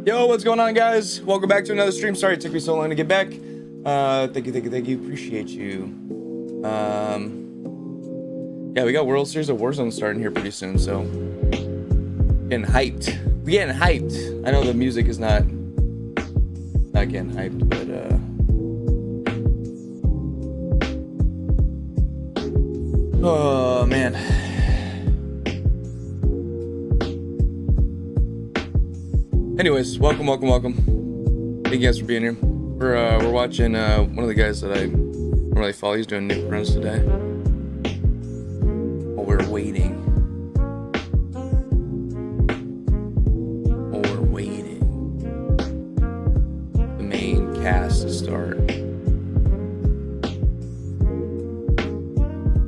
Yo, what's going on, guys? Welcome back to another stream. Sorry it took me so long to get back. Thank you. Appreciate you. Yeah, we got World Series of Warzone starting here pretty soon, so getting hyped. We're getting hyped. I know the music is not getting hyped, but oh man. Anyways, welcome. Thank you guys for being here. We're watching one of the guys that I don't really follow. He's doing nuke runs today. While we're waiting. The main cast to start.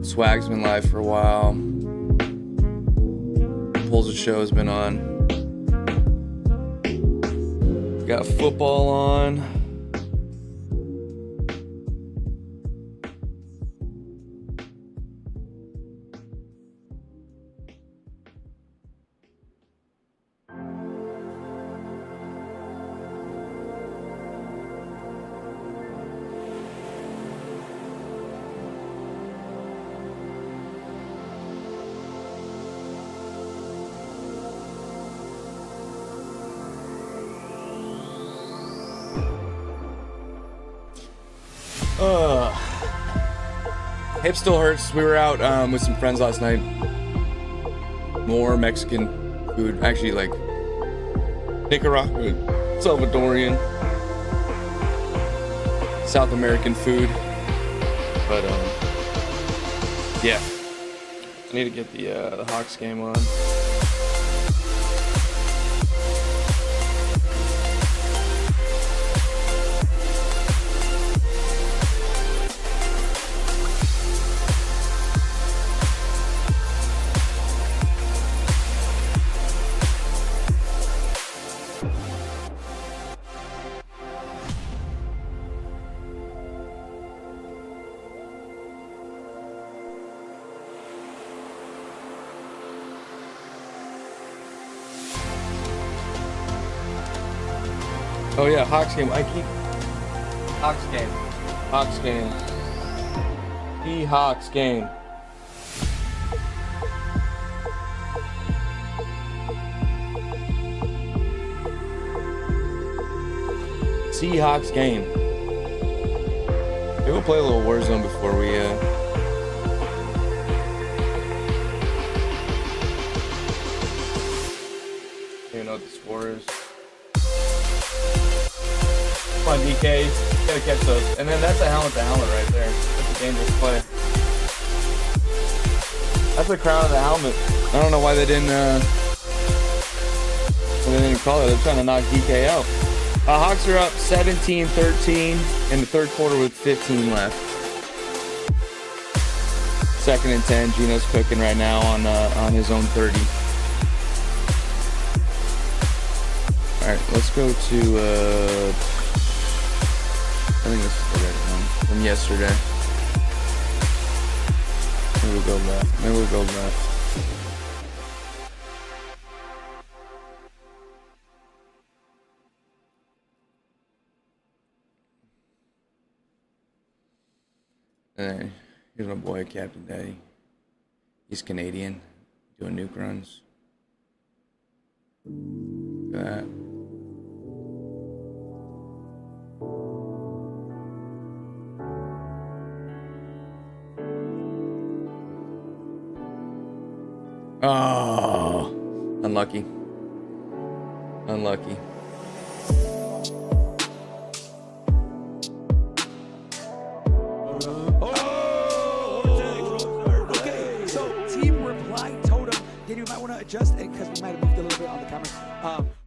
Swag's been live for a while. Pulls the show has been on. Got football on. Hip still hurts. We were out with some friends last night. More Mexican food, actually like Nicaraguan, Salvadorian, South American food. But yeah, I need to get the Hawks game on. Oh yeah, Hawks game. Hawks game. The Hawks game. Seahawks game. Maybe we'll play a little Warzone before we you know what the score is. Come on, DK. You gotta catch those. And then that's a helmet to helmet right there. That's a dangerous play. That's the crown of the helmet. I don't know why they didn't call it. They're trying to knock DK out. Hawks are up 17-13 in the third quarter with 15 left. Second and 10. Gino's cooking right now on his own 30. All right, let's go to I think this is the right one from yesterday. Maybe we'll go left. Maybe we'll go left. Hey, here's my boy, Captain Daddy. He's Canadian, doing nuke runs. Look at that. Oh, unlucky. Okay, so team reply totem. Then you might want to adjust it because we might have moved a little bit on the camera.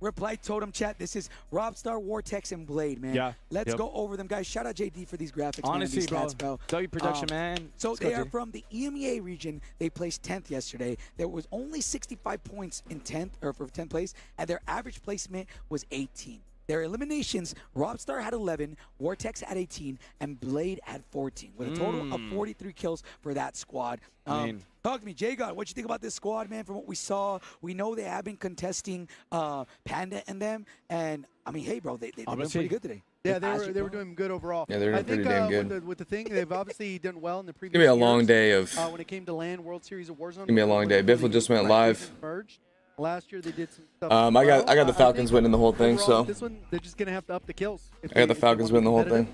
Reply totem chat. This is Robstar, Vortex, and Blade, man. Yeah. Let's go over them, guys. Shout out JD for these graphics. Honestly, man, these stats, bro. W production, man. So they are from the EMEA region. They placed 10th yesterday. There was only 65 points in 10th or for 10th place, and their average placement was 18. their eliminations, Robstar had 11, Vortex had 18, and Blade had 14, with a total of 43 kills for that squad. Talk to me, J-God, what you think about this squad, man? From what we saw, we know they have been contesting Panda and them, and I mean, hey, bro, they've been pretty good today. Yeah, they were doing good overall. Yeah, they're pretty damn good. With the thing, they've obviously done well in the previous Give me a years, long day of. when it came to LAN World Series of Warzone. Give me a long day. Biffle just went live. Merged. Last year they did some stuff. I got the Falcons winning the whole thing, overall, so this one they're just gonna have to up the kills. I got the Falcons winning the whole thing.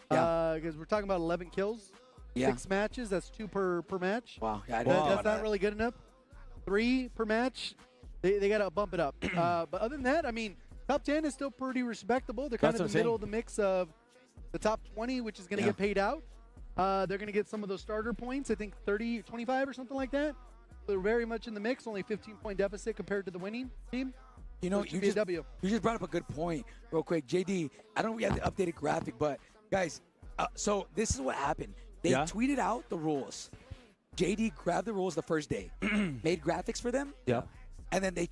Because we're talking about 11 kills, 6 matches. That's 2 per match. Wow, yeah, That's not really good enough. 3 per match. They gotta bump it up. But other than that, I mean, top 10 is still pretty respectable. They're kind of in the middle of the mix of the top 20, which is gonna get paid out. They're gonna get some of those starter points. I think 30, 25 or something like that. They're very much in the mix, only 15-point deficit compared to the winning team. You know, you just brought up a good point real quick. JD, I don't know if we have the updated graphic, but guys, so this is what happened. They tweeted out the rules. JD grabbed the rules the first day, made graphics for them, and then they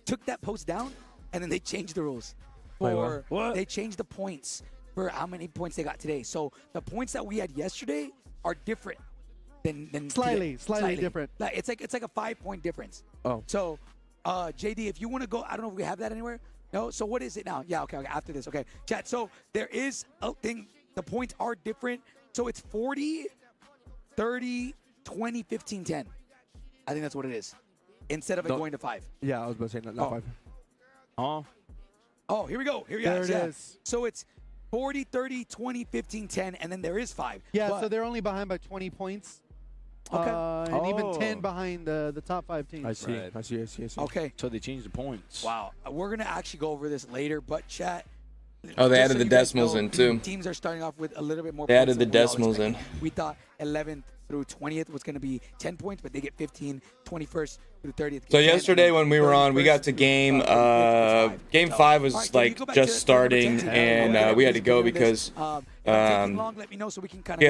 took that post down, and then they changed the rules. They changed the points for how many points they got today. So the points that we had yesterday are different. Than slightly different. Like it's like a 5-point difference. Oh. So, JD, if you want to go, I don't know if we have that anywhere. No. So what is it now? Yeah. Okay. After this. Okay. Chat. So there is a thing. The points are different. So it's 40, 30, 20, 15, 10. I think that's what it is. Instead of it going to 5. Yeah, I was about to say not 5. Oh, here we go. Here it is. So it's 40, 30, 20, 15, 10, and then there is 5. Yeah. So they're only behind by 20 points. Okay. And even 10 behind the top 5 teams. I see. Right. I see. Okay. So they changed the points. Wow. We're going to actually go over this later, but chat. Oh, they just added so the you guys decimals know, in too. Teams are starting off with a little bit more They points added the than we all decimals in. expected. We thought 11th through 20th was going to be 10 points, but they get 15, 21st through 30th. So yesterday when we were on, we got to game 5 was like just starting, and we had to go because we had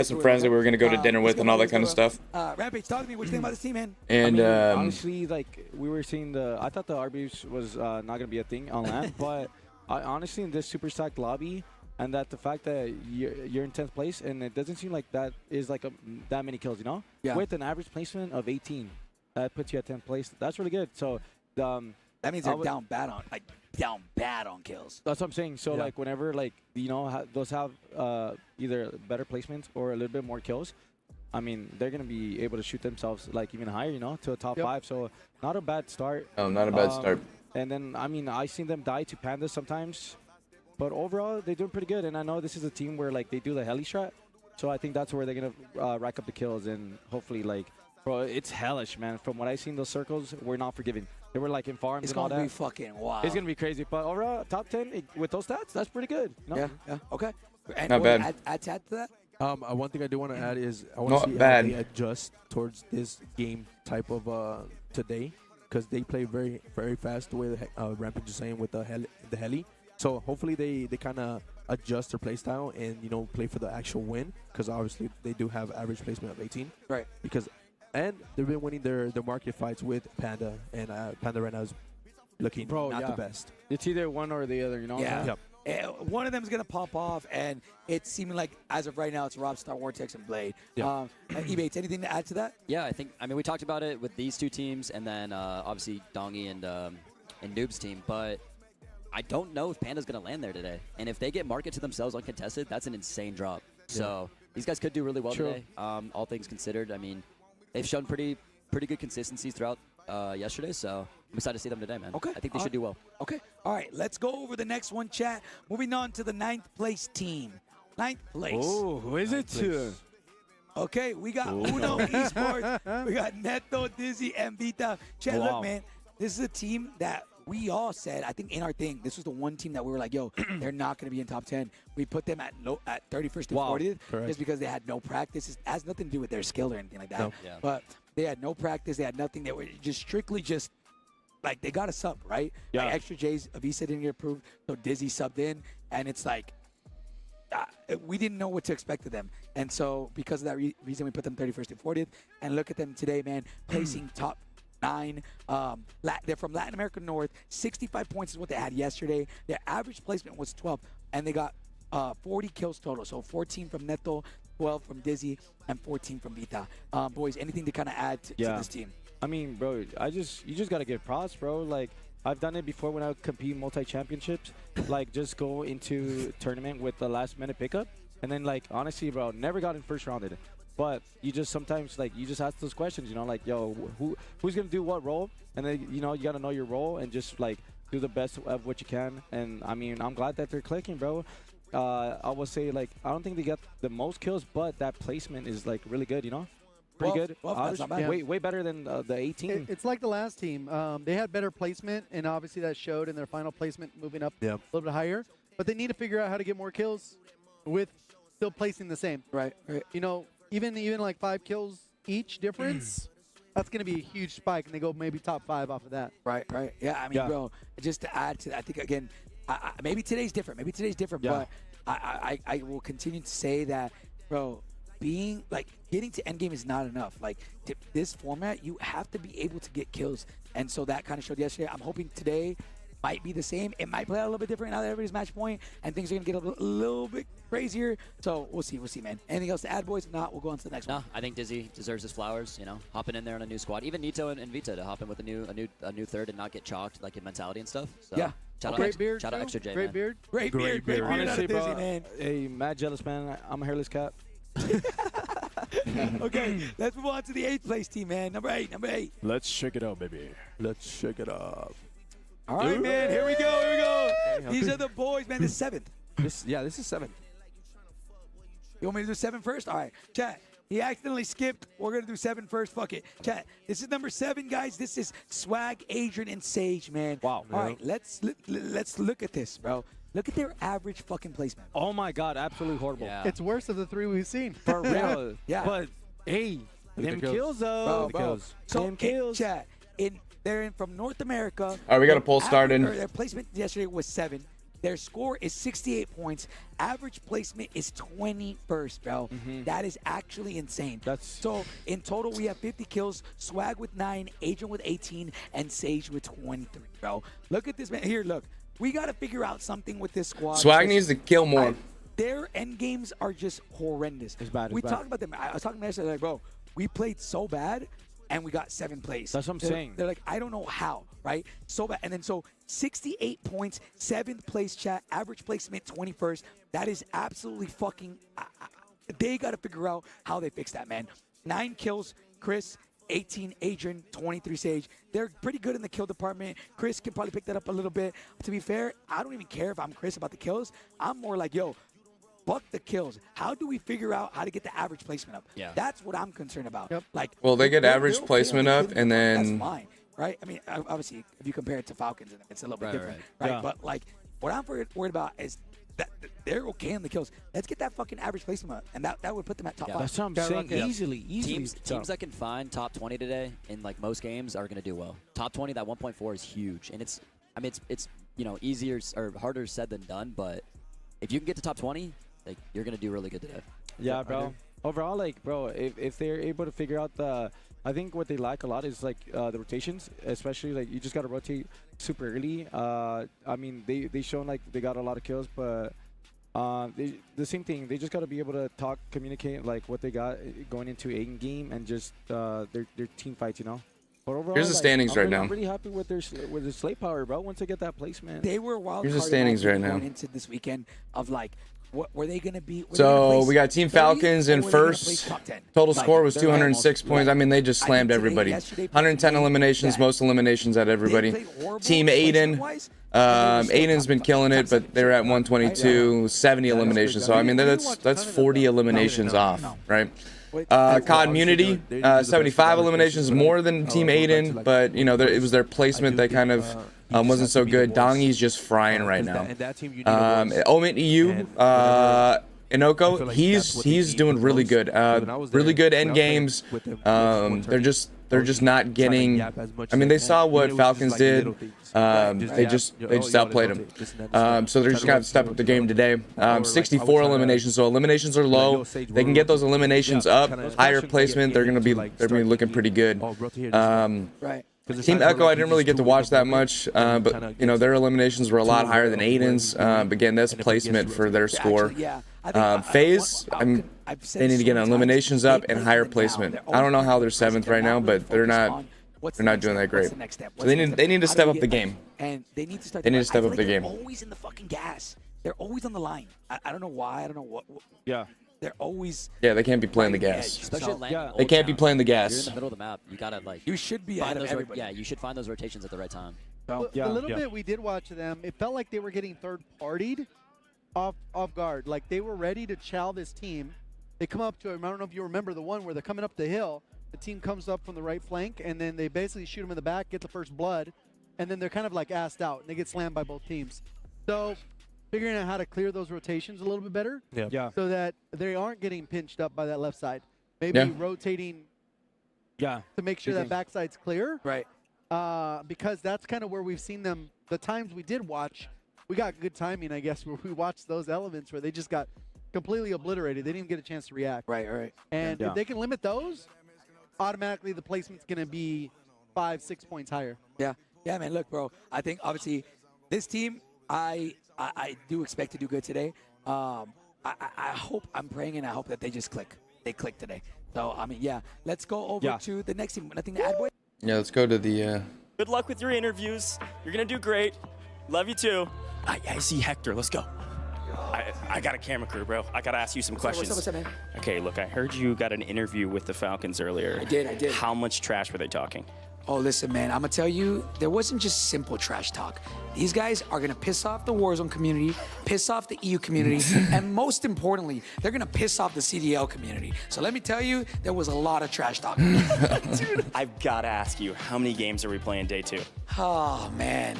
some friends that we were gonna go to dinner with and all that kind of stuff. Rampage, talk to me. What you think about this team, man? And honestly, like we were seeing I thought the RBs was not gonna be a thing on land, but honestly in this super stacked lobby, and that the fact that you're in 10th place, and it doesn't seem like that is like that many kills, you know? Yeah. With an average placement of 18, that puts you at 10th place. That's really good. So that means they're down bad on kills. That's what I'm saying. So like whenever those have either better placements or a little bit more kills, I mean they're gonna be able to shoot themselves like even higher, you know, to a top 5. So not a bad start. Oh, not a bad start. And then I mean I seen them die to pandas sometimes. But overall, they're doing pretty good, and I know this is a team where like they do the heli strat, so I think that's where they're gonna rack up the kills, and hopefully, like, bro, it's hellish, man. From what I seen, those circles were not forgiving. They were like in farms and all that. It's gonna be fucking wild. It's gonna be crazy, but overall, top 10 with those stats, that's pretty good. No? Yeah. Okay. And not bad. Add to that. One thing I do want to add is I want to see how they adjust towards this game type of today, because they play very, very fast the way Rampage is saying with the heli. So hopefully they kind of adjust their play style and, you know, play for the actual win, because obviously they do have average placement of 18. Right. And they've been winning their market fights with Panda, and Panda right now is looking not the best. It's either one or the other, you know? Yeah. One of them is going to pop off, and it's seeming like, as of right now, it's Robstar, Vortex, and Blade. Yeah. Ebates, anything to add to that? Yeah, I mean, we talked about it with these two teams, and then obviously Dongy and Noob's team, but I don't know if Panda's going to land there today. And if they get market to themselves uncontested, that's an insane drop. Yeah. So these guys could do really well today, all things considered. I mean, they've shown pretty good consistency throughout yesterday, so I'm excited to see them today, man. Okay. I think they should do well. Okay. All right, let's go over the next one, chat. Moving on to the 9th place team. 9th place. Oh, who is it to? Okay, we got Uno Esports. We got Neto, Dizzy, and Vita. Chat, look, man, this is a team that we all said, I think in our thing, this was the one team that we were like, yo, they're not going to be in top 10. We put them at 31st and 40th just because they had no practice. It has nothing to do with their skill or anything like that. No. Yeah. But they had no practice. They had nothing. They were just strictly just, like, they got a sub, right? Yeah. Like Extra J's, Avisa didn't get approved, so Dizzy subbed in. And it's like, we didn't know what to expect of them. And so because of that reason, we put them 31st and 40th. And look at them today, man, placing top 9. They're from Latin America North. 65 points is what they had yesterday. Their average placement was 12, and they got 40 kills total. So 14 from Neto, 12 from Dizzy, and 14 from Vita. Boys, anything to kind of add to this team? I mean, bro, you just gotta give props, bro. Like, I've done it before when I would compete multi-championships. Like, just go into tournament with the last-minute pickup, and then, like, honestly, bro, never got in first rounded. But you just sometimes, like, you just ask those questions, you know, like, yo, who's gonna do what role? And then, you know, you gotta know your role and just, like, do the best of what you can. And I mean, I'm glad that they're clicking, bro. I would say, like, I don't think they got the most kills, but that placement is, like, really good, you know? Pretty good. That's not bad. Way better than the 18. It's like the last team. They had better placement, and obviously that showed in their final placement, moving up a little bit higher. But they need to figure out how to get more kills with still placing the same. Right. You know, even like 5 kills each difference, that's going to be a huge spike, and they go maybe top 5 off of that. Right. Yeah, I mean, bro, just to add to that, I think, again, maybe today's different. But I will continue to say that, bro, getting to endgame is not enough. Like, this format, you have to be able to get kills. And so that kind of showed yesterday. I'm hoping today might be the same. It might play out a little bit different now that everybody's match point, and things are going to get a little bit crazier. So we'll see, man. Anything else to add, boys? If not, we'll go on to the next one. No, I think Dizzy deserves his flowers, you know, hopping in there on a new squad. Even Nito and Vita to hop in with a new third and not get chalked, like, in mentality and stuff. So, yeah. Shout out Extra J, Great beard. Great beard. Honestly, Dizzy, bro, man. hey, mad jealous, man. I'm a hairless cat. Okay, let's move on to the 8th place team, man. Number 8. Let's shake it up, baby. Let's shake it up. All right, man. Here we go. These are the boys, man. This is 7th. This is 7th. You want me to do 7 first? All right, chat. He accidentally skipped. We're going to do 7 first. Fuck it. Chat. This is number 7, guys. This is Swag, Adrian, and Sage, man. Wow. All right, let's look at this, bro. Look at their average fucking placement. Oh, my God. Absolutely horrible. Yeah. It's worse of the 3 we've seen. For real. Yeah. But, hey, them kills, though. Bro. So, them kills. chat. They're from North America. All right, we got a poll started. Their placement yesterday was 7. Their score is 68 points. Average placement is 21st, bro. That is actually insane. So in total, we have 50 kills. Swag with 9, Adrian with 18, and Sage with 23, bro. Look at this, man. Here, look. We got to figure out something with this squad. Swag needs to kill more. Their end games are just horrendous. It's bad. We talked about them. I was talking to them yesterday, like, bro, we played so bad, and we got 7th place. That's what I'm saying. They're like, I don't know how, right? So bad. And then so 68 points, 7th place, chat, average placement 21st. That is absolutely fucking, they got to figure out how they fix that, man. 9 kills, Chris, 18 Adrian, 23 Sage. They're pretty good in the kill department. Chris can probably pick that up a little bit. To be fair, I don't even care if I'm Chris about the kills. I'm more like, yo, fuck the kills. How do we figure out how to get the average placement up? Yeah. That's what I'm concerned about. Yep. Like, Well, they get average they're placement okay. up, and then that's fine, right? I mean, obviously, if you compare it to Falcons, it's a little bit different, right? Yeah. But like, what I'm worried about is that they're okay in the kills. Let's get that fucking average placement up, and that would put them at top 5. That's what I'm saying. Easily. Teams that can find top 20 today in, like, most games are going to do well. Top 20, that 1.4 is huge, and it's you know, easier or harder said than done. But if you can get to top 20, like, you're going to do really good today. Yeah, bro. Overall, like, bro, if they're able to figure out I think what they lack a lot is, like, the rotations, especially, like, you just got to rotate super early. I mean, they shown, like, they got a lot of kills, but the same thing. They just got to be able to communicate, like, what they got going into a game and just their team fights, you know? But overall, here's the standings right now. I'm really happy with their slate power, bro, once they get that placement. They were wild. Here's the standings right now. Going into this weekend of, like, what were they going to be? So we got Team Falcons in first. Total score was 206 points. I mean, they just slammed everybody. 110 eliminations, most eliminations at everybody. Team Aiden. Aiden's been killing it, but they're at 122, 70 eliminations. So I mean, that's 40 eliminations off, right? COD Immunity, 75 eliminations, more than Team Aiden, but you know, it was their placement that kind of wasn't so good. Dongi's just frying right now. OMIT EU, Inoko, he's doing really good. Really good end games. They're just they're just not getting. I mean, they saw what Falcons did. They just outplayed them. So they're just gonna step up the game today. 64 eliminations, so eliminations are low. They can get those eliminations up, higher placement. They're gonna be looking pretty good. Right. Team Echo, I didn't really get to watch that much, but you know their eliminations were a lot higher than AYDAN's. Again, that's placement for their score. FAZE, they need to get eliminations up and higher placement. I don't know how they're 7th right now, but they're not doing that great. So they need to step up the game. And they need to start. They need to step up the game. They're always in the fucking gas. They're always on the line. I don't know why. I don't know what. Yeah. They're always. Yeah, they can't be playing the gas. Especially They can't be playing the gas. You're in the middle of the map. You gotta like. You should be ahead of everybody. Yeah, you should find those rotations at the right time. A little bit we did watch them. It felt like they were getting third-partied off guard. Like they were ready to chow this team. They come up to him. I don't know if you remember the one where they're coming up the hill. The team comes up from the right flank, and then they basically shoot them in the back, get the first blood, and then they're kind of like assed out, and they get slammed by both teams. So figuring out how to clear those rotations a little bit better so that they aren't getting pinched up by that left side. Maybe rotating to make sure that backside's clear. Right. Because that's kind of where we've seen them. The times we did watch, we got good timing, I guess, where we watched those elements where they just got completely obliterated. They didn't even get a chance to react. Right. And if they can limit those, automatically the placement's going to be 5-6 points higher. Yeah, man. Look, bro. I think obviously this team, I do expect to do good today. I hope, I'm praying, and I hope that they just click. They click today. So I mean, let's go over to the next team. Nothing to add, boy. Yeah, let's go to the. Good luck with your interviews. You're gonna do great. Love you too. I see Hector. Let's go. I got a camera crew, bro. I gotta ask you some questions. What's up, man? Okay, look, I heard you got an interview with the Falcons earlier. I did. How much trash were they talking? Oh, listen, man, I'm gonna tell you, there wasn't just simple trash talk. These guys are gonna piss off the Warzone community, piss off the EU community, and most importantly, they're gonna piss off the CDL community. So let me tell you, there was a lot of trash talk. Dude, I've gotta ask you, how many games are we playing day 2? Oh, man,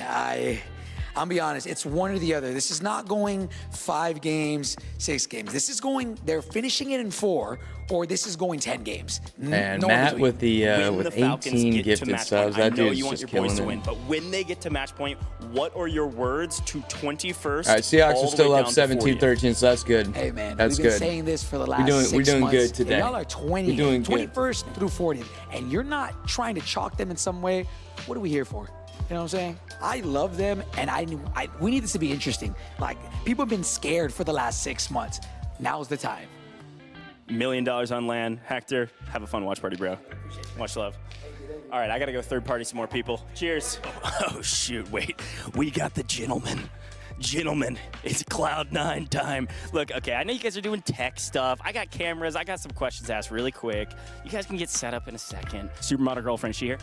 I'll be honest, it's one or the other. This is not going 5 games, 6 games. This is going, they're finishing it in 4, or this is going 10 games. And Matt with the with 18 gifted subs, that dude's just killing it. But when they get to match point, what are your words to 21st? All right, Seahawks are still up 17-13, so that's good. Hey, man, that's we've been good. saying this for the last 6 months. We're doing good today. Y'all are 21st through 40th, and you're not trying to chalk them in some way. What are we here for? You know what I'm saying? I love them, and we need this to be interesting. Like, people have been scared for the last 6 months. Now's the time. $1 million on land. Hector, have a fun watch party, bro. Much love. All right, I got to go third party some more people. Cheers. Oh, shoot, wait. We got the gentleman. Gentlemen, it's Cloud9 time. Look, okay, I know you guys are doing tech stuff. I got cameras. I got some questions asked really quick. You guys can get set up in a second. Supermodel girlfriend, is she here?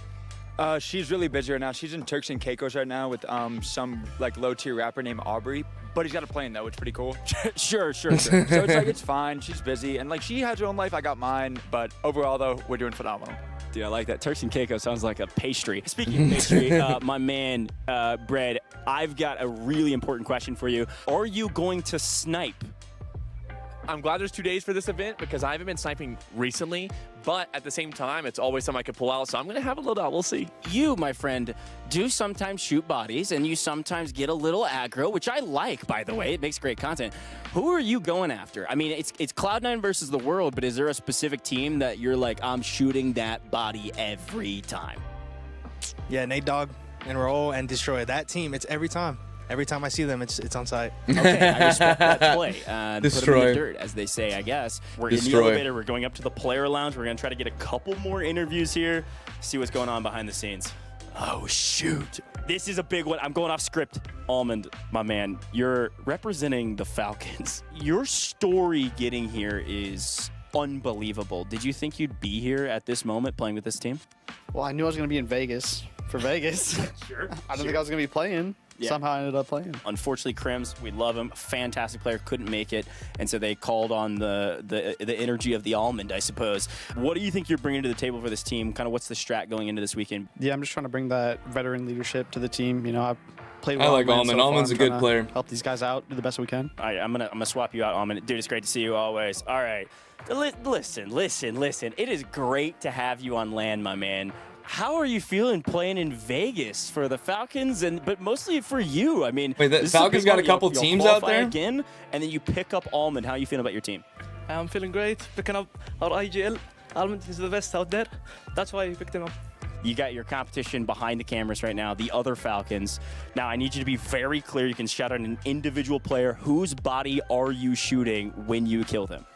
She's really busy right now. She's in Turks and Caicos right now with some like low-tier rapper named Aubrey. But he's got a plane though, which is pretty cool. Sure. So it's like it's fine. She's busy, and like she has her own life. I got mine. But overall though, we're doing phenomenal. Dude, I like that. Turks and Caicos sounds like a pastry. Speaking of pastry, my man, Bread, I've got a really important question for you. Are you going to snipe? I'm glad there's 2 days for this event because I haven't been sniping recently, but at the same time, it's always something I could pull out, so I'm going to have a little doubt. We'll see. You, my friend, do sometimes shoot bodies, and you sometimes get a little aggro, which I like, by the way. It makes great content. Who are you going after? I mean, it's Cloud9 versus the world, but is there a specific team that you're like, I'm shooting that body every time? Yeah, Nate Dogg and Roll and Destroy. That team, it's every time. Every time I see them, it's on site. Okay, I respect that play. Destroy. Put them in the dirt, as they say, I guess. We're in the elevator. We're going up to the player lounge. We're going to try to get a couple more interviews here, see what's going on behind the scenes. Oh, shoot. This is a big one. I'm going off script. Almond, my man, you're representing the Falcons. Your story getting here is unbelievable. Did you think you'd be here at this moment playing with this team? Well, I knew I was going to be in Vegas for Vegas. Sure. I didn't think I was going to be playing. Yeah. Somehow I ended up playing. Unfortunately, Crims, we love him. Fantastic player, couldn't make it, and so they called on the energy of the almond, I suppose. What do you think you're bringing to the table for this team? Kind of what's the strat going into this weekend? Yeah, I'm just trying to bring that veteran leadership to the team. You know, I've played well. I like Almond. Almond's a good player. Help these guys out, do the best we can. All right, I'm gonna swap you out, Almond. Dude, it's great to see you always. All right. Listen. It is great to have you on land, my man. How are you feeling playing in Vegas for the Falcons, but mostly for you? I mean, wait, the Falcons got a couple teams out there again, and then you pick up Almond. How are you feeling about your team? I'm feeling great. Picking up our IGL. Almond is the best out there. That's why we picked him up. You got your competition behind the cameras right now, the other Falcons. Now, I need you to be very clear. You can shout out an individual player. Whose body are you shooting when you kill them?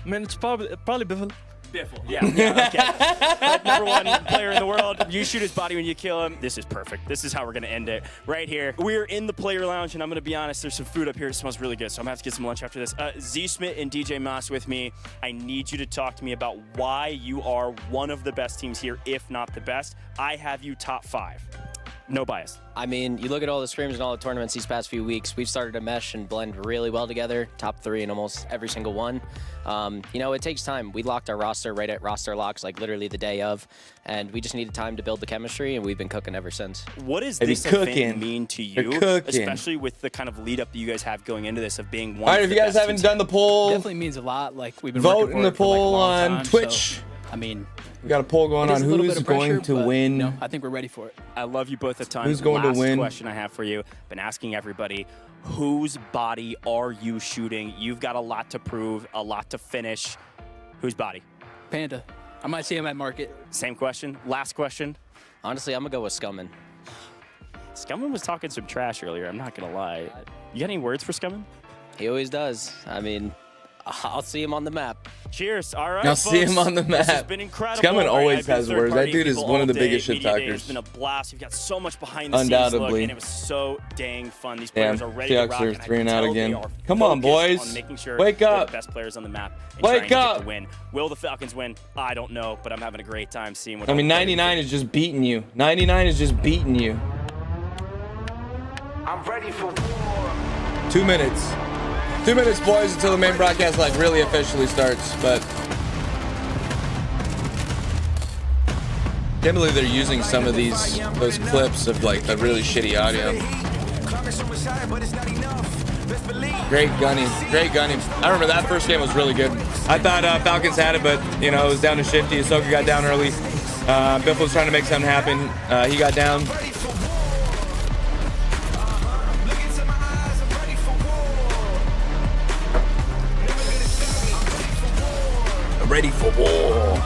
Man, it's probably BIFFLE. BIFFLE, yeah, okay. #1 player in the world. You shoot his body when you kill him. This is perfect. This is how we're going to end it right here. We're in the player lounge, and I'm going to be honest, there's some food up here. It smells really good, so I'm going to have to get some lunch after this. Z Smith and DJ Moss with me. I need you to talk to me about why you are one of the best teams here, if not the best. I have you top 5. No bias. I mean, you look at all the scrims and all the tournaments these past few weeks, we've started to mesh and blend really well together, top 3 in almost every single one. You know, it takes time. We locked our roster right at roster locks, like literally the day of, and we just needed time to build the chemistry, and we've been cooking ever since. What does this event mean to you, especially with the kind of lead up that you guys have going into this of being one All right, if you guys haven't done the poll, definitely means a lot. Like we've been vote in the poll like on Twitch. So, I mean, we got a poll going on who's going to win. No, I think we're ready for it. I love you both a ton. Who's going to win? Last question I have for you. Been asking everybody, whose body are you shooting? You've got a lot to prove, a lot to finish. Whose body? Panda. I might see him at market. Same question. Last question. Honestly, I'm going to go with Scummin. Scummin was talking some trash earlier. I'm not going to lie. You got any words for Scummin? He always does. I mean, I'll see him on the map. Cheers. All right, I'll see him on the map. This has been incredible. Scummin always I've been has words. That dude is one of the biggest shit talkers. It's been a blast. You've got so much behind the Undoubtedly. scenes look, and it was so dang fun. These players are ready to rock. Seahawks are 3 and out again. Come on, boys. On making sure Wake they're up. the best players on the map. And Wake trying to up. get the win. Will the Falcons win? I don't know, but I'm having a great time seeing what. I mean, 99 is just beating you. 99 is just beating you. I'm ready for war. 2 minutes. 2 minutes, boys, until the main broadcast like really officially starts. But can't believe they're using some of those clips of like the really shitty audio. Great gunning, great gunning. I remember that first game was really good. I thought Falcons had it, but you know it was down to Shifty. Ahsoka got down early. Biffle was trying to make something happen. He got down. Ready for war.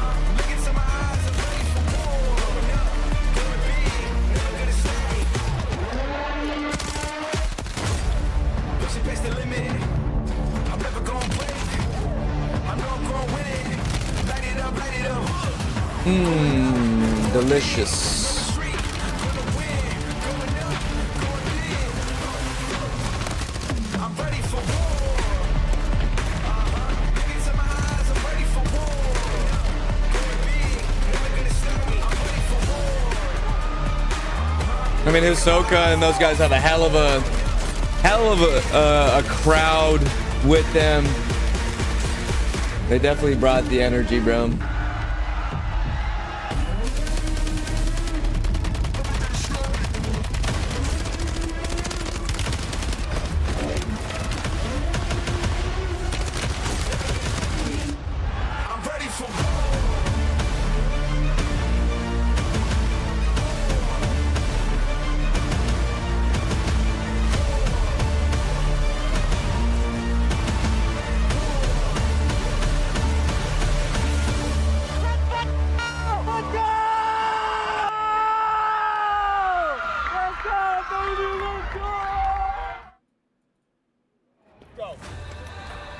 Delicious. I mean, Ahsoka and those guys have a hell of a crowd with them. They definitely brought the energy, bro.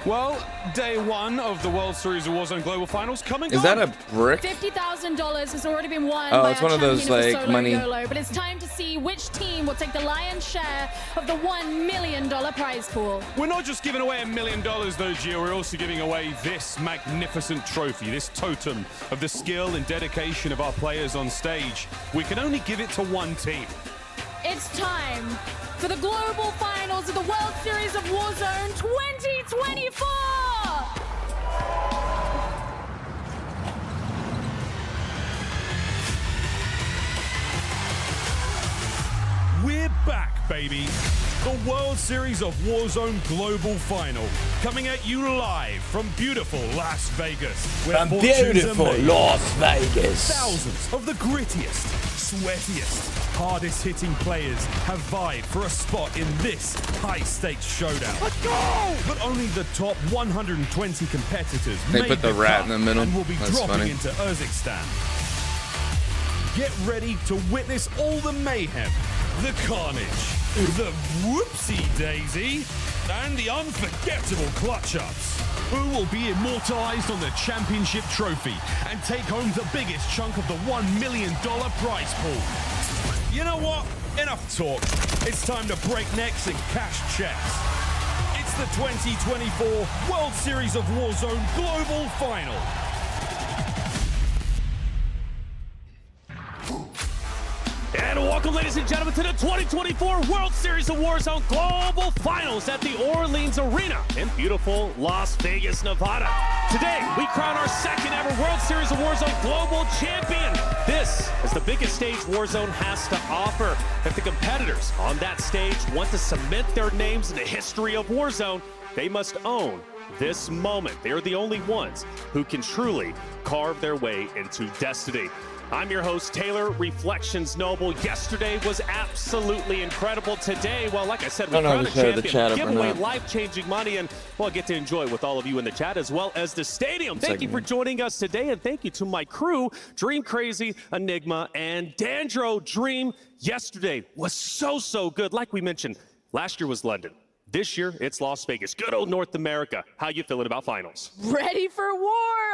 Well, day 1 of the World Series of Warzone Global Finals coming. Is that a brick? $50,000 has already been won. Oh, by it's our one of those champion like Solo money. YOLO, but it's time to see which team will take the lion's share of the $1 million prize pool. We're not just giving away $1 million though, Gio. We're also giving away this magnificent trophy, this totem of the skill and dedication of our players on stage. We can only give it to one team. It's time for the global finals of the World Series of Warzone 2024. We're back, baby. The World Series of Warzone Global Final, coming at you live from beautiful Las Vegas. From beautiful Las Vegas. Thousands of the grittiest, sweatiest, hardest hitting players have vied for a spot in this high-stakes showdown. Let's go! But only the top 120 competitors They put the rat in the middle. and will be That's dropping funny. into Uzbekistan. Get ready to witness all the mayhem, the carnage, the whoopsie-daisy, and the unforgettable clutch-ups. Who will be immortalized on the championship trophy and take home the biggest chunk of the $1 million prize pool? You know what? Enough talk. It's time to break necks and cash checks. It's the 2024 World Series of Warzone Global Final. And welcome, ladies and gentlemen, to the 2024 World Series of Warzone Global Finals at the Orleans Arena in beautiful Las Vegas, Nevada. Today, we crown our second ever World Series of Warzone Global Champion. This is the biggest stage Warzone has to offer. If the competitors on that stage want to cement their names in the history of Warzone, they must own this moment. They're the only ones who can truly carve their way into destiny. I'm your host, Taylor Reflections Noble. Yesterday was absolutely incredible. Today, well, like I said, we crowned a champion, give away life-changing money, and well, get to enjoy it with all of you in the chat as well as the stadium. Thank you for joining us today, and thank you to my crew, Dream Crazy, Enigma, and Dandro. Dream, yesterday was so good. Like we mentioned, last year was London. This year, it's Las Vegas. Good old North America. How you feeling about finals? Ready for war.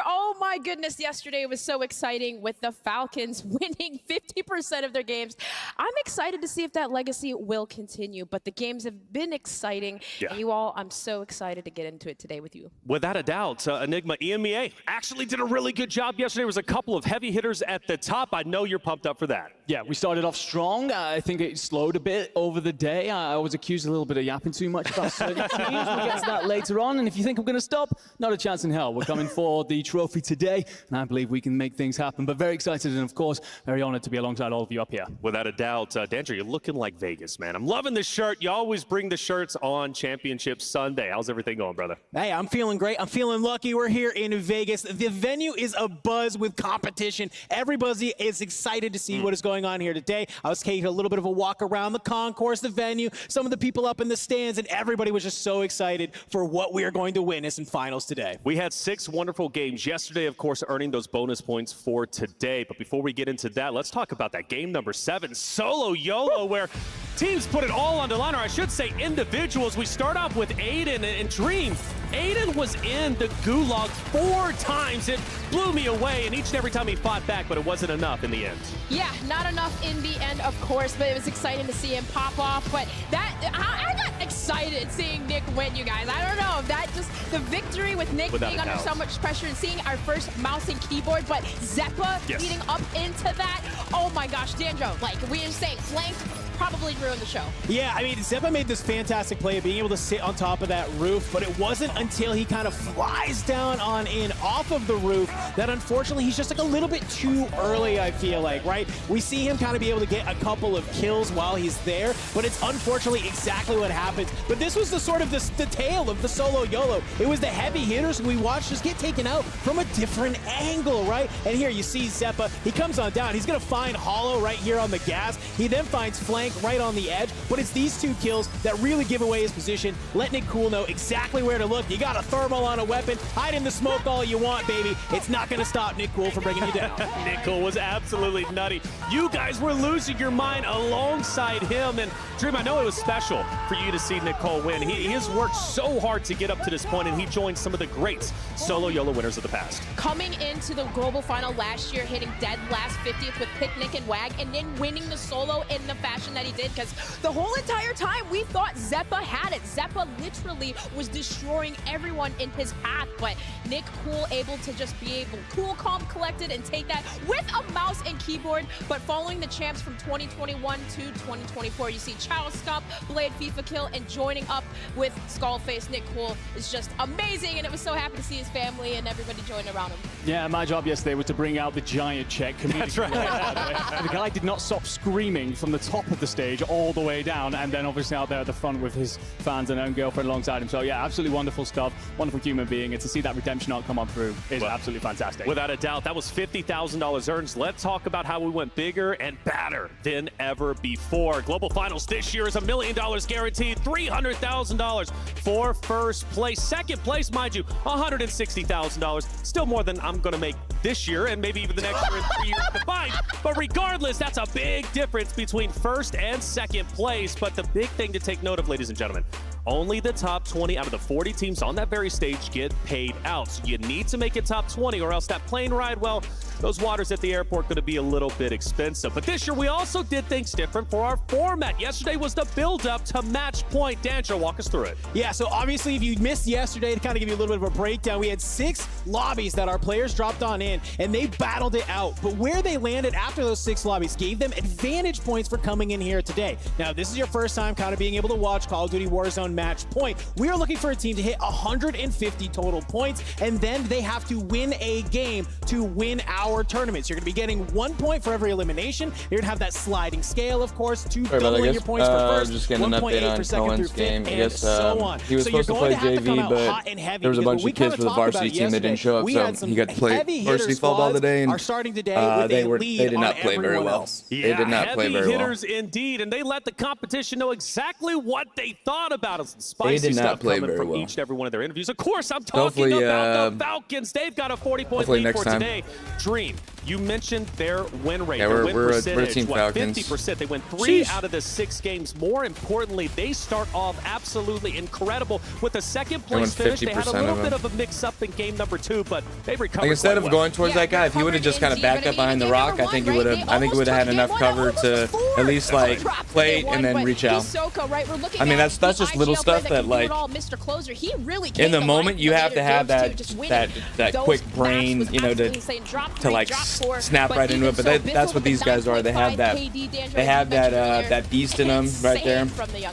Oh my goodness, yesterday was so exciting with the Falcons winning 50% of their games. I'm excited to see if that legacy will continue, but the games have been exciting. Yeah. And you all, I'm so excited to get into it today with you. Without a doubt, Enigma EMEA actually did a really good job yesterday. There was a couple of heavy hitters at the top. I know you're pumped up for that. Yeah, we started off strong. I think it slowed a bit over the day. I was accused a little bit of yapping too much about certain teams. We'll get to that later on. And if you think I'm going to stop, not a chance in hell. We're coming for the trophy today, and I believe we can make things happen. But very excited and, of course, very honored to be alongside all of you up here. Without a doubt, Dandro, you're looking like Vegas, man. I'm loving this shirt. You always bring the shirts on Championship Sunday. How's everything going, brother? Hey, I'm feeling great. I'm feeling lucky. We're here in Vegas. The venue is abuzz with competition. Everybody is excited to see what is going on here today. I was taking a little bit of a walk around the concourse, the venue, some of the people up in the stands, and everybody was just so excited for what we are going to witness in finals today. We had 6 wonderful games yesterday, of course, earning those bonus points for today. But before we get into that, let's talk about that game number 7, Solo YOLO, where teams put it all on the line, or I should say individuals. We start off with AYDAN and Dream. AYDAN was in the gulag 4 times. It blew me away, and each and every time he fought back, but it wasn't enough in the end. Yeah, not enough in the end, of course, but it was exciting to see him pop off. But that, I got excited seeing Nick win, you guys. I don't know, that just, the victory with Nick being under so much pressure and seeing our first mouse and keyboard, but Zeppa leading up into that, oh my gosh, Dandro, like we were saying, flanked, probably ruined the show. Yeah, I mean, Zeppa made this fantastic play of being able to sit on top of that roof, but it wasn't until he kind of flies down on in off of the roof that unfortunately he's just like a little bit too early, I feel like, right? We see him kind of be able to get a couple of kills while he's there, but it's unfortunately exactly what happens. But this was the sort of the tale of the Solo YOLO. It was the heavy hitters who we watched just get taken out from a different angle, right? And here you see Zeppa, he comes on down. He's gonna find Hollow right here on the gas. He then finds Flank right on the edge, but it's these 2 kills that really give away his position. Let NICKOOL know exactly where to look. You got a thermal on a weapon. Hide in the smoke all you want, baby. It's not going to stop NICKOOL from bringing you down. NICKOOL was absolutely nutty. You guys were losing your mind alongside him, and Dream, I know it was special for you to see NICKOOL win. He has worked so hard to get up to this point, and he joined some of the greats Solo YOLO winners of the past. Coming into the global final last year, hitting dead last 50th with Picnic and Wag, and then winning the solo in the fashion that he did, because the whole entire time we thought Zeppa had it. Zeppa literally was destroying everyone in his path, but NICKOOL able to just be able, cool, calm, collected, and take that with a mouse and keyboard. But following the champs from 2021 to 2024, you see Chow Scup, Blade FIFA Kill, and joining up with Skullface. NICKOOL is just amazing, and it was so happy to see his family and everybody join around him. Yeah, my job yesterday was to bring out the giant check. That's right. The guy did not stop screaming from the top of the the stage all the way down, and then obviously out there at the front with his fans and own girlfriend alongside him. So yeah, absolutely wonderful stuff. Wonderful human being, and to see that redemption arc come on through is absolutely fantastic. Without a doubt, that was $50,000 earned. Let's talk about how we went bigger and badder than ever before. Global Finals this year is $1 million guaranteed, $300,000 for first place. Second place, mind you, $160,000. Still more than I'm going to make this year and maybe even the next year and 3 years combined. But regardless, that's a big difference between first and second place. But the big thing to take note of, ladies and gentlemen, only the top 20 out of the 40 teams on that very stage get paid out. So you need to make it top 20 or else that plane ride, well, those waters at the airport going to be a little bit expensive. But this year we also did things different for our format. Yesterday was the build-up to match point. Dancho, walk us through it. Yeah, so obviously if you missed yesterday, to kind of give you a little bit of a breakdown, we had 6 lobbies that our players dropped on in, and they battled it out. But where they landed after those 6 lobbies gave them advantage points for coming in here today. Now, this is your first time kind of being able to watch Call of Duty Warzone match point. We are looking for a team to hit 150 total points, and then they have to win a game to win our tournaments. You're going to be getting 1 point for every elimination. You're going to have that sliding scale, of course, to doubling your points for first, just getting an update on Cohen's game. I guess he was supposed to play JV, but there was a bunch of kids for the varsity team that didn't show up, so he got to play varsity football today, and they did not play very well. Yeah, they did not play very well. Hitters indeed, and they let the competition know exactly what they thought about us. They did not play coming very from well. each and every one of their interviews. Of course, I'm talking about the Falcons. They've got a 40-point lead for today. Dream, you mentioned their win rate, their win percentage. Team Falcons. 50%. They win 3 out of the 6 games. More importantly, they start off absolutely incredible with a second-place finish. They had a little bit of a mix-up in game number 2, but they've recovered. Like, instead of going towards that guy, if he would have just kind of backed up behind the rock, I think he would have. I think he would have had enough cover to at least like play and then reach out. I mean, that's just little stuff that like in the moment you have to have that quick brain, you know, to like snap right into it. But that's what these guys are. They have that beast in them right there.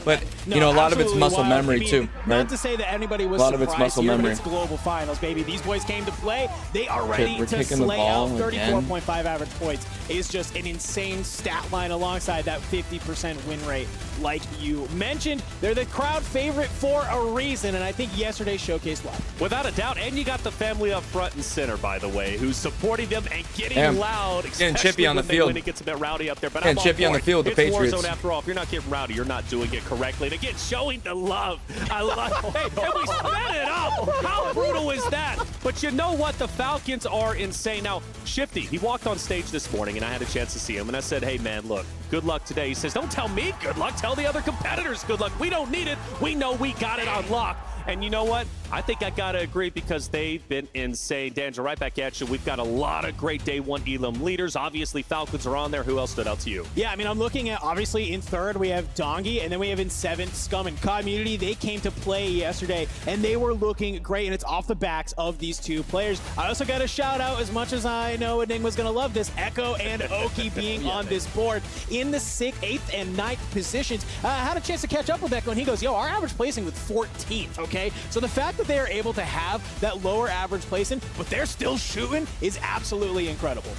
But you know, a lot of it's muscle memory too. Not to say that anybody was surprised. A lot of it's muscle memory. It's global finals, baby. These boys came to play. They are ready to slay out. 34.5 average points is just an insane stat line alongside that 50% win rate. Like you mentioned, they're the crowd favorite for a reason, and I think yesterday showcased why. Without a doubt, and you got the family up front and center, by the way, who's supporting them and getting loud. Getting chippy on the field. When it gets a bit rowdy up there, but getting chippy on the field. The Patriots. Warzone after all. If you're not getting rowdy, you're not doing it correctly. And again, showing the love. I love. Hey, and we sped it up. How brutal is that? But you know what? The Falcons are insane. Now, Shifty, he walked on stage this morning, and I had a chance to see him, and I said, "Hey, man, look, good luck today." He says, "Don't tell me good luck. Tell the other competitors good luck. We don't need it. We know we got it on lock." And you know what? I think I got to agree because they've been insane. Danjo, right back at you. We've got a lot of great day 1 Elim leaders. Obviously, Falcons are on there. Who else stood out to you? Yeah, I mean, I'm looking at, obviously, in 3rd, we have Dongi, and then we have in 7th, Scum and Community. They came to play yesterday, and they were looking great, and it's off the backs of these 2 players. I also got a shout out, as much as I know Enigma's going to love this, Echo and Oki being on this board in the 6th, 8th, and 9th positions. I had a chance to catch up with Echo, and he goes, yo, our average placing with 14th, okay? So the fact that they are able to have that lower average placing, but they're still shooting, is absolutely incredible.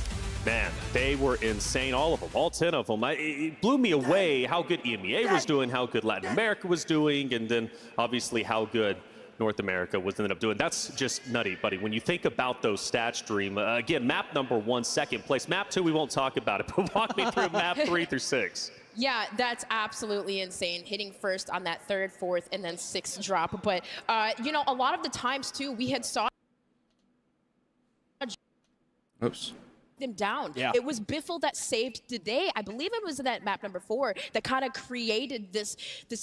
Man, they were insane, all of them, all 10 of them. It blew me away how good EMEA was doing, how good Latin America was doing, and then obviously how good North America was ended up doing. That's just nutty, buddy. When you think about those stats, Dream, again, map number 1, 2nd place. Map 2, we won't talk about it, but walk me through map 3 through 6. Yeah, that's absolutely insane, hitting first on that 3rd, 4th, and then 6th drop. But, you know, a lot of the times, too, we had saw them down. Yeah. It was BIFFLE that saved today. I believe it was that map number 4 that kind of created this,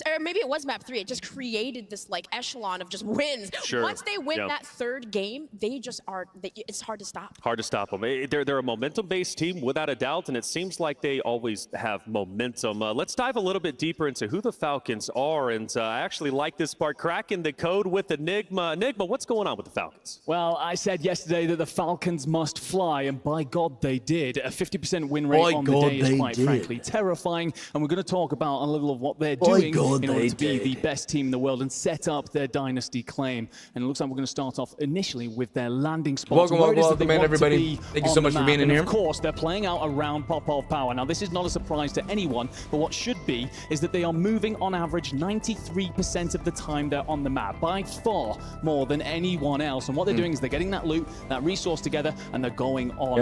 or maybe it was map 3. It just created this like echelon of just wins. Sure. Once they win that 3rd game, they just are, it's hard to stop. Hard to stop them. They're a momentum-based team without a doubt, and it seems like they always have momentum. Let's dive a little bit deeper into who the Falcons are, and I actually like this part, cracking the code with Enigma. Enigma, what's going on with the Falcons? Well, I said yesterday that the Falcons must fly, and by God, God they did. A 50% win rate on the day is quite frankly terrifying. And we're going to talk about a little of what they're doing in order to be the best team in the world and set up their dynasty claim. And it looks like we're going to start off initially with their landing spots. Welcome in, everybody. Thank you so much for being in here. Of course, they're playing out around Popov Power. Now, this is not a surprise to anyone, but what should be is that they are moving on average 93% of the time they're on the map, by far more than anyone else. And what they're doing is they're getting that loot, that resource together, and they're going on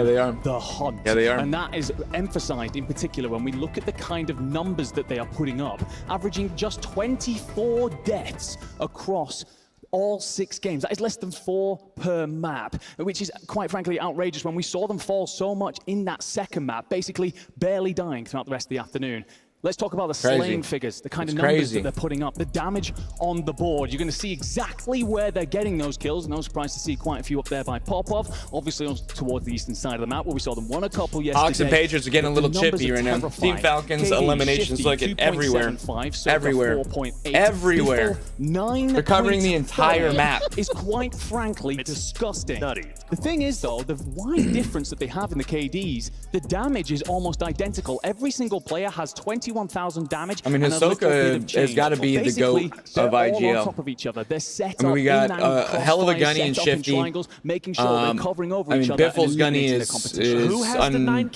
the hunt. Yeah, they are. And that is emphasized in particular when we look at the kind of numbers that they are putting up, averaging just 24 deaths across all 6 games. That is less than 4 per map, which is quite frankly outrageous when we saw them fall so much in that second map, basically barely dying throughout the rest of the afternoon. Let's talk about the slaying figures, the kind of numbers that they're putting up, the damage on the board. You're going to see exactly where they're getting those kills. No surprise to see quite a few up there by Popov. Obviously towards the eastern side of the map where we saw them won a couple yesterday. Hawks and Patriots are getting a little chippy right now. Team Falcons eliminations looking everywhere. Everywhere. Everywhere. They're covering the entire map. Is quite frankly disgusting. The thing is though, the wide difference that they have in the KDs, the damage is almost identical. Every single player has 21,000 damage. I mean, Hisoka has got to be the GOAT of IGL. On top of each other. They're set we got a hell of a gunny and Shifty. Making sure they're covering over each other. BIFFLE's gunny is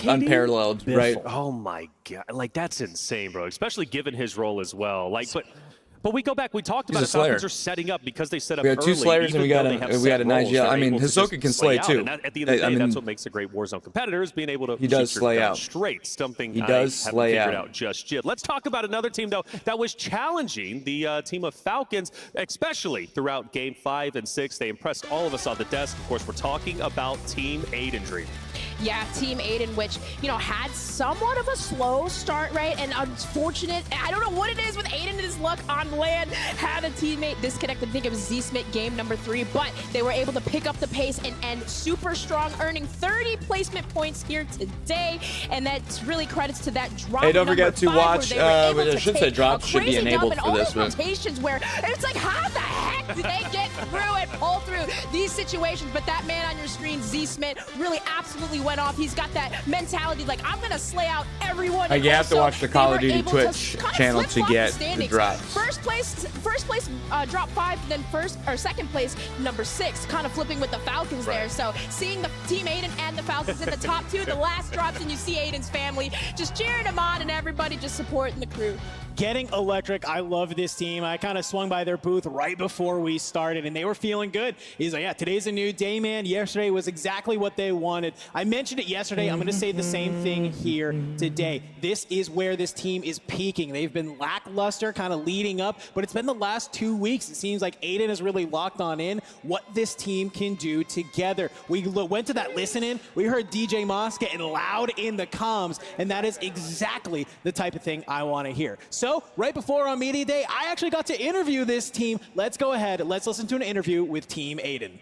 unparalleled, right? Oh my God, like that's insane, bro. Especially given his role as well. Like, but we go back. We talked about how Falcons are setting up because they set up. We got 2 Slayers and we got an IGL. I mean, Hisoka can slay too. And at the end of the day, that's what makes a great Warzone competitor is being able to he does slay out straight. Something he does slay out just yet. Let's talk about another team though that was challenging the team of Falcons, especially throughout Game 5 and 6. They impressed all of us on the desk. Of course, we're talking about Team AYDAN Dream. Yeah, Team AYDAN, which, you know, had somewhat of a slow start, right? And unfortunate, I don't know what it is with AYDAN and his luck on land. Had a teammate disconnected, I think it was Z-Smith game number 3, but they were able to pick up the pace and end super strong, earning 30 placement points here today. And that's really credits to that drop. Hey, don't forget to watch, I should say drops should be enabled for this one. Rotations where it's like, how the heck did they get through and pull through these situations? But that man on your screen, Z-Smith, really absolutely went off. He's got that mentality like, I'm going to slay out everyone. You have to watch the Call of Duty Twitch channel to get the drops. First place drop 5, then second place number 6, kind of flipping with the Falcons there. So seeing the Team AYDAN and the Falcons in the top 2, the last drops, and you see AYDAN's family just cheering them on and everybody just supporting the crew. Getting electric. I love this team. I kind of swung by their booth right before we started, and they were feeling good. He's like, yeah, today's a new day, man. Yesterday was exactly what they wanted. I mentioned it yesterday. I'm going to say the same thing here today. This is where this team is peaking. They've been lackluster kind of leading up, but it's been the last 2 weeks. It seems like AYDAN has really locked on in what this team can do together. We went to that listen-in. We heard DJ Moss getting loud in the comms, and that is exactly the type of thing I want to hear. So right before our media day, I actually got to interview this team. Let's go ahead. Let's listen to an interview with Team AYDAN.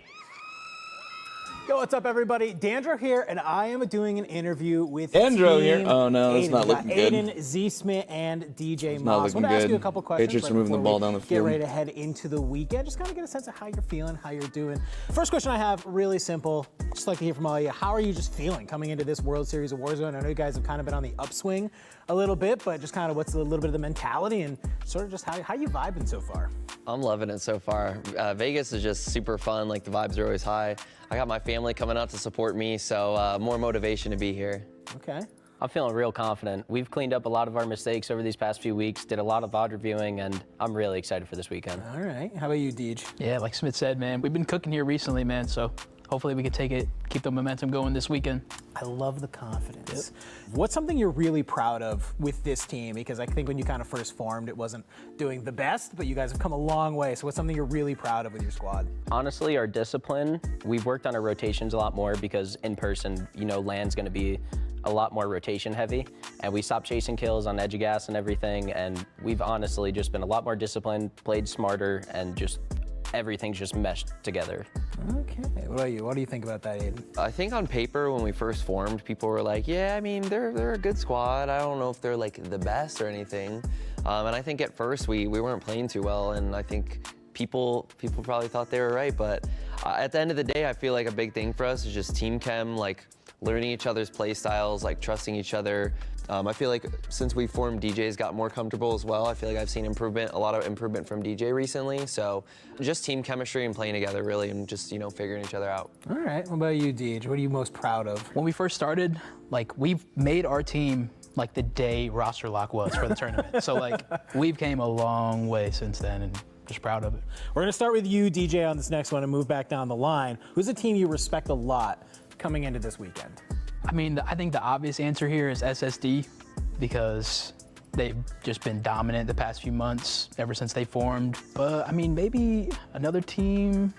Yo, what's up, everybody? Dandro here, and I am doing an interview with Dandro Team here. Oh no, that's not looking good. AYDAN, Z-Smith, and DJ Moss. I want to ask you a couple questions. Patriots are moving the ball down the field. Get ready to head into the weekend. Just kind of get a sense of how you're feeling, how you're doing. First question I have, really simple. Just like to hear from all of you. How are you just feeling coming into this World Series of Warzone? I know you guys have kind of been on the upswing a little bit, but just kind of what's a little bit of the mentality and sort of just how you vibing so far? I'm loving it so far. Vegas is just super fun. Like the vibes are always high. I got my family coming out to support me, so more motivation to be here. Okay. I'm feeling real confident. We've cleaned up a lot of our mistakes over these past few weeks, did a lot of VOD reviewing, and I'm really excited for this weekend. All right. How about you, Deej? Yeah, like Smith said, man, we've been cooking here recently, man, so hopefully we can keep the momentum going this weekend. I love the confidence. Yep. What's something you're really proud of with this team? Because I think when you kind of first formed, it wasn't doing the best, but you guys have come a long way. So what's something you're really proud of with your squad? Honestly, our discipline. We've worked on our rotations a lot more because in person, you know, LAN's going to be a lot more rotation heavy, and we stopped chasing kills on edge of gas and everything, and we've honestly just been a lot more disciplined, played smarter, and just everything's just meshed together. Okay. What about you? What do you think about that, AYDAN? I think on paper, when we first formed, people were like, yeah, I mean, they're a good squad. I don't know if they're like the best or anything. And I think at first we weren't playing too well, and I think people probably thought they were right. But at the end of the day, I feel like a big thing for us is just team chem. Like, learning each other's play styles, like trusting each other. I feel like since we formed, DJ's got more comfortable as well. I feel like I've seen improvement, a lot of improvement from DJ recently. So just team chemistry and playing together really, and just, you know, figuring each other out. All right, what about you, DJ? What are you most proud of? When we first started, like, we've made our team like the day roster lock was for the tournament. So like, we've came a long way since then, and just proud of it. We're gonna start with you, DJ, on this next one and move back down the line. Who's a team you respect a lot coming into this weekend? I mean, I think the obvious answer here is SSD, because they've just been dominant the past few months ever since they formed. But I mean, maybe another team,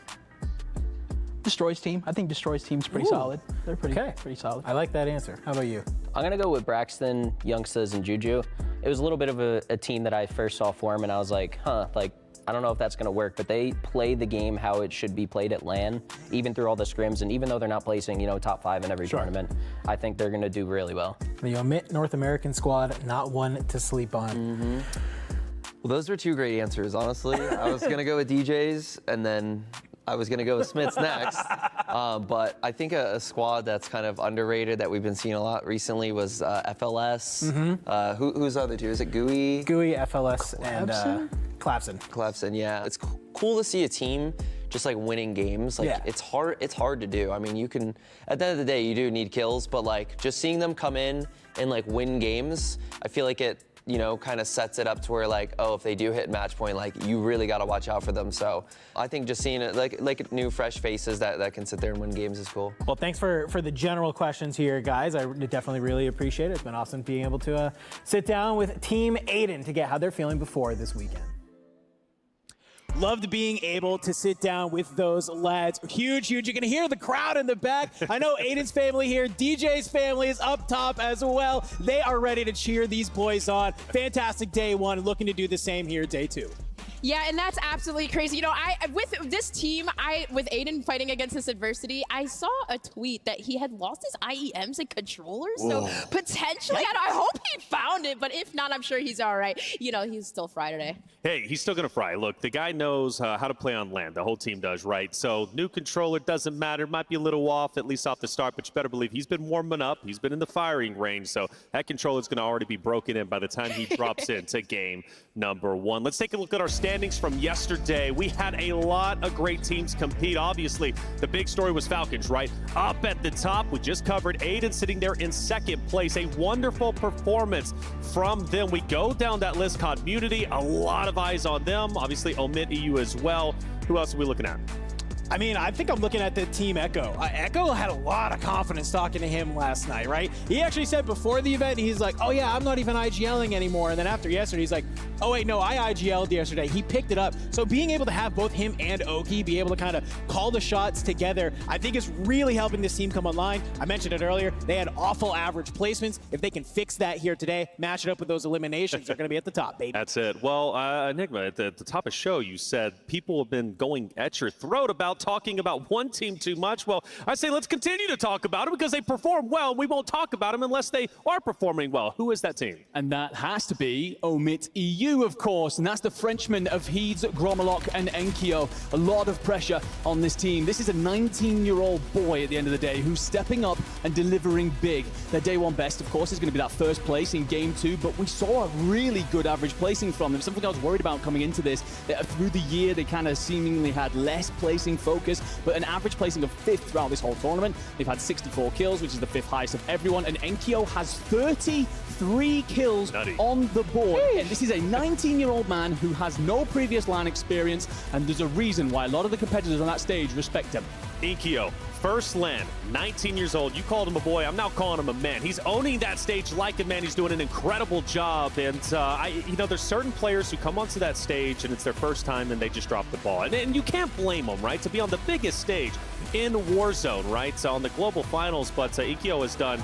Destroy's team. I think Destroy's team's pretty solid. They're pretty solid. I like that answer. How about you? I'm gonna go with Braxton, Youngstas, and Juju. It was a little bit of a team that I first saw form, and I was like, like, I don't know if that's gonna work, but they play the game how it should be played at LAN, even through all the scrims, and even though they're not placing, you know, top 5 in every tournament, I think they're gonna do really well. The OMIT North American squad, not one to sleep on. Well, those are 2 great answers, honestly. I was gonna go with DJ's, and then I was gonna go with Smith's next. But I think a squad that's kind of underrated that we've been seeing a lot recently was FLS. Who's the other 2? Is it GABEKUUN? GABEKUUN, FLS, and Clavson. Clavson, yeah. It's cool to see a team just like winning games. Like it's hard to do. I mean, you can, at the end of the day, you do need kills, but like just seeing them come in and like win games, I feel like it, you know, kind of sets it up to where like, oh, if they do hit match point, like you really got to watch out for them. So I think just seeing it like new fresh faces that can sit there and win games is cool. Well, thanks for the general questions here, guys. I definitely really appreciate it. It's been awesome being able to sit down with Team AYDAN to get how they're feeling before this weekend. Loved being able to sit down with those lads. Huge. You can hear the crowd in the back. I know AYDAN's family here. DJ's family is up top as well. They are ready to cheer these boys on. Fantastic day 1. Looking to do the same here day 2. Yeah, and that's absolutely crazy. You know, with this team, with AYDAN fighting against this adversity, I saw a tweet that he had lost his IEMs and controllers. So potentially, I hope he found it, but if not, I'm sure he's all right. You know, he's still fry today. Hey, he's still going to fry. Look, the guy knows how to play on LAN. The whole team does, right? So new controller doesn't matter. Might be a little off, at least off the start, but you better believe he's been warming up. He's been in the firing range, so that controller's going to already be broken in by the time he drops into game number 1. Let's take a look at our standings from yesterday. We had a lot of great teams compete. Obviously, the big story was Falcons, right? Up at the top, we just covered AYDAN sitting there in 2nd place. A wonderful performance from them. We go down that list, Community, a lot of eyes on them. Obviously, OMIT EU as well. Who else are we looking at? I mean, I think I'm looking at the team Echo. Echo had a lot of confidence talking to him last night, right? He actually said before the event, he's like, oh yeah, I'm not even IGLing anymore. And then after yesterday, he's like, oh wait, no, I IGL'd yesterday. He picked it up. So being able to have both him and Oki be able to kind of call the shots together, I think is really helping this team come online. I mentioned it earlier, they had awful average placements. If they can fix that here today, match it up with those eliminations, they're gonna be at the top, baby. That's it. Well, Enigma, at the top of the show, you said people have been going at your throat about talking about one team too much. Well, I say let's continue to talk about it because they perform well. We won't talk about them unless they are performing well. Who is that team? And that has to be OMIT EU, of course. And that's the Frenchmen of Heeds, Gromelok, and Enkyo. A lot of pressure on this team. This is a 19-year-old boy at the end of the day who's stepping up and delivering big. Their day 1 best, of course, is going to be that 1st place in game 2, but we saw a really good average placing from them. Something I was worried about coming into this. Through the year, they kind of seemingly had less placing focus, but an average placing of 5th throughout this whole tournament. They've had 64 kills, which is the 5th highest of everyone, and Enkyo has 33 kills on the board. And this is a 19-year-old man who has no previous LAN experience, and there's a reason why a lot of the competitors on that stage respect him. Enkyo, first LAN, 19 years old. You called him a boy. I'm now calling him a man. He's owning that stage like a man. He's doing an incredible job. And, you know, there's certain players who come onto that stage and it's their first time and they just drop the ball. And you can't blame them, right? To be on the biggest stage in Warzone, right? So on the global finals. But Enkyo has done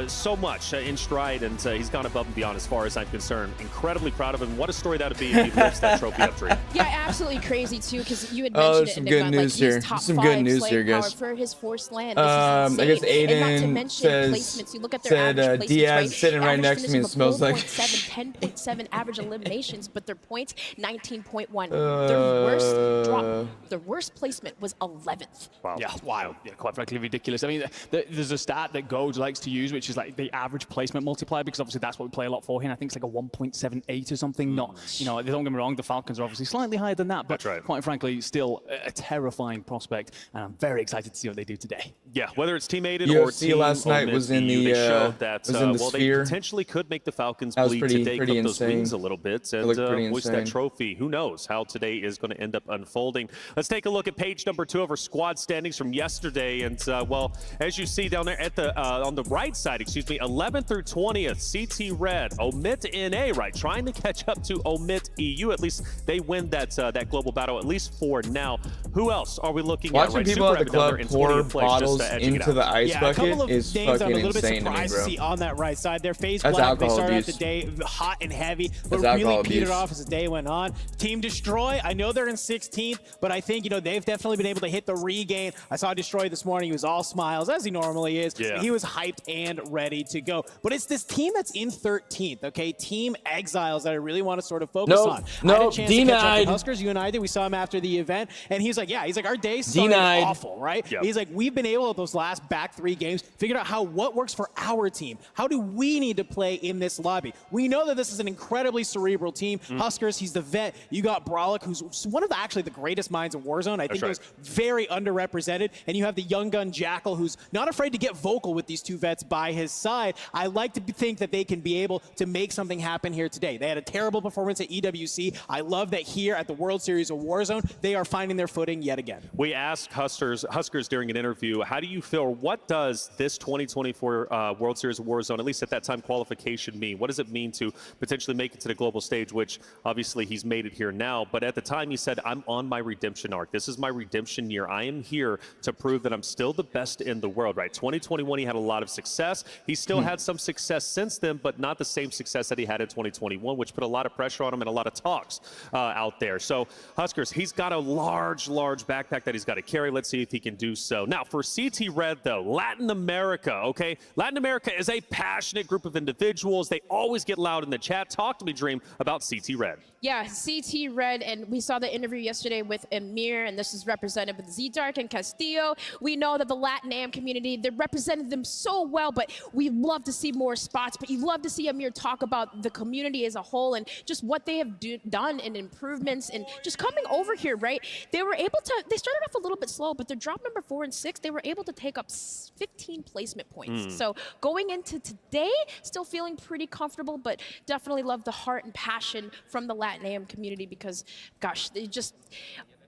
so much in stride, and he's gone above and beyond as far as I'm concerned. Incredibly proud of him. What a story that would be if he lifts that trophy up, Dream. Yeah, absolutely crazy too, because you had mentioned it in the event, like he's top some 5 good news slay here, power guys. for his forced land. This is I insane. guess And not to Aiden mention placements. You look at their said average placements, Diaz right? sitting right Average next to me and finishes smells with like 4.7, 10.7 average eliminations, but their points 19.1. Their worst drop, their worst placement was 11th. Wow. Yeah, wild. Yeah, quite frankly, ridiculous. I mean, there's a stat that Gold likes to use, which is like the average placement multiplier, because obviously that's what we play a lot for here. And I think it's like a 1.78 or something. Not, you know, don't get me wrong, the Falcons are obviously slightly higher than that, but quite frankly, still a terrifying prospect. And I'm very excited to see what they do do today. Yeah, whether it's Team Aiden or Team last night OMIT was in EU, the they showed that well, sphere. they potentially could make the Falcons That was bleed pretty today, clip those insane. wings a little bit, and hoist that trophy. Who knows how today is going to end up unfolding? Let's take a look at page number 2 of our squad standings from yesterday, and well, as you see down there at the on the right side, excuse me, 11th through 20th, CT Red, OMIT NA, right, trying to catch up to OMIT EU. At least they win that that global battle, at least for now. Who else are we looking at? Watching people at the club pour bottles into the ice a bucket couple of is names I'm a fucking little bit insane to me, surprised to bro. see on that right side there. FAZE That's Black, they alcohol started out abuse. the day hot and heavy, but That's really alcohol petered abuse. off as the day went on. Team Destroy, I know they're in 16th, but I think, you know, they've definitely been able to hit the regain. I saw Destroy this morning. He was all smiles, as he normally is. Yeah. He was hyped and ready to go. But it's this team that's in 13th, okay? Team Exiles that I really want to sort of focus on. I had a chance to catch up with Huskers. You and I did. We saw him after the event, and he's like, yeah, he's like, our day started awful, right? Yep. He's like, we've been able, those last back 3 games, figured out what works for our team. How do we need to play in this lobby? We know that this is an incredibly cerebral team. Huskers, he's the vet. You got Brolic, who's one of actually the greatest minds in Warzone. I think he was very underrepresented. And you have the young gun Jackal, who's not afraid to get vocal with these 2 vets by his side. I like to think that they can be able to make something happen here today. They had a terrible performance at EWC. I love that here at the World Series of Warzone, they are finding their footing yet again. We asked Huskers during an interview, how do you feel, what does this 2024 World Series of Warzone, at least at that time, qualification mean? What does it mean to potentially make it to the global stage, which obviously he's made it here now, but at the time he said, I'm on my redemption arc. This is my redemption year. I am here to prove that I'm still the best in the world, right? 2021, he had a lot of success. He still had some success since then, but not the same success that he had in 2021, which put a lot of pressure on him and a lot of talks out there. So Huskers, he's got a large backpack that he's got to carry. Let's see if he can do so. Now for CT Red though, Latin America, okay? Latin America is a passionate group of individuals. They always get loud in the chat. Talk to me, Dream, about CT Red. Yeah, CT Red, and we saw the interview yesterday with Amir, and this is represented with Z-Dark and Castillo. We know that the Latin Am community, they represented them so well, but we love to see more spots. But you love to see Amir talk about the community as a whole and just what they have done and improvements and just coming over here, right? They were able to, they started off a little bit slow, but their drop number 4 and 6, they were able to take up 15 placement points. So going into today, still feeling pretty comfortable, but definitely love the heart and passion from the Latin Am community because, gosh, they just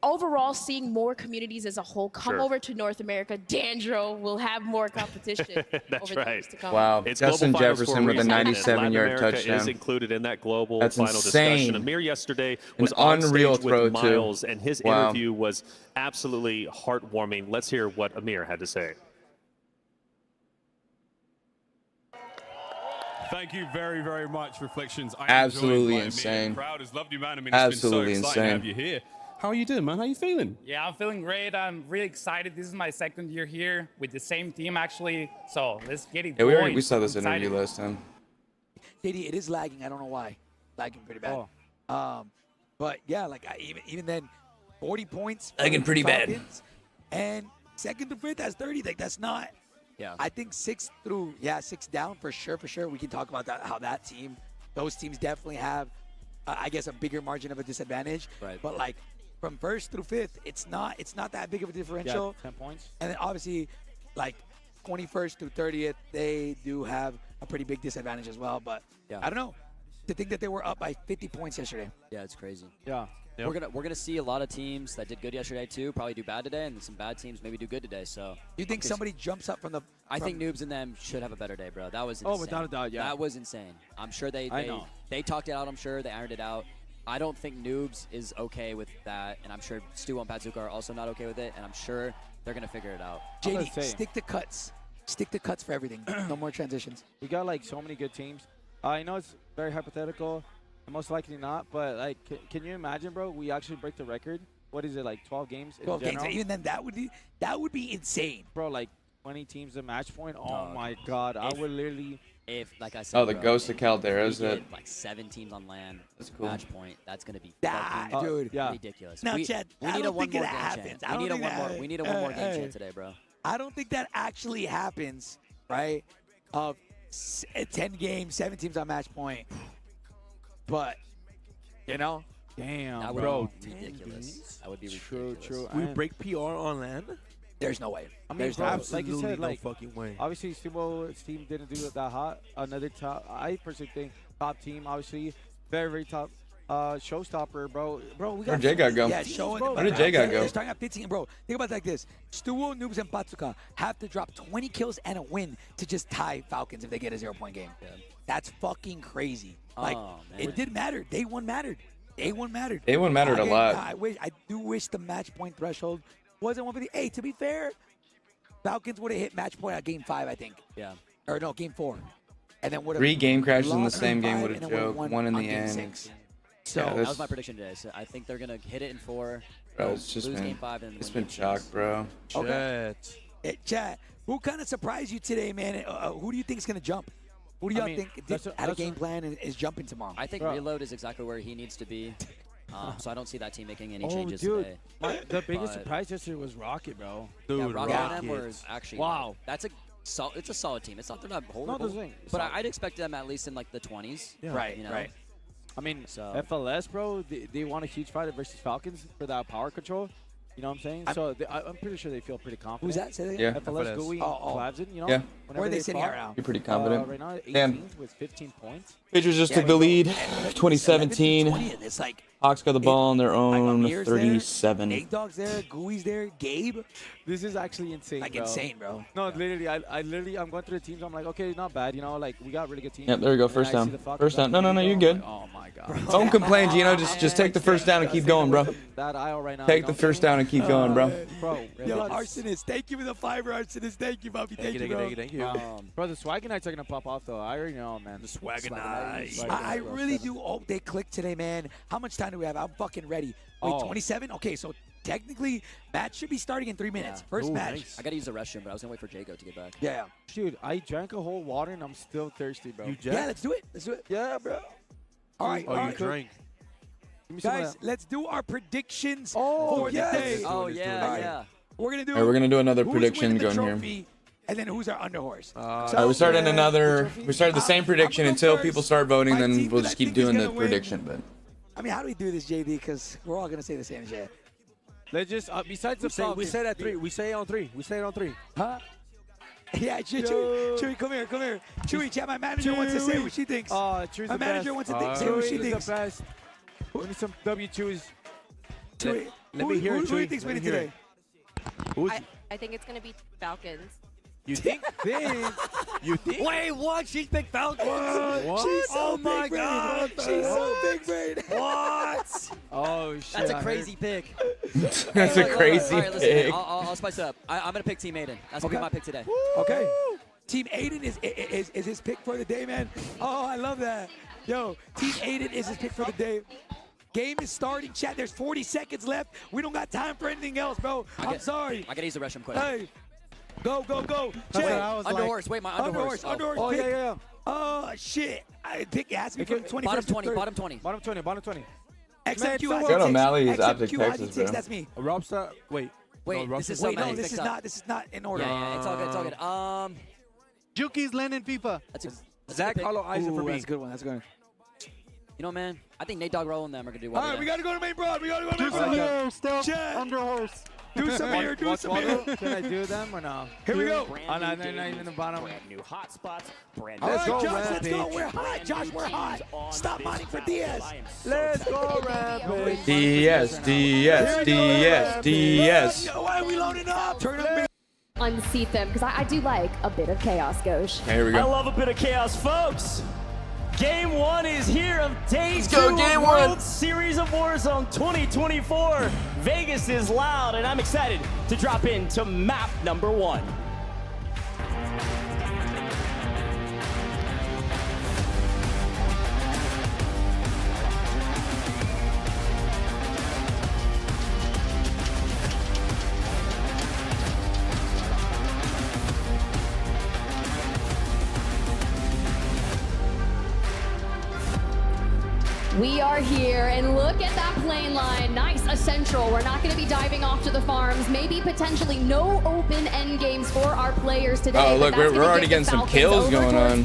overall seeing more communities as a whole come over to North America. Dandro will have more competition. That's over right. the years to come. Wow, It's Justin global finals Jefferson for a with a reason. 97-yard Latin America touchdown. is included in that global That's final insane. discussion. Amir yesterday An was on unreal stage throw, with too. Miles, and his Wow. interview was absolutely heartwarming. Let's hear what Amir had to say. Thank you very, very much, Reflections. I Absolutely enjoyed insane. The crowd has loved you, man. I mean, Absolutely it's been so exciting to insane. have you here. How are you doing, man? How are you feeling? Yeah, I'm feeling great. I'm really excited. This is my 2nd year here with the same team, actually. So let's get it Yeah, going. we saw this I'm interview excited. last time. JD, it is lagging. I don't know why. Lagging pretty bad. But yeah, like even then, 40 points. for Lagging pretty bad. Falcons, and 2nd to 5th, that's 30. Like that's not. Yeah. I think 6 down for sure. We can talk about that. How that team, those teams definitely have, I guess, a bigger margin of a disadvantage. Right. But like from 1st through 5th, it's not that big of a differential. Yeah, 10 points. And then obviously, like 21st through 30th, they do have a pretty big disadvantage as well. But Yeah. I don't know. To think that they were up by 50 points yesterday. Yeah, it's crazy. Yeah. We're gonna see a lot of teams that did good yesterday too probably do bad today, and then some bad teams maybe do good today. So You think somebody jumps up from the? I think Noobs and them should have a better day, bro. That was insane. Oh, without a doubt, yeah. That was insane. I'm sure they know. they talked it out. I'm sure they ironed it out. I don't think Noobs is okay with that, and I'm sure Stu and Patsuka are also not okay with it, and I'm sure they're gonna figure it out. JD, stick to cuts. Stick to cuts for everything. No more transitions. We got like so many good teams. I know it's very hypothetical, and most likely not. But like, can you imagine, bro? We actually break the record. What is it, like 12 games? 12 games. Even then, that would be insane, bro. Like 20 teams a match point. Oh my God, I would literally. If, like I said, Oh, the Ghost of Calderas. That like 7 teams on land. That's cool. Match point. That's gonna be dude, ridiculous. Now, we Chad, we I need a don't one think more it game happens. chance. We need a one more game chance today, bro. I don't think that actually happens, right? Of 10 games, 7 teams on match point. But, you know, damn, that would bro, be ridiculous. That would be true. We break PR on land. There's no way. I mean, There's bro, absolutely like you said, no like fucking way. Obviously, Sumo's team didn't do it that hot. Another top, I personally think top team. Obviously, very top showstopper, bro. Bro, we got. Where'd Jay got go? Yeah, showing. Where did Jay got go? They're starting at 15, bro. Think about it like this: Stuo, Noobs, and Patsuka have to drop 20 kills and a win to just tie Falcons if they get a 0-point game. Yeah. That's fucking crazy. Like, it did matter. Day one mattered. Day one mattered. Day one mattered a lot. I do wish the match point threshold wasn't 150. Hey, to be fair, Falcons would have hit match point at game 5, I think. Yeah. Or no, game 4. And then would have 3 game crashes in the lost same game game 5 would have and then would've joked. won One in on the game end. 6. So Yeah, that was my prediction today. So I think they're gonna hit it in 4. Bro, it's just lose been, game 5 and it's win been game 6. chalk, bro. Okay. Chat, who kind of surprised you today, man? Who do you think is going to jump? Who do y'all think had a game plan and is jumping tomorrow? I think Reload is exactly where he needs to be. So I don't see that team making any changes dude, today. The biggest surprise yesterday was Rocket, bro. Dude, yeah, Rocket and them were actually that's it's a solid team. It's not they're not horrible, but I'd expect them at least in like the 20s. Yeah. Right, you know? right. I mean, FLS, bro, they want a huge fight versus Falcons for that power control. You know what I'm saying? So I'm pretty sure they feel pretty confident. Who's that? Say that again? Yeah. FLS, GABEKUUN, Clavson, you know? Yeah. Where are they sitting at right now? You're pretty confident. Right now, 18th Damn. with 15 points. Pacers just took the lead, 2017. It's like Hawks got the ball on their own, Amir's 37. there, Dog's there, Gooey's there, Gabe. This is actually insane, Like bro. insane, bro. No, literally, I'm going through the teams. I'm like, okay, not bad. You know, like we got really good teams. Yep, there we go. And then First I down. see the Falcons First down. up No, there, you're I'm good. like, oh my God. Don't complain, Gino. Just take the first down and keep going, bro. That aisle right now. Take the first down and keep going, bro. Bro, Yo, Arsonist, thank you for the fiber, Arsonist. Thank you, Bobby. Thank you, bro. Thank you. Bro, the Swagger Nights are gonna pop off though. I already know, man. The Swagger Nights. I really do hope they click today, man. How much time do we have? I'm fucking ready. Wait, 27? Okay, so technically, match should be starting in 3 minutes. First match. Nice. I gotta use the restroom, but I was gonna wait for Jago to get back. Yeah. Dude, I drank a whole water and I'm still thirsty, bro. Yeah, let's do it. Let's do it. Yeah, bro. All right. Oh, all you right. drank. Guys, let's do our predictions for the day. Oh, yeah. We're gonna do. All right, we're gonna do another who's prediction winning the going here. trophy, and then who's our underhorse. All right, we started the same prediction until people start voting. Then we'll just keep doing the prediction. But I mean, how do we do this, JD? Because we're all gonna say the same shit. Let's just besides the We say that 3. We say it on 3. We say it on 3. Huh? Yeah, Chewy, come here. Chewy, chat. My manager wants to say what she thinks. Chewy's my the manager best. wants to say what she thinks. The best. We need some W2s. Chewy, Let me hear it, who do you Chewy. think's Let me winning hear today? it. I think it's going to be Falcons. You think? You think? Wait, what? She picked Falcons. What? She's so Oh my big brain. God. She's so big brain. What? Oh shit. That's a crazy pick. that's a crazy All right, listen, pick. I'll spice it up. I'm gonna pick Team Aiden. That's gonna be my pick today. Okay. Team Aiden is his pick for the day, man. Oh, I love that. Yo, Team Aiden is his pick for the day. Game is starting, chat. There's 40 seconds left. We don't got time for anything else, bro. I'm sorry. I gotta use the restroom quick. Hey, go. That's what I was Underhorse. Wait, my underhorse. Underhorse. Oh pick. yeah. Oh shit. I pick. It has to be from 20. Bottom 20. Bottom 20. Bottom 20. XMQ Got O'Malley's Optic Texas, bro. That's me. Robstar. Wait. Wait, no, this is Wait, something no, I this is picked up. not in order. Yeah, it's all good. It's all good. Juki's landing FIFA. That's a Zach good pick. Hollow Eisen for me. That's a good one. That's a good one. You know, man, I think Nate Dogg Roll and them are gonna do well. All right, we gotta go to main broad. Do some here, still underhorse. Do some here. Do some here. Can I do them or no? Here we go. Oh, no, in the bottom. Brand new hotspots. Brand All new. right, go, Josh, Rampage. let's go. We're hot. Josh, we're hot. Stop mining for Diaz. Let's go, Rampage. DS. Why are we loading up? Turn up. Unseat them, because I do like a bit of chaos, Gosh. Here we I go. love a bit of chaos, folks. Game 1 is here of Day 2 go, of Game World 1. Series of Warzone 2024. Vegas is loud, and I'm excited to drop into map number 1. We are here, and look at that plane line. Nice, a central. We're not going to be diving off to the farms. Maybe potentially no open end games for our players today. Oh, look, we're already getting some kills going on.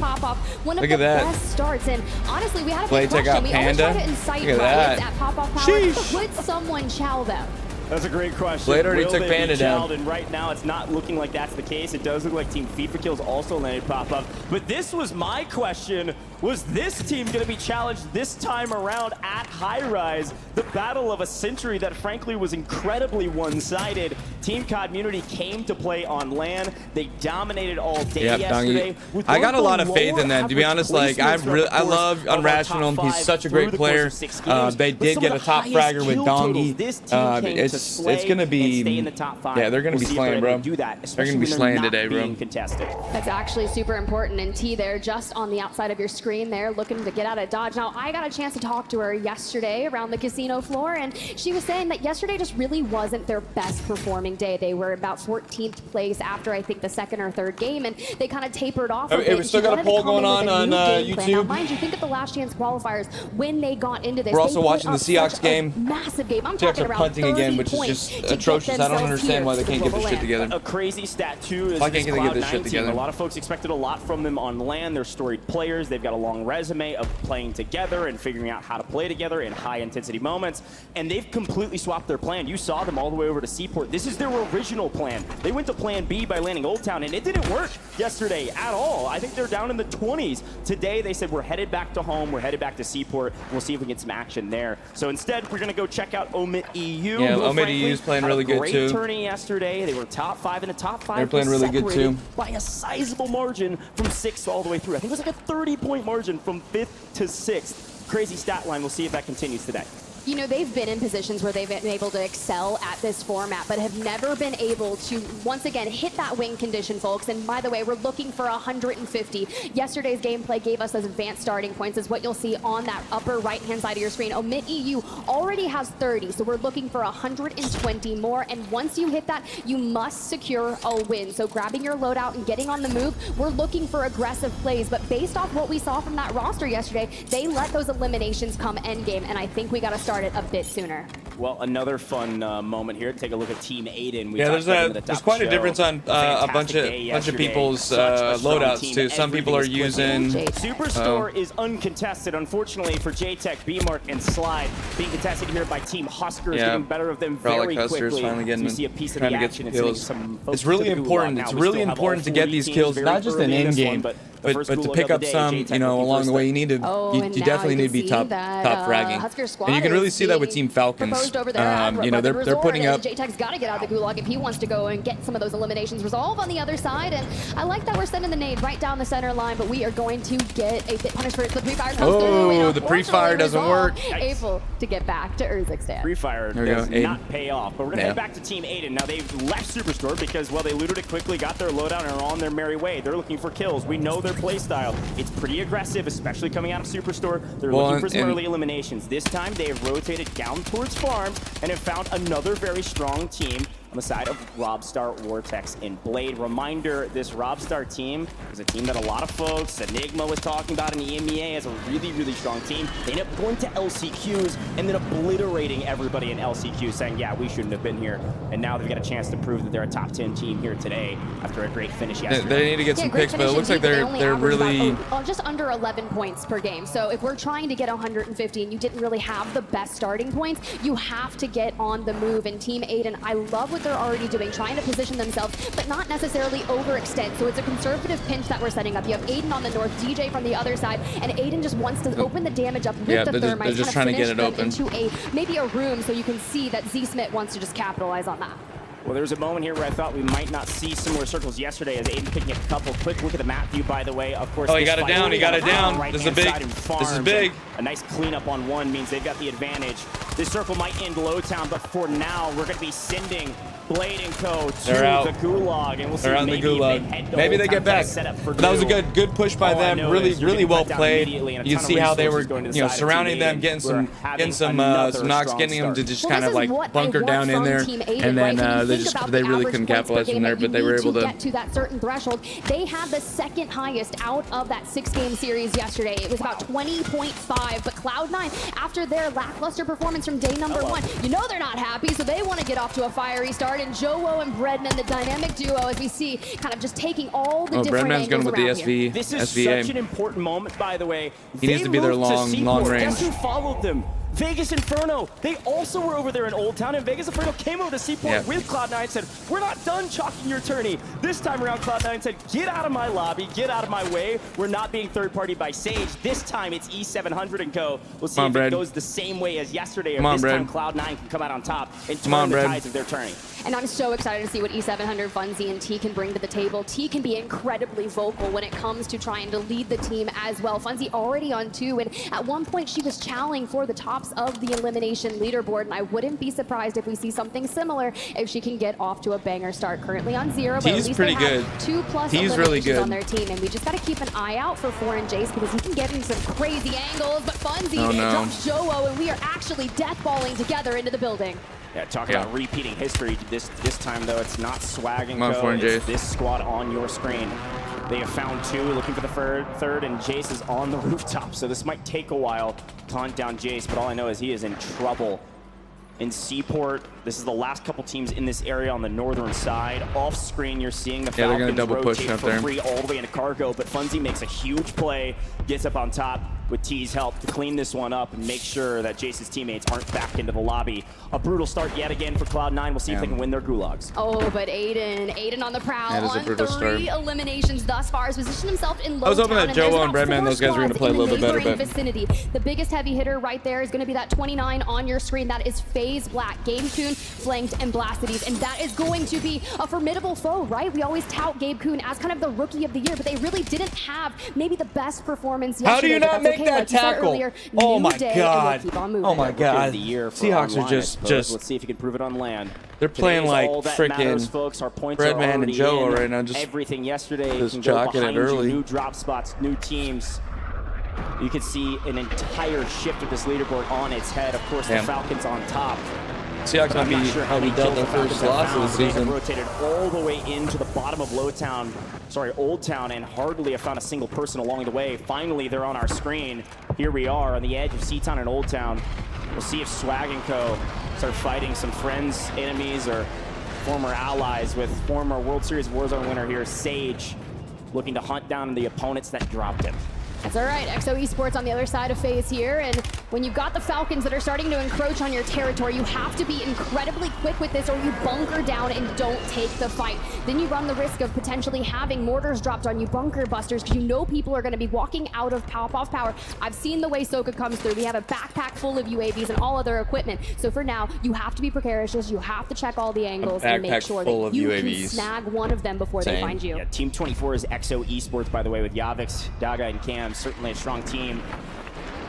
Look at that. Best starts, and honestly, we had a Play big take out question. We always Panda. try to incite Look at riots that. at Pop-Off Power. Would someone chow them? That's a great question. Blade already Will took they Panda be down. challenged? And right now, it's not looking like that's the case. It does look like Team FIFA Kills also landed pop-up. But this was my question. Was this team going to be challenged this time around at High Rise? The battle of a century that, frankly, was incredibly one-sided. Team Community came to play on LAN. They dominated all day yesterday. With I got a one lot of the faith in them. To be lower honest, like placements I love throughout the course of our Unrational. top He's five such a through great the course player. of 6 games. They With did some get of a the top highest fragger with kill Dongi. totals, this team came to slay It's gonna be and stay in the top 5. Yeah, they're gonna We'll be see if slaying, they're bro. able to do that, They're gonna especially be when they're slaying not today, bro. being contested. That's actually super important. And T there, just on the outside of your screen there, looking to get out of dodge. Now, I got a chance to talk to her yesterday around the casino floor, and she was saying that yesterday just really wasn't their best performing day. They were about 14th place after, I think, the second or third game, and they kind of tapered off a bit. We still got a poll going on YouTube. Now, YouTube. mind you, think of the last chance qualifiers when they got into this. We're also they watching put the up Seahawks such a game. massive game. I'm Seahawks talking are around punting 30 again, which is points just to get atrocious. I don't themselves understand here why they to can't the get this global shit land. together. A crazy stat too is Why this can't they get this Cloud9 shit team. together? A lot of folks expected a lot from them on LAN. They're storied players. They've got a long resume of playing together and figuring out how to play together in high intensity moments. And they've completely swapped their plan. You saw them all the way over to Seaport. This is their original plan. They went to plan B by landing Old Town, and it didn't work yesterday at all. I think they're down in the 20s. Today, they said, we're headed back to home. We're headed back to Seaport. We'll see if we can get some action there. So instead, we're going to go check out OMIT EU. Yeah, who, OMIT frankly, EU is playing had a really good, great too. tourney yesterday. They were top 5 in the top 5. They're playing really good, too. By a sizable margin from 6th all the way through. I think it was like a 30-point margin from 5th to 6th. Crazy stat line. We'll see if that continues today. You know, they've been in positions where they've been able to excel at this format, but have never been able to, once again, hit that win condition, folks. And by the way, we're looking for 150. Yesterday's gameplay gave us those advanced starting points, is what you'll see on that upper right-hand side of your screen. OMIT EU already has 30, so we're looking for 120 more. And once you hit that, you must secure a win. So grabbing your loadout and getting on the move, we're looking for aggressive plays. But based off what we saw from that roster yesterday, they let those eliminations come endgame, and I think we got to start it a bit sooner. Well, another fun moment here. Take a look at Team AYDAN. We Yeah, talked about them at the there's top quite of a the difference show. on a bunch of people's loadouts too. Some people are using Superstore is uncontested, unfortunately for JTech, BMark, and Slide. Being contested here by Team HUSKERRS, Yeah. getting better of them Probably very HUSKERRS quickly. finally getting So we see a piece of trying the to get action. some It's getting kills. some folks It's really to the gulag important. now. It's We really still have all important to get 40 these teams kills, very not just in early this in-game, one, but the first to gulag pick of the up day, some, JTech you know, will be along first the way. up. You need to, Oh, you and definitely now need to you be can top see that, fragging, Husker squad and you can really is see that with being Team Falcons. proposed over there You know, they're putting up. JTech's got to get out of the gulag if he wants to go and get some of those eliminations resolved on the other side. And I like that we're sending the nade right down the center line, but we are going to get a bit punished for it. The pre-fire comes through. And the pre-fire doesn't Resolve work. Able to get back to Urzikstan. Pre-fire There we go, does Aiden. not pay off, but we're going to Yeah. head back to Team AYDAN. Now, they've left Superstore because, well, they looted it quickly, got their loadout, and are on their merry way. They're looking for kills. We know their play style. It's pretty aggressive, especially coming out of Superstore. They're looking for some early eliminations. This time, they have rotated down towards farms and have found another very strong team on the side of Robstar, Vortex, and Blade. Reminder, this Robstar team is a team that a lot of folks, Enigma was talking about in the EMEA as a really, really strong team. They end up going to LCQs and then obliterating everybody in LCQ, saying, yeah, we shouldn't have been here. And now they've got a chance to prove that they're a top 10 team here today after a great finish yesterday. They need to get some picks, but it looks like they're really. Just under 11 points per game. So if we're trying to get 150 and you didn't really have the best starting points, you have to get on the move. And Team AYDAN, I love what they're already doing, trying to position themselves, but not necessarily overextend. So it's a conservative pinch that we're setting up. You have AYDAN on the north, DJ from the other side, and AYDAN just wants to open the damage up with the thermites. They're just trying to get it open into maybe a room, so you can see that Z-Smith wants to just capitalize on that. Well, there's a moment here where I thought we might not see similar circles yesterday as AYDAN picking up a couple. Quick look at the map view, by the way. Of course, Oh, he this got it fight down, he got it on the down. right-hand This is a big- side in this is farms. big. A nice cleanup on one means they've got the advantage. This circle might end low town, but for now, we're going to be sending Blade and Co. to They're out. the Gulag, and we'll see They're out in the Gulag. Maybe they get back. But that was a good push by them. Really well played. You see how they were, surrounding them, getting some knocks, getting them to just kind of like bunker down in there, and then they really couldn't capitalize from there. But they were able to get to that certain threshold. They had the second highest out of that 6-game series yesterday. It was about 20.5. But Cloud9, after their lackluster performance from day number 1, they're not happy, so they want to get off to a fiery start. And Joe and Breadman, the dynamic duo, as we see, kind of just taking all the different Breadman's going with the SV. This is SVA. such an important moment, by the way. He needs to be their long range. Guess who followed them? Vegas Inferno. They also were over there in Old Town, and Vegas Inferno came over to Seaport with Cloud9 and said, we're not done chalking your tourney. This time around, Cloud9 said, get out of my lobby, get out of my way. We're not being third-party by Sage. This time, it's E700 and Co. We'll see if it goes the same way as yesterday, or this time Cloud9 can come out on top and turn the tides of their tourney. And I'm so excited to see what E700, Funzy, and T can bring to the table. T can be incredibly vocal when it comes to trying to lead the team as well. Funzy already on 2, and at one point she was challenging for the tops of the elimination leaderboard, and I wouldn't be surprised if we see something similar if she can get off to a banger start. Currently on 0, but at least they have 2+ eliminations on their team, and we just got to keep an eye out for Foreign Jace because he can get in some crazy angles, but Funzy drops Joe, and we are actually deathballing together into the building. Yeah, talk about repeating history. This time, though, it's not Swag and Co. It's this squad on your screen. They have found 2, looking for the third, and Jace is on the rooftop. So this might take a while to hunt down Jace, but all I know is he is in trouble. In Seaport, this is the last couple teams in this area on the northern side. Off screen, you're seeing the Falcons they're gonna double push up there. free all the way into Cargo, but Funzy makes a huge play, gets up on top with T's help to clean this one up and make sure that Jace's teammates aren't back into the lobby. A brutal start yet again for Cloud9. We'll see if they can win their gulags. Oh, but Aiden on the prowl on 3 eliminations thus far. Has positioned himself in low. I was hoping that Joe and Breadman, those guys were going to play a little bit better. But vicinity. The biggest heavy hitter right there is going to be that 29 on your screen. That is FaZe Black, GABEKUUN, Flanked, and Blastides. And that is going to be a formidable foe, right? We always tout GABEKUUN as kind of the rookie of the year, but they really didn't have maybe the best performance yesterday. How do you not make that tackle? Oh my God. Oh my God. Seahawks are just let's see if you can prove it on land. They're playing like freaking Breadman and Joe right now. Just everything yesterday just can go behind it early. you. New drop spots, new teams. You can see an entire shift of this leaderboard on its head. Of course, the Falcons on top. Seahawks might be dealt their first loss of the season. Rotated all the way into the bottom of Old Town, and hardly have found a single person along the way. Finally, they're on our screen. Here we are on the edge of C-Town and Old Town. We'll see if Swag and Co. start fighting some friends, enemies, or former allies with former World Series Warzone winner here, Sage, looking to hunt down the opponents that dropped him. That's all right. XO Esports on the other side of FaZe here, and when you've got the Falcons that are starting to encroach on your territory, you have to be incredibly quick with this or you bunker down and don't take the fight. Then you run the risk of potentially having mortars dropped on you, bunker busters, because you know people are going to be walking out of pop-off power. I've seen the way Soka comes through. We have a backpack full of UAVs and all other equipment. So for now, you have to be precarious. You have to check all the angles and make sure that you can snag one of them before they find you. Yeah, Team 24 is XO Esports, by the way, with Yavix, Daga, and Cam. Certainly a strong team.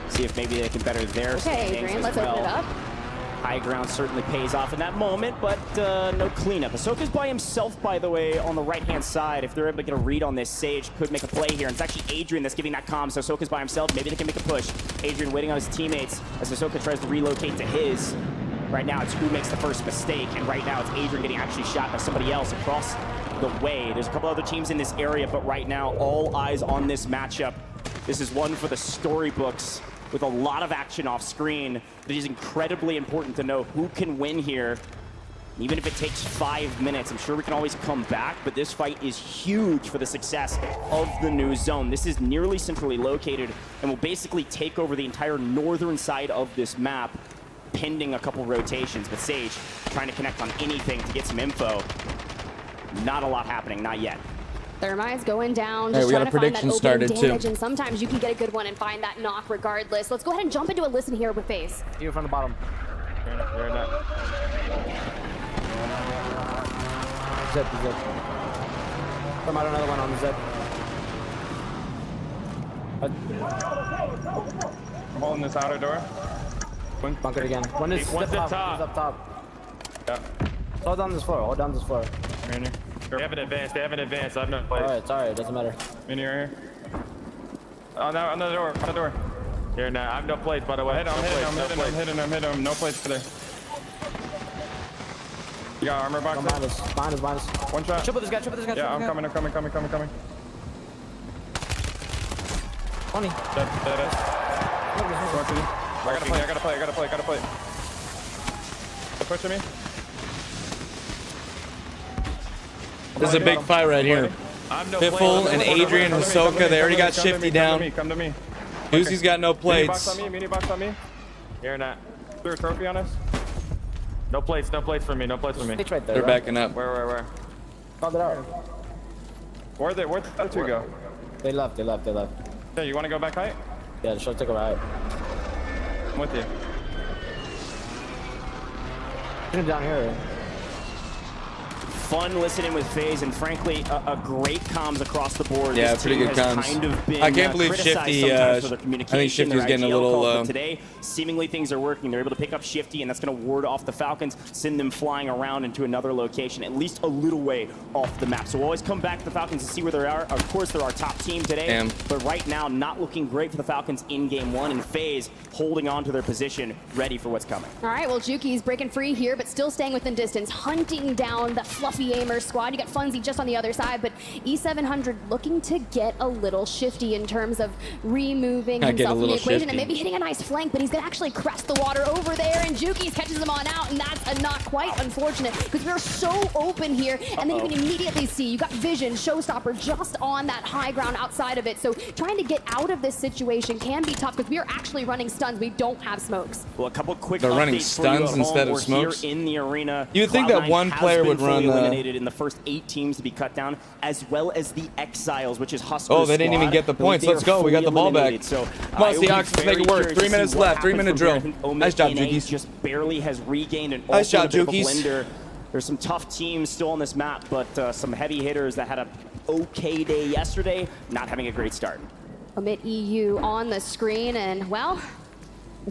See if maybe they can better their standings Adrian, as let's well. open it up. High ground certainly pays off in that moment, but no cleanup. Ahsoka's by himself, by the way, on the right-hand side. If they're able to get a read on this, Sage could make a play here. And it's actually Adrian that's giving that comm, so Ahsoka's by himself. Maybe they can make a push. Adrian waiting on his teammates as Ahsoka tries to relocate to his. Right now, it's who makes the first mistake, and right now it's Adrian getting actually shot by somebody else across the way. There's a couple other teams in this area, but right now, all eyes on this matchup. This is one for the storybooks with a lot of action off screen. It is incredibly important to know who can win here. Even if it takes 5 minutes, I'm sure we can always come back, but this fight is huge for the success of the new zone. This is nearly centrally located and will basically take over the entire northern side of this map, pending a couple rotations. But Sage trying to connect on anything to get some info. Not a lot happening, not yet. Thermite's going down, Hey, just we got trying a to find prediction that started opening too. damage, and sometimes you can get a good one and find that knock regardless. Let's go ahead and jump into a listen here with FaZe. You from the bottom. They're not. Zip. Come out another one on the zip. I'm holding this outer door. Bunker again. One is One's up up top. top. Yeah. Hold down this floor. Hold down this floor. Mini. They haven't advanced. They haven't advanced. I have no place. Alright, it's alright. Doesn't matter. Mini right here. Oh, no, on the door. On the door. Here now. I have no place, by the way. I'm hitting him. No place for there. You got armor box? Minus. One shot. Triple this guy. Yeah, I'm coming. 20. Dead. I gotta play. They're pushing me. This is a big fight right here. BIFFLE and Adrian and Hisoka, they already got Shifty down. Come to me. Doozy's got no plates. Mini box on me. Here, not. Is there a trophy on us? No plates for me. It's right there. They're backing up. Where? Called it out. Where'd the other two go? They left. Yeah, you want to go back height? Yeah, sure, take a ride. I'm with you. Put him down here. Fun listening with FaZe, and frankly, a great comms across the board. Yeah, This pretty team good has comms. Kind of been, I can't believe Shifty. I think Shifty's getting a little. But today, seemingly things are working. They're able to pick up Shifty, and that's going to ward off the Falcons, send them flying around into another location, at least a little way off the map. So we'll always come back to the Falcons to see where they are. Of course, they're our top team today, but right now, not looking great for the Falcons in Game 1, and FaZe holding on to their position, ready for what's coming. All right, well, Juki's breaking free here, but still staying within distance, hunting down the fluffy aimer squad. You got Funzy just on the other side, but E700 looking to get a little shifty in terms of removing himself from the equation and maybe hitting a nice flank, but he's going to actually crest the water over there, and Juki's catches him on out, and that's a not quite unfortunate because we're so open here, and then you can immediately see you got Vision, Showstopper just on that high ground outside of it, so trying to get out of this situation can be tough because we are actually running stuns. We don't have smokes. Well, a couple quick They're running stuns instead of smokes. Here in the arena. You would think that one player would run eliminated in the first 8 teams to be cut down, as well as the Exiles, which is Huskers. Oh, they didn't even get the points. Let's go. We got the ball back. So, come on, Seahawks, let's make it work. 3 minutes left. 3-minute drill. Nice job, Jukies. Just barely has regained an nice job, Jukies. blender. There's some tough teams still on this map, but some heavy hitters that had a okay day yesterday, not having a great start. OMIT EU on the screen, and well,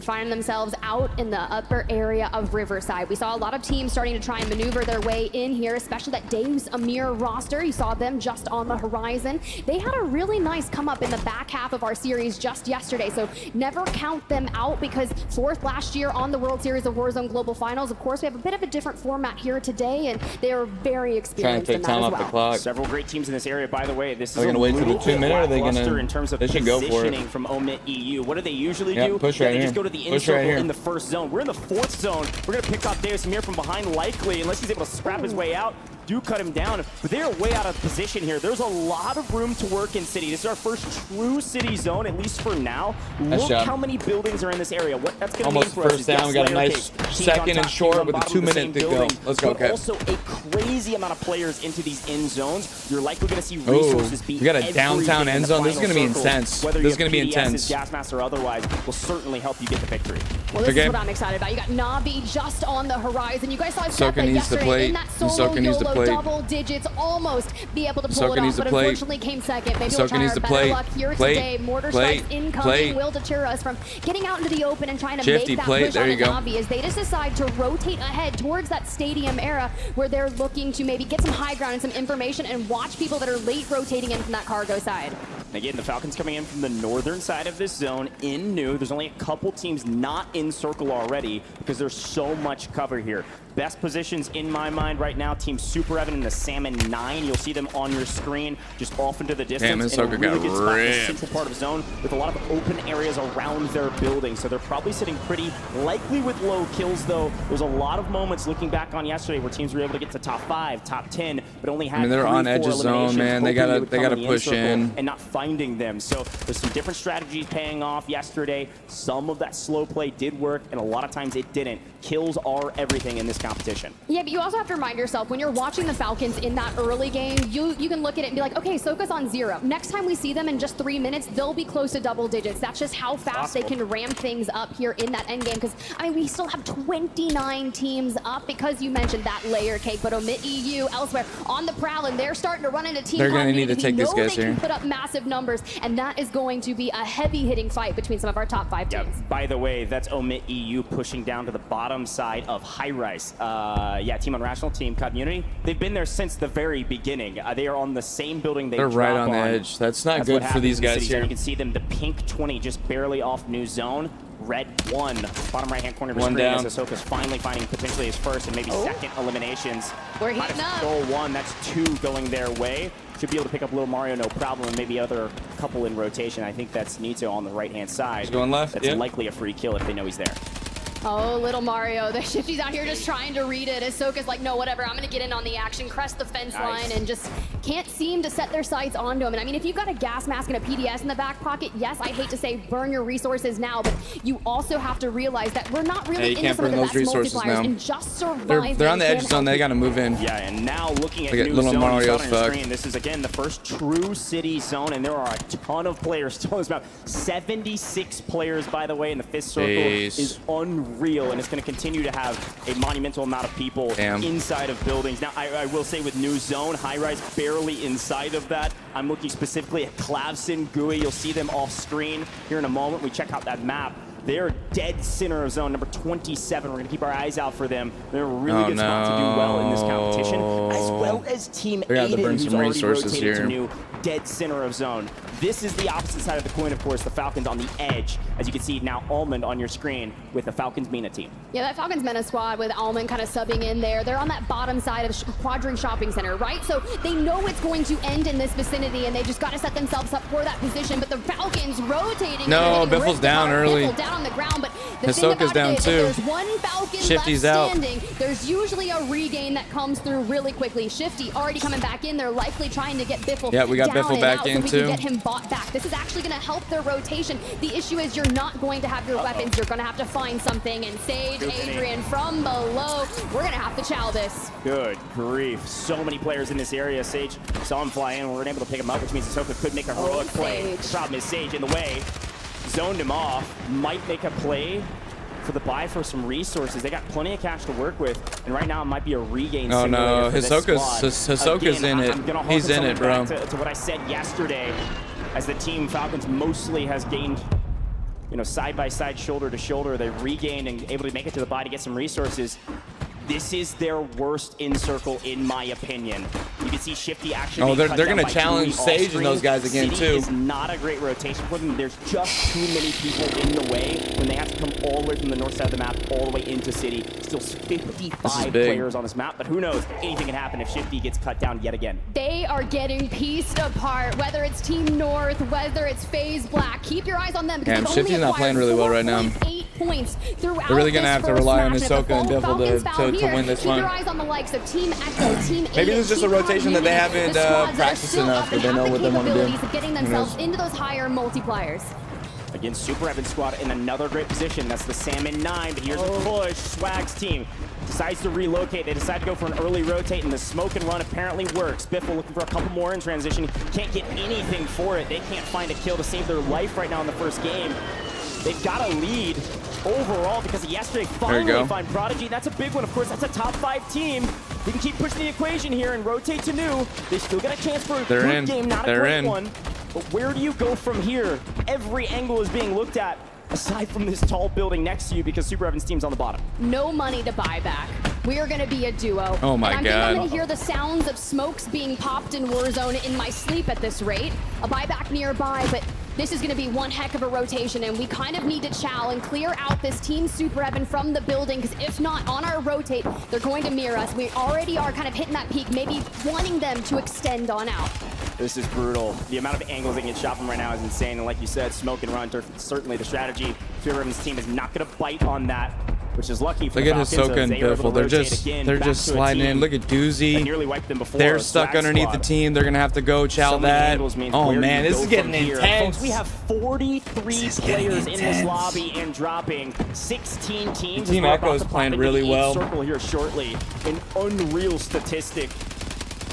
finding themselves out in the upper area of Riverside. We saw a lot of teams starting to try and maneuver their way in here, especially that Deus Amir roster. You saw them just on the horizon. They had a really nice come up in the back half of our series just yesterday, so never count them out because 4th last year on the World Series of Warzone Global Finals. Of course, we have a bit of a different format here today, and they are very experienced in that as well. The clock. Several great teams in this area, by the way. This is going to wait for the 2 minute, or are they going to? In terms of they should go for it. From OMIT EU. What do they usually do? Push right they here. Just go to the push circle right here. in the first zone. We're in the 4th zone. We're going to pick off Deus Amir from behind, likely, unless he's able to scrap his way out. Do cut him down, but they're way out of position here. There's a lot of room to work in City. This is our first true City zone, at least for now. Look how many buildings are in this area. What that's going to mean for us is first down. We got a nice second and short with a 2 minute to go. Let's go, But also a crazy amount of players into these end zones. You're likely going to see resources be we got a downtown end zone. This is going to be intense. This is going to be intense. Gasmask or otherwise will certainly help you get the victory. Well, this is what I'm excited about. You got Nabi just on the horizon. You guys saw Zeppa yesterday in that solo YOLO double digits, almost be able to pull it off, but unfortunately came second. Maybe we'll try our better luck here today. Mortar strikes incoming will deter us from getting out into the open and trying to make that push on the Nabi as they just decide to rotate ahead towards that stadium era where they're looking to maybe get some high ground and some information and watch people that are late rotating in from that cargo side. Again, the Falcons coming in from the northern side of this zone in new. There's only a couple teams not in circle already because there's so much cover here. Best positions in my mind right now, Team Super Evan in the Salmon 9. You'll see them on your screen, just off into the distance. Damn, in a really good spot in the central part of the zone with a lot of open areas around their building. So they're probably sitting pretty likely with low kills, though. There's a lot of moments looking back on yesterday where teams were able to get to top 5, top 10, but only had they're on edge of zone, man. They gotta push in and not finding them. So there's some different strategies paying off yesterday. Some of that slow play did work, and a lot of times it didn't. Kills are everything in this competition. Yeah, but you also have to remind yourself, when you're watching the Falcons in that early game, you can look at it and be like, okay, Soka's on 0. Next time we see them in just 3 minutes, they'll be close to double digits. That's just how fast they can ramp things up here in that end game. Because, I mean, we still have 29 teams up because you mentioned that layer cake, but OMIT EU elsewhere on the prowl, and they're starting to run into team. They're going to need to take these guys here. They can put up massive numbers, and that is going to be a heavy-hitting fight between some of our top 5 teams. By the way, that's OMIT EU pushing down to the bottom side of High Rise. yeah, Team Unrational, Team Community. They've been there since the very beginning. They are on the same building they They're right drop on the edge. That's not good what for these happens in guys City Zone. here. You can see them, the pink 20 just barely off new zone. Red 1, bottom right-hand corner of the One screen down. as Ahsoka's finally finding potentially his first and maybe second eliminations. We're heating up. Goal 1, that's 2 going their way. Should be able to pick up Little Mario, no problem, and maybe other couple in rotation. I think that's Nito on the right-hand side. He's going left, That's likely a free kill if they know he's there. Oh, Little Mario. The Shifty's out here just trying to read it. Ahsoka's like, no, whatever. I'm going to get in on the action, crest the fence line, and just can't seem to set their sights onto him. And I mean, if you've got a gas mask and a PDS in the back pocket, yes, I hate to say burn your resources now, but you also have to realize that we're not really you into can't some of burn the those best resources multipliers now. and just surviving. They're on the edge can zone. They got to move in. Yeah, and now looking at Look at new Little zone, Mario's you saw it on your fucked. screen, this is again the first true city zone, and there are a ton of players still in this map. 76 players, by the way, in the fifth circle is unreal, and it's going to continue to have a monumental amount of people inside of buildings. Now, I will say with new zone, high-rise barely inside of that. I'm looking specifically at Clavson, GUI. You'll see them off screen here in a moment. We check out that map. They're dead center of zone, number 27. We're going to keep our eyes out for them. They're a really good spot to do well in this competition, as well as Team AYDAN, who's already rotated to new dead center of zone. This is the opposite side of the coin, of course, the Falcons on the edge. As you can see now, Almond on your screen with the Falcons MENA team. Yeah, that Falcons MENA squad with Almond kind of subbing in there. They're on that bottom side of Quadrant Shopping Center, right? So they know it's going to end in this vicinity, and they just got to set themselves up for that position. But the Falcons rotating. No, Biffle's down early. Biffle down on the ground, but the Ahsoka's down too. There's one Falcon Shifty's left out. standing. There's usually a regain that comes through really quickly. Shifty already coming back in. They're likely trying to get Biffle Yeah, we got down Biffle and back out in so we too. can get him bought back. This is actually going to help their rotation. The issue is you're not going to have your weapons. You're going to have to find something. And Sage, Adrian from below, we're going to have to chow this. Good grief. So many players in this area. Sage saw him fly in. We weren't able to pick him up, which means Ahsoka could make a heroic play. The problem is Sage in the way. Zoned him off. Might make a play for the buy for some resources. They got plenty of cash to work with, and right now it might be a regain simulator for this squad. Ahsoka's in it. He's in it, bro. Back to what I said yesterday, as the team Falcons mostly has gained, you know, side by side, shoulder to shoulder. They regained and able to make it to the buy to get some resources. This is their worst in circle, in my opinion. You can see Shifty actually. Oh, they're going to challenge Sage and those guys again City too. is not a great rotation for them. There's just too many people in the way when they have to come all the way from the north side of the map all the way into City. Still 55 players on this map, but who knows? Anything can happen if Shifty gets cut down yet again. They are getting pieced apart, whether it's Team North, whether it's FaZe Black. Keep your eyes on them. Yeah, Shifty's not playing really well right now. 8 points throughout. They're really going to have to rely on Ahsoka and Biffle to win this Keep one. your eyes on the likes of Team Echo, Team Maybe AYDAN, this is just a Team rotation that they haven't Community. The squads practiced that are still enough, up but and they know have what the they want to do. capabilities of getting Who themselves knows? into those higher multipliers. Again, Super Evan squad in another great position. That's the Salmon 9, but here's a push. Swag's team decides to relocate. They decide to go for an early rotate, and the smoke and run apparently works. Biffle looking for a couple more in transition. Can't get anything for it. They can't find a kill to save their life right now in the first game. They've got a lead overall because of yesterday finally find Prodigy. That's a big one, of course. That's a top 5 team. We can keep pushing the equation here and rotate to new. They still got a chance for a good game, not a great one. But where do you go from here? Every angle is being looked at, aside from this tall building next to you, because Super Evan's team's on the bottom. No money to buy back. We are going to be a duo. Oh my and God. I'm going to hear the sounds of smokes being popped in Warzone in my sleep at this rate. A buyback nearby, but this is going to be one heck of a rotation, and we kind of need to chow and clear out this Team Super Evan from the building, because if not, on our rotate, they're going to mirror us. We already are kind of hitting that peak, maybe wanting them to extend on out. This is brutal. The amount of angles they can get shot from right now is insane, and like you said, smoke and run are certainly the strategy. Super Evan's team is not going to bite on that, which is lucky for Look the at Falcons. Ahsoka and Biffle. They're just sliding in. Look at Doozy. Nearly wiped them before. They're stuck underneath the team. They're gonna have to go chow that. Oh man, this is getting intense. Folks, we have 43 players in this lobby and dropping 16 teams. Team Echo's playing really well. Circle here shortly. An unreal statistic.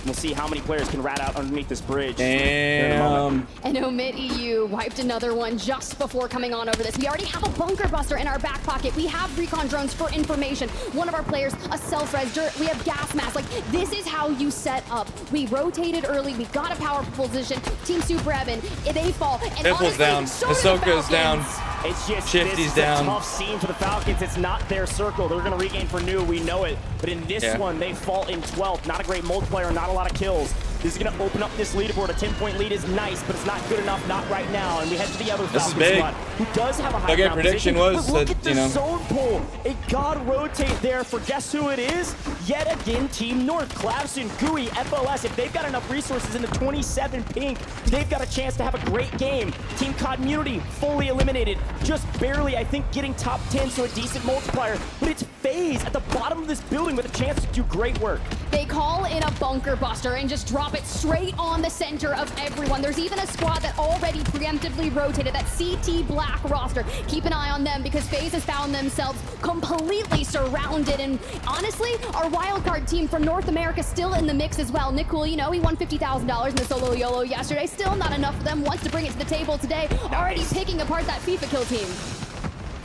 We'll see how many players can rat out underneath this bridge. Damn. And OMIT EU wiped another one just before coming on over this. We already have a bunker buster in our back pocket. We have recon drones for information. One of our players, a self-res dirt. We have gas masks. Like, this is how you set up. We rotated early. We got a powerful position. Team Super Evan, they fall. And Biffle's down. So Ahsoka's down. It's just Shifty's this is down. a tough scene for the Falcons. It's not their circle. They're going to regain for new. We know it. But in this one, they fall in 12th. Not a great multiplayer, not a lot of kills. This is going to open up this leaderboard. A 10-point lead is nice, but it's not good enough, not right now. And we head to the other This is Falcons big. squad, who does have a high Okay, ground prediction position. was But look that, at the you know. zone pull. A god rotate there for guess who it is? Yet again, Team North. Clavson, GUI, FOS. If they've got enough resources in the 27 pink, they've got a chance to have a great game. Team Community fully eliminated. Just barely, I think, getting top 10, so a decent multiplier. But it's FAZE at the bottom of this building with a chance to do great work. They call in a bunker buster and just drop it straight on the center of everyone. There's even a squad that already preemptively rotated, that CT Black roster. Keep an eye on them because FAZE has found themselves completely surrounded. And honestly, our wildcard team from North America still in the mix as well. NICKOOL, you know, he won $50,000 in the solo YOLO yesterday. Still not enough for them. Wants to bring it to the table today. Already picking apart that FIFA kill team.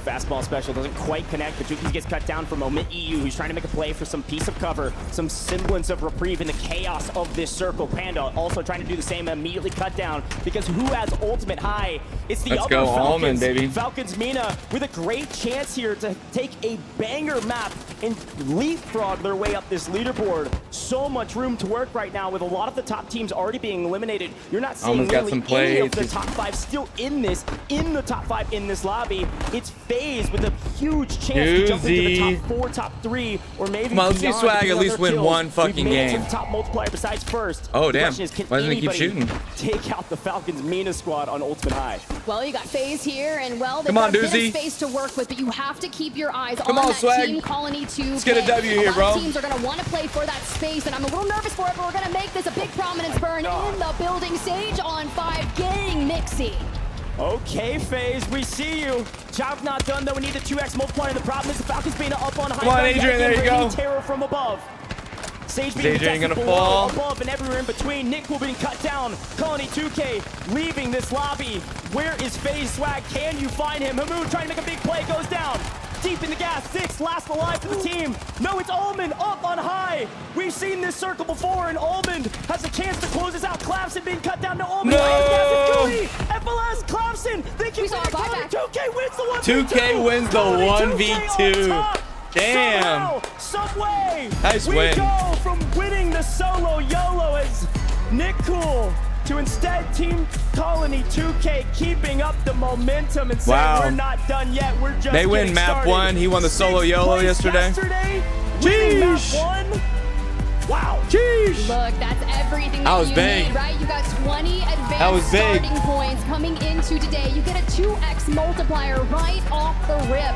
Fastball special doesn't quite connect, but Juki gets cut down from OMIT EU, who's trying to make a play for some piece of cover, some semblance of reprieve in the chaos of this circle. Panda also trying to do the same, immediately cut down, because who has ultimate high? It's the Let's other go, Falcons. Almond, baby. Falcons Mina with a great chance here to take a banger map and leapfrog their way up this leaderboard. So much room to work right now with a lot of the top teams already being eliminated. You're not seeing Almond's got really some any of plays. the top 5 still in the top 5 in this lobby. It's FAZE with a huge chance to jump into the top 4, top 3, or maybe Come on, let's see beyond, Swag depending at on least their win kills. one fucking We've made it game. to the top multiplier besides first. Oh, The damn. question is, can Why doesn't he keep anybody shooting? take out the Falcons Mina squad on ultimate high? Well, you got FAZE here, and well, they've Come on, got a bit Doozy. of space to work with, but you have to keep your eyes Come on on, that Swag. Team Colony 2. Let's get a W here, A bro. lot of teams are going to want to play for that space, and I'm a little nervous for it, but we're going to make this a big prominence burn in the building. Sage on 5, getting Mixie. Okay, FAZE, we see you. Job not done, though. We need the 2x multiplier. The problem is the Falcons being up on high. Come on, ground, Adrian, yet again, there you raining go. terror from above. Sage being Adrian contested gonna below, fall. above, and everywhere in between. NICKOOL being cut down. Colony 2K leaving this lobby. Where is FAZE Swag? Can you find him? Hamoon trying to make a big play, goes down. Deep in the gas, 6 last alive for the team. No, it's Almond up on high. We've seen this circle before, and Almond has a chance to close this out. Clavson being cut down. No, Almond. No! FLS, Clavson. They can win it. Colony 2K wins the 1v2. 2K wins the Colony 2K 1v2. on top. Damn. Somehow, some way, Nice we win. go from winning the solo YOLO as NICKOOL to instead Team Colony 2K keeping up the momentum and saying Wow. we're not done yet. We're just They win getting map started. 1. He won the solo 6th YOLO place yesterday. Winning map Jeez. 1. Wow. Jeez. Look, that's everything That that was you big. need, right? You got 20 That was advanced big. starting points coming into today. You get a 2x multiplier right off the rip.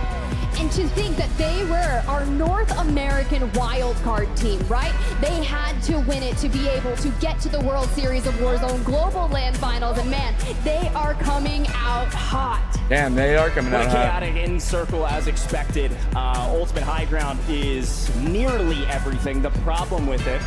And to think that they were our North American wildcard team, right? They had to win it to be able to get to the World Series of Warzone Global Land Finals. And man, they are coming out hot. Damn, they are coming What out a hot. chaotic end circle as expected. Ultimate high ground is nearly everything. The problem with it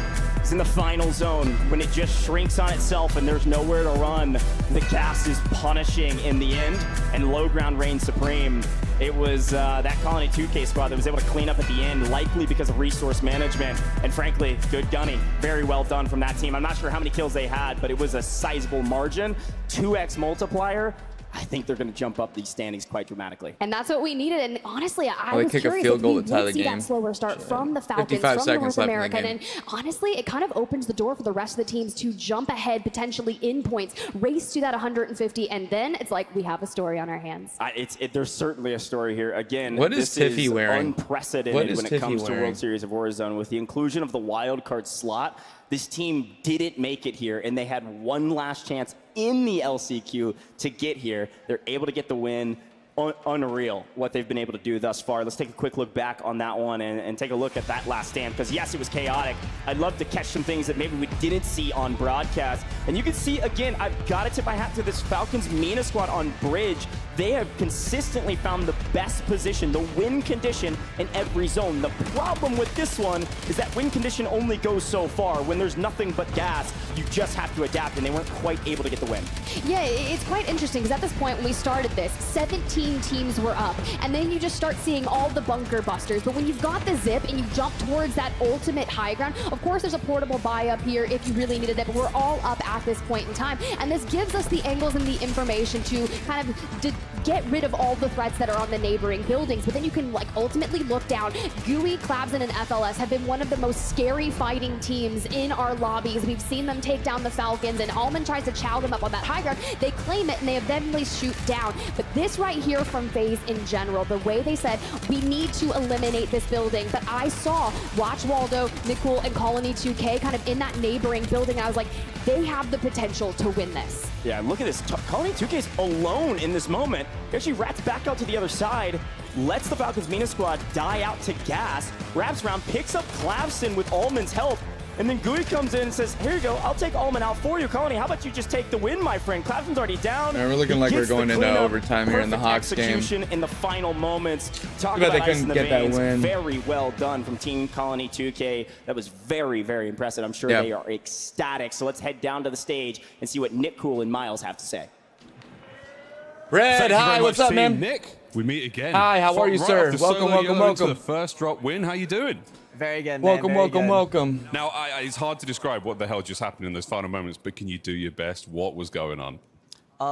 is in the final zone when it just shrinks on itself and there's nowhere to run. The gas is punishing in the end, and low ground reigns supreme. It was that Colony 2K squad that was able to clean up at the end, likely because of resource management. And frankly, good gunning. Very well done from that team. I'm not sure how many kills they had, but it was a sizable margin. 2x multiplier. I think they're going to jump up these standings quite dramatically. And that's what we needed. And honestly, I Well, they was kick a curious field if goal we to tie the would see game. that slower start from the Falcons, 55 from seconds North left in the America. game. And honestly, it kind of opens the door for the rest of the teams to jump ahead, potentially in points, race to that 150, and then it's like we have a story on our hands. There's certainly a story here. Again, What is this Tiffy wearing? Unprecedented What is when it Tiffy comes to wearing? World Series of Warzone. With the inclusion of the wild card slot, this team didn't make it here, and they had one last chance in the LCQ to get here. They're able to get the win. Unreal what they've been able to do thus far. Let's take a quick look back on that one and take a look at that last stand, because yes, it was chaotic. I'd love to catch some things that maybe we didn't see on broadcast. And you can see, again, I've got to tip my hat to this Falcons Mina squad on bridge. They have consistently found the best position, the win condition in every zone. The problem with this one is that win condition only goes so far. When there's nothing but gas, you just have to adapt, and they weren't quite able to get the win. Yeah, it's quite interesting because at this point when we started this, 17 15 teams were up. And then you just start seeing all the bunker busters. But when you've got the zip and you jump towards that ultimate high ground, of course there's a portable buy up here if you really needed it, but we're all up at this point in time. And this gives us the angles and the information to kind of get rid of all the threats that are on the neighboring buildings. But then you can like ultimately look down. GABEKUUN, Clabs, and FLS have been one of the most scary fighting teams in our lobbies. We've seen them take down the Falcons, and Almond tries to chow them up on that high ground. They claim it, and they eventually shoot down. But this right here from FaZe in general, the way they said, we need to eliminate this building. But I saw Watch Waldo, NICKOOL, and Colony 2K kind of in that neighboring building. I was like, they have the potential to win this. Yeah, look at this. Colony 2K's alone in this moment. He actually rats back out to the other side, lets the Falcons Mina squad die out to gas, wraps around, picks up Clavson with Almond's help, and then GABEKUUN comes in and says, here you go, I'll take Almond out for you. Colony, how about you just take the win, my friend? Clavson's already down. Yeah, we're looking like we're going into overtime here in the Hawks game. Execution in the final moments. Talk Too bad about they ice in couldn't the get that veins. win. Very well done from Team Colony 2K. That was very, very impressive. I'm sure they are ecstatic. So let's head down to the stage and see what NICKOOL and Miles have to say. Red, hi, what's up, man? Nick, we meet again. Hi, how are you, sir? Welcome, welcome, welcome. The first drop win. How you doing? Very good, man. Welcome, Very welcome, good. welcome. Now, it's hard to describe what the hell just happened in those final moments, but can you do your best? What was going on?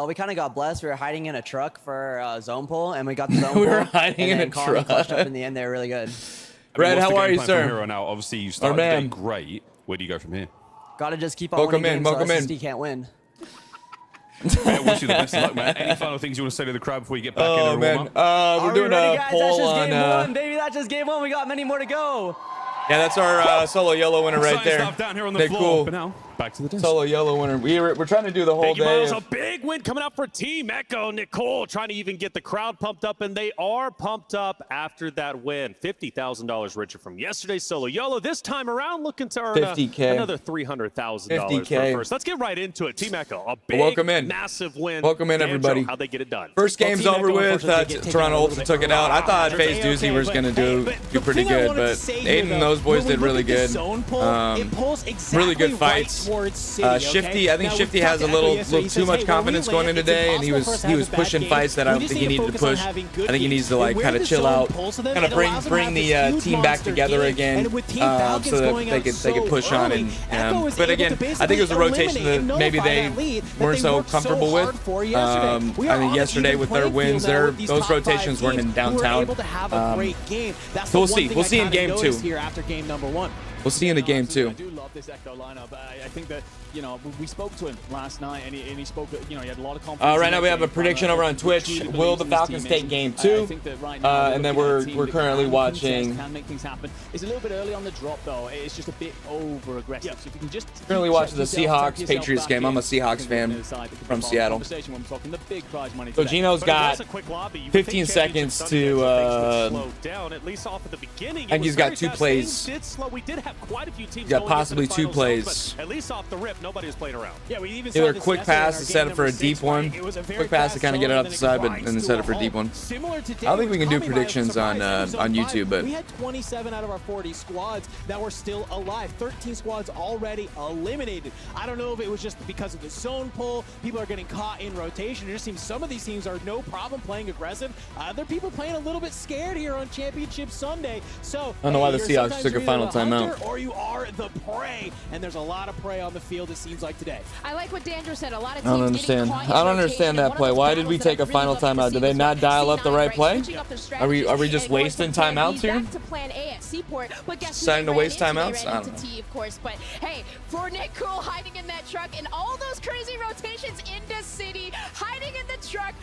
We kind of got blessed. We were hiding in a truck for zone pull, and we got the zone pull. We were hiding in a Colony truck. clutched up in the end. They were really good. Red, how are you, From sir? here on out, obviously, you started the day great. Where do you go from here? Got to just keep on Welcome winning in, games welcome so in. SSD can't win. I wish you the best of luck, man. Any final things you want to say to the crowd before you get back in and warm up? We're Are doing we ready, a guys? poll That's just on. game one, baby. That's just game one. We got many more to go. Yeah, that's our solo yellow winner right Exciting there. stuff down here on the floor. But now, back to the desk. Solo yellow winner. We're trying to do the whole Thank you, day. Miles. A big win coming out for Team Echo. NICKOOL trying to even get the crowd pumped up, and they are pumped up after that win. $50,000 richer from yesterday's solo YOLO. This time around, looking to earn $50K. another $300,000 $50K. first. Let's get right into it. Team Echo, a big, Welcome in. massive win. Welcome in, Danjo, everybody. how'd they get it done? First game's over with. Toronto Ultra took it out. I thought FaZe Doozy was going to do pretty good, but Aiden and those boys did really good. Really good fights. Shifty, I think Shifty has a little too much confidence going in today, and he was pushing fights that I don't think he needed to push. I think he needs to like kind of chill out, kind of bring the team back together again, so that they could push on. And but again, I think it was a rotation that maybe they weren't so comfortable with. I think yesterday with their wins, those rotations weren't in downtown. So we'll see. We'll see in game two. Here after game number one. We'll see in the game too. I do love this Echo lineup. I think that, you know, we spoke to him last night, and he spoke, you know, he had a lot of confidence. Right now we have a prediction over on Twitch. Will the Falcons take game two? And then we're currently watching. Can make things happen. It's a little bit early on the drop though. It's just a bit over aggressive. So if you can just Currently watching the Seahawks Patriots game. I'm a Seahawks fan from Seattle. So Gino's got 15 seconds to. I think he's got 2 plays. We did have quite a few teams. He's got possibly 2 plays. At least off the rip, nobody was playing around. Yeah, we even Either a quick pass to set it for a deep one, quick pass to kind of get it out the side, but then set it for a deep one. I don't think we can do predictions on YouTube, but we had 27 out of our 40 squads that were still alive. 13 squads already eliminated. I don't know if it was just because of the zone pull, people are getting caught in rotation. It just seems some of these teams are no problem playing aggressive. Other people playing a little bit scared here on Championship Sunday. So I don't know why the Seahawks took a final timeout. Or you are the prey, and there's a lot of prey on the field. It seems like today. I like what Dandro said. A lot of I don't understand. I don't understand that play. Why did we take a final timeout? Did they not dial up the right play? Are we just wasting timeouts here? To plan A at Seaport, but guess Deciding to waste timeouts? I don't know. T, of course, but hey, for NICKOOL hiding in that truck and all those crazy rotations into City, hiding in the truck.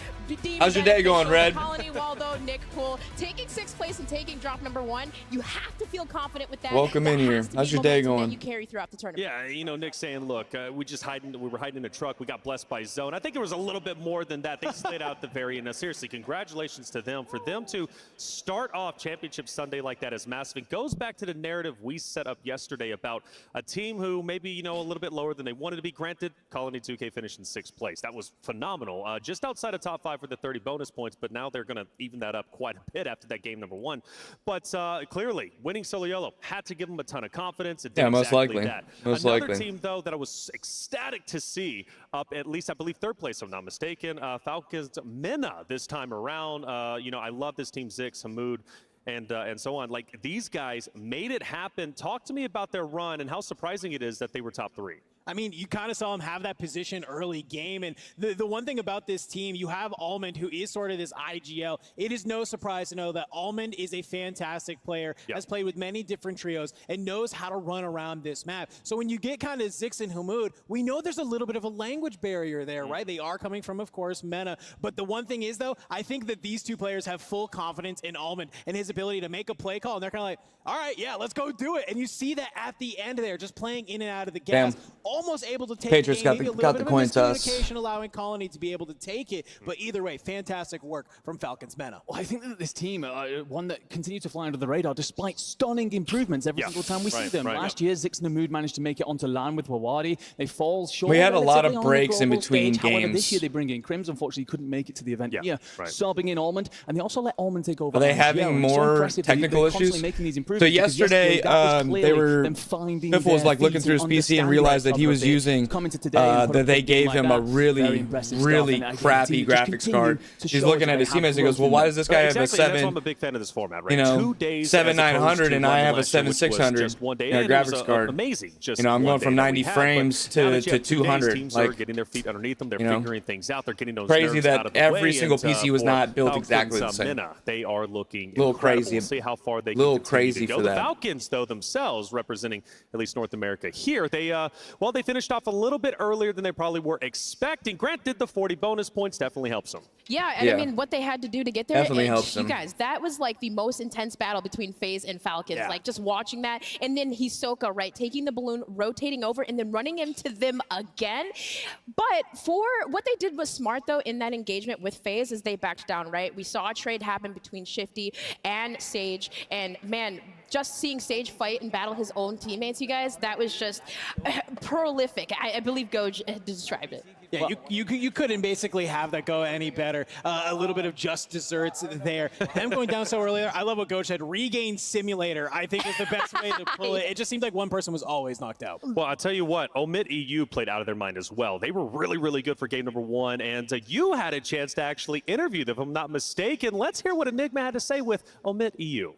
How's your day going, Red? Colony, Waldo, NICKOOL, taking 6th place and taking drop number 1. You have to feel confident with that. Welcome in here. How's your day going? You carry throughout the tournament. Yeah, you know, Nick saying, look, we were hiding in a truck. We got blessed by zone. I think there was a little bit more than that. They stayed out the very end. Now, seriously, congratulations to them. For them to start off Championship Sunday like that is massive. It goes back to the narrative we set up yesterday about a team who maybe, you know, a little bit lower than they wanted to be. Granted, Colony 2K finished in 6th place. That was phenomenal. Just outside of top 5 for the 30 bonus points, but now they're going to even that up quite a bit after that game number 1. But clearly, winning solo YOLO had to give them a ton ton of confidence. It did Yeah, most exactly likely. that. Most Another likely. team, though, that I was ecstatic to see up at least, I believe, third place, if I'm not mistaken, Falcons MENA this time around. You know, I love this team, Zix, Hamoud, and so on. Like, these guys made it happen. Talk to me about their run and how surprising it is that they were top 3. I mean, you kind of saw him have that position early game. And the one thing about this team, you have Almond, who is sort of this IGL. It is no surprise to know that Almond is a fantastic player, has played with many different trios, and knows how to run around this map. So when you get kind of Zix and Hamoud, we know there's a little bit of a language barrier there, right? They are coming from, of course, MENA. But the one thing is, though, I think that these two players have full confidence in Almond and his ability to make a play call. And they're kind of like, all right, yeah, let's go do it. And you see that at the end there, just playing in and out of the gas. Almost able to take Patriots the game, got the coin toss. miscommunication, allowing Colony to be able to take it. But either way, fantastic work from Falcons MENA. Well, I think that this team are one that continues to fly under the radar despite stunning improvements every single time we see them. Last year, Zix and Hamoud managed to make it onto LAN with Wawadi. They fall short. We had a lot of relatively on the breaks in global between stage. However, games. this year they bring in Crims. Unfortunately, couldn't make it to the event here, subbing in Almond, and they also let Almond take over. Are they LAN as well. having And it's so more impressive that technical they're constantly issues? making these So improvements, because yesterday, that was they clearly were them finding BIFFLE was their like looking feet through his and PC and understanding realized that he of was it. using Coming to today and put that up they a game gave like him that. a really, Very impressive really stuff. And again, crappy team just graphics continue card. to He's show looking us at they his have teammates and he growth goes, well, in why them. does this guy have a Exactly, that's why 7? I'm a big fan of this format, right? You know, 2 days 7900 and I have a 7600 just one day. in a And it was graphics card. amazing. Just You know, I'm one going day from that 90 we had, frames but now that to you have 2 days, 200. teams are Like, getting their feet underneath them. They're you know, figuring things out. They're getting those crazy nerves that out of the every way. single And, PC was for not built Falcons, exactly the same. MENA, they are looking Little incredible. crazy. We'll see how far they Little can continue crazy to go. for The that. Falcons, though, themselves representing at least North America here, they well, they finished off a little bit earlier than they probably were expecting. Granted, the 40 bonus points definitely helps them. Yeah, and I mean, what they had to do to get there, Definitely and helps you them. guys, that was like the most intense battle between FaZe and Falcons. Like just watching that, and then Hisoka, right, taking the balloon, rotating over, and then running into them again. But for what they did was smart, though, in that engagement with FaZe, is they backed down, right? We saw a trade happen between Shifty and Sage, and man, just seeing Sage fight and battle his own teammates, you guys, that was just prolific. I believe Goj described it. Yeah, you couldn't basically have that go any better. A little bit of just desserts there. Them going down so earlier, I love what Goj said. Regain simulator, I think, is the best way to pull it. It just seemed like one person was always knocked out. Well, I'll tell you what, OMIT EU played out of their mind as well. They were really, really good for game number 1, and you had a chance to actually interview them, if I'm not mistaken. Let's hear what Enigma had to say with OMIT EU.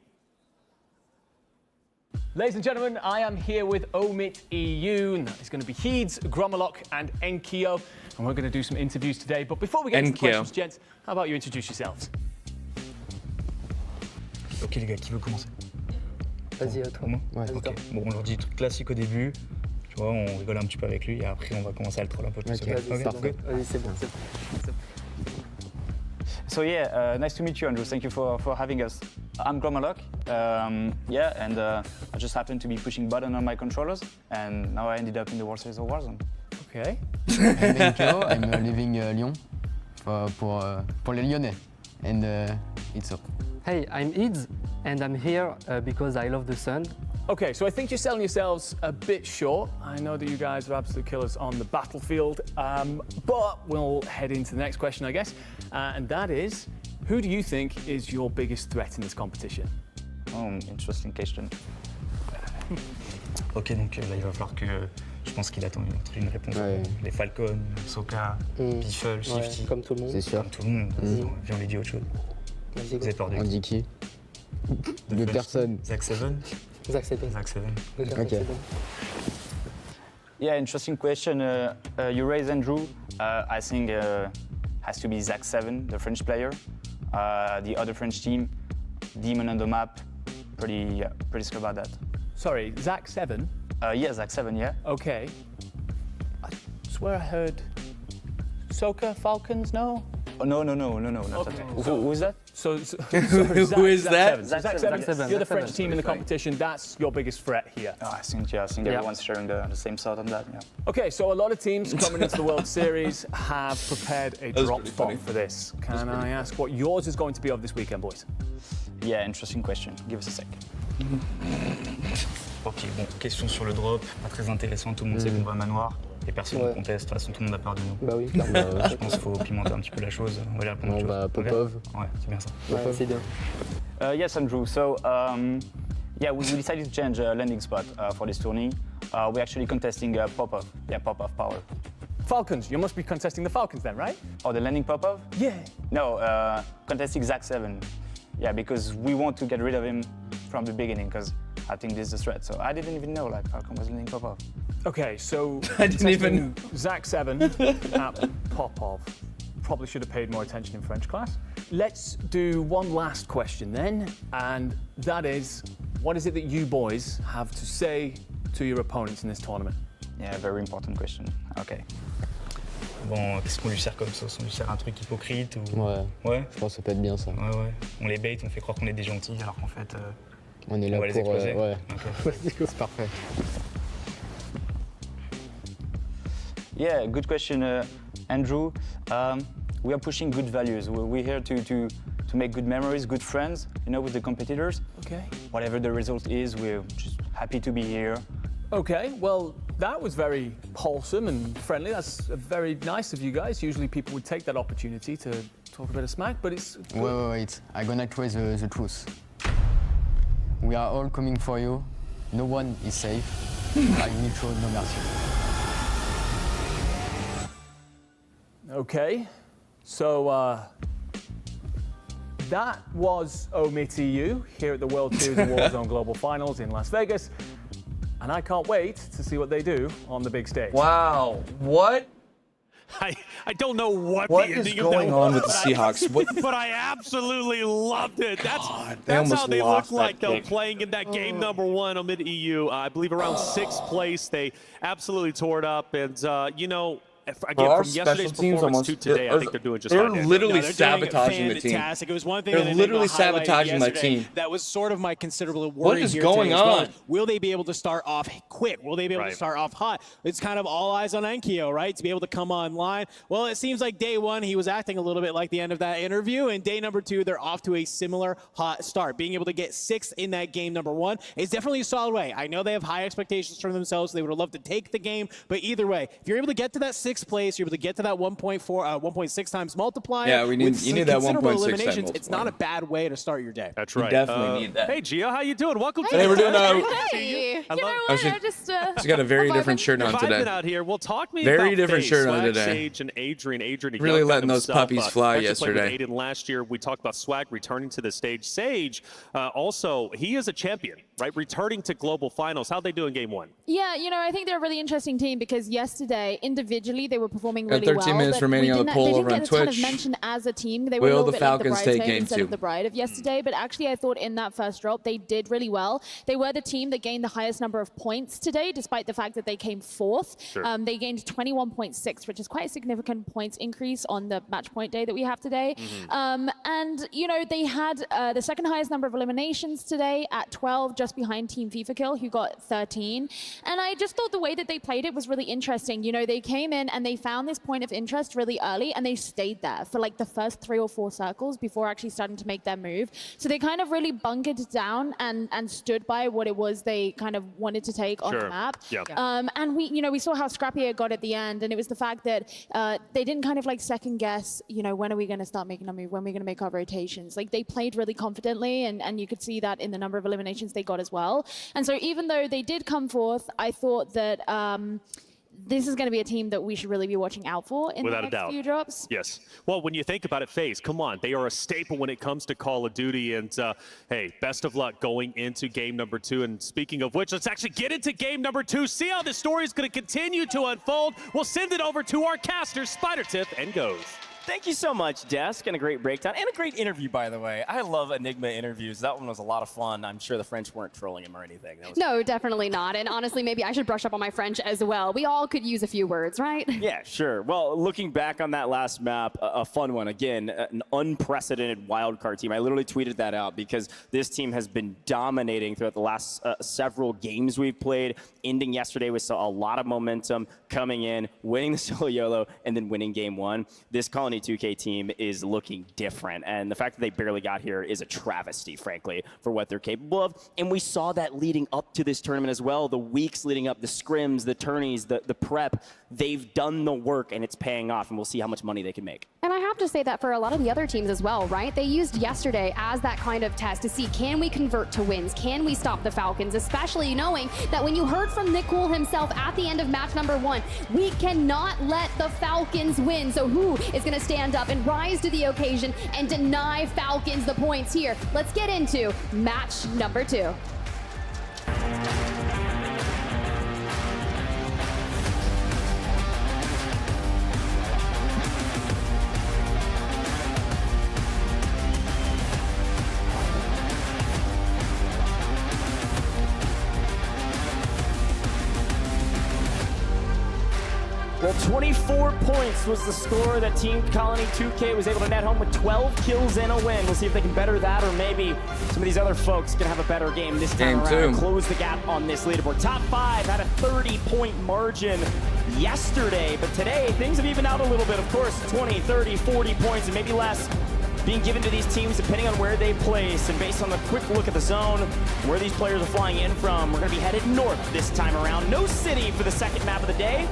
Ladies and gentlemen, I am here with OMIT EU. It's going to be Heeds, Gromolok, and Enkyo. And we're going to do some interviews today. But before we get into the questions, gents, how about you introduce yourselves? Ok les gars, qui veut commencer? Vas-y, à toi. Ouais, ok. Bon, on leur dit truc classique au début. Tu vois, on rigole un petit peu avec lui et après on va commencer à le troll un peu plus. Ok, vas-y, c'est bon. So yeah, nice to meet you, Andrew. Thank you for having us. I'm Gromolok. Yeah, and I just happened to be pushing button on my controllers, and now I ended up in the World Series of Warzone. Okay. I'm Enkyo. I'm living Lyon pour les Lyonnais, and it's up. Hey, I'm Heeds, and I'm here because I love the sun. Okay, so I think you're selling yourselves a bit short. I know that you guys are absolute killers on the battlefield, but we'll head into the next question, I guess, and that is, who do you think is your biggest threat in this competition? Oh, interesting question. Ok, donc là il va falloir que je pense qu'il attend une réponse. Les Falcons, Soka, BIFFLE, Shifty. Comme tout le monde. C'est sûr. Comme tout le monde. Viens, on lui dit autre chose. Vous avez peur de qui? On dit qui? De personne. Zach 7. Zach 7. Zach 7. Okay. Yeah, interesting question. You raised Andrew. I think has to be Zach 7, the French player. The other French team, Demon on the map. Pretty sure about that. Sorry, Zach 7? Yeah, Zach 7, yeah. Okay. I swear I heard Soka, Falcons, no? Oh, no, not Okay. that. Who is that? Sorry, Who is that? Zach 7. You're the French team in the competition. That's your biggest threat here. Oh, I think everyone's sharing the same thought on that. Yeah. Okay, so a lot of teams coming into the World Series have prepared a drop spot for this. Can I ask what yours is going to be of this weekend, boys? Yeah, interesting question. Give us a sec. Ok, bon, question sur le drop, pas très intéressant, tout le monde sait qu'on va manoir. Et personne ne conteste, de toute façon tout le monde a peur de nous. Bah oui, clairement. Je pense qu'il faut pimenter un petit peu la chose, on va aller répondre à autre chose. Popov. Ouais, c'est bien ça. Ouais, c'est bien. Yes, Andrew. So, Yeah, we decided to change landing spot for this tourney. We're actually contesting pop-off. Yeah, pop-off power. Falcons, you must be contesting the Falcons then, right? Oh, the landing pop-off? Yeah. No, contesting Zach 7. Yeah, because we want to get rid of him from the beginning, because I think this is a threat. So I didn't even know like Falcon was landing pop-off. Okay, so I didn't even Zach 7 at pop-off. Probably should have paid more attention in French class. Let's do one last question then, and that is, what is it that you boys have to say to your opponents in this tournament? Yeah, very important question. Okay. Bon, qu'est-ce qu'on lui sert comme sauce? On lui sert un truc hypocrite ou... Ouais, je pense que ça peut être bien ça. Ouais. On les bait, on fait croire qu'on est des gentils alors qu'en fait... on est là va les pour... exploser. ouais, Okay. c'est parfait. Yeah, good question, Andrew. We are pushing good values. We're here to make good memories, good friends, you know, with the competitors. Okay. Whatever the result is, we're just happy to be here. Okay, well, that was very wholesome and friendly. That's very nice of you guys. Usually people would take that opportunity to talk a bit of smack, but it's good. Wait. I'm gonna try the truth. We are all coming for you. No one is safe. I will show no mercy. Okay, so that was OMIT EU here at the World Series of Warzone Global Finals in Las Vegas. And I can't wait to see what they do on the big stage. Wow, what? I don't know what is going on with the Seahawks? But I absolutely loved it. That's almost how they lost look like, that though, game. playing in that game number 1 OMIT EU. I believe around 6th place. They absolutely tore it up. And, you know, again, Our from yesterday's special teams performance to today, I think they're doing just fine. They're literally No, they're sabotaging doing the team. fantastic. It was one thing They're that I think literally about highlighting sabotaging my yesterday. team. That was sort of my considerable worry What is here going today as well. on? Will they be able to start off quick? Will they be able to start off hot? It's kind of all eyes on Enkyo, right? To be able to come online. Well, it seems like day 1, he was acting a little bit like the end of that interview. And day number 2, they're off to a similar hot start. Being able to get 6th in that game number 1 is definitely a solid way. I know they have high expectations for themselves. They would have loved to take the game. But either way, if you're able to get to that 6th place, you're able to get to that 1.6 times multiplier. Yeah, you need that 1.6 times eliminations. It's not a bad way to start your day. That's right. You definitely need that. Hey, Gia, how you doing? Welcome to Hey, we're doing Hey, you know what? She's got a very different shirt on You're today. vibing out here. Well, talk me Very about different FAZE, shirt on Swag, today. Sage, and Adrian. Adrian, a Really young guy letting those himself, puppies fly actually played yesterday. with Aiden last year. We talked about Swag returning to the stage. Sage, also, he is a champion, right? Returning to global finals. How'd they do in game 1? Yeah, you know, I think they're a really interesting team because yesterday, individually, they were performing Got really 13 well. minutes but remaining we on the didn't- poll they over didn't on get a ton of Twitch. mention as a team. They were Will a little the bit Falcons like take the game bridesmaid instead 2? of the bride of yesterday. But actually, I thought in that first drop, they did really well. They were the team that gained the highest number of points today, despite the fact that they came 4th. Sure. They gained 21.6, which is quite a significant points increase on the match point day that we have today. And, you know, they had the second highest number of eliminations today at 12, just behind Team FIFA Kill, who got 13. And I just thought the way that they played it was really interesting. You know, they came in and they found this point of interest really early, and they stayed there for like the first 3 or 4 circles before actually starting to make their move. So they kind of really bunkered down and stood by what it was they kind of wanted to take on the map. Yeah. And we saw how scrappy it got at the end, and it was the fact that they didn't kind of like second guess, you know, when are we going to start making a move, when are we going to make our rotations. Like they played really confidently, and you could see that in the number of eliminations they got as well. And so even though they did come 4th, I thought that this is going to be a team that we should really be watching out for in Without the a next doubt. few drops. Yes. Well, when you think about it, FaZe, come on. They are a staple when it comes to Call of Duty. And, hey, best of luck going into game number 2. And speaking of which, let's actually get into game number 2. See how the story is going to continue to unfold. We'll send it over to our caster, Spider Tip, and goes. Thank you so much, Desk, and a great breakdown, and a great interview, by the way. I love Enigma interviews. That one was a lot of fun. I'm sure the French weren't trolling him or anything. That was No, definitely not. And honestly, maybe I should brush up on my French as well. We all could use a few words, right? Yeah, sure. Well, looking back on that last map, a fun one. Again, an unprecedented wildcard team. I literally tweeted that out because this team has been dominating throughout the last several games we've played. Ending yesterday, we saw a lot of momentum coming in, winning the solo YOLO, and then winning game 1. This Colony 2K team is looking different, and the fact that they barely got here is a travesty, frankly, for what they're capable of. And we saw that leading up to this tournament as well. The weeks leading up, the scrims, the tourneys, the prep, they've done the work, and it's paying off, and we'll see how much money they can make. And I have to say that for a lot of the other teams as well, right? They used yesterday as that kind of test to see, can we convert to wins? Can we stop the Falcons? Especially knowing that when you heard from NICKOOL himself at the end of match number 1, we cannot let the Falcons win. So who is going to stand up and rise to the occasion and deny Falcons the points here? Let's get into match number 2. Well, 24 points was the score that Team Colony 2K was able to net home with 12 kills and a win. We'll see if they can better that, or maybe some of these other folks can have a better game this time around and close the gap on this leaderboard. Top 5 had a 30-point margin yesterday, but today things have evened out a little bit. Of course, 20, 30, 40 points, and maybe less being given to these teams depending on where they place. And based on the quick look at the zone, where these players are flying in from, we're going to be headed north this time around. No city for the second map of the day.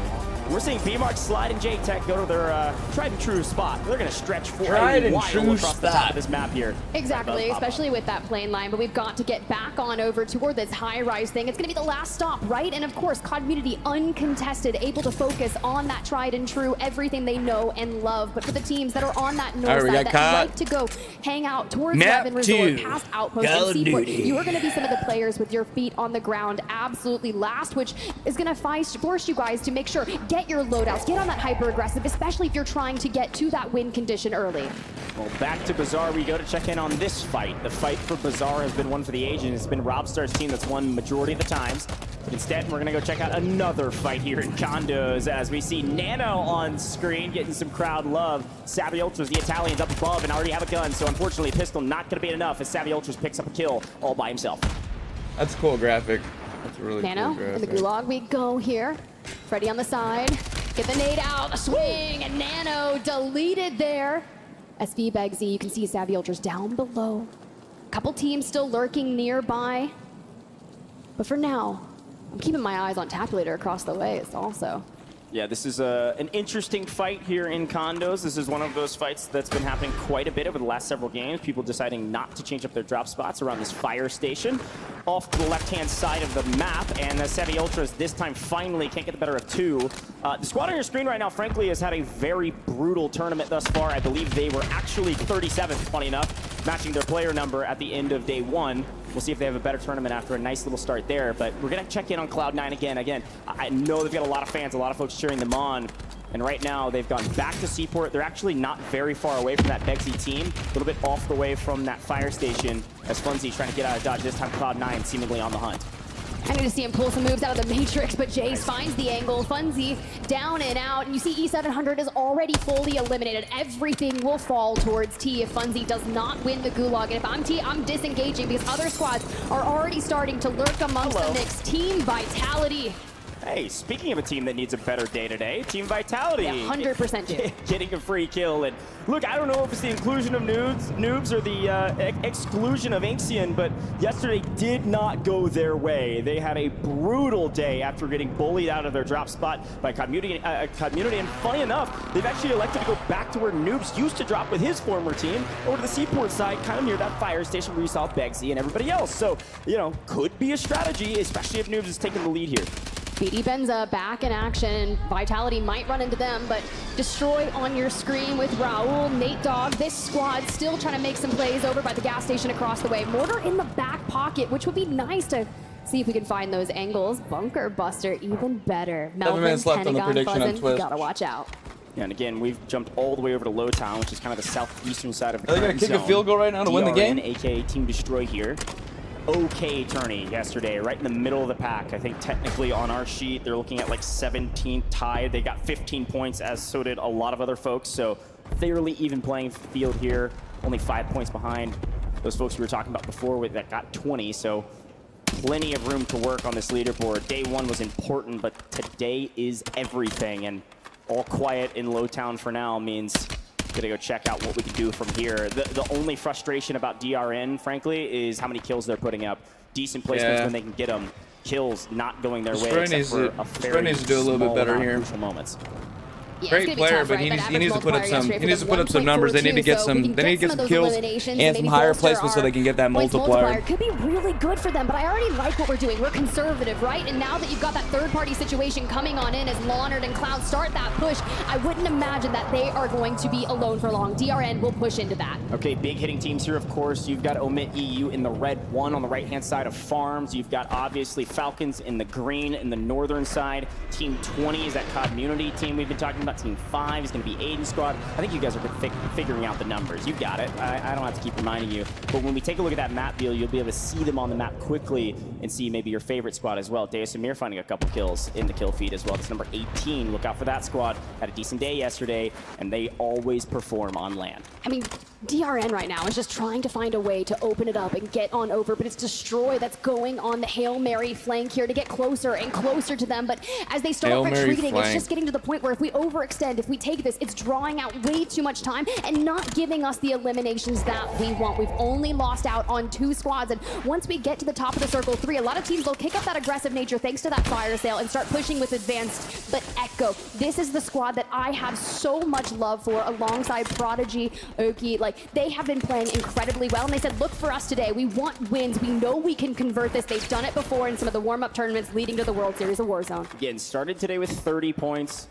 We're seeing B-Mark, Slide, and J-Tech go to their tried and true spot. They're going to stretch for a while across the top of this map here. Exactly, especially with that plane line, but we've got to get back on over toward this high-rise thing. It's going to be the last stop, right? And of course, Community uncontested, able to focus on that tried and true, everything they know and love. But for the teams that are on that north side that like to go hang out towards Levin Resort, past Outpost and Seaport, you are going to be some of the players with your feet on the ground absolutely last, which is going to force you guys to make sure, get your loadouts, get on that hyper-aggressive, especially if you're trying to get to that win condition early. Well, back to Bazaar we go to check in on this fight. The fight for Bazaar has been one for the Asians. It's been Robstar's team that's won majority of the times. Instead, we're going to go check out another fight here in Condos as we see Nano on screen getting some crowd love. Savvy Ultras, the Italians, up above and already have a gun, so unfortunately, pistol not going to be enough as Savvy Ultras picks up a kill all by himself. That's a cool graphic. That's a really Nano, cool graphic. in the gulag we go here. Freddy on the side. Get the nade out, a swing, and Nano deleted there. SV Begsy, you can see Savvy Ultras down below. Couple teams still lurking nearby. But for now, I'm keeping my eyes on Tapulator across the way also. Yeah, this is an interesting fight here in Condos. This is one of those fights that's been happening quite a bit over the last several games. People deciding not to change up their drop spots around this fire station. Off to the left-hand side of the map, and the Savvy Ultras this time finally can't get the better of 2. The squad on your screen right now, frankly, has had a very brutal tournament thus far. I believe they were actually 37th, funny enough, matching their player number at the end of day 1. We'll see if they have a better tournament after a nice little start there, but we're going to check in on Cloud9 again. Again, I know they've got a lot of fans, a lot of folks cheering them on, and right now they've gone back to Seaport. They're actually not very far away from that Begsy team, a little bit off the way from that fire station as Funzy trying to get out of dodge. This time Cloud9 seemingly on the hunt. I need to see him pull some moves out of the Matrix, but Jace finds the angle. Funzy down and out, and you see E700 is already fully eliminated. Everything will fall towards T if Funzy does not win the Gulag. And if I'm T, I'm disengaging because other squads are already starting to lurk amongst the mix. Team Vitality. Hey, speaking of a team that needs a better day today, Team Vitality. Yeah, 100% do. Getting a free kill. And look, I don't know if it's the inclusion of noobs or the exclusion of Inxion, but yesterday did not go their way. They had a brutal day after getting bullied out of their drop spot by Community. And funny enough, they've actually elected to go back to where Noobs used to drop with his former team, over to the Seaport side, kind of near that fire station where you saw Begsy and everybody else. So, you know, could be a strategy, especially if Noobs is taking the lead here. BD Benza back in action. Vitality might run into them, but Destroy on your screen with Raul, Nate Dogg. This squad still trying to make some plays over by the gas station across the way. Mortar in the back pocket, which would be nice to see if we can find those angles. Bunker Buster, even better. Melvin, 7 minutes left on the Pentagon, prediction on Buzzin', Twitch. gotta watch out. Yeah, and again, we've jumped all the way over to Lowtown, which is kind of the southeastern side of the Are they gonna kick a field goal right now to win the game? DRN, aka Team Destroy here. Okay tourney yesterday, right in the middle of the pack. I think technically on our sheet, they're looking at like 17 tied. They got 15 points, as so did a lot of other folks. So fairly even playing field here. Only 5 points behind those folks we were talking about before that got 20. So plenty of room to work on this leaderboard. Day 1 was important, but today is everything. And all quiet in Lowtown for now means gonna go check out what we can do from here. The only frustration about DRN, frankly, is how many kills they're putting up. Decent placements when they can get them. Kills not going their way, except for a very needs to do a little bit better here. Moments. Yeah, Great player, but he needs to put up some numbers. They need to get some kills and some higher placements so they can get that multiplier. Could be really good for them, but I already like what we're doing. We're conservative, right? And now that you've got that third-party situation coming on in as Leonard and Cloud start that push, I wouldn't imagine that they are going to be alone for long. DRN will push into that. Okay, big hitting teams here, of course. You've got OMIT EU in the red 1 on the right-hand side of Farms. You've got, obviously, Falcons in the green in the northern side. Team 20 is that community team we've been talking about. Team 5 is going to be AYDAN squad. I think you guys are figuring out the numbers. You got it. I don't have to keep reminding you. But when we take a look at that map deal, you'll be able to see them on the map quickly and see maybe your favorite squad as well. Deus Amir finding a couple kills in the kill feed as well. That's number 18. Look out for that squad. Had a decent day yesterday, and they always perform on land. I mean, DRN right now is just trying to find a way to open it up and get on over, but it's Destroy that's going on the Hail Mary flank here to get closer and closer to them. But as they start retreating, it's just getting to the point where if we overextend, if we take this, it's drawing out way too much time and not giving us the eliminations that we want. We've only lost out on 2 squads, and once we get to the top of the circle 3, a lot of teams will kick up that aggressive nature thanks to that fire sale and start pushing with advanced. But Echo, this is the squad that I have so much love for alongside Prodigy, Oki. Like, they have been playing incredibly well, and they said, look for us today. We want wins. We know we can convert this. They've done it before in some of the warm-up tournaments leading to the World Series of Warzone. Again, started today with 30 points.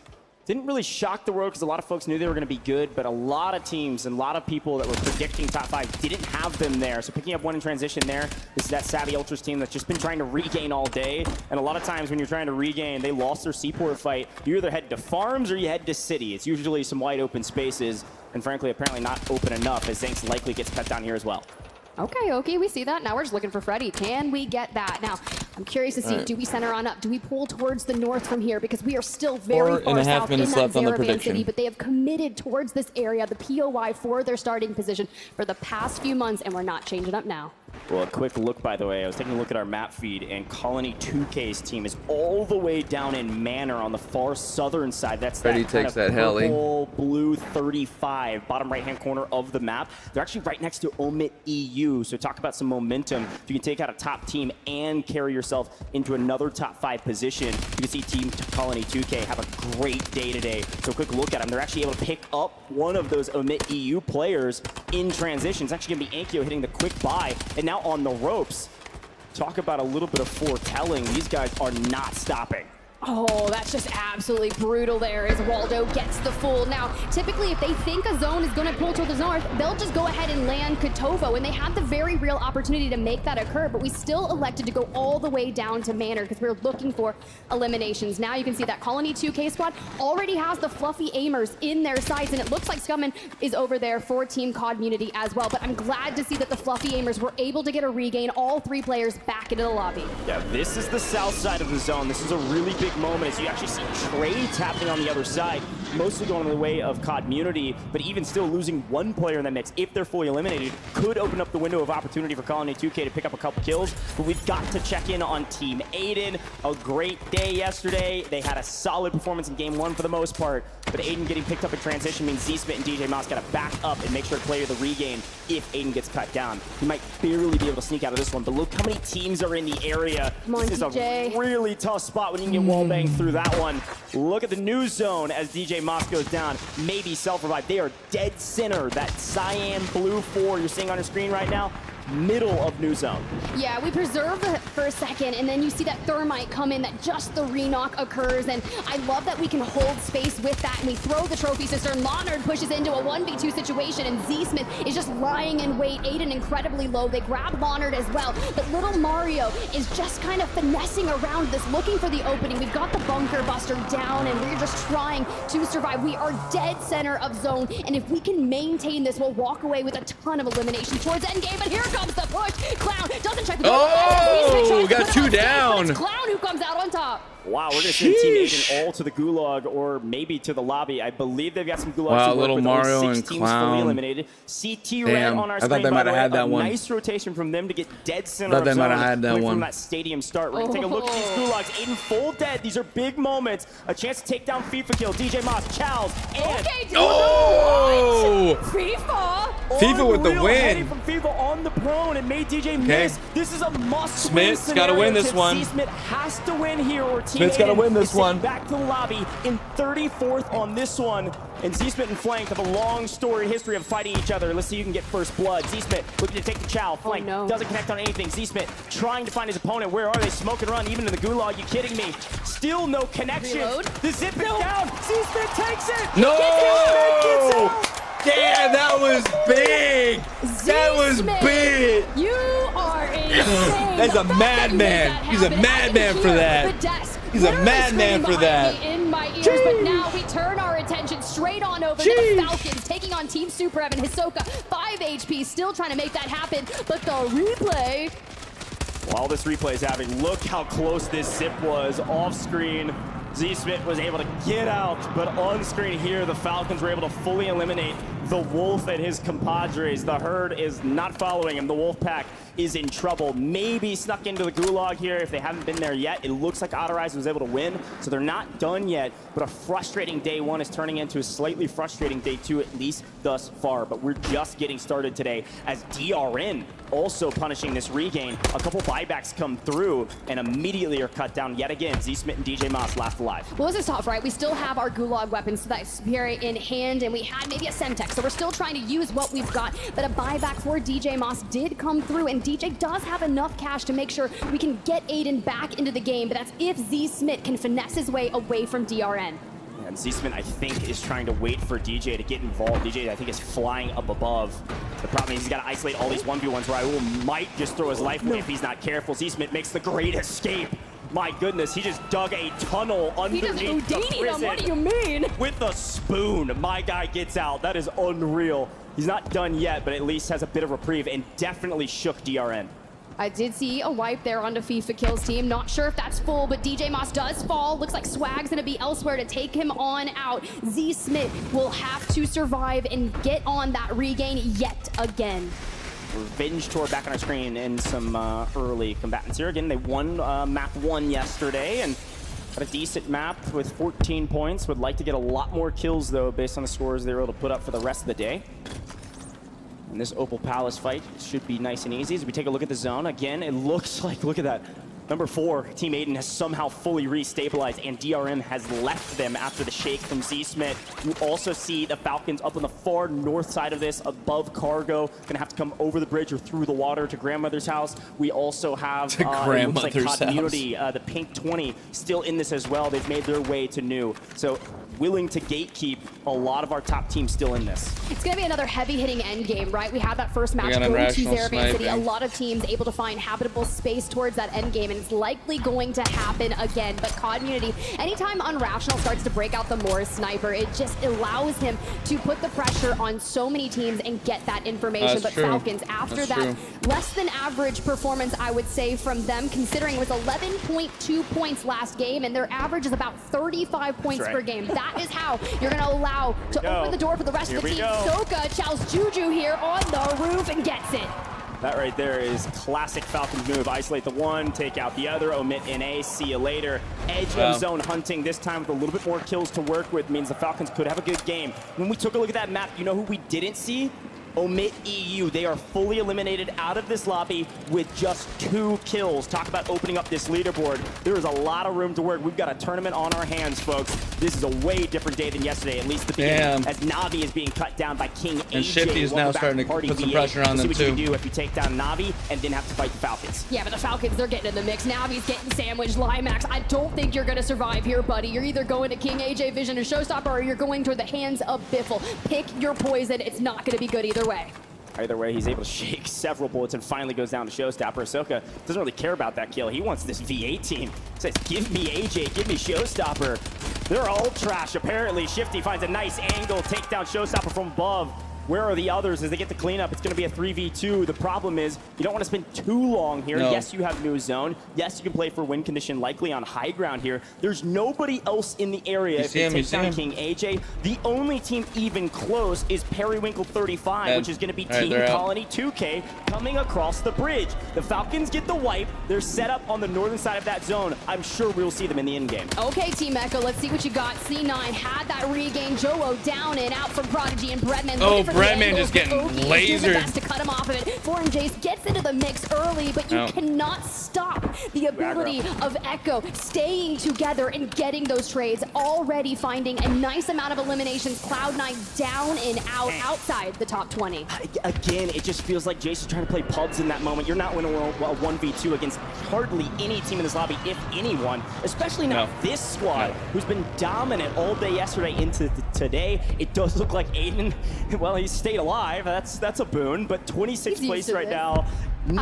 Didn't really shock the world because a lot of folks knew they were going to be good, but a lot of teams and a lot of people that were predicting top 5 didn't have them there. So picking up one in transition there, this is that Savvy Ultras team that's just been trying to regain all day. And a lot of times when you're trying to regain, they lost their Seaport fight. You either head to farms or you head to city. It's usually some wide open spaces, and frankly, apparently not open enough, as Zanks likely gets cut down here as well. Okay, Oki, we see that. Now we're just looking for Freddy. Can we get that? Now, I'm curious to see, do we center on up? Do we pull towards the north from here? Because we are still very far south in that Zaravan city, but they have committed towards this area, the POI, for their starting position for the past few months, and we're not changing up now. Well, a quick look, by the way. I was taking a look at our map feed, and Colony 2K's team is all the way down in Manor on the far southern side. That's Freddy that kind takes of that heli. purple, blue 35, bottom right-hand corner of the map. They're actually right next to OMIT EU, so talk about some momentum. If you can take out a top team and carry yourself into another top 5 position, you can see Team Colony 2K have a great day today. So a quick look at them. They're actually able to pick up one of those OMIT EU players in transition. It's actually going to be Ankyo hitting the quick buy, and now on the ropes. Talk about a little bit of foretelling. These guys are not stopping. Oh, that's just absolutely brutal there as Waldo gets the full. Now, typically, if they think a zone is going to pull to the north, they'll just go ahead and land Kotovo, and they had the very real opportunity to make that occur, but we still elected to go all the way down to Manor because we were looking for eliminations. Now you can see that Colony 2K squad already has the fluffy aimers in their sights, and it looks like Scummin is over there for Team Community as well, but I'm glad to see that the fluffy aimers were able to get a regain, all 3 players back into the lobby. Yeah, this is the south side of the zone. This is a really big moment as you actually see trades happening on the other side, mostly going in the way of Community, but even still losing 1 player in that mix, if they're fully eliminated, could open up the window of opportunity for Colony 2K to pick up a couple kills. But we've got to check in on Team AYDAN. A great day yesterday. They had a solid performance in game 1 for the most part, but AYDAN getting picked up in transition means Z-Smith and DJ Moss got to back up and make sure to play the regain if AYDAN gets cut down. He might barely be able to sneak out of this one, but look how many teams are in the area. This is a really tough spot when you can get wallbanged through that one. Look at the new zone as DJ Moss goes down. Maybe self-revive. They are dead center. That cyan blue 4 you're seeing on your screen right now, middle of new zone. Yeah, we preserve it for a second, and then you see that thermite come in, that just the re-knock occurs, and I love that we can hold space with that, and we throw the trophy cistern. Leonard pushes into a 1v2 situation, and Z-Smith is just lying in wait. AYDAN incredibly low. They grab Leonard as well, but little Mario is just kind of finessing around this, looking for the opening. We've got the bunker buster down, and we're just trying to survive. We are dead center of zone, and if we can maintain this, we'll walk away with a ton of eliminations towards endgame, but here comes the push. Clown doesn't check the Oh, got 2 down. It's Clown who comes out on top. Wow, we're going to send Team AYDAN all to the gulag or maybe to the lobby. I believe they've got some gulags wow, to work little with. Mario Only 6 and teams Clown. fully eliminated. CT Red Damn, on our I screen, thought they by might the have way. had that A one. nice rotation from them to get dead center Thought of they zone. might have had that Coming one. From that stadium start. We're going to take a look at these gulags. AYDAN full dead. These are big moments. A chance to take down FIFA kill. DJ Moss, Chows, and... Okay, oh! FIFA! FIFA with the Unreal win. heading from FIFA on the prone and made DJ miss. This is a must-win Smith's got to win this one. Z-Smith has to win here or Team Smith's got to win this one. Back to the lobby in 34th on this one. And Z-Smith and Flank have a long story history of fighting each other. Let's see who can get first blood. Z-Smith looking to take the chow. Flank doesn't connect on anything. Z-Smith trying to find his opponent. Where are they? Smoke and run even in the gulag. You kidding me? Still no connection. Reload. The zip is down. Z-Smith takes it. No! Gets Damn, that was big. That was big. You are insane. That's a madman. He's a madman for that. He's a madman for that. In my ears, but now we turn our attention straight on over to the Falcons, taking on Team Super Evan Hisoka. 5 HP, still trying to make that happen, but the replay. While this replay is happening, look how close this zip was off screen. Z-Smith was able to get out, but on screen here, the Falcons were able to fully eliminate the Wolf and his compadres. The herd is not following him. The Wolf pack is in trouble. Maybe snuck into the gulag here if they haven't been there yet. It looks like Otterize was able to win, so they're not done yet, but a frustrating day one is turning into a slightly frustrating day two, at least thus far. But we're just getting started today as DRN also punishing this regain. A couple buybacks come through and immediately are cut down yet again. Z-Smith and DJ Moss last alive. Well, this is tough, right? We still have our gulag weapons, so that's Superior in hand, and we had maybe a Semtex, so we're still trying to use what we've got. But a buyback for DJ Moss did come through, and DJ does have enough cash to make sure we can get AYDAN back into the game, but that's if Z-Smith can finesse his way away from DRN. And Z-Smith, I think, is trying to wait for DJ to get involved. DJ, I think, is flying up above. The problem is he's got to isolate all these 1v1s where Raul might just throw his life away if he's not careful. Z-Smith makes the great escape. My goodness, he just dug a tunnel underneath the prison. What do you mean? With a spoon. My guy gets out. That is unreal. He's not done yet, but at least has a bit of reprieve and definitely shook DRN. I did see a wipe there onto FIFA Kills team. Not sure if that's full, but DJ Moss does fall. Looks like Swag's gonna be elsewhere to take him on out. Z-Smith will have to survive and get on that regain yet again. Revenge tour back on our screen in some early combatants here. Again, they won map 1 yesterday and got a decent map with 14 points. Would like to get a lot more kills though based on the scores they were able to put up for the rest of the day. And this Opal Palace fight should be nice and easy. As we take a look at the zone, again, it looks like, look at that. Number 4, Team AYDAN has somehow fully restabilized, and DRM has left them after the shake from Z-Smith. You also see the Falcons up on the far north side of this, above cargo. Gonna have to come over the bridge or through the water to Grandmother's house. We also have Grandmother's looks like house. Community, the Pink 20, still in this as well. They've made their way to new. So willing to gatekeep a lot of our top teams still in this. It's going to be another heavy-hitting end game, right? We had that first match going to Zaravan City. A lot of teams able to find habitable space towards that end game, and it's likely going to happen again. But Community, anytime Unrational starts to break out the Morris sniper, it just allows him to put the pressure on so many teams and get that information. But Falcons, after that, less than average performance, I would say, from them, considering it was 11.2 points last game, and their average is about 35 points per game. That is how you're going to allow to open the door for the rest of the team. Soka chows Juju here on the roof and gets it. That right there is classic Falcons move. Isolate the one, take out the other, omit NA, see you later. Edge of zone hunting, this time with a little bit more kills to work with, means the Falcons could have a good game. When we took a look at that map, you know who we didn't see? OMIT EU. They are fully eliminated out of this lobby with just 2 kills. Talk about opening up this leaderboard. There is a lot of room to work. We've got a tournament on our hands, folks. This is a way different day than yesterday, at least the beginning, as Navi is being cut down by King AJ. And Shifty is now starting to put some pressure on them, too. See what you can do if you take down Navi and then have to fight the Falcons. Yeah, but the Falcons, they're getting in the mix. Navi's getting sandwiched. Limax, I don't think you're going to survive here, buddy. You're either going to King AJ Vision and Showstopper, or you're going toward the hands of Biffle. Pick your poison. It's not going to be good either way. Either way, he's able to shake several bullets and finally goes down to Showstopper. Ahsoka doesn't really care about that kill. He wants this V8 team. He says, give me AJ, give me Showstopper. They're all trash, apparently. Shifty finds a nice angle, take down Showstopper from above. Where are the others as they get the cleanup? It's going to be a 3v2. The problem is you don't want to spend too long here. No. Yes, you have new zone. Yes, you can play for win condition, likely on high ground here. There's nobody else in the area if they take down King AJ. The only team even close is Periwinkle 35, which is going to be Team Colony 2K coming across the bridge. The Falcons get the wipe. They're set up on the northern side of that zone. I'm sure we'll see them in the end game. Okay, Team Echo, let's see what you got. C9 had that regain. Joe down and out from Prodigy and Breadman. Oh, Redman just getting lasered. To cut him off of it. Foreign Jace gets into the mix early, but you cannot stop the ability of Echo staying together and getting those trades. Already finding a nice amount of eliminations. Cloud9 down and out, outside the top 20. Again, it just feels like Jace is trying to play pubs in that moment. You're not winning a 1v2 against hardly any team in this lobby, if anyone, especially not this squad, who's been dominant all day yesterday into today. It does look like AYDAN, well, he stayed alive. That's a boon, but 26th place right now. He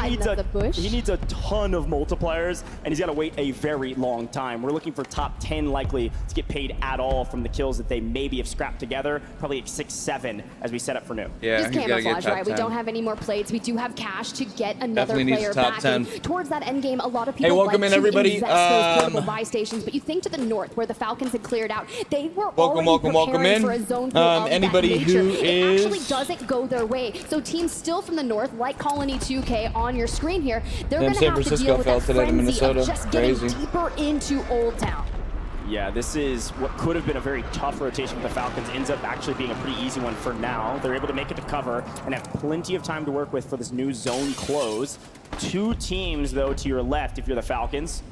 needs a ton of multipliers, and he's got to wait a very long time. We're looking for top 10 likely to get paid at all from the kills that they maybe have scrapped together. Probably 6-7 as we set up for new. Yeah, just camouflage, right? We don't have any more plates. We do have cash to get another player back. Towards that end game, a lot of people welcome like in to everybody. invest those portable buy stations, but you think to the north where the Falcons had cleared out, they were already preparing for a zone pool of anybody that nature. who it actually doesn't go their way. So teams still from the north, like Colony 2K on your screen here, they're going to have to deal with that frenzy of just getting deeper into Old Town. Yeah, this is what could have been a very tough rotation for the Falcons. Ends up actually being a pretty easy one for now. They're able to make it to cover and have plenty of time to work with for this new zone close. Two teams, though, to your left, if you're the Falcons.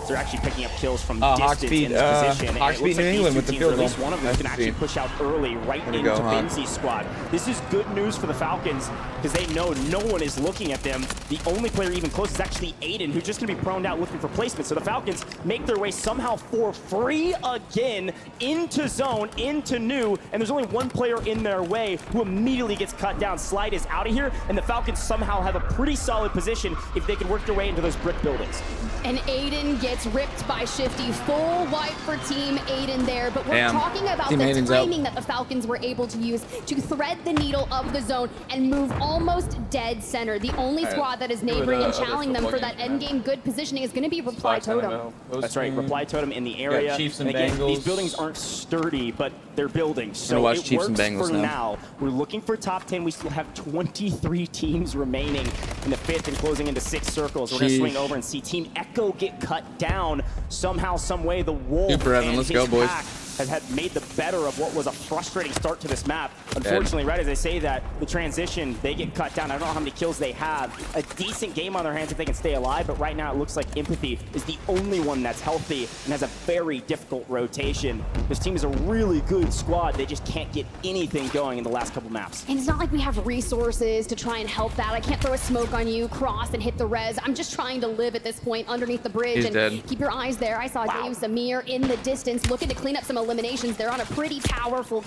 They're actually picking up kills from distance in this position. Hawks beat New England with the field goal. At least one of them can actually push out early right into Benzi's squad. This is good news for the Falcons because they know no one is looking at them. The only player even close is actually AYDAN, who's just going to be proned out looking for placement. So the Falcons make their way somehow for free again into zone, into new, and there's only one player in their way who immediately gets cut down. Slide is out of here, and the Falcons somehow have a pretty solid position if they can work their way into those brick buildings. And AYDAN gets ripped by Shifty. Full wipe for Team AYDAN there, but we're talking about the timing that the Falcons were able to use to thread the needle of the zone and move almost dead center. The only squad that is neighboring and challenging them for that endgame good positioning is going to be Reply Totem. That's right, Reply Totem in the area. Chiefs and again, Bengals. these buildings aren't sturdy, but they're buildings. So watch it Chiefs works and Bengals for now. We're looking for top 10. We still have 23 teams remaining in the 5th and closing into 6 circles. We're going to swing over and see Team Echo get cut down somehow, some way. The Wolf and his pack has had made the better of what was a frustrating start to this map. Unfortunately, right as I say that, the transition, they get cut down. I don't know how many kills they have. A decent game on their hands if they can stay alive, but right now it looks like Empathy is the only one that's healthy and has a very difficult rotation. This team is a really good squad. They just can't get anything going in the last couple maps. And it's not like we have resources to try and help that. I can't throw a smoke on you, cross, and hit the res. I'm just trying to live at this point underneath the bridge and keep your eyes there. I saw Dave Samir in the distance looking to clean up some eliminations. They're on a pretty powerful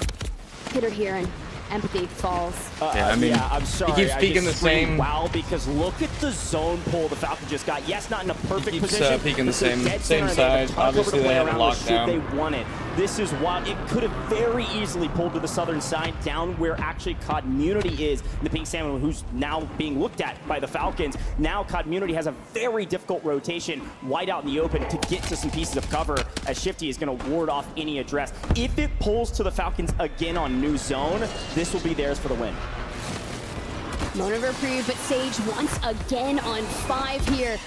hitter here, and Empathy falls. Yeah, I mean, I'm sorry. He keeps peeking the same. Wow, because look at the zone pull the Falcons just got. Yes, not in a perfect position. Peeking the same side. Obviously, they have it locked down. They want it. This is wild. It could have very easily pulled to the southern side, down where actually Community is. The Pink Salmon, who's now being looked at by the Falcons. Now Community has a very difficult rotation, wide out in the open to get to some pieces of cover, as Shifty is going to ward off any address. If it pulls to the Falcons again on new zone, this will be theirs for the win. Moment of reprieve, but Sage once again on 5 here.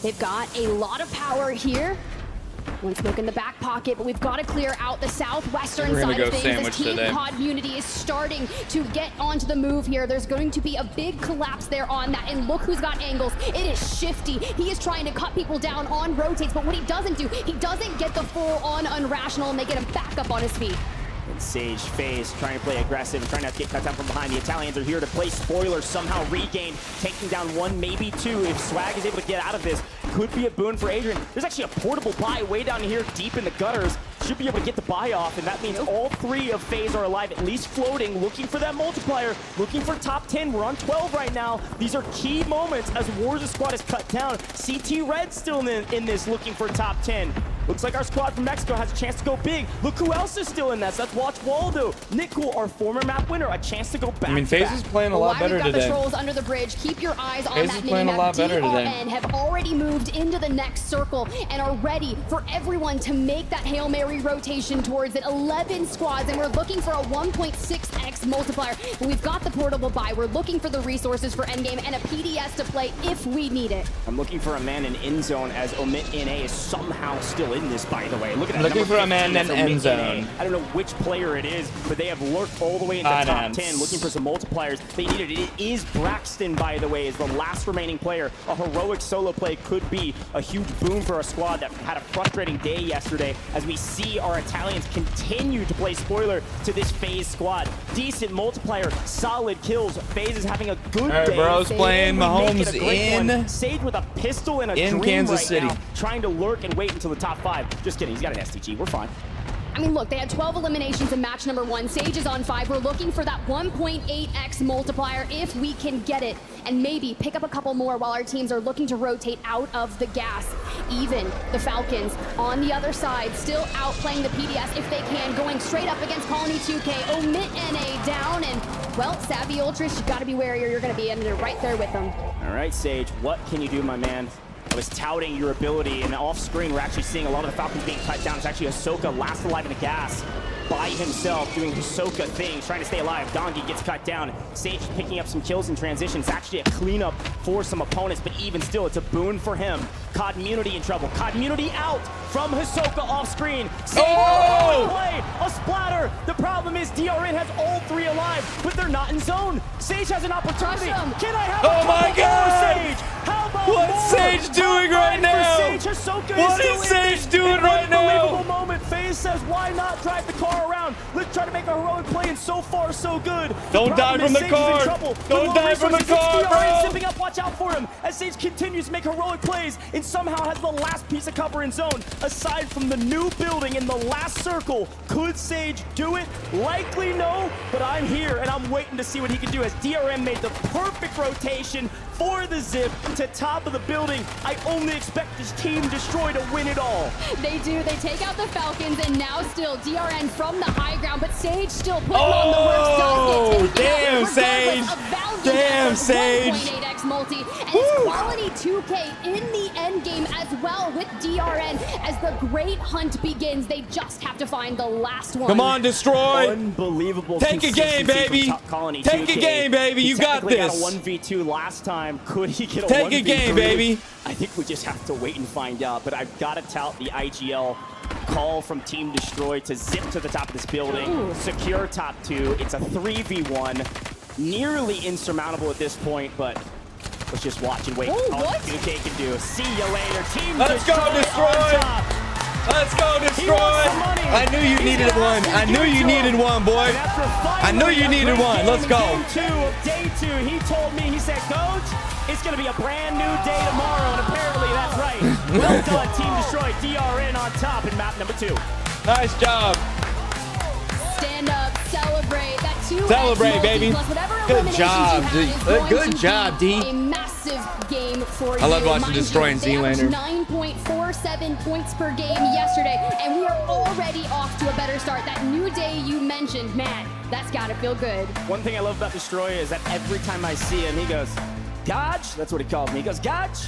They've got a lot of power here. One smoke in the back pocket, but we've got to clear out the southwestern side of things as Team Community is starting to get onto the move here. There's going to be a big collapse there on that, and look who's got angles. It is Shifty. He is trying to cut people down on rotates, but what he doesn't do, he doesn't get the full-on unrational, and they get him back up on his feet. And Sage, FAZE, trying to play aggressive and trying not to get cut down from behind. The Italians are here to play spoilers, somehow regain, taking down 1, maybe 2. If Swag is able to get out of this, could be a boon for Adrian. There's actually a portable buy way down here, deep in the gutters. Should be able to get the buy off, and that means all 3 of FAZE are alive, at least floating, looking for that multiplier, looking for top 10. We're on 12 right now. These are key moments as Warza squad is cut down. CT Red still in this, looking for top 10. Looks like our squad from Mexico has a chance to go big. Look who else is still in this. That's Watch Waldo. NICKOOL, our former map winner, a chance to go back. I mean, FAZE is playing a lot better today. We've got the trolls under the bridge. Keep your eyes on FAZE that is playing a lot better today. DRN have already moved into the next circle and are ready for everyone to make that Hail Mary rotation towards it. 11 squads, and we're looking for a 1.6x multiplier. But we've got the portable buy. We're looking for the resources for endgame and a PDS to play if we need it. I'm looking for a man in end zone as OMIT NA is somehow still in this, by the way. Look at that. Looking for a man in number 15, end zone. I don't know which player it is, but they have lurked all the way into the top 10, looking for some multipliers. They needed it. It is Braxton, by the way, is the last remaining player. A heroic solo play could be a huge boon for a squad that had a frustrating day yesterday, as we see our Italians continue to play spoiler to this FaZe squad. Decent multiplier, solid kills. FaZe is having a good day. Bro's playing Mahomes in Sage with a pistol and a in dream Kansas right City. Now, trying to lurk and wait until the top 5. Just kidding, he's got an STG. We're fine. I mean, look, they had 12 eliminations in match number 1. Sage is on 5. We're looking for that 1.8x multiplier if we can get it, and maybe pick up a couple more while our teams are looking to rotate out of the gas. Even the Falcons on the other side, still outplaying the PDS if they can, going straight up against Colony 2K. OMIT NA down, and, well, Savvy Ultras, you gotta be wary or you're gonna be right there with them. All right, Sage, what can you do, my man? I was touting your ability, and off screen, we're actually seeing a lot of the Falcons being cut down. It's actually Ahsoka last alive in the gas by himself, doing Ahsoka things, trying to stay alive. Dongi gets cut down. Sage picking up some kills in transition. It's actually a cleanup for some opponents, but even still, it's a boon for him. COD Immunity in trouble. COD Immunity out from Ahsoka off screen. Sage play, a splatter. The problem is DRN has all 3 alive, but they're not in zone. Sage has an opportunity. Can I have oh my God! Sage? How about What's Sage doing right now? What is Sage doing right now? Unbelievable moment. FaZe says, why not drive the car around? Let's try to make a heroic play, and so far, so good. Don't die from the car. Don't die from the car, bro. Zipping up, watch out for him as Sage continues to make heroic plays and somehow has the last piece of cover in zone. Aside from the new building in the last circle, could Sage do it? Likely no, but I'm here and I'm waiting to see what he can do as DRM made the perfect rotation for the zip to top of the building. I only expect this Team Destroy to win it all. They do. They take out the Falcons, and now still DRN from the high ground, but Sage still putting on the work. Damn, Sage. Damn, Sage. 1.8x multi, and it's quality 2K in the end game as well with DRN as the great hunt begins. They just have to find the last one. Come on, Destroy. Unbelievable. Take a game, baby. Take a game, baby. You got this. Got a 1v2 last time. Could he get a 1v3? Take a game, baby. I think we just have to wait and find out, but I've got to tout the IGL call from Team Destroy to zip to the top of this building, secure top 2. It's a 3v1, nearly insurmountable at this point, but let's just watch and wait. All 2K can do. See you later, Team Let's Destroy. go, Destroy. Let's go, Destroy. I knew you needed one. I knew you needed one, boy. I knew you needed one. Let's go. Day 2, he told me, he said, Coach, it's going to be a brand new day tomorrow, and apparently that's right. Well done, Team Destroy. DRN on top in map number 2. Nice job. Stand up, celebrate. That 2x Celebrate, baby. Good job, D. Good job, D. A massive game for you. I love watching Destroy and Z-Lander. 9.47 points per game yesterday, and we are already off to a better start. That new day you mentioned, man, that's got to feel good. One thing I love about Destroy is that every time I see him, he goes, Gotch, that's what he called me. He goes, Gotch,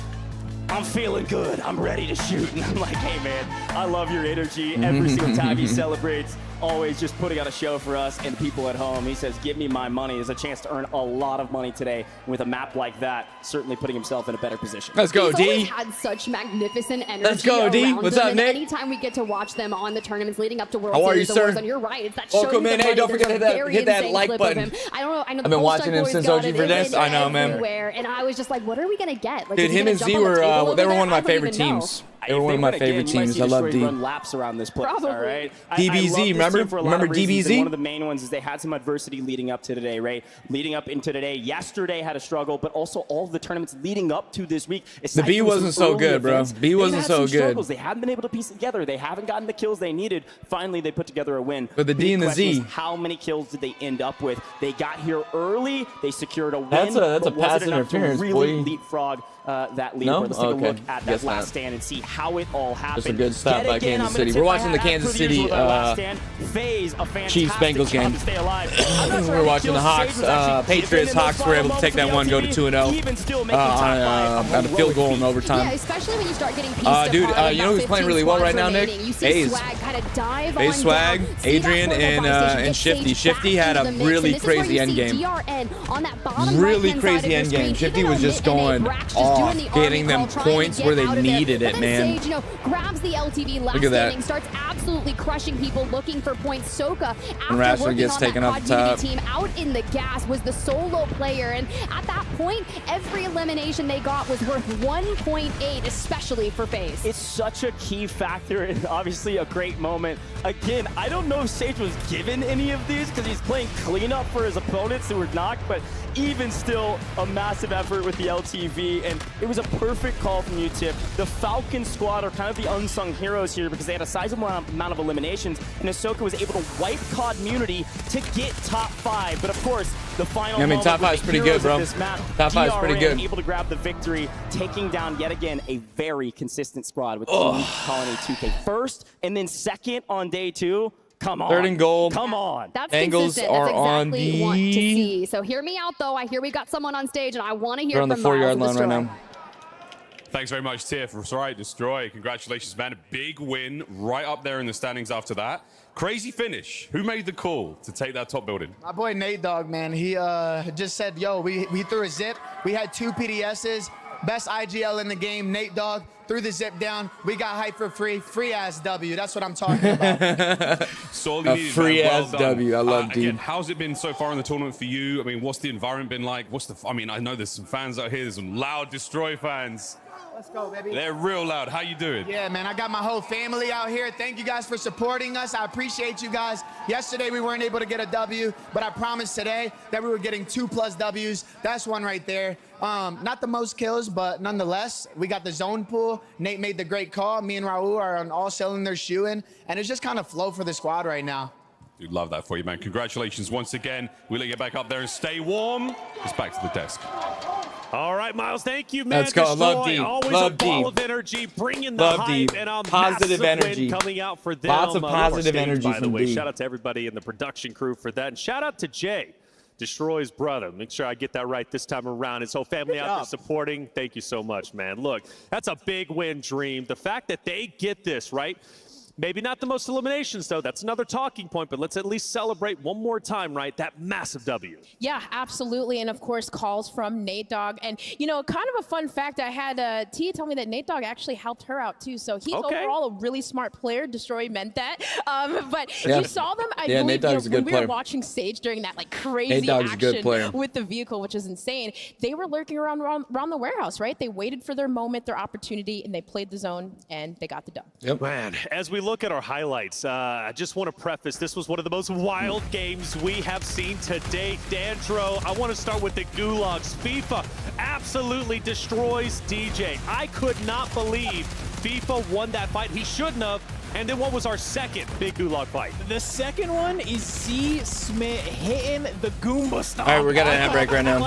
I'm feeling good. I'm ready to shoot. And I'm like, hey, man, I love your energy. Every single time he celebrates, always just putting on a show for us and people at home. He says, give me my money. There's a chance to earn a lot of money today. And with a map like that, certainly putting himself in a better position. Let's go, D. He's always had such magnificent energy. Let's go, D. What's up, Nick? Anytime we get to watch them on the tournaments leading up to World How are Series you, sir? Warzone, you're right. It's that Welcome in. Hey, don't forget to hit that like button. I don't know. I know I've been watching him since OG for this. I know, man. And I was just like, what are we gonna get? Like, dude, him and Z were they were one of my favorite teams. They were one of my favorite teams. I love D. Run laps around this place, all right? DBZ, remember DBZ? One of the main ones is they had some adversity leading up to today, right? Leading up into today. Yesterday had a struggle, but also all of the tournaments leading up to this week. The B wasn't so good, bro. B wasn't so good. They haven't been able to piece it together. They haven't gotten the kills they needed. Finally, they put together a win. But the D and the Z. How many kills did they end up with? They got here early. They secured a win. That's a pass interference, to really leapfrog that lead. No? Let's take a look Okay. at that last stand and see how it all happened. Just a good stop by Kansas City. We're watching the Kansas City Chiefs Bengals game. We're watching the Hawks, Patriots. Hawks were able to take that one, go to 2-0 on a field goal in overtime. Yeah, especially when you start getting pieced dude, apart. you know who's playing really well right now, Nick? FAZE. FAZE Swag, Adrian, and Shifty. Shifty had a really crazy end game. Really crazy end game. Shifty was just going off, getting them points where they needed it, man. man. Sage, you know, grabs the LTV last Look at that. standing, starts absolutely crushing people looking for points. Soka, after Rashford working gets on taken that off COD the top. Unity team, out in the gas was the solo player. And at that point, every elimination they got was worth 1.8, especially for FaZe. It's such a key factor and obviously a great moment. Again, I don't know if Sage was given any of these because he's playing cleanup for his opponents who were knocked, but even still a massive effort with the LTV, and it was a perfect call from you, Tip. The Falcon squad are kind of the unsung heroes here because they had a sizable amount of eliminations, and Ahsoka was able to wipe COD Immunity to get top 5. But of course, the final I mean, moment top with 5 is the pretty heroes good, bro. of this map, Top 5 is pretty DRN good. able to grab the victory, taking down yet again a very consistent squad with Team Colony 2K first, and then second on day 2. Come on. 3rd and goal. Come on. That's Angles consistent. are That's on exactly the... what to see. So hear me out, though. I hear we've got someone on stage, and I want to hear They're on the from 4-yard Miles line and right Destroy. now. Thanks very much, Tiff. Right, Destroy. Congratulations, man. A big win right up there in the standings after that. Crazy finish. Who made the call to take that top building? My boy Nate Dogg, man. He just said, yo, we threw a zip. We had 2 PDSs. Best IGL in the game, Nate Dogg. Threw the zip down. We got hype for free. Free-ass W. That's what I'm talking about. A free-ass W. I love again, dude. how's it been so far in the tournament for you? I mean, what's the environment been like? I mean, I know there's some fans out here. There's some loud Destroy fans. Let's go, baby. They're real loud. How you doing? Yeah, man, I got my whole family out here. Thank you guys for supporting us. I appreciate you guys. Yesterday, we weren't able to get a W, but I promised today that we were getting 2+ Ws. That's one right there. Not the most kills, but nonetheless, we got the zone pool. Nate made the great call. Me and Raul are on all cylinders shooting, and it's just kind of flow for the squad right now. Dude, love that for you, man. Congratulations once again. We'll let you get back up there and stay warm. It's back to the desk. All right, Miles, thank you, man. Let's go. Love Destroy, D. always Love a ball D. of energy, bringing the Love hype, D. and a Positive massive energy. win coming out for them. Lots of Love our positive stage, energy by the from way. D. Shout out to everybody in the production crew for that, and shout out to Jay, Destroy's brother. Make sure I get that right this time around. His whole family out there supporting. Thank you so much, man. Look, that's a big win, Dream. The fact that they get this, right? Maybe not the most eliminations, though. That's another talking point, but let's at least celebrate one more time, right? That massive W. Yeah, absolutely. And of course, calls from Nate Dogg. And, you know, kind of a fun fact, I had Tia tell me that Nate Dogg actually helped her out, too. So he's overall a really smart player. Destroy meant that. But you saw them, I believe, Nate Dogg's a good when we were player. watching Sage during that, like, crazy Nate Dogg's a good action player. with the vehicle, which is insane. They were lurking around the warehouse, right? They waited for their moment, their opportunity, and they played the zone, and they got the dub. Yep. Man, as we look at our highlights, I just want to preface, this was one of the most wild games we have seen to date. Dandro, I want to start with the Gulags. FIFA absolutely destroys DJ. I could not believe FIFA won that fight. He shouldn't have. And then what was our second big Gulag fight? The second one is Z Smith hitting the Goomba stomp. All right, we got an ad break right now.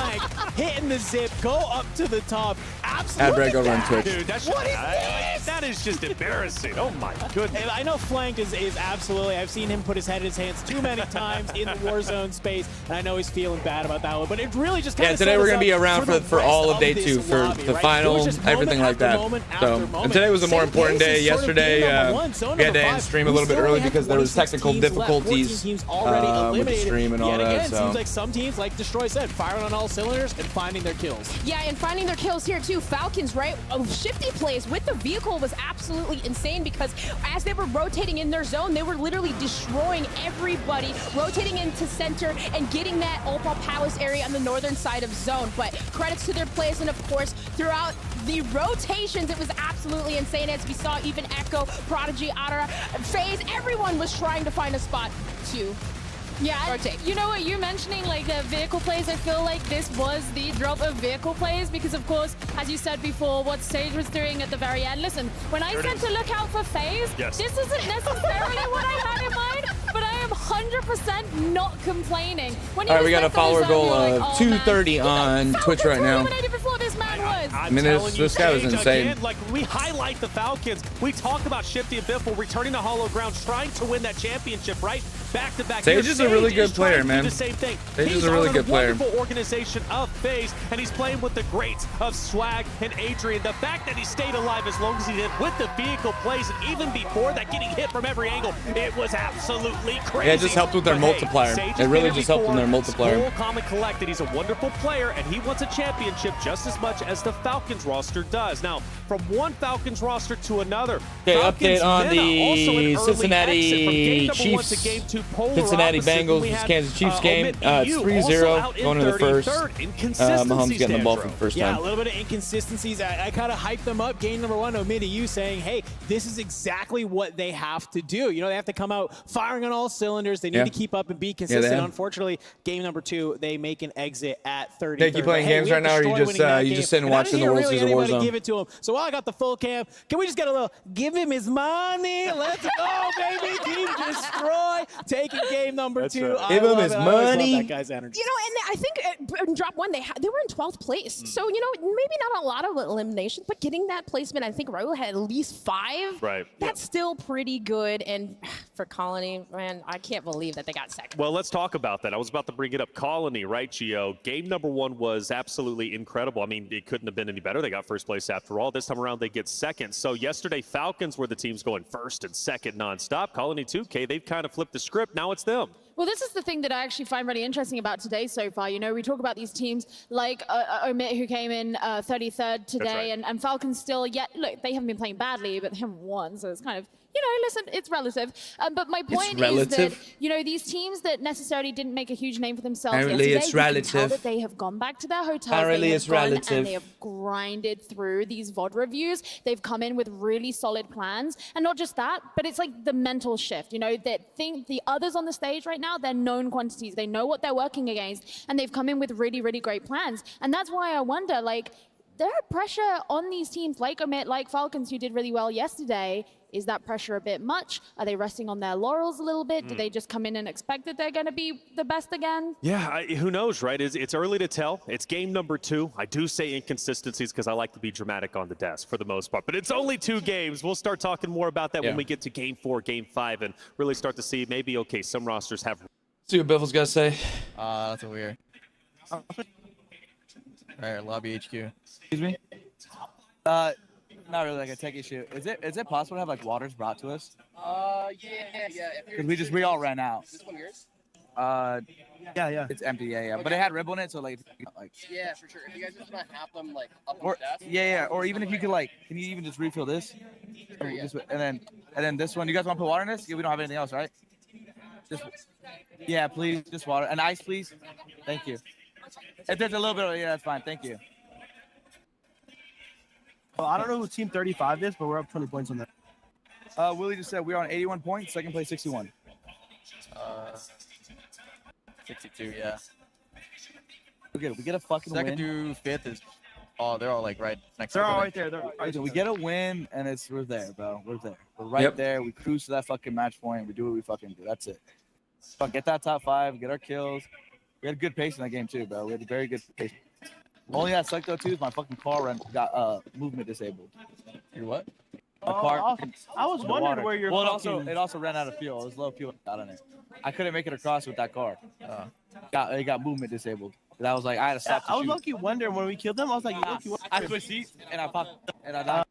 Hitting the zip, go up to the top. Absolutely. Ad break over on Twitch. Dude, that's What is this? that is just embarrassing. Oh my goodness. And I know Flanked is absolutely, I've seen him put his head in his hands too many times in the Warzone space, and I know he's feeling bad about that one, but it really just kind of today we're going to be around for all of day 2 for the final, everything like that. So, and today was a more important day. Yesterday, we had to end stream a little bit early because there was technical difficulties with the stream and all that. Again, So seems like some teams, like Destroy said, firing on all cylinders and finding their kills. Yeah, and finding their kills here too. Falcons, right? Shifty plays with the vehicle was absolutely insane because as they were rotating in their zone, they were literally destroying everybody, rotating into center and getting that Opal Palace area on the northern side of zone. But credits to their plays, and of course, throughout the rotations, it was absolutely insane. As we saw, even Echo, Prodigy, Adara, FaZe, everyone was trying to find a spot to rotate. You know what, you mentioning like vehicle plays, I feel like this was the drop of vehicle plays because of course, as you said before, what Sage was doing at the very end. Listen, when I said to look out for FaZe, this isn't necessarily what I had in mind, but I am 100% not complaining. When all right, we got a follower goal of 230 on Twitch right now. Before this man was. I mean, this guy was insane. Again, like, we highlight the Falcons. We talk about Shifty and BIFFLE returning to Hollow Ground, trying to win that championship, right? Back to back. Sage is a really good player, man. The same thing. Sage is a really good player. Wonderful organization of FaZe, and he's playing with the greats of Swag and Adrian. The fact that he stayed alive as long as he did with the vehicle plays, and even before that, getting hit from every angle, it was absolutely crazy. Yeah, it just helped with their multiplier. It really just helped in their multiplier. Full comment collected. He's a wonderful player, and he wants a championship just as much as the Falcons roster does. Now, from one Falcons roster to another, okay, Falcons update on the Cincinnati Chiefs, Cincinnati Bengals, Kansas Chiefs game. It's 3-0 going to the first. Mahomes getting the ball for the first time. Yeah, a little bit of inconsistencies. I kind of hyped them up. Game number 1, OMIT EU, saying, hey, this is exactly what they have to do. You know, they have to come out firing on all cylinders. They need to keep up and be consistent. Unfortunately, game number 2, they make an exit at 30. Hey, you playing games right now, or you just sitting watching the World Series of Warzone? Give it to him. So while I got the full cam, can we just get a little, give him his money? Let's go, baby. Team Destroy. Taking game number 2. Give him his money. That guy's energy. You know, and I think in drop 1, they were in 12th place. So, you know, maybe not a lot of eliminations, but getting that placement, I think Raul had at least 5. Right. That's still pretty good. And for Colony, man, I can't believe that they got second. Well, let's talk about that. I was about to bring it up. Colony, right, Gio? Game number 1 was absolutely incredible. I mean, it couldn't have been any better. They got first place after all. This time around, they get second. So yesterday, Falcons were the teams going first and second nonstop. Colony 2K, they've kind of flipped the script. Now it's them. Well, this is the thing that I actually find really interesting about today so far. You know, we talk about these teams like OMIT, who came in 33rd today, right. and Falcons still, look, they haven't been playing badly, but they haven't won, so it's kind of, you know, listen, it's relative. But my point is that, you know, these teams that necessarily didn't make a huge name for themselves Apparently yesterday, it's you can relative. tell that they have gone back to their hotels. Apparently they have it's gone relative. And they have grinded through these VOD reviews. They've come in with really solid plans. And not just that, but it's like the mental shift, you know, that think the others on the stage right now, they're known quantities. They know what they're working against, and they've come in with really, really great plans. And that's why I wonder, like, there are pressure on these teams like OMIT, like Falcons, who did really well yesterday. Is that pressure a bit much? Are they resting on their laurels a little bit? Do they just come in and expect that they're going to be the best again? Yeah, who knows, right? It's early to tell. It's game number 2. I do say inconsistencies because I like to be dramatic on the desk for the most part. But it's only 2 games. We'll start talking more about that when we get to game 4, game 5, and really start to see maybe, okay, some rosters have... See what Biffle's got to say. That's a weird. Alright, lobby HQ. Excuse me? Not really like a tech issue. Is it possible to have like waters brought to us? Yeah. Because we all ran out. This one yours? Yeah. It's empty, yeah. But it had rib on it, so like. Yeah, for sure. If you guys just want to have them like up on Or the desk. yeah. Or even if you could like, can you even just refill this? Sure, yeah. And then this one. You guys want to put water in this? Yeah, we don't have anything else, right? Yeah, please, just water and ice, please. Thank you. If there's a little bit of that's fine. Thank you. Well, I don't know who Team 35 is, but we're up 20 points on that. Willie just said we're on 81 points, second place 61. 62, yeah. We get a fucking Second win. through 5th is, they're all like right next to They're all each other. right there. We get a win, and we're there, bro. We're there. We're right there. We cruise to that fucking match point. We do what we fucking do. That's it. Get that top 5, get our kills. We had a good pace in that game, too, bro. We had a very good pace. Only that sucked, though, too, is my fucking car got movement disabled. Your what? My car. I was wondering where your it also ran out of fuel. It was low fuel out on it. I couldn't make it across with that car. It got movement disabled. And I was like, I had to stop. I was low-key wondering when we killed them. I was like, I switched seats and I popped and I died.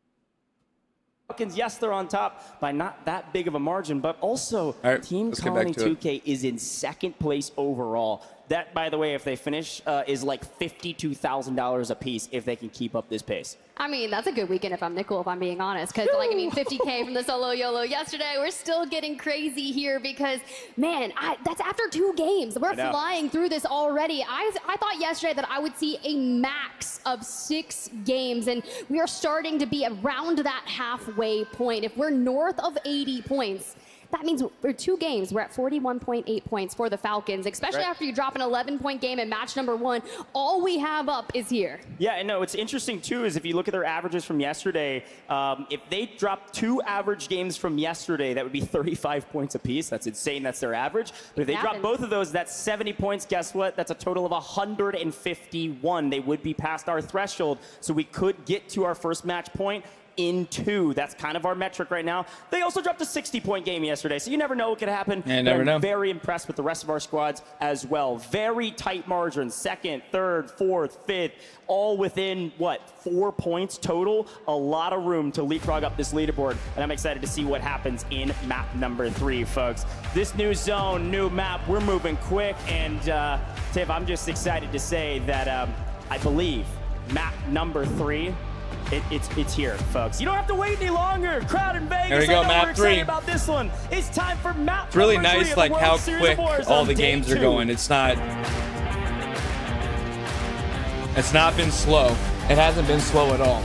Falcons, yes, they're on top by not that big of a margin, but also Team let's get back Colony to it. 2K is in second place overall. That, by the way, if they finish, is like $52,000 a piece if they can keep up this pace. I mean, that's a good weekend if I'm NICKOOL, if I'm being honest. Because, like, I mean, 50K from the solo YOLO yesterday. We're still getting crazy here because, man, that's after 2 games. We're flying through this already. I thought yesterday that I would see a max of 6 games, and we are starting to be around that halfway point. If we're north of 80 points, that means for 2 games, we're at 41.8 points for the Falcons, especially after you drop an 11-point game in match number 1. All we have up is here. Yeah, and no, what's interesting, too, is if you look at their averages from yesterday, if they drop 2 average games from yesterday, that would be 35 points apiece. That's insane. That's their average. But if they drop both of those, that's 70 points. Guess what? That's a total of 151. They would be past our threshold, so we could get to our first match point in 2. That's kind of our metric right now. They also dropped a 60-point game yesterday, so you never know what could happen. Yeah, never know. I'm very impressed with the rest of our squads as well. Very tight margins, 2nd, 3rd, 4th, 5th, all within, what, 4 points total? A lot of room to leapfrog up this leaderboard, and I'm excited to see what happens in map number 3, folks. This new zone, new map, we're moving quick, and Tiff, I'm just excited to say that I believe map number 3, it's here, folks. You don't have to wait any longer. Crowd in Vegas, There we go, I know map we're excited 3. about this one. It's time for map It's really number 3 nice, of like the how World Series quick of Warzone, all the day games are 2. going. It's not been slow. It hasn't been slow at all.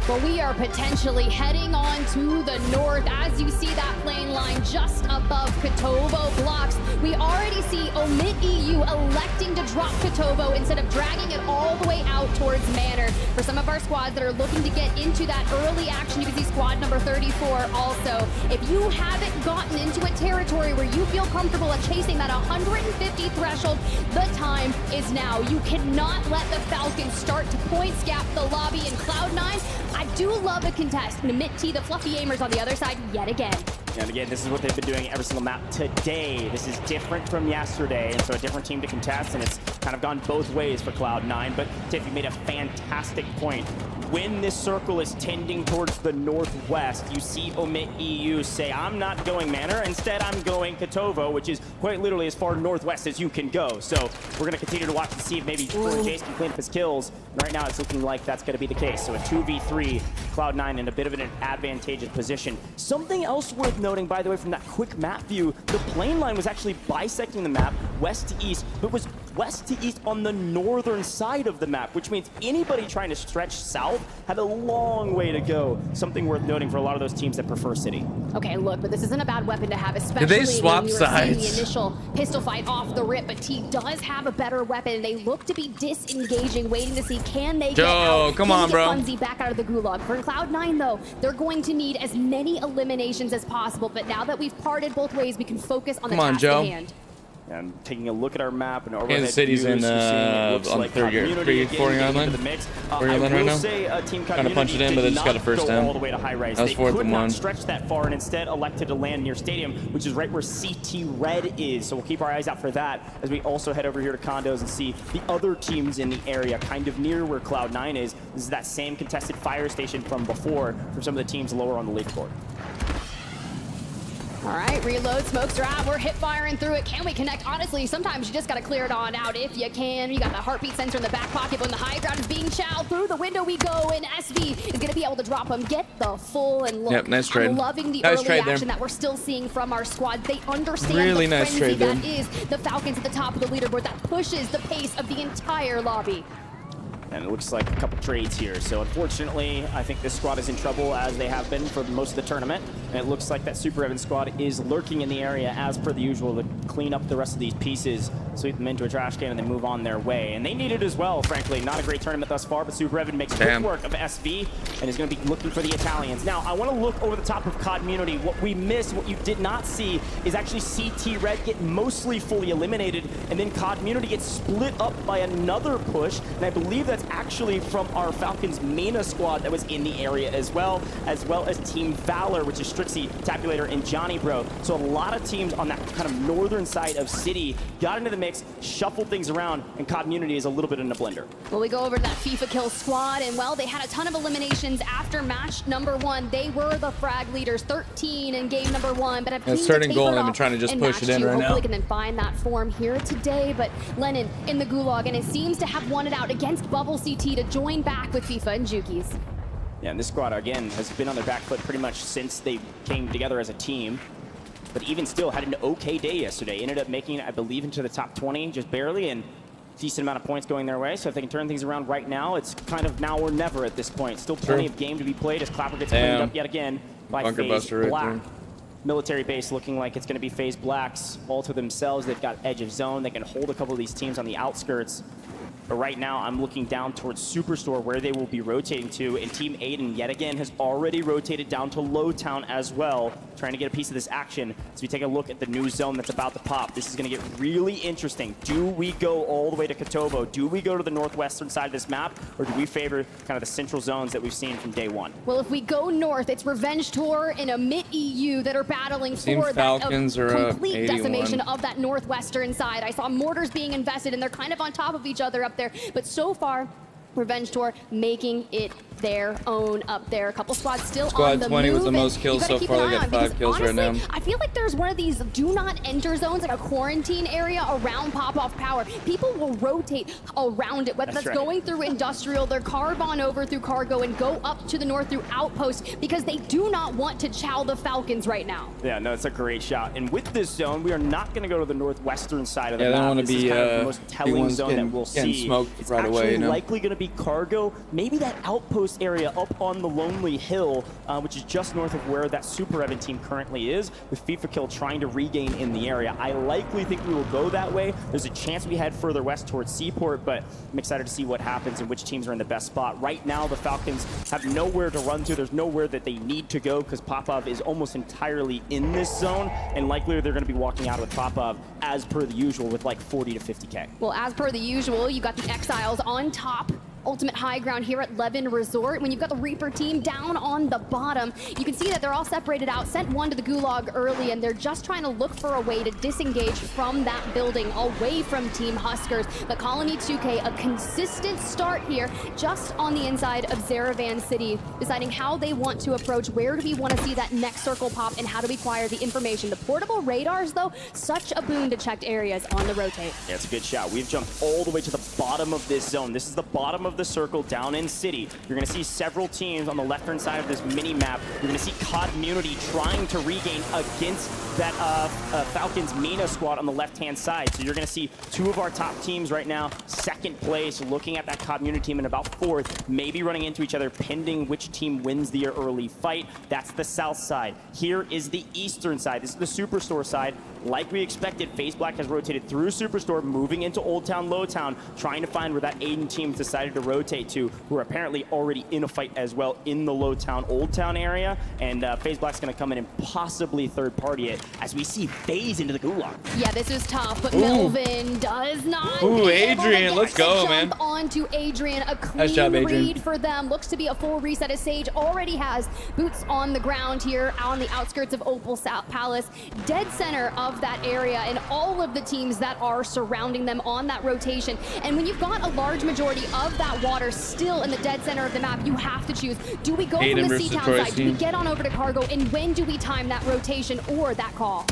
Well, we are potentially heading on to the north. As you see that plane line just above Kotovo blocks, we already see OMIT EU electing to drop Kotovo instead of dragging it all the way out towards Manor. For some of our squads that are looking to get into that early action, you can see squad number 34 also. If you haven't gotten into a territory where you feel comfortable at chasing that 150 threshold, the time is now. You cannot let the Falcons start to points gap the lobby in Cloud9. I do love a contest. OMIT T, the fluffy aimers on the other side yet again. And again, this is what they've been doing every single map today. This is different from yesterday, and so a different team to contest, and it's kind of gone both ways for Cloud9. But Tiff, you made a fantastic point. When this circle is tending towards the northwest, you see OMIT EU say, I'm not going Manor, instead I'm going Kotovo, which is quite literally as far northwest as you can go. So we're going to continue to watch and see if maybe Jace can clean up his kills. And right now it's looking like that's going to be the case. So a 2v3, Cloud9 in a bit of an advantageous position. Something else worth noting, by the way, from that quick map view, the plane line was actually bisecting the map west to east, but was west to east on the northern side of the map, which means anybody trying to stretch south had a long way to go. Something worth noting for a lot of those teams that prefer city. Okay, look, but this isn't a bad weapon to have, especially Did they swap when we were seeing the sides? initial pistol fight off the rip, but T does have a better weapon, and they look to be disengaging, waiting to see can they get out. Come Can on, they bro. get Funzy back out of the gulag. For Cloud9, though, they're going to need as many eliminations as possible, but now that we've parted both ways, we can focus on the task at hand. And taking a look at our map and overhead Kansas City's views, in, you're seeing it looks on like third gear, Community again getting island. into the mix. Third I island right will now. say Team Trying to punch it in, Community but they did just got a not first go down. all the way to high rise. That was They 4th could and not 1. stretch that far and instead elected to land near Stadium, which is right where CT Red is. So we'll keep our eyes out for that as we also head over here to condos and see the other teams in the area kind of near where Cloud9 is. This is that same contested fire station from before from some of the teams lower on the leaderboard. All right, reload, smokes are out. We're hip firing through it. Can we connect? Honestly, sometimes you just got to clear it on out if you can. You got the heartbeat sensor in the back pocket when the high ground is being chowed. Through the window we go, and SV is going to be able to drop him. Get the full and look. Yep, nice trade. I'm loving the Nice early trade action there. that we're still seeing from our squad. They understand Really the nice frenzy trade there. that is the Falcons at the top of the leaderboard that pushes the pace of the entire lobby. And it looks like a couple trades here. So unfortunately, I think this squad is in trouble as they have been for most of the tournament. And it looks like that Super Evan squad is lurking in the area as per the usual to clean up the rest of these pieces, sweep them into a trash can, and then move on their way. And they need it as well, frankly. Not a great tournament thus far, but Super Evan makes quick work of SV and is going to be looking for the Italians. Now, I want to look over the top of Community. What we missed, what you did not see, is actually CT Red get mostly fully eliminated, and then Community gets split up by another push. And I believe that's actually from our Falcons MENA squad that was in the area as well as Team Valor, which is Strixie, Tabulator, and Johnny Bro. So a lot of teams on that kind of northern side of City got into the mix, shuffled things around, and Community is a little bit in a blender. Well, we go over to that FIFA kill squad, and well, they had a ton of eliminations after match number 1. They were the frag leaders, 13 in game number 1, but have It's third and goal, and they've been trying to just push it in right now. Hopefully can then find that form here today, but Lennon in the gulag, and it seems to have won it out against Bubble CT to join back with FIFA and Jukies. Yeah, and this squad, again, has been on their back foot pretty much since they came together as a team. But even still, had an okay day yesterday. Ended up making it, I believe, into the top 20, just barely, and decent amount of points going their way. So if they can turn things around right now, it's kind of now or never at this point. Still plenty of game to be played as Clapper gets cleaned up yet again by Bunker FaZe Buster right Black. there. Military base looking like it's going to be FaZe Blacks all to themselves. They've got edge of zone. They can hold a couple of these teams on the outskirts. But right now, I'm looking down towards Superstore, where they will be rotating to, and Team AYDAN, yet again, has already rotated down to Lowtown as well, trying to get a piece of this action. So we take a look at the new zone that's about to pop. This is going to get really interesting. Do we go all the way to Kotovo? Do we go to the northwestern side of this map, or do we favor kind of the central zones that we've seen from day one? Well, if we go north, it's Revenge Tour and OMIT EU that are battling for Falcons that complete 81. decimation of that northwestern side. I saw mortars being invested, and they're kind of on top of each other up there. But so far, Revenge Tour making it their own up there. A couple squads still on the 20 move. was the most kills so far. They got 5 kills honestly, right now. I feel like there's one of these do not enter zones, like a quarantine area around pop-off power. People will rotate around it, whether that's going through industrial, they're carve on over through cargo and go up to the north through outpost, because they do not want to chow the Falcons right now. Yeah, no, it's a great shot. And with this zone, we are not going to go to the northwestern side of the Yeah, map. they don't want to This be is kind of the most telling zone that we'll see. smoked It's right actually away, you know? likely going to be cargo, maybe that outpost area up on the Lonely Hill, which is just north of where that Super Evan team currently is, with FIFA Kill trying to regain in the area. I likely think we will go that way. There's a chance we head further west towards Seaport, but I'm excited to see what happens and which teams are in the best spot. Right now, the Falcons have nowhere to run to. There's nowhere that they need to go, because Popov is almost entirely in this zone, and likely they're going to be walking out with Popov as per the usual with like 40 to 50K. Well, as per the usual, you got the Exiles on top. Ultimate high ground here at Levin Resort. When you've got the Reaper team down on the bottom, you can see that they're all separated out. Sent one to the Gulag early, and they're just trying to look for a way to disengage from that building away from Team Huskers. But Colony 2K, a consistent start here just on the inside of Zaravan City, deciding how they want to approach, where do we want to see that next circle pop, and how to acquire the information. The portable radars, though, such a boon to checked areas on the rotate. Yeah, it's a good shot. We've jumped all the way to the bottom of this zone. This is the bottom of the circle down in City. You're going to see several teams on the left-hand side of this mini-map. You're going to see Community trying to regain against that Falcons Mina squad on the left-hand side. So you're going to see two of our top teams right now, second place, looking at that Community team in about fourth, maybe running into each other, pending which team wins the early fight. That's the south side. Here is the eastern side. This is the Superstore side. Like we expected, FaZe Black has rotated through Superstore, moving into Old Town, Lowtown, trying to find where that AYDAN team decided to rotate to, who are apparently already in a fight as well in the Lowtown, Old Town area. And FaZe Black's going to come in and possibly third party it as we see FaZe into the Gulag. Yeah, this is tough, but Melvin does not. Ooh, Adrian, let's go, man. Onto Adrian, a clean Nice job, Adrian. read for them. Looks to be a full reset as Sage already has boots on the ground here on the outskirts of Opal Palace, dead center of that area, and all of the teams that are surrounding them on that rotation. And when you've got a large majority of that water still in the dead center of the map, you have to choose. Do we go AYDAN from the versus C-Town side? Do we team. get on over to Cargo? And when do we time that rotation or that call?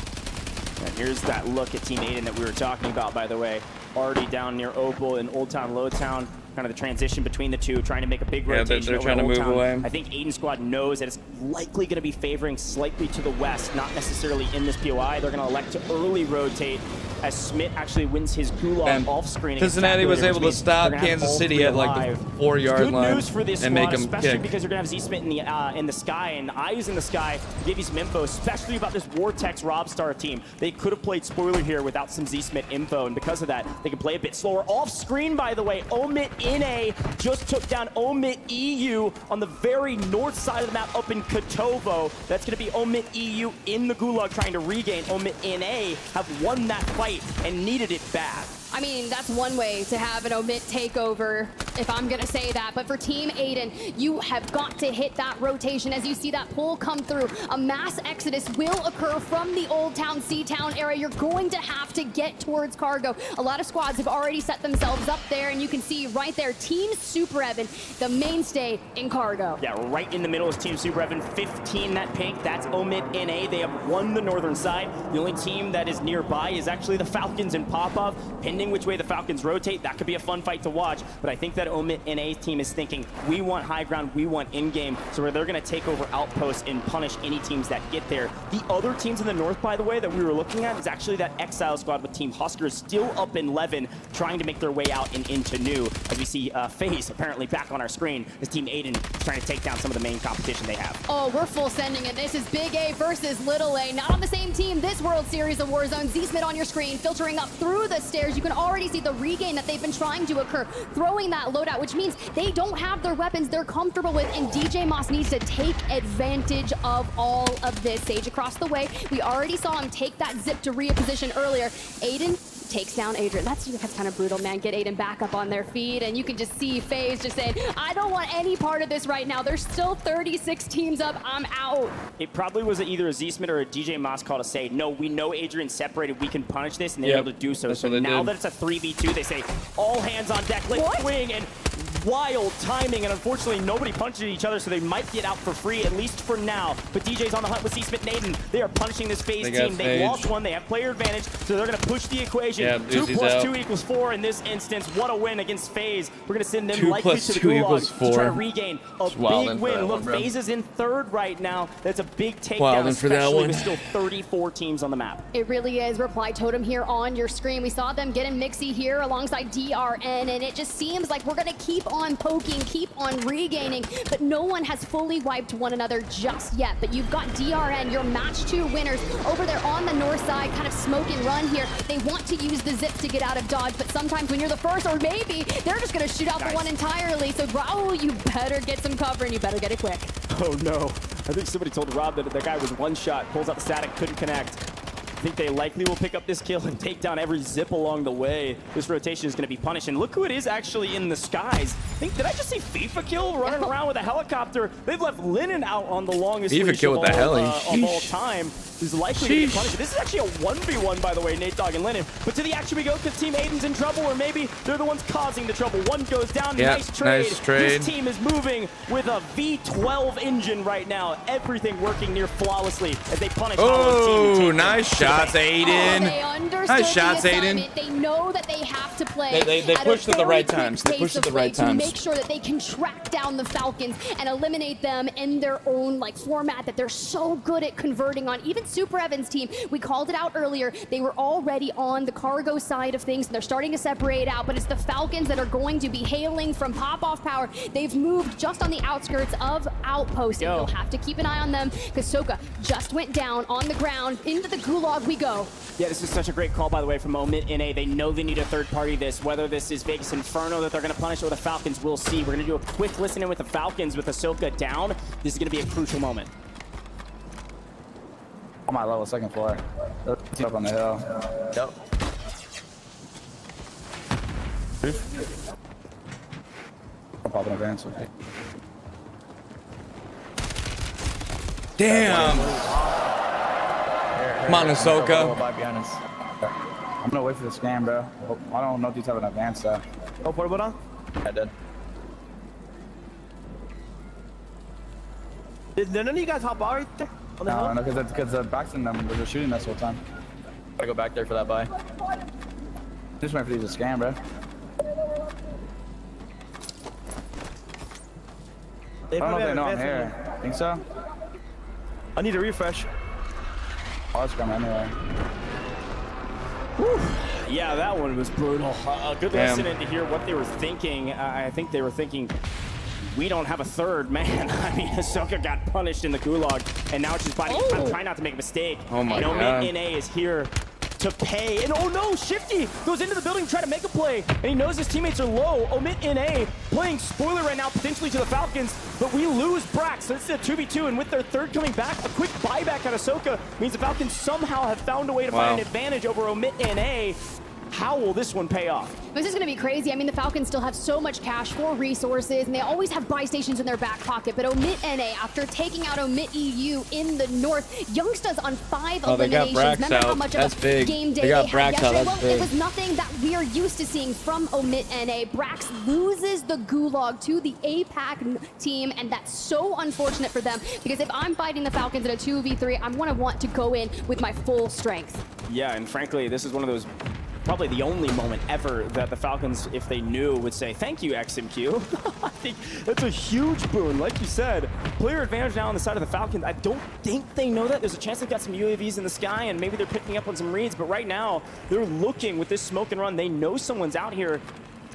And here's that look at Team AYDAN that we were talking about, by the way. Already down near Opal in Old Town, Lowtown. Kind of the transition between the two, trying to make a big rotation. they're over trying to Old move Town. away. I think AYDAN squad knows that it's likely going to be favoring slightly to the west, not necessarily in this POI. They're going to elect to early rotate as Smith actually wins his Gulag off screen. Cincinnati was able to stop Kansas City at like the 4-yard line Good news for this and squad, make them especially kick. because you're going to have Z-Smith in the sky and Eyes in the sky. Give you some info, especially about this Vortex Robstar team. They could have played spoiler here without some Z-Smith info, and because of that, they can play a bit slower. Off screen, by the way, OMIT NA just took down OMIT EU on the very north side of the map up in Kotovo. That's going to be OMIT EU in the Gulag trying to regain. OMIT NA have won that fight and needed it bad. I mean, that's one way to have an OMIT takeover, if I'm going to say that. But for Team AYDAN, you have got to hit that rotation as you see that pull come through. A mass exodus will occur from the Old Town, C-Town area. You're going to have to get towards Cargo. A lot of squads have already set themselves up there, and you can see right there, Team Super Evan, the mainstay in Cargo. Yeah, right in the middle is Team Super Evan, 15 that pink. That's OMIT NA. They have won the northern side. The only team that is nearby is actually the Falcons and Popov. Pending which way the Falcons rotate, that could be a fun fight to watch. But I think that that OMIT NA team is thinking, we want high ground, we want in-game, so where they're going to take over outposts and punish any teams that get there. The other teams in the north, by the way, that we were looking at is actually that Exile squad with Team HUSKERRS still up in 11, trying to make their way out and into new. As we see FAZE apparently back on our screen, as Team AYDAN is trying to take down some of the main competition they have. Oh, we're full sending it. This is Big A versus Little A. Not on the same team this World Series of Warzone. Z-Smith on your screen, filtering up through the stairs. You can already see the regain that they've been trying to occur, throwing that loadout, which means they don't have their weapons they're comfortable with, and DJ Moss needs to take advantage of all of this. Sage across the way. We already saw him take that zip to reposition earlier. AYDAN takes down Adrian. That's kind of brutal, man. Get AYDAN back up on their feet, and you can just see FaZe just saying, I don't want any part of this right now. There's still 36 teams up. I'm out. It probably was either a Z-Smith or a DJ Moss call to say, no, we know Adrian's separated. We can punish this, and they're able to do so. So now that it's a 3v2, they say, all hands on deck. Let's swing, and wild timing, and unfortunately nobody punches each other, so they might get out for free, at least for now. But DJ's on the hunt with Z-Smith and AYDAN. They are punishing this FaZe team. They lost one. They have player advantage, so they're going to push the equation. 2 plus 2 equals 4 in this instance. What a win against FaZe. We're going to send them likely to the gulag to try to regain a big win. Look, FaZe is in 3rd right now. That's a big takedown, especially with still 34 teams on the map. It really is. Reply Totem here on your screen. We saw them getting Mixy here alongside DRN, and it just seems like we're going to keep on poking, keep on regaining, but no one has fully wiped one another just yet. But you've got DRN, your match 2 winners, over there on the north side, kind of smoke and run here. They want to use the zip to get out of dodge, but sometimes when you're the first, or maybe they're just going to shoot out the one entirely. So Raul, you better get some cover, and you better get it quick. Oh no, I think somebody told Rob that the guy was one shot, pulls out the static, couldn't connect. I think they likely will pick up this kill and take down every zip along the way. This rotation is going to be punished, and look who it is actually in the skies. Did I just see FIFA kill running around with a helicopter? They've left Linen out on the longest FIFA leash kill with the heli. Of all time. Who's likely to get punished. This is actually a 1v1, by the way, Nate Dogg and Linen. But to the action we go, because Team AYDAN's in trouble, or maybe they're the ones causing the trouble. One goes down. Nice trade. This team is moving with a V12 engine right now. Everything working near flawlessly as they punish our team. Nice shots, AYDAN. Nice shots, AYDAN. They know that they have to play. They pushed at the right times. They pushed at the right times to make sure that they can track down the Falcons and eliminate them in their own format that they're so good at converting on. Even Super Evan's team, we called it out earlier. They were already on the cargo side of things, and they're starting to separate out. But it's the Falcons that are going to be hailing from pop-off power. They've moved just on the outskirts of Outpost. And you'll have to keep an eye on them because Soka just went down on the ground. Into the gulag we go. Yeah, this is such a great call, by the way, from OMIT NA. They know they need a third party this. Whether this is Vegas Inferno that they're going to punish or the Falcons, we'll see. We're going to do a quick listen in with the Falcons with Ahsoka down. This is going to be a crucial moment. On my level, 2nd floor. Up on the hill. Yep. I'm popping advance. Damn. Come on, Ahsoka. I'm gonna wait for the scan, bro. I don't know if these have an advance though. Oh, portable down? I did. Did none of you guys hop out right there? On the hill? No, because the backs in them, they're just shooting us all the time. Gotta go back there for that buy. Just wait for these to scan, bro. They I don't know if they know I'm advance here. Think so? I need a refresh. I'll just come anyway. Whew. Yeah, that one was brutal. A good lesson in to hear what they were thinking. I think they were thinking, we don't have a third man. I mean, Ahsoka got punished in the gulag, and now she's fighting. I'm trying not to make a mistake. Oh my God. OMIT NA is here to pay. And oh no, Shifty goes into the building to try to make a play, and he knows his teammates are low. OMIT NA playing spoiler right now, potentially to the Falcons, but we lose Brax. So it's a 2v2, and with their third coming back, a quick buyback on Ahsoka means the Falcons somehow have found a way to find an advantage over OMIT NA. How will this one pay off? This is going to be crazy. I mean, the Falcons still have so much cash for resources, and they always have buy stations in their back pocket. But OMIT NA, after taking out OMIT EU in the north, Youngsta's on 5 eliminations. Remember how much of a game day they had yesterday? Well, it was nothing that we are used to seeing from OMIT NA. Brax loses the gulag to the APAC team, and that's so unfortunate for them, because if I'm fighting the Falcons in a 2v3, I'm going to want to go in with my full strength. Yeah, and frankly, this is one of those probably the only moment ever that the Falcons, if they knew, would say, thank you, XMQ. I think that's a huge boon. Like you said, player advantage now on the side of the Falcons. I don't think they know that. There's a chance they've got some UAVs in the sky, and maybe they're picking up on some reads, but right now, they're looking with this smoke and run. They know someone's out here.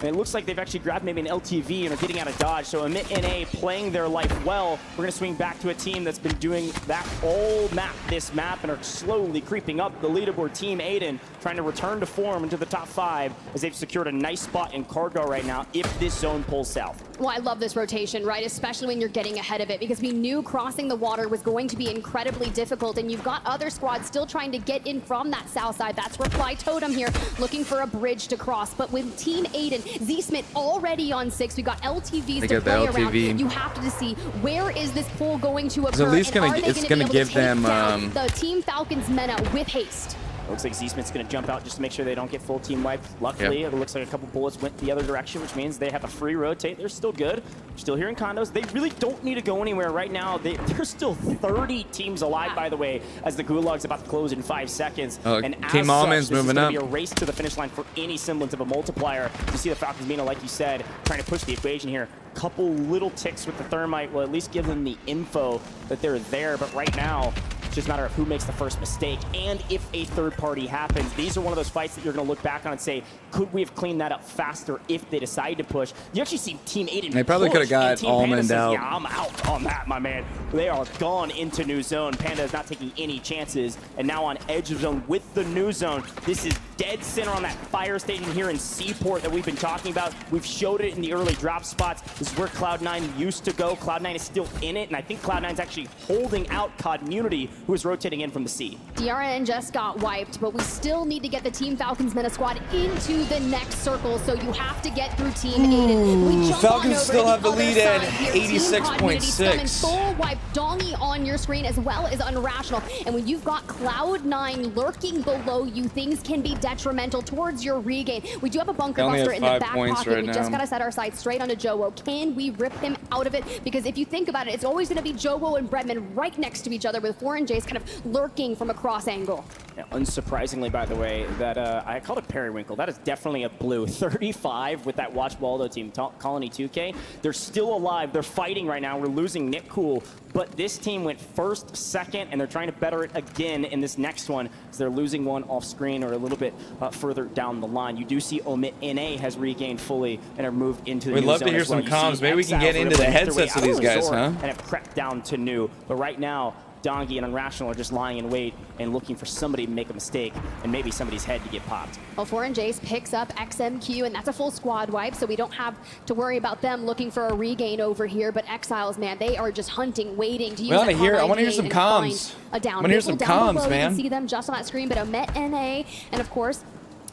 And it looks like they've actually grabbed maybe an LTV and are getting out of dodge. So OMIT NA playing their life well. We're going to swing back to a team that's been doing that all map, this map, and are slowly creeping up the leaderboard. Team AYDAN trying to return to form into the top 5 as they've secured a nice spot in cargo right now if this zone pulls south. Well, I love this rotation, right? Especially when you're getting ahead of it, because we knew crossing the water was going to be incredibly difficult, and you've got other squads still trying to get in from that south side. That's Reply Totem here, looking for a bridge to cross. But with Team AYDAN, Z-Smith already on 6. We got LTVs to play around. You have to see, where is this pull going to occur? At least it's gonna give them the Team Falcons Mena with haste. Looks like Z-Smith's going to jump out just to make sure they don't get full team wiped. Luckily, it looks like a couple bullets went the other direction, which means they have a free rotate. They're still good. Still here in condos. They really don't need to go anywhere right now. There's still 30 teams alive, by the way, as the Gulag's about to close in 5 seconds. And Team Almond's moving up. This is going to be a race to the finish line for any semblance of a multiplier. You see the Falcons, Mina, like you said, trying to push the equation here. Couple little ticks with the thermite will at least give them the info that they're there. But right now, it's just a matter of who makes the first mistake and if a third party happens. These are one of those fights that you're going to look back on and say, could we have cleaned that up faster if they decide to push? You actually see Team AYDAN They probably could have got Almond out. Yeah, I'm out on that, my man. They are gone into new zone. Panda is not taking any chances. And now on edge of zone with the new zone. This is dead center on that fire station here in Seaport that we've been talking about. We've showed it in the early drop spots. This is where Cloud9 used to go. Cloud9 is still in it, and I think Cloud9 is actually holding out Community, who is rotating in from the sea. DRN just got wiped, but we still need to get the Team Falcons Meta squad into the next circle, so you have to get through Team AYDAN. Falcons still have the lead at 86.6. Full wipe, Dongy on your screen, as well as Unrational. And when you've got Cloud9 lurking below you, things can be detrimental towards your regain. We do have a bunker buster in the back pocket. We just got to set our sights straight onto Jowo. Can we rip him out of it? Because if you think about it, it's always going to be Jowo and Bredman right next to each other, with Foreign Jace kind of lurking from a cross angle. Yeah, unsurprisingly, by the way, that I called it Periwinkle. That is definitely a blue. 35 with that Watch Waldo team, Colony 2K. They're still alive. They're fighting right now. We're losing NICKOOL, but this team went first, second, and they're trying to better it again in this next one. So they're losing one off screen or a little bit further down the line. You do see OMIT NA has regained fully and are moved into the new zone. We'd love to hear some comms. Maybe we can get into the headsets of these guys, huh? And have crept down to new. But right now, Dongy and Unrational are just lying in wait and looking for somebody to make a mistake and maybe somebody's head to get popped. Well, Foreign Jace picks up XMQ, and that's a full squad wipe, so we don't have to worry about them looking for a regain over here. But Exiles, man, they are just hunting, waiting to use I want to hear some comms. A down. I want to hear some comms, man. You can see them just on that screen, but OMIT NA, and of course,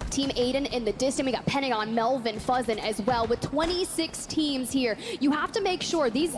Team AYDAN in the distance. We got Pentagon, Melvin, Fuzzin as well, with 26 teams here. You have to make sure these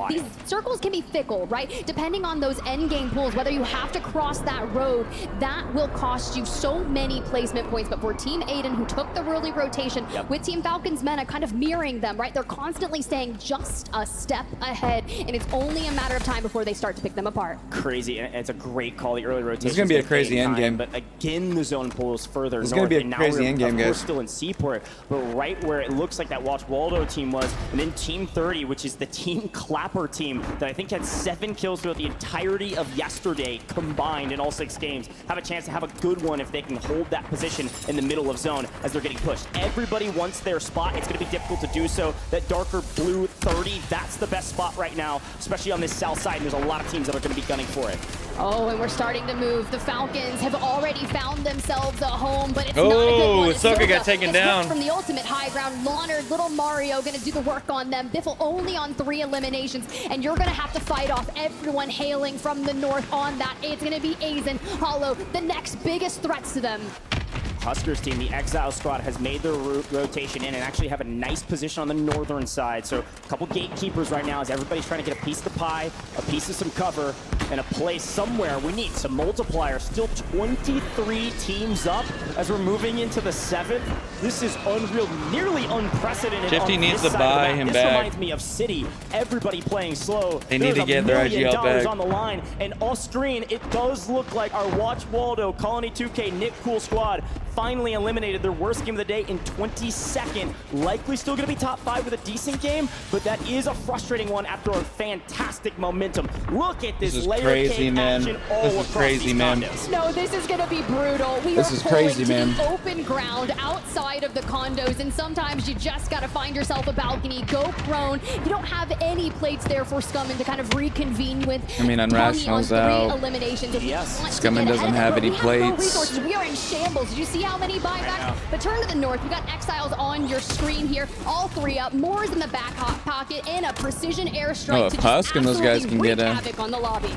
circles can be fickle, right? Depending on those end game pools, whether you have to cross that road, that will cost you so many placement points. But for Team AYDAN, who took the early rotation with Team Falcons Mena kind of mirroring them, right? They're constantly staying just a step ahead, and it's only a matter of time before they start to pick them apart. Crazy, and it's a great call, the early rotation. It's going to be a crazy end game. But again, the zone pulls further north. It's going to be a crazy end game, guys. Still in Seaport, but right where it looks like that Watch Waldo team was, and then Team 30, which is the Team Clapper team that I think had 7 kills throughout the entirety of yesterday combined in all 6 games, have a chance to have a good one if they can hold that position in the middle of zone as they're getting pushed. Everybody wants their spot. It's going to be difficult to do so. That darker blue 30, that's the best spot right now, especially on this south side, and there's a lot of teams that are going to be gunning for it. Oh, and we're starting to move. The Falcons have already found themselves a home, but it's not a good one. Soka got taken down. From the ultimate high ground, Leonard, little Mario gonna do the work on them. BIFFLE only on 3 eliminations, and you're gonna have to fight off everyone hailing from the north on that. It's gonna be Aizen, Hollow, the next biggest threats to them. Huskers team, the Exile squad, has made their rotation in and actually have a nice position on the northern side. So a couple gatekeepers right now as everybody's trying to get a piece of the pie, a piece of some cover, and a place somewhere. We need some multipliers. Still 23 teams up as we're moving into the 7th. This is unreal, nearly unprecedented. Shifty needs to buy him back. This reminds me of City. Everybody playing slow. They need to get their IGL back. On the line, and off screen, it does look like our Watch Waldo, Colony 2K, NICKOOL squad finally eliminated their worst game of the day in 22nd. Likely still going to be top 5 with a decent game, but that is a frustrating one after a fantastic momentum. Look at this layer crazy, man. action all This is across crazy, these man. condos. No, this is going to be brutal. We This are is pulling crazy, to man. the open ground outside of the condos, and sometimes you just got to find yourself a balcony, go prone. You don't have any plates there for Scummin to kind of reconvene with. I mean, Unrational's out. Eliminations. Yes. Scummin doesn't have any plates. No resources. We are in shambles. Did you see how many buybacks? But turn to the north. We got Exiles on your screen here. All 3 up. Moore's in the back pocket and a precision airstrike. Oh, if Husk and those guys can get a... havoc on the lobby.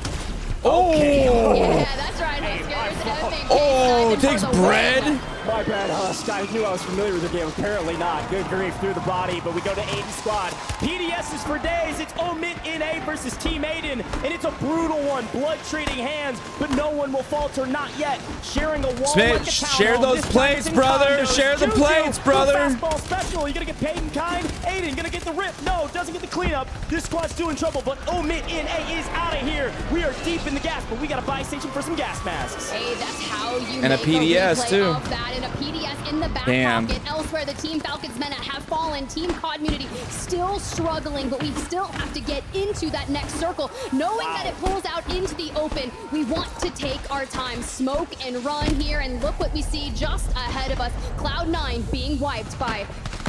Oh! Yeah, that's right, Huskers. Oh, takes bread. My bad, Husk. I knew I was familiar with the game. Apparently not. Good grief through the body, but we go to Aiden squad. PDS is for days. It's OMIT NA versus Team Aiden, and it's a brutal one. Blood trading hands, but no one will falter. Not yet. Sharing a wall Smith, like a town share home. those This time plates, it's in brother. condos. Share the Juju, plates, brother. Fastball special. You're going to get paid in kind. Aiden going to get the rip. No, doesn't get the cleanup. This squad's still in trouble, but OMIT NA is out of here. We are deep in the gas, but we got a buy station for some gas masks. Hey, that's how you And a make PDS replay too. Of that. And a PDS in the back pocket. Elsewhere, the Team Falcons men have fallen. Team Community still struggling, but we still have to get into that next circle. Knowing that it pulls out into the open, we want to take our time, smoke and run here. And look what we see just ahead of us. Cloud9 being wiped by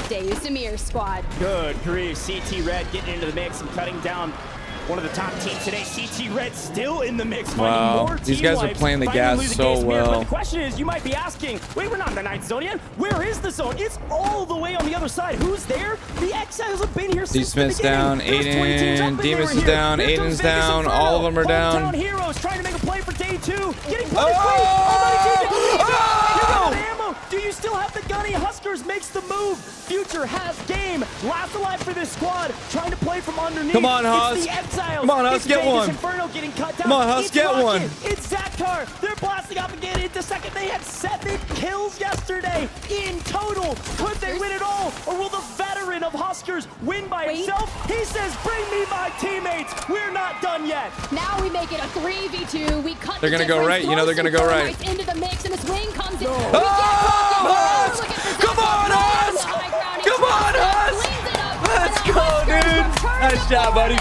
Deus Emir's squad. Good grief. CT Red getting into the mix and cutting down one of the top teams today. CT Red still in the mix. Wow, More these team guys are wipes, playing the finally gas losing so Deus Emir. well. But the question is, you might be asking, wait, we're not in the 9th zone yet. Where is the zone? It's all the way on the other side. Who's there? The Exiles have been here since D-Smith's the down, beginning. There's 20 teams up Aiden, and they Demus were is here. down, Here comes Aiden's Vegas down, Inferno. all of them are Hometown down. Heroes trying to make a play for day 2. Getting punished. Do you still have the gunny? Huskers makes the move. Future has game. Last alive for this squad. Trying to play from underneath. Come on, Husk. It's the Exiles. Come on, Husk, It's get Vegas one. Inferno getting cut down. Come on, Husk, It's get Rocket. one. It's Zakar. They're blasting off again into second. They had 7 kills yesterday in total. Could they win it all? Or will the veteran of Huskers win by himself? He says, bring me my teammates. We're not done yet. Now we make it a 3v2. We cut They're the gonna go difference, right. You know they're throw gonna some go thermites right. into the mix, and this wing comes in. Husk! Come on, Husk! Come on, Husk! Let's go, dude! Nice job, buddy.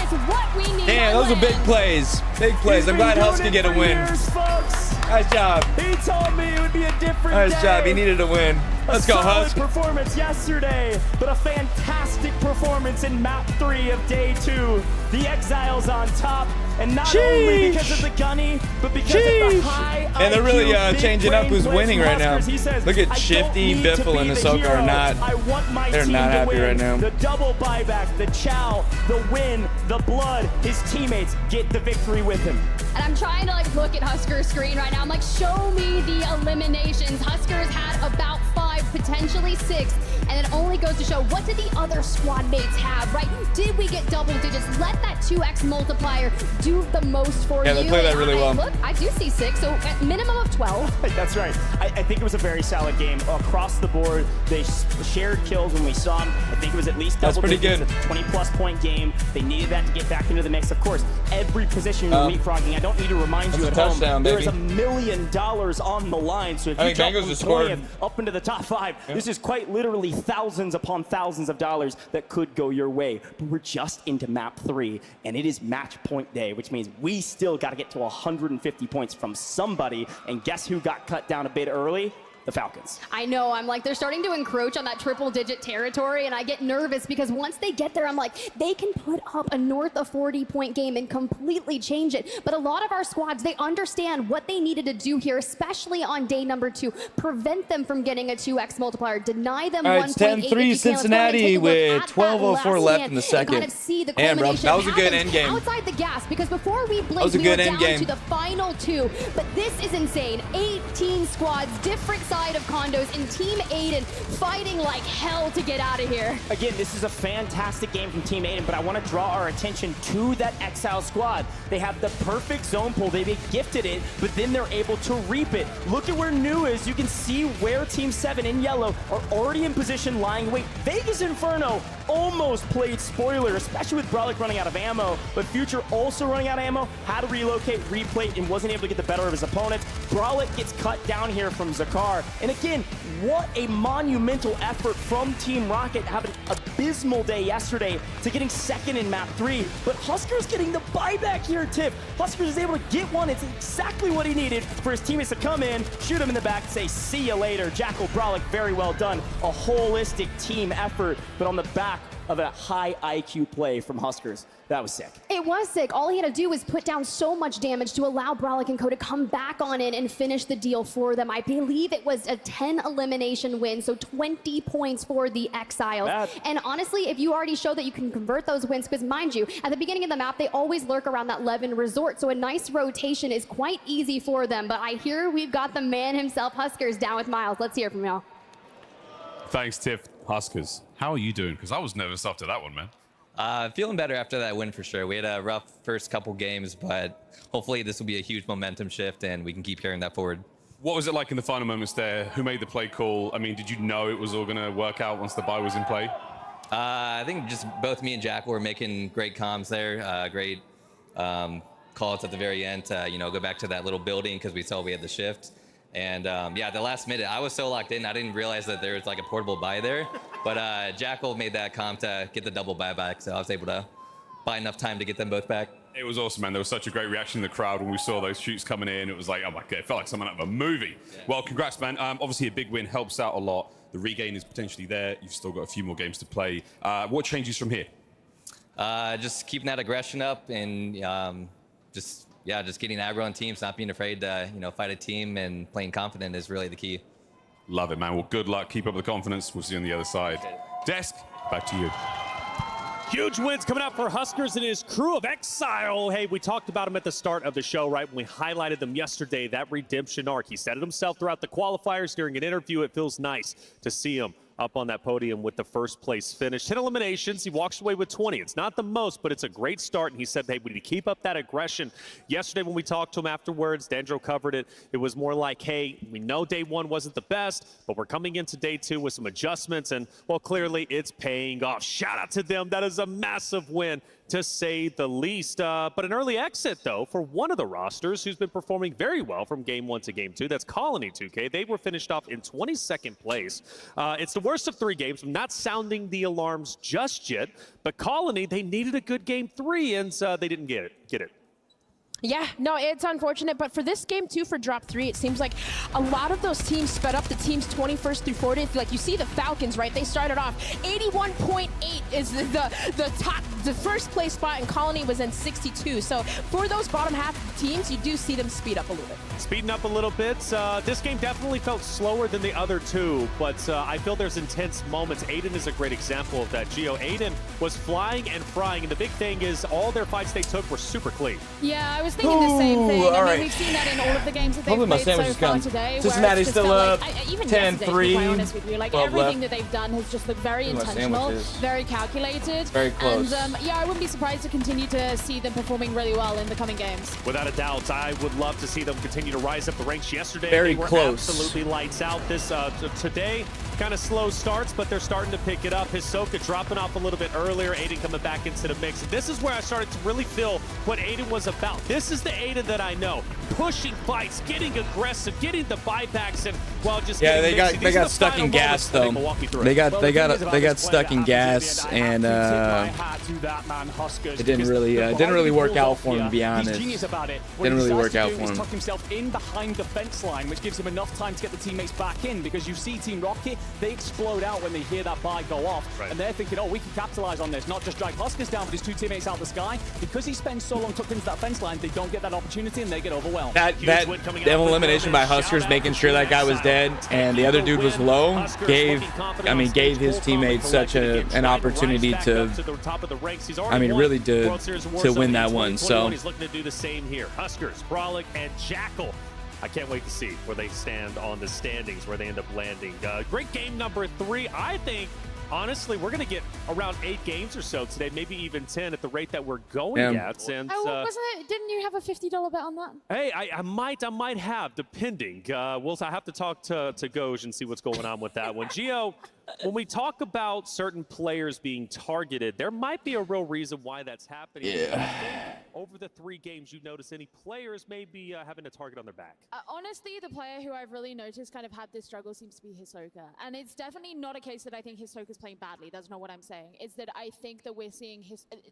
Damn, those are big plays. Big plays. I'm glad Husk could get a win. Nice job. He told me it would be a different Nice day. job. He needed a win. Let's go, solid Husk. Performance yesterday, but a fantastic performance in map 3 of day 2. The Exiles on top, and not only because of the gunny, but because of the high And they're really IQ, big changing up brain who's plays winning from right now. Huskers. He says, Look at "I Shifty, don't need to BIFFLE, be and the Ahsoka are hero. not. I want my They're team not to happy win." right now. The double buyback, the chow, the win, the blood. His teammates get the victory with him. And I'm trying to look at Huskers' screen right now. I'm like, show me the eliminations. Huskers had about 5, potentially 6, and it only goes to show what did the other squad mates have, right? Did we get double digits? Let that 2x multiplier do the most for you. Yeah, they play that really well. Look, I do see 6, so at minimum of 12. That's right. I think it was a very solid game across the board. They shared kills when we saw them. I think it was at least double That's pretty digits, good. a 20-plus point game. They needed that to get back into the mix. Of course, every position you're leapfrogging, I don't need to remind you at that's a home, touchdown, there is baby. $1 million on the line. So if I you think jump Bengals from just scored. 20th up into the top 5, this is quite literally thousands upon thousands of dollars that could go your way. But we're just into map 3, and it is match point day, which means we still got to get to 150 points from somebody. And guess who got cut down a bit early? The Falcons. I know, I'm like, they're starting to encroach on that triple-digit territory, and I get nervous because once they get there, I'm like, they can put up a north of 40-point game and completely change it. But a lot of our squads, they understand what they needed to do here, especially on day number 2. Prevent them from getting a 2x multiplier, deny them 1.8. All right, it's 10-3 Cincinnati with 12:04 left in the second. Kind of see the Damn, bro, culmination that was a good happens end game. outside the gas, because before we blinked, was a we were good end down game. to the final 2. But this is insane. 18 squads, different side of condos, and Team Aiden fighting like hell to get out of here. Again, this is a fantastic game from Team Aiden, but I want to draw our attention to that Exile squad. They have the perfect zone pull. They gifted it, but then they're able to reap it. Look at where New is. You can see where Team 7 in yellow are already in position lying wait. Vegas Inferno almost played spoiler, especially with Brolic running out of ammo, but Future also running out of ammo, had to relocate, replate, and wasn't able to get the better of his opponent. Brolic gets cut down here from Zakar. And again, what a monumental effort from Team Rocket, having an abysmal day yesterday to getting second in map 3. But Huskers getting the buyback here, Tiff. Huskers is able to get one. It's exactly what he needed for his teammates to come in, shoot him in the back, say, see you later. Jackal, Brolic, very well done. A holistic team effort, but on the back of a high IQ play from Huskers. That was sick. It was sick. All he had to do was put down so much damage to allow Brolic and Co to come back on in and finish the deal for them. I believe it was a 10 elimination win, so 20 points for the Exiles. And honestly, if you already show that you can convert those wins, because mind you, at the beginning of the map, they always lurk around that Levin resort, so a nice rotation is quite easy for them. But I hear we've got the man himself, Huskers, down with Miles. Let's hear from y'all. Thanks, Tiff. Huskers, how are you doing? Because I was nervous after that one, man. Feeling better after that win for sure. We had a rough first couple games, but hopefully this will be a huge momentum shift and we can keep carrying that forward. What was it like in the final moments there? Who made the play call? I mean, did you know it was all going to work out once the buy was in play? I think just both me and Jack were making great comms there, great calls at the very end to, you know, go back to that little building because we saw we had the shift. And yeah, the last minute, I was so locked in, I didn't realize that there was like a portable buy there. But Jackal made that comp to get the double buyback, so I was able to buy enough time to get them both back. It was awesome, man. There was such a great reaction in the crowd when we saw those shoots coming in. It was like, oh my God, it felt like someone out of a movie. Yeah. Well, congrats, man. Obviously, a big win helps out a lot. The regain is potentially there. You've still got a few more games to play. What changes from here? Just keeping that aggression up and just getting aggro on teams, not being afraid to, you know, fight a team and playing confident is really the key. Love it, man. Well, good luck. Keep up the confidence. We'll see you on the other side. Desk, back to you. Huge wins coming out for Huskers and his crew of Exile. Hey, we talked about him at the start of the show, right? When we highlighted them yesterday, that redemption arc. He said it himself throughout the qualifiers during an interview. It feels nice to see him up on that podium with the first place finish. 10 eliminations, he walks away with 20. It's not the most, but it's a great start, and he said, hey, we need to keep up that aggression. Yesterday when we talked to him afterwards, Dandro covered it, it was more like, hey, we know day one wasn't the best, but we're coming into day two with some adjustments, and, well, clearly it's paying off. Shout out to them. That is a massive win, to say the least. But an early exit, though, for one of the rosters who's been performing very well from game 1 to game 2. That's Colony 2K. They were finished off in 22nd place. It's the worst of 3 games. I'm not sounding the alarms just yet, but Colony, they needed a good game 3, and they didn't get it. Yeah, no, it's unfortunate, but for this game too, for drop 3, it seems like a lot of those teams sped up the teams 21st through 40th. Like you see the Falcons, right? They started off 81.8 is the top, the first place spot, and Colony was in 62. So for those bottom half teams, you do see them speed up a little bit. Speeding up a little bit. This game definitely felt slower than the other two, but I feel there's intense moments. AYDAN is a great example of that. Gio, AYDAN was flying and frying, and the big thing is all their fights they took were super clean. Yeah, I was thinking the same thing. I mean, we've seen that in all of the games that they've played so far today. Cincinnati's still up 10-3. To be quite honest with you, like everything that they've done has just looked very intentional, very calculated, very close. And yeah, I wouldn't be surprised to continue to see them performing really well in the coming games. Without a doubt, I would love to see them continue to rise up the ranks. Yesterday, very they were close. Absolutely lights out. This today, kind of slow starts, but they're starting to pick it up. Hisoka dropping off a little bit earlier. AYDAN coming back into the mix. And this is where I started to really feel what AYDAN was about. This is the AYDAN that I know. Pushing fights, getting aggressive, getting the buybacks, and well, just they got stuck in gas though. They got stuck in gas, and it didn't really work out for him, to be honest. Didn't really work out for him. Tuck himself in behind the fence line, which gives him enough time to get the teammates back in, because you see Team Rocket, they explode out when they hear that buy go off, and they're thinking, oh, we can capitalize on this, not just drag Huskers down, but his 2 teammates out the sky. Because he spends so long tucked into that fence line, they don't get that opportunity and they get overwhelmed. That elimination by Huskers, making sure that guy was dead and the other dude was low, gave his teammates such an opportunity to, really to win that one. So he's looking to do the same here. Huskers, Brolic, and Jackal. I can't wait to see where they stand on the standings, where they end up landing. Great game number 3. I think, honestly, we're going to get around 8 games or so today, maybe even 10 at the rate that we're going at. And wasn't it? Didn't you have a $50 bet on that? Hey, I might have, depending. I have to talk to Goj and see what's going on with that one. Gio, when we talk about certain players being targeted, there might be a real reason why that's happening. Yeah. Over the 3 games, you notice any players maybe having a target on their back? Honestly, the player who I've really noticed kind of had this struggle seems to be Hisoka. And it's definitely not a case that I think Hisoka's playing badly. That's not what I'm saying. It's that I think that we're seeing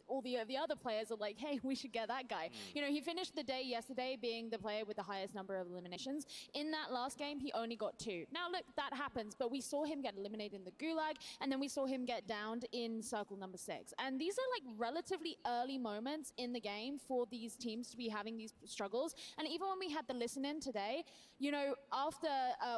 all the other players are like, hey, we should get that guy. You know, he finished the day yesterday being the player with the highest number of eliminations. In that last game, he only got 2. Now, look, that happens, but we saw him get eliminated in the Gulag, and then we saw him get downed in circle number 6. And these are like relatively early moments in the game for these teams to be having these struggles. And even when we had the listen-in today, you know, after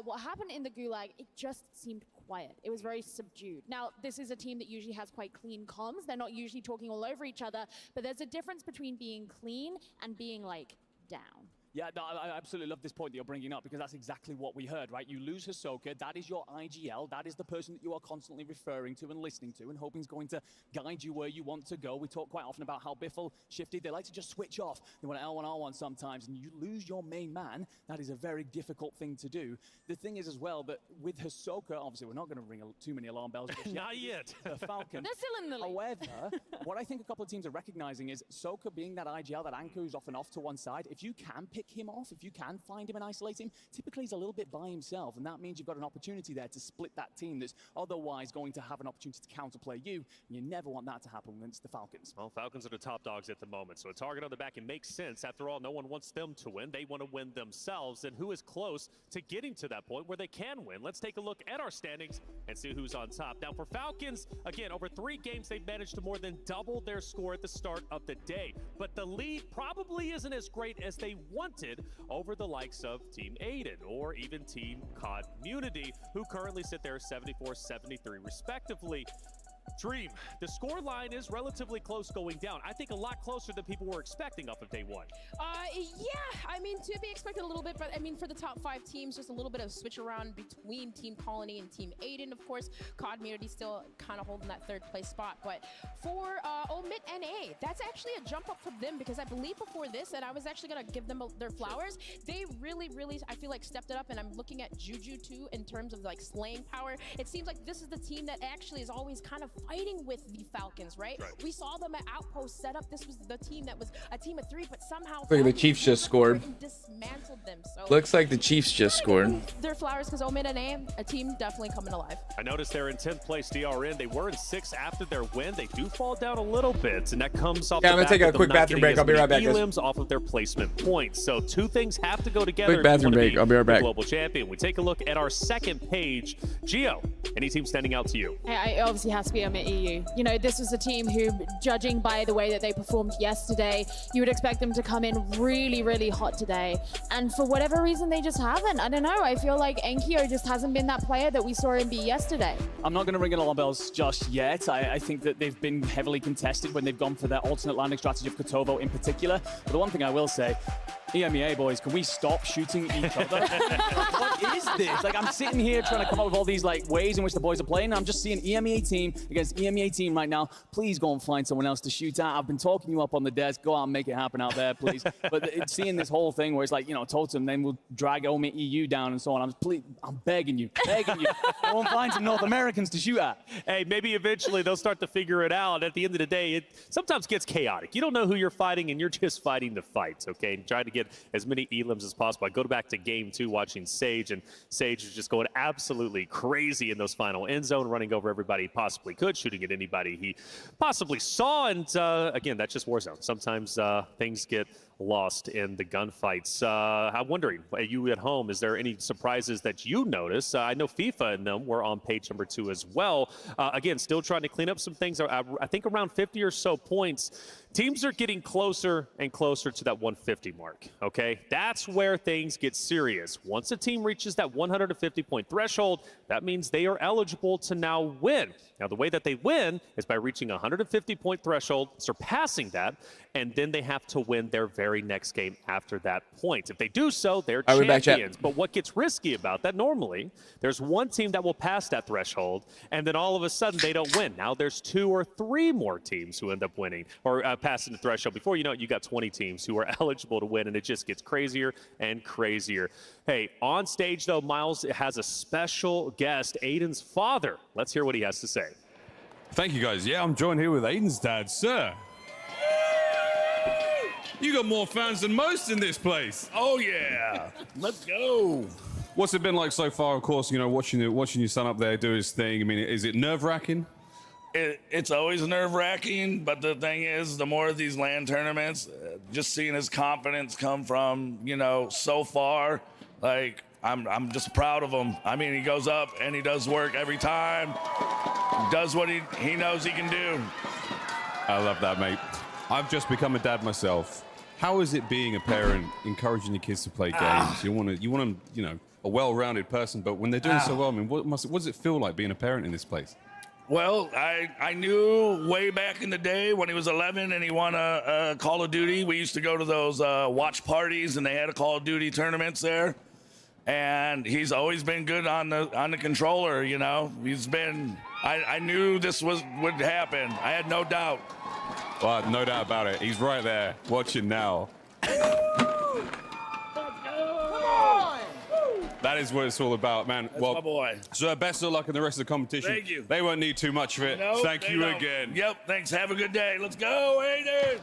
what happened in the Gulag, it just seemed quiet. It was very subdued. Now, this is a team that usually has quite clean comms. They're not usually talking all over each other, but there's a difference between being clean and being, like, down. Yeah, no, I absolutely love this point that you're bringing up because that's exactly what we heard, right? You lose Hisoka, that is your IGL, that is the person that you are constantly referring to and listening to and hoping is going to guide you where you want to go. We talk quite often about how BIFFLE, Shifty, they like to just switch off. They want L1, R1 sometimes, and you lose your main man. That is a very difficult thing to do. The thing is as well that with Hisoka, obviously we're not going to ring too many alarm bells. Not yet. The Falcons. They're still in the league. However, what I think a couple of teams are recognizing is Soka being that IGL, that anchor who's off and off to one side. If you can pick him off, if you can find him and isolate him, typically he's a little bit by himself, and that means you've got an opportunity there to split that team that's otherwise going to have an opportunity to counterplay you, and you never want that to happen when it's the Falcons. Well, Falcons are the top dogs at the moment, so a target on the back, it makes sense. After all, no one wants them to win. They want to win themselves, and who is close to getting to that point where they can win? Let's take a look at our standings and see who's on top. Now, for Falcons, again, over 3 games, they've managed to more than double their score at the start of the day, but the lead probably isn't as great as they wanted over the likes of Team AYDAN or even Team Community, who currently sit there 74-73 respectively. Dream, the score line is relatively close going down. I think a lot closer than people were expecting off of day 1. Yeah, I mean, to be expected a little bit, but I mean, for the top 5 teams, just a little bit of switch around between Team Colony and Team AYDAN. Of course, Community still kind of holding that 3rd place spot, but for OMIT NA, that's actually a jump up for them because I believe before this, and I was actually going to give them their flowers, they really, I feel like stepped it up, and I'm looking at Juju too in terms of like slaying power. It seems like this is the team that actually is always kind of fighting with the Falcons, right? We saw them at Outpost set up. This was the team that was a team of 3, but somehow Look at the Chiefs just scored. Dismantled them. So Looks like the Chiefs just scored. Their flowers because OMIT NA, a team definitely coming alive. I noticed they're in 10th place DRN. They were in 6th after their win. They do fall down a little bit, and that comes off. Yeah, I'm gonna take a quick bathroom break. I'll be right back, guys. Elims off of their placement points. So 2 things have to go together. Quick bathroom break. I'll be right back. Global champion. We take a look at our 2nd page. Gio, any team standing out to you? It obviously has to be OMIT EU. You know, this was a team who, judging by the way that they performed yesterday, you would expect them to come in really, really hot today. And for whatever reason, they just haven't. I don't know. I feel like Enkyo just hasn't been that player that we saw him be yesterday. I'm not going to ring alarm bells just yet. I think that they've been heavily contested when they've gone for their alternate landing strategy of Kotovo in particular. But the one thing I will say, EMEA boys, can we stop shooting each other? What is this? Like, I'm sitting here trying to come up with all these like ways in which the boys are playing, and I'm just seeing EMEA team against EMEA team right now. Please go and find someone else to shoot at. I've been talking you up on the desk. Go out and make it happen out there, please. But seeing this whole thing where it's like, you know, Totem, then we'll drag OMIT EU down and so on. I'm begging you. Go and find some North Americans to shoot at. Hey, maybe eventually they'll start to figure it out. At the end of the day, it sometimes gets chaotic. You don't know who you're fighting, and you're just fighting the fights, okay? And trying to get as many elims as possible. I go back to game 2 watching Sage, and Sage is just going absolutely crazy in those final end zone, running over everybody he possibly could, shooting at anybody he possibly saw. And again, that's just Warzone. Sometimes things get lost in the gunfights. I'm wondering, are you at home, is there any surprises that you notice? I know FIFA and them were on page number 2 as well. Again, still trying to clean up some things. I think around 50 or so points. Teams are getting closer and closer to that 150 mark, okay? That's where things get serious. Once a team reaches that 150-point threshold, that means they are eligible to now win. Now, the way that they win is by reaching a 150-point threshold, surpassing that, and then they have to win their very very next game after that point. If they do so, they're All right, we're back, chat. champions. But what gets risky about that, normally, there's one team that will pass that threshold, and then all of a sudden they don't win. Now there's 2 or 3 more teams who end up winning or passing the threshold. Before you know it, you got 20 teams who are eligible to win, and it just gets crazier and crazier. Hey, on stage, though, Miles has a special guest, Aidan's father. Let's hear what he has to say. Thank you, guys. Yeah, I'm joined here with Aidan's dad, sir. You got more fans than most in this place. Oh, yeah. Let's go. What's it been like so far? Of course, you know, watching your son up there do his thing. I mean, is it nerve-wracking? It's always nerve-wracking, but the thing is, the more of these LAN tournaments, just seeing his confidence come from, you know, so far, like, I'm just proud of him. I mean, he goes up and he does work every time. Does what he knows he can do. I love that, mate. I've just become a dad myself. How is it being a parent, encouraging your kids to play games? You want them, you know, a well-rounded person, but when they're doing so well, I mean, what does it feel like being a parent in this place? Well, I knew way back in the day when he was 11 and he won a Call of Duty. We used to go to those watch parties, and they had a Call of Duty tournaments there. And he's always been good on the controller, you know. He's been. I knew this would happen. I had no doubt. Well, no doubt about it. He's right there, watching now. That is what it's all about, man. That's my boy. So best of luck in the rest of the competition. Thank you. They won't need too much of it. No, Thank you don't. again. Yep, thanks. Have a good day. Let's go, Aidan.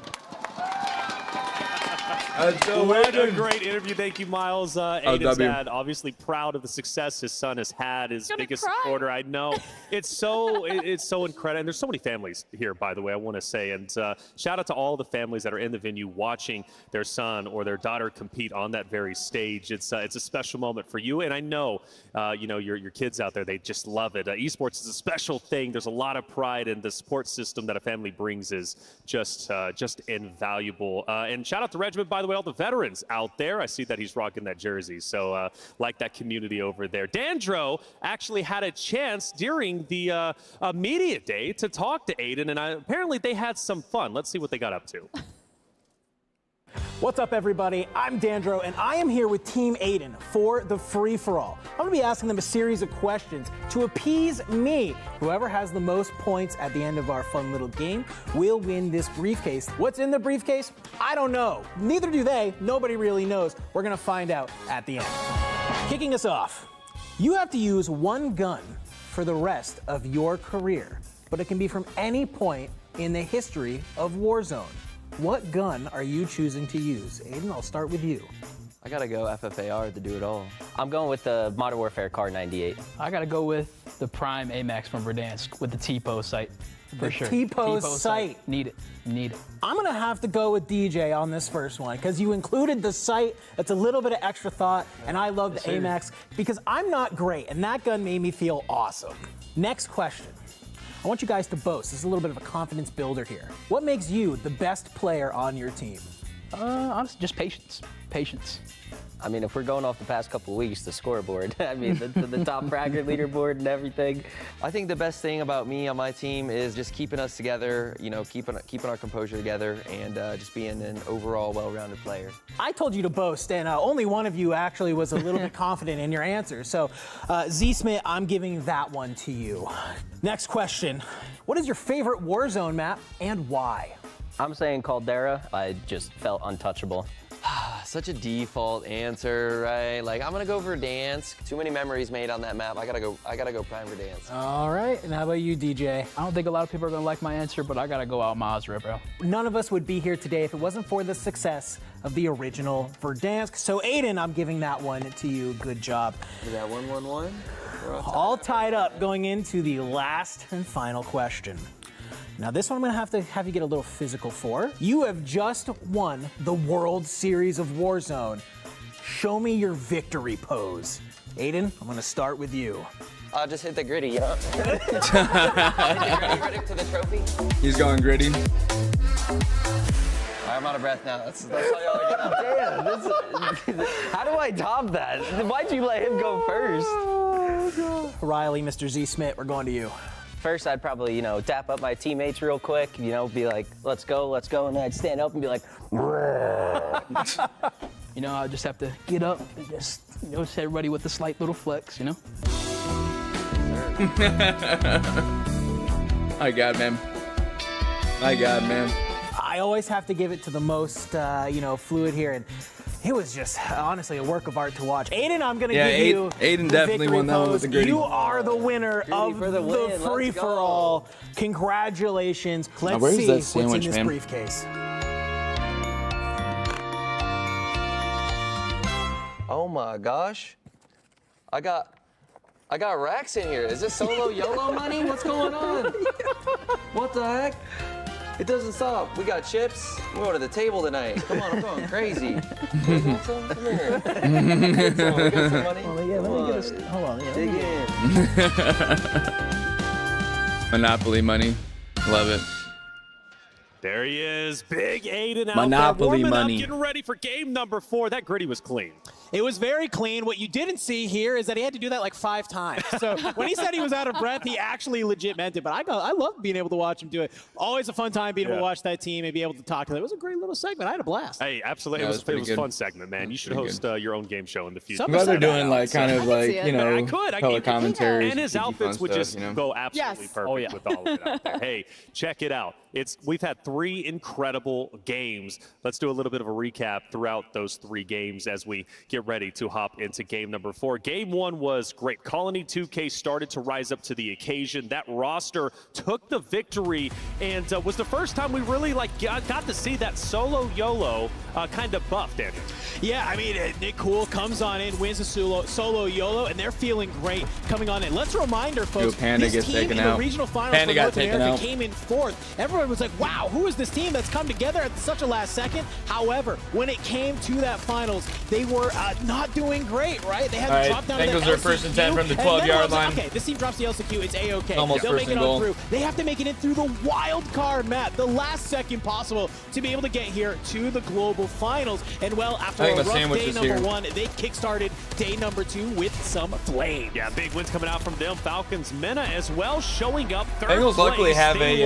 What a great interview. Thank you, Miles. Aidan's W. dad, obviously proud of the success his son has had, his biggest supporter. I know. It's so incredible. And there's so many families here, by the way, I want to say. And shout out to all the families that are in the venue watching their son or their daughter compete on that very stage. It's a special moment for you. And I know, you know, your kids out there, they just love it. Esports is a special thing. There's a lot of pride, and the support system that a family brings is just invaluable. And shout out to Regiment, by the way, all the veterans out there. I see that he's rocking that jersey. So like that community over there. Dandro actually had a chance during the media day to talk to Aidan, and apparently they had some fun. Let's see what they got up to. What's up, everybody? I'm Dandro, and I am here with Team Aidan for the free-for-all. I'm going to be asking them a series of questions to appease me. Whoever has the most points at the end of our fun little game will win this briefcase. What's in the briefcase? I don't know. Neither do they. Nobody really knows. We're going to find out at the end. Kicking us off, you have to use one gun for the rest of your career, but it can be from any point in the history of Warzone. What gun are you choosing to use? Aidan, I'll start with you. I gotta go FFAR to do it all. I'm going with the Modern Warfare Car 98. I gotta go with the Prime AMAX from Verdansk with the T-Pose sight. For sure. T-Pose sight. Need it. Need it. I'm gonna have to go with DJ on this first one because you included the sight. That's a little bit of extra thought, and I love the AMAX because I'm not great, and that gun made me feel awesome. Next question. I want you guys to boast. This is a little bit of a confidence builder here. What makes you the best player on your team? Honestly, just patience. Patience. I mean, if we're going off the past couple weeks, the scoreboard, I mean, the top fragger leaderboard and everything. I think the best thing about me on my team is just keeping us together, you know, keeping our composure together, and just being an overall well-rounded player. I told you to boast, and only one of you actually was a little bit confident in your answer. So, Z Smith, I'm giving that one to you. Next question. What is your favorite Warzone map, and why? I'm saying Caldera. I just felt untouchable. Such a default answer, right? Like, I'm gonna go Verdansk. Too many memories made on that map. I gotta go Prime Verdansk. All right, and how about you, DJ? I don't think a lot of people are gonna like my answer, but I gotta go out Mazra, bro. None of us would be here today if it wasn't for the success of the original Verdansk. So, Aidan, I'm giving that one to you. Good job. Is that 1-1-1? All tied up going into the last and final question. Now, this one I'm going to have you get a little physical for. You have just won the World Series of Warzone. Show me your victory pose. Aidan, I'm going to start with you. Just hit the gritty, yeah. Hit the gritty to the trophy. He's going gritty. All right, I'm out of breath now. That's all y'all are getting. Damn, how do I top that? Why'd you let him go first? Oh, Riley, Mr. Z Smith, we're going to you. First, I'd probably, you know, dap up my teammates real quick, you know, be like, let's go, and then I'd stand up and be like, Bruh. You know, I just have to get up and just, you know, set everybody with a slight little flex, you know? My God, man. My God, man. I always have to give it to the most, you know, fluid here, and it was just honestly a work of art to watch. Aiden, I'm gonna give you Aiden the definitely victory won that one pose. with the gritty. You are the winner of for the the win. free Let's for go. all. Congratulations. Let's where's see that what's sandwich, in this man? briefcase. Oh my gosh. I got racks in here. Is this solo YOLO money? What's going on? What the heck? It doesn't stop. We got chips. We're going to the table tonight. Come on, I'm going crazy. You want some? Come here. We got some money. Oh, yeah, let me get a... Hold on. Yeah, Dig in. Monopoly money. Love it. There he is, big Aiden out Monopoly there, warming money. up, getting ready for game number 4. That gritty was clean. It was very clean. What you didn't see here is that he had to do that like 5 times. So when he said he was out of breath, he actually legit meant it. But I love being able to watch him do it. Always a fun time being able to watch that team and be able to talk to them. It was a great little segment. I had a blast. Hey, absolutely. Yeah, it was a good. fun segment, man. You should host your own game show in the future. I'm glad they're doing like kind of like, you know, I could. color commentary. And his outfits would just go absolutely perfect with all of it out there. Hey, check it out. We've had 3 incredible games. Let's do a little bit of a recap throughout those 3 games as we get ready to hop into game number 4. Game 1 was great. Colony 2K started to rise up to the occasion. That roster took the victory and was the first time we really got to see that solo YOLO kind of buff, Daniel. Yeah, I mean, NICKOOL comes on in, wins a solo YOLO, and they're feeling great coming on in. Let's reminder, folks, Panda this gets team taken in out. the regional finals Panda for got North taken America out. came in 4th. Everyone was like, wow, who is this team that's come together at such a last second? However, when it came to that finals, they were not doing great, right? They had to drop down to Bengals the are first and 10 LCQ, from the and 12-yard then line. Okay, this team drops the LCQ, it's A-okay. Almost They'll first make it and on goal. through. They have to make it in through the wild card map, the last second possible to be able to get here to the global finals. And well, after a rough day number 1, they kickstarted day number 2 with some flame. Yeah, big wins coming out from them. Falcons, Mena as well, showing up 3rd Bengals luckily place. have They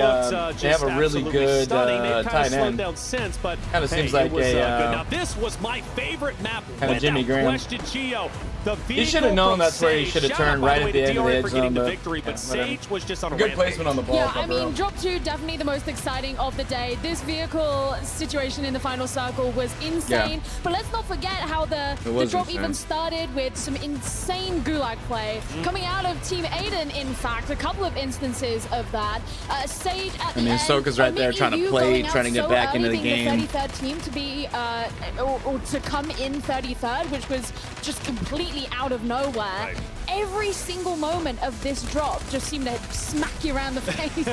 a really good They've kind tight of slowed end. down since, but Kind of hey, seems like it was, a good. Now this was my favorite map. kind of Jimmy without Graham. question, Gio. The He should have known that's where he should have turned right at the end of the edge zone. The But victory, but Sage was just on a good rampage. placement on the ball. Yeah, I mean, drop 2, definitely the most exciting of the day. This vehicle situation in the final circle was insane. Yeah. But let's not forget how the drop even started with some insane gulag play. Coming out of Team AYDAN, in fact, a couple of instances of that. Sage at the end. Soka's right there trying to play, trying to get back into the game. The 33rd team to be, or to come in 33rd, which was just completely out of nowhere. Right. Every single moment of this drop just seemed to smack you around the face.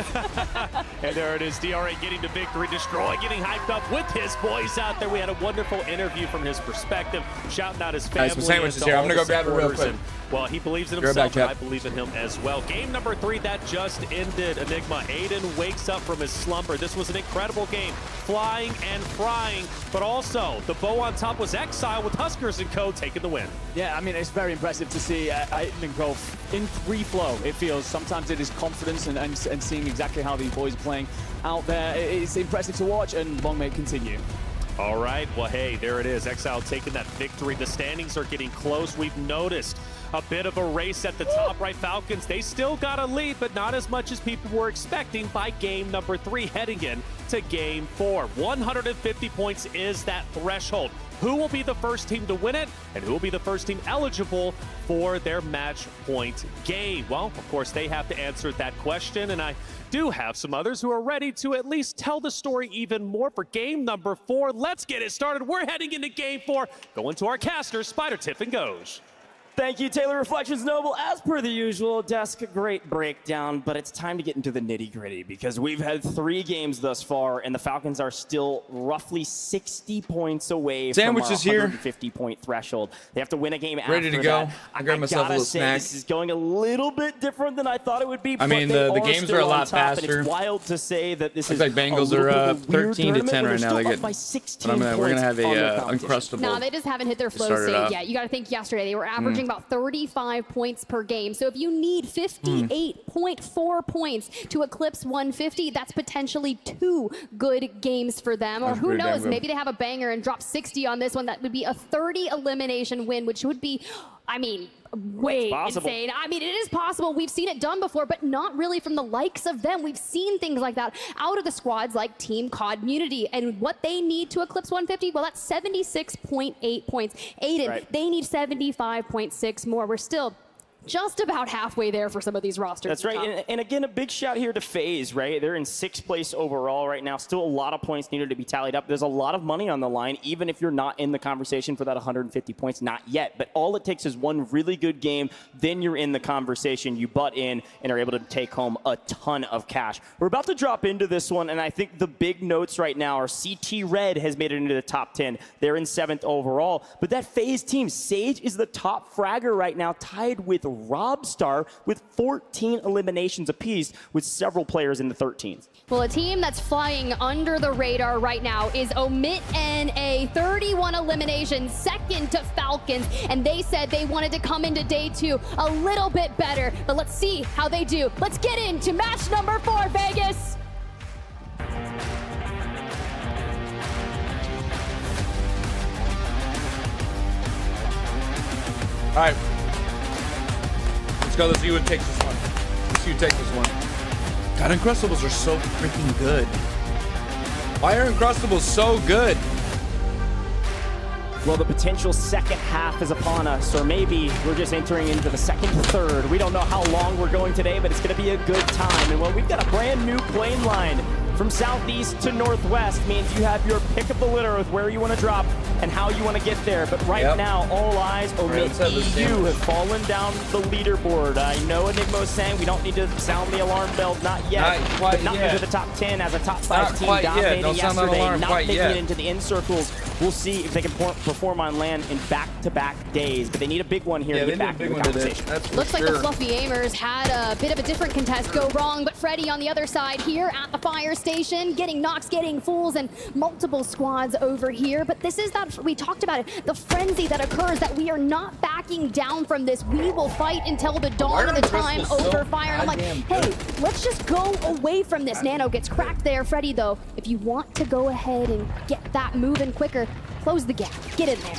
And there it is, DRA getting the victory, Destroy getting hyped up with his boys out there. We had a wonderful interview from his perspective, shouting out his family. Some sandwiches and here. all I'm gonna the go grab it real supporters. quick. And, well, he believes in You're himself, back, and I believe in him as well. Game number 3, that just ended. Enigma, Aiden wakes up from his slumber. This was an incredible game, flying and frying, but also the bow on top was Exile with Huskers and Co. taking the win. Yeah, I mean, it's very impressive to see Aiden go in free flow, it feels. Sometimes it is confidence and seeing exactly how these boys are playing out there. It's impressive to watch, and long may it continue. All right, well, hey, there it is. Exile taking that victory. The standings are getting close. We've noticed a bit of a race at the top, right? Falcons, they still got a lead, but not as much as people were expecting by game number 3, heading in to game 4. 150 points is that threshold. Who will be the first team to win it, and who will be the first team eligible for their match point game? Well, of course, they have to answer that question, and I do have some others who are ready to at least tell the story even more for game number 4. Let's get it started. We're heading into game 4. Going to our casters, Spider, Tiff, and Goj. Thank you, Taylor Reflections Noble. As per the usual, Desk, great breakdown, but it's time to get into the nitty-gritty because we've had 3 games thus far, and the Falcons are still roughly 60 points away Sandwiches from our here. 150-point threshold. They have to win a game Ready after to go. that. I grabbed myself a gotta little say, snack. This is going a little bit different than I thought it would be. I mean, but the games still are a on lot top, and faster. It's wild to say that this Looks is like Bengals a little are bit of a weird 13 to 10 tournament, right but now. they're They still get. up by 16 We're gonna have points on their a competition. uncrustable. No, they just haven't hit their flow started state off. yet. You got to think yesterday they were averaging averaging about 35 points per game. So if you need 58.4 points to eclipse 150, that's potentially 2 good games for them. Or who knows, maybe they have a banger and drop 60 on this one. That would be a 30 elimination win, which would be, I mean, way insane. I mean, it is possible. We've seen it done before, but not really from the likes of them. We've seen things like that out of the squads like Team Community, and what they need to eclipse 150, well, that's 76.8 points. AYDAN, they need 75.6 more. We're still just about halfway there for some of these rosters. That's right. And again, a big shout here to FAZE, right? They're in 6th place overall right now. Still a lot of points needed to be tallied up. There's a lot of money on the line, even if you're not in the conversation for that 150 points, not yet. But all it takes is one really good game, then you're in the conversation. You butt in and are able to take home a ton of cash. We're about to drop into this one, and I think the big notes right now are CT Red has made it into the top 10. They're in 7th overall. But that FAZE team, Sage is the top fragger right now, tied with Robstar with 14 eliminations apiece, with several players in the 13s. Well, a team that's flying under the radar right now is OMIT NA, 31 eliminations, second to Falcons, and they said they wanted to come into day 2 a little bit better, but let's see how they do. Let's get into match number 4, Vegas. All right. Let's go. Let's see who takes this one. Let's see who takes this one. God, Uncrustables are so freaking good. Why are Uncrustables so good? Well, the potential second half is upon us, or maybe we're just entering into the second third. We don't know how long we're going today, but it's going to be a good time. And well, we've got a brand new plane line from southeast to northwest. Means you have your pick of the litter with where you want to drop and how you want to get there. But right now, all eyes, OMIT EU have fallen down the leaderboard. I know Enigma was saying we don't need to sound the alarm bell, not yet. But not into the top 10 as a top 5 team dominating yesterday, not making it into the end circles. We'll see if they can perform on land in back-to-back days, but they need a big one here to get back in the conversation. Looks like the Fluffy Aimers had a bit of a different contest go wrong, but Freddy on the other side here at the fire station, getting knocks, getting fools, and multiple squads over here. But this is that, we talked about it, the frenzy that occurs, that we are not backing down from this. We will fight until the dawn of the time over fire. And I'm like, hey, let's just go away from this. Nano gets cracked there. Freddy, though, if you want to go ahead and get that moving quicker, close the gap, get in there.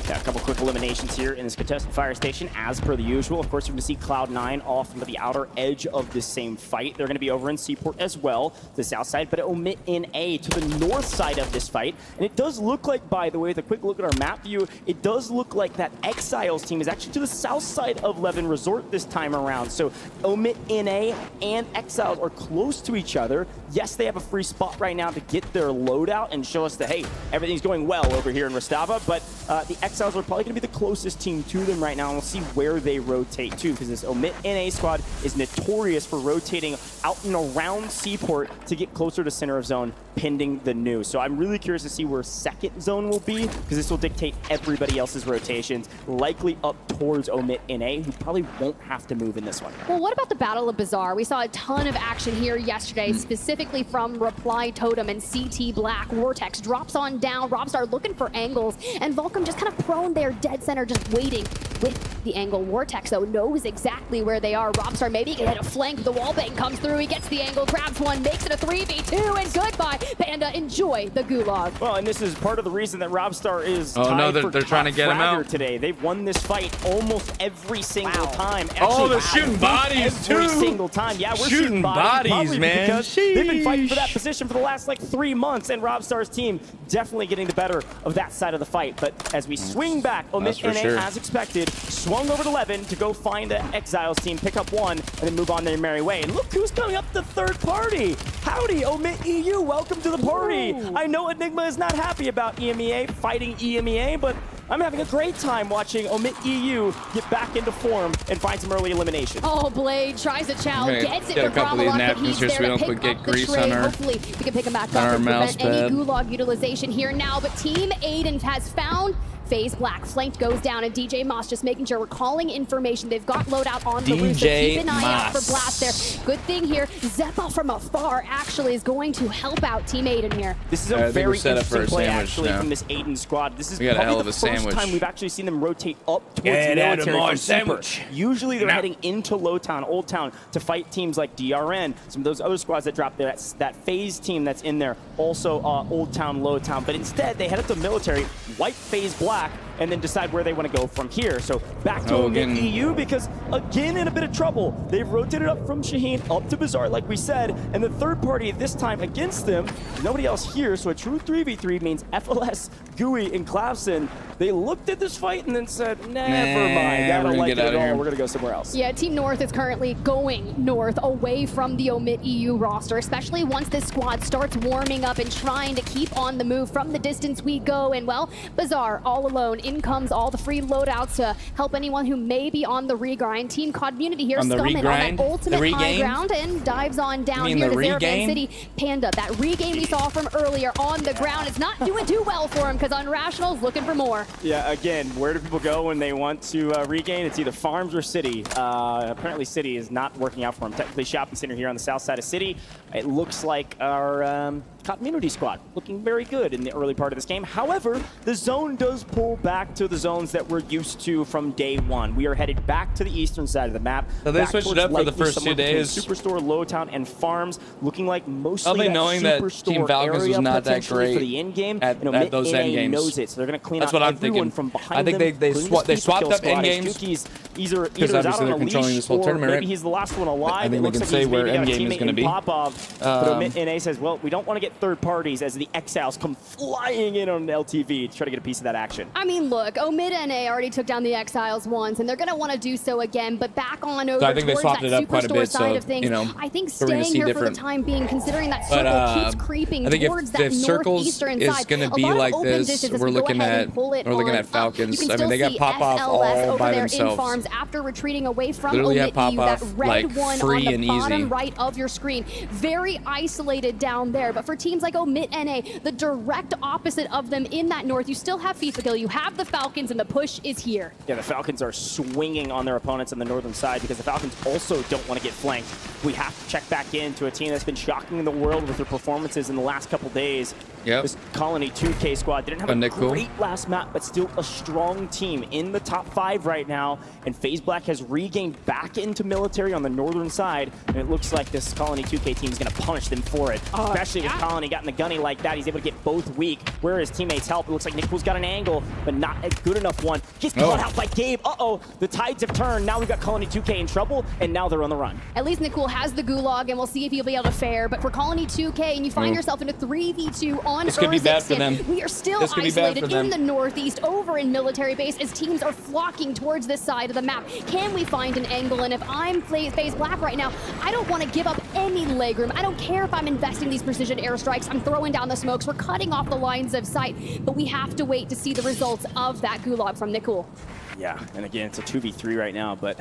Yeah, a couple quick eliminations here in this contested fire station, as per the usual. Of course, you're going to see Cloud9 off into the outer edge of this same fight. They're going to be over in Seaport as well, the south side, but OMIT NA to the north side of this fight. And it does look like, by the way, with a quick look at our map view, it does look like that Exiles team is actually to the south side of Levin Resort this time around. So OMIT NA and Exiles are close to each other. Yes, they have a free spot right now to get their loadout and show us that, hey, everything's going well over here in Rostava, but the Exiles are probably going to be the closest team to them right now, and we'll see where they rotate to, because this OMIT NA squad is notorious for rotating out and around Seaport to get closer to center of zone, pending the news. So I'm really curious to see where second zone will be, because this will dictate everybody else's rotations, likely up towards OMIT NA, who probably won't have to move in this one. Well, what about the Battle of Bazaar? We saw a ton of action here yesterday, specifically from Reply Totem and CT Black. Vortex drops on down. Robstar looking for angles, and Volcom just kind of prone there, dead center, just waiting with the angle. Vortex, though, knows exactly where they are. Robstar maybe can hit a flank. The wallbang comes through. He gets the angle, grabs one, makes it a 3v2, and goodbye. Panda, enjoy the gulag. Well, and this is part of the reason that Robstar is tied for they're trying to get him out today. They've won this fight almost every single time. Actually, they're shooting bodies too. Every single time. Yeah, we're shooting bodies, man. Because they've been fighting for that position for the last like 3 months, and Robstar's team definitely getting the better of that side of the fight. But as we swing back, OMIT NA, as expected, swung over to 11 to go find the Exiles team, pick up one, and then move on their merry way. And look who's coming up the third party. Howdy, OMIT EU, welcome to the party. I know Enigma is not happy about EMEA, fighting EMEA, but I'm having a great time watching OMIT EU get back into form and find some early elimination. Oh, Blade tries to chow, gets it get for a couple of these Bramalok, napkins here so we don't get grease on our, hopefully we can pick him back up and prevent any pad. gulag utilization here now. But Team AYDAN has found FaZe Black flanked goes down, and DJ Moss just making sure we're calling information. They've got loadout on the roof, so keep an eye out for Blast there. Good thing here, Zeppa from afar actually is going to help out Team AYDAN here. This is a very interesting play actually from this AYDAN squad. This is probably the first time we've actually seen them rotate up towards military from Super. Usually they're heading into Low Town, Old Town to fight teams like DRN, some of those other squads that drop there. That FaZe team that's in there, also Old Town, Low Town. But instead they head up to military, wipe FaZe Black, and then decide where they want to go from here. So back to OMIT EU, because again in a bit of trouble. They've rotated up from Shaheen up to Bazaar, like we said, and the third party this time against them, nobody else here, so a true 3v3 means FLS, GABEKUUN, and Clavson. They looked at this fight and then said, never mind, I don't like it at all, we're gonna go somewhere else. Yeah, Team North is currently going north, away from the OMIT EU roster, especially once this squad starts warming up and trying to keep on the move. From the distance we go, and well, Bazaar all alone. In comes all the free loadouts to help anyone who may be on the regrind. Team Community here, Scumming on that ultimate high ground and dives on down here to Zaravan City. Panda, that regain we saw from earlier on the ground is not doing too well for him, because Unrational's looking for more. Yeah, again, where do people go when they want to regain? It's either farms or city. Apparently city is not working out for him. Technically shopping center here on the south side of city. It looks like our Community squad looking very good in the early part of this game. However, the zone does pull back to the zones that we're used to from day one. We are headed back to the eastern side of the map. So they switched it up for the first 2 days. Superstore, Lowtown, and farms looking like mostly probably knowing that Team Falcons was not that great for the end game. at those end games. Knows it, so they're going to clean That's out what I'm everyone thinking. from behind I think they swapped up end games either because obviously they're controlling this whole tournament. Maybe he's the last one alive. I think they can say where end game is going to be. But NA says, well, we don't want to get third parties as the Exiles come flying in on LTV to try to get a piece of that action. I mean, look, OMIT NA already took down the Exiles once, and they're going to want to do so again, but back on over towards that Superstore side of things. I think staying here for the time being, considering that circle keeps creeping towards that northeastern side. Is going to be like this. We're looking at Falcons. I mean, they got pop off all by themselves. Farms after retreating away from literally OMIT EU, that red like one free on and the bottom easy. right of your screen. Very isolated down there, but for teams like OMIT NA, the direct opposite of them in that north, you still have FIFA Kill, you have the Falcons, and the push is here. Yeah, the Falcons are swinging on their opponents on the northern side because the Falcons also don't want to get flanked. We have to check back into a team that's been shocking the world with their performances in the last couple days. This Colony 2K squad didn't have a great last map, but still a strong team in the top 5 right now. And FaZe Black has regained back into military on the northern side, and it looks like this Colony 2K team is going to punish them for it. Especially with Colony got in the gunny like that, he's able to get both weak. Where his teammates help? It looks like NICKOOL's got an angle, but not a good enough one. Gets caught out by Gabe. The tides have turned. Now we've got Colony 2K in trouble, and now they're on the run. At least NICKOOL has the gulag, and we'll see if he'll be able to fare. But for Colony 2K, and you find yourself in a 3v2 on this could be bad for them. We are still isolated in the northeast over in military base as teams are flocking towards this side of the map. Can we find an angle? And if I'm FaZe Black right now, I don't want to give up any legroom. I don't care if I'm investing these precision airstrikes. I'm throwing down the smokes. We're cutting off the lines of sight, but we have to wait to see the results of that gulag from NICKOOL. Yeah, and again, it's a 2v3 right now, but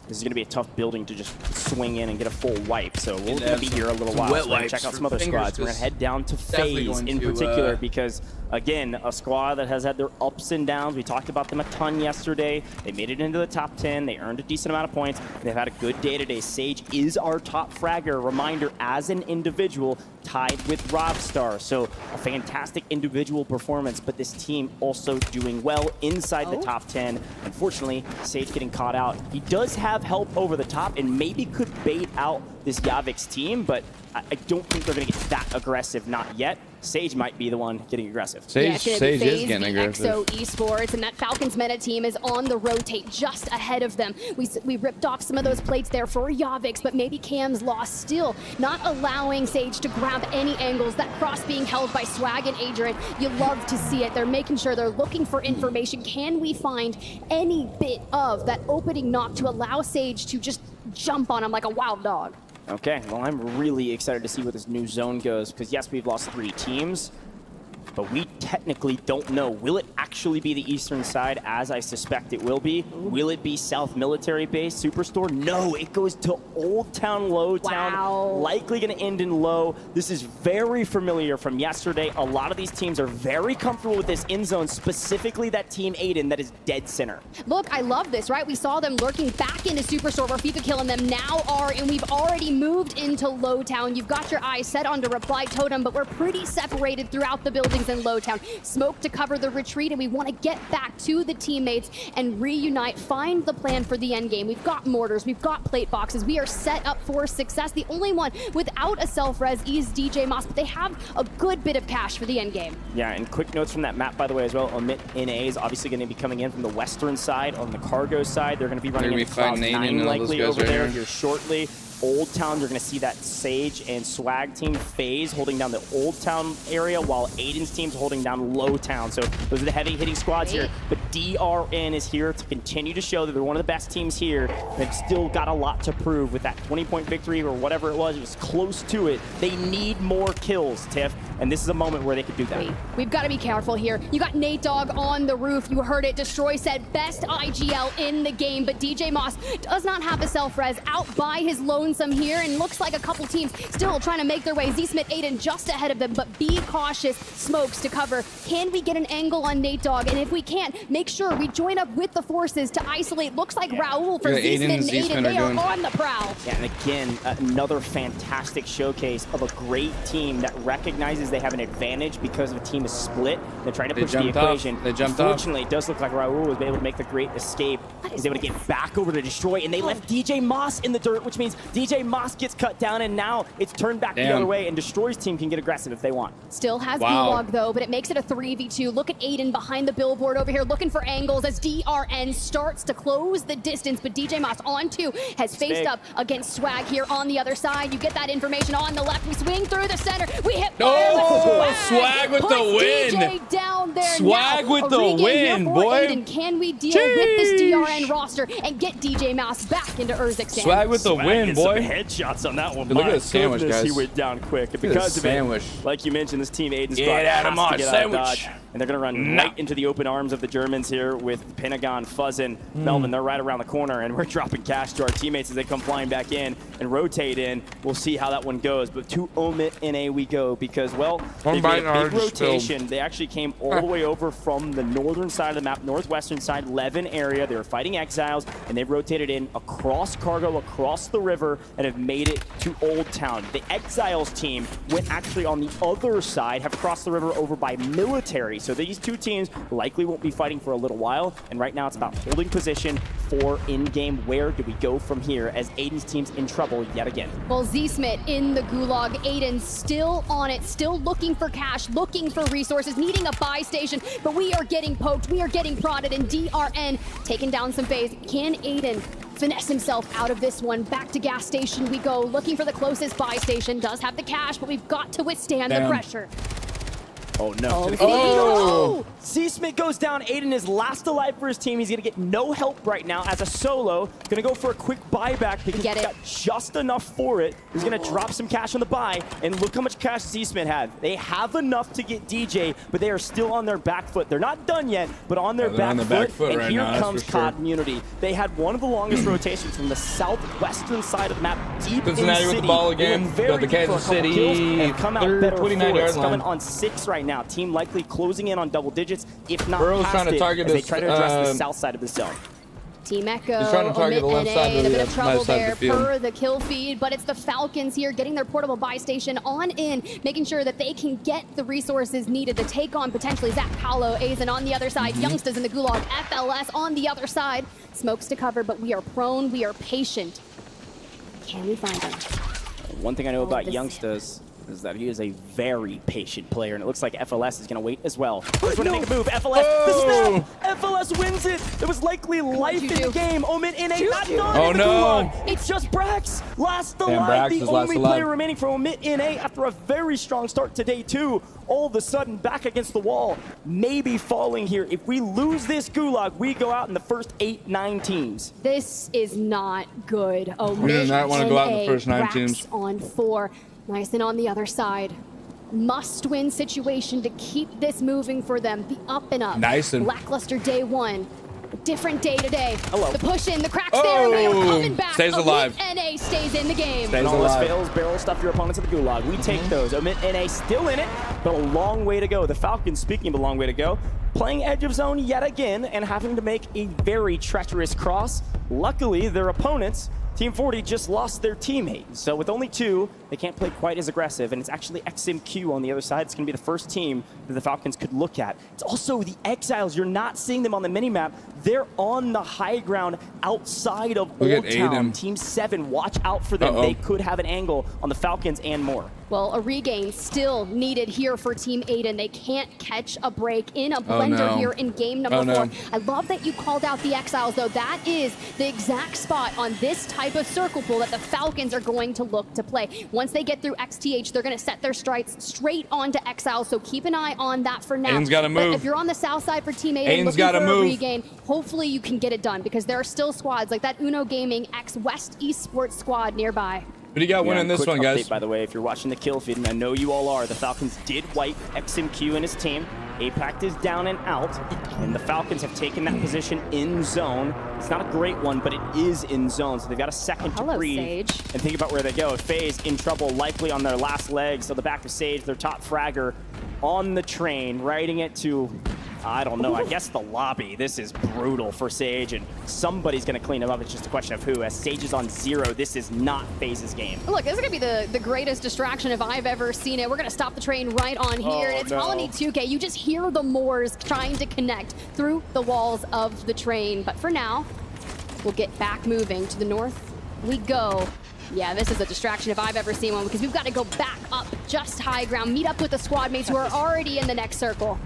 this is going to be a tough building to just swing in and get a full wipe. So we're going to be here a little while. We're going to check out some other squads. We're going to head down to FaZe in particular because, again, a squad that has had their ups and downs. We talked about them a ton yesterday. They made it into the top 10. They earned a decent amount of points. They've had a good day today. Sage is our top fragger. Reminder, as an individual, tied with Robstar. So a fantastic individual performance, but this team also doing well inside the top 10. Unfortunately, Sage getting caught out. He does have help over the top and maybe could bait out this Yavix team, but I don't think they're going to get that aggressive, not yet. Sage might be the one getting aggressive. Sage is getting aggressive. EXO Esports, and that Falcons meta team is on the rotate just ahead of them. We ripped off some of those plates there for Yavix, but maybe Cam's lost still, not allowing Sage to grab any angles. That cross being held by Swag and Adrian, you love to see it. They're making sure they're looking for information. Can we find any bit of that opening knock to allow Sage to just jump on him like a wild dog? Okay, well, I'm really excited to see where this new zone goes, because yes, we've lost 3 teams, but we technically don't know. Will it actually be the eastern side, as I suspect it will be? Will it be South Military Base, Superstore? No, it goes to Old Town, Low Town. Wow. Likely going to end in low. This is very familiar from yesterday. A lot of these teams are very comfortable with this end zone, specifically that Team AYDAN that is dead center. Look, I love this, right? We saw them lurking back into Superstore where FIFA killing them now are, and we've already moved into Lowtown. You've got your eyes set on the Reply Totem, but we're pretty separated throughout the buildings in Lowtown. Smoke to cover the retreat, and we want to get back to the teammates and reunite, find the plan for the end game. We've got mortars, we've got plate boxes. We are set up for success. The only one without a self-res is DJ Moss, but they have a good bit of cash for the end game. Yeah, and quick notes from that map, by the way, as well. OMIT NA is obviously going to be coming in from the western side. On the cargo side, they're going to be running into Cloud 9 likely over there here shortly. Old Town, you're going to see that Sage and Swag team FAZE holding down the Old Town area, while Aiden's team's holding down Low Town. So those are the heavy hitting squads here. But DRN is here to continue to show that they're one of the best teams here. They've still got a lot to prove with that 20-point victory or whatever it was close to it. They need more kills, Tiff, and this is a moment where they could do that. We've got to be careful here. You got Nate Dogg on the roof. You heard it. Destroy said best IGL in the game, but DJ Moss does not have a self-res, out by his lonesome here, and looks like a couple teams still trying to make their way. Z-Smith, AYDAN just ahead of them, but be cautious. Smokes to cover. Can we get an angle on Nate Dogg? And if we can't, make sure we join up with the forces to isolate. Looks like Raul for Z-Smith and AYDAN. They are on the prowl. Yeah, and again, another fantastic showcase of a great team that recognizes they have an advantage because the team is split. They're trying to push the equation. Unfortunately, it does look like Raul was able to make the great escape. He's able to get back over to Destroy, and they left DJ Moss in the dirt, which means DJ Moss gets cut down, and now it's turned back the other way, and Destroy's team can get aggressive if they want. Still has Gulag, though, but it makes it a 3v2. Look at AYDAN behind the billboard over here, looking for angles as DRN starts to close the distance, but DJ Moss on two has faced up against Swag here on the other side. You get that information on the left. We swing through the center. We hit Swag with the win. DJ down there. Swag with the win, boy. AYDAN. Can we deal with this DRN roster and get DJ Moss back into Urzik stand? Swag with the win, boy. Headshots on that one. Dude, look at the sandwich, guys. He went down quick. And because of it, like you mentioned, this team AYDAN squad has to get out of dodge. And they're going to run right into the open arms of the Germans here with Pentagon, Fuzzin, Melvin. They're right around the corner, and we're dropping cash to our teammates as they come flying back in and rotate in. We'll see how that one goes. But to OMIT NA we go because, well, they made a big rotation. They actually came all the way over from the northern side of the map, northwestern side, Levin area. They were fighting Exiles, and they've rotated in across cargo, across the river, and have made it to Old Town. The Exiles team went actually on the other side, have crossed the river over by Military. So these two teams likely won't be fighting for a little while, and right now it's about holding position for in-game. Where do we go from here as AYDAN's team's in trouble yet again? Well, Z-Smith in the gulag. AYDAN still on it, still looking for cash, looking for resources, needing a buy station, but we are getting poked, we are getting prodded, and DRN taking down some FaZe. Can AYDAN finesse himself out of this one? Back to gas station we go, looking for the closest buy station. Does have the cash, but we've got to withstand the pressure. Oh no. Z-Smith goes down. AYDAN is last alive for his team. He's going to get no help right now as a solo. Going to go for a quick buyback because he's got just enough for it. He's going to drop some cash on the buy, and look how much cash Z-Smith had. They have enough to get DJ, but they are still on their back foot. They're not done yet, but on their back foot. And right here now, comes COD Immunity. They had one of the longest rotations from the southwestern side of the map, deep in the city. with the ball again. Got the Kansas City. And come out better 29-yard line. Coming on 6 right now. Team likely closing in on double digits, if not Burrow's past trying to target as they this, try to address the south side of the zone. Team Echo, he's trying to target the left side in a bit of of trouble the there field. per the kill feed, but it's the Falcons here getting their portable buy station on in, making sure that they can get the resources needed to take on potentially Zach Paolo, Azen on the other side, Youngsters in the gulag, FLS on the other side. Smokes to cover, but we are prone, we are patient. Can we find them? One thing I know about Youngsters is that he is a very patient player, and it looks like FLS is going to wait as well. First one to make a move, FLS, the snap! FLS wins it! There was likely life in the game. OMIT NA not done in the gulag. It's just Brax, last alive, the only player remaining for OMIT NA after a very strong start to day 2. All of a sudden, back against the wall, maybe falling here. If we lose this gulag, we go out in the first 8-9 teams. This is not good. We do not want to go out in the first 9 teams. On 4. Nice, and on the other side, must-win situation to keep this moving for them. The up and up. Nice. And lackluster day one. A different day today. Hello. The push in, the cracks there, and they are coming back. Stays alive. OMIT NA stays in the game. Stays All alive. this fails, barrel stuff your opponents at the gulag. We take those. OMIT NA still in it, but a long way to go. The Falcons, speaking of a long way to go, playing edge of zone yet again and having to make a very treacherous cross. Luckily, their opponents, Team 40, just lost their teammate. So with only 2, they can't play quite as aggressive, and it's actually XMQ on the other side. It's going to be the first team that the Falcons could look at. It's also the Exiles. You're not seeing them on the minimap. They're on the high ground outside of Old Town. Team 7, watch out for them. They could have an angle on the Falcons and more. Well, a regain still needed here for Team AYDAN. They can't catch a break in a blender here in game number 4. I love that you called out the Exiles, though. That is the exact spot on this type of circle pool that the Falcons are going to look to play. Once they get through XTH, they're going to set their strikes straight onto Exiles, so keep an eye on that for now. AYDAN's got to move. But if you're on the south side for Team AYDAN looking for a regain, hopefully you can get it done, because there are still squads like that Uno Gaming X West Esports squad nearby. What do you got winning this one, guys? Update, by the way, if you're watching the kill feed, and I know you all are, the Falcons did wipe XMQ and his team. APAC is down and out, and the Falcons have taken that position in zone. It's not a great one, but it is in zone, so they've got a second to breathe Sage. and think about where they go. FAZE in trouble, likely on their last legs, so the back of Sage, their top fragger, on the train, riding it to, I don't know, I guess the lobby. This is brutal for Sage, and somebody's going to clean him up. It's just a question of who. As Sage is on 0, this is not FaZe's game. Look, this is going to be the greatest distraction if I've ever seen it. We're going to stop the train right on here. It's Colony 2K. You just hear the Moors trying to connect through the walls of the train. But for now, we'll get back moving to the north. We go. Yeah, this is a distraction if I've ever seen one, because we've got to go back up just high ground, meet up with the squad mates who are already in the next circle.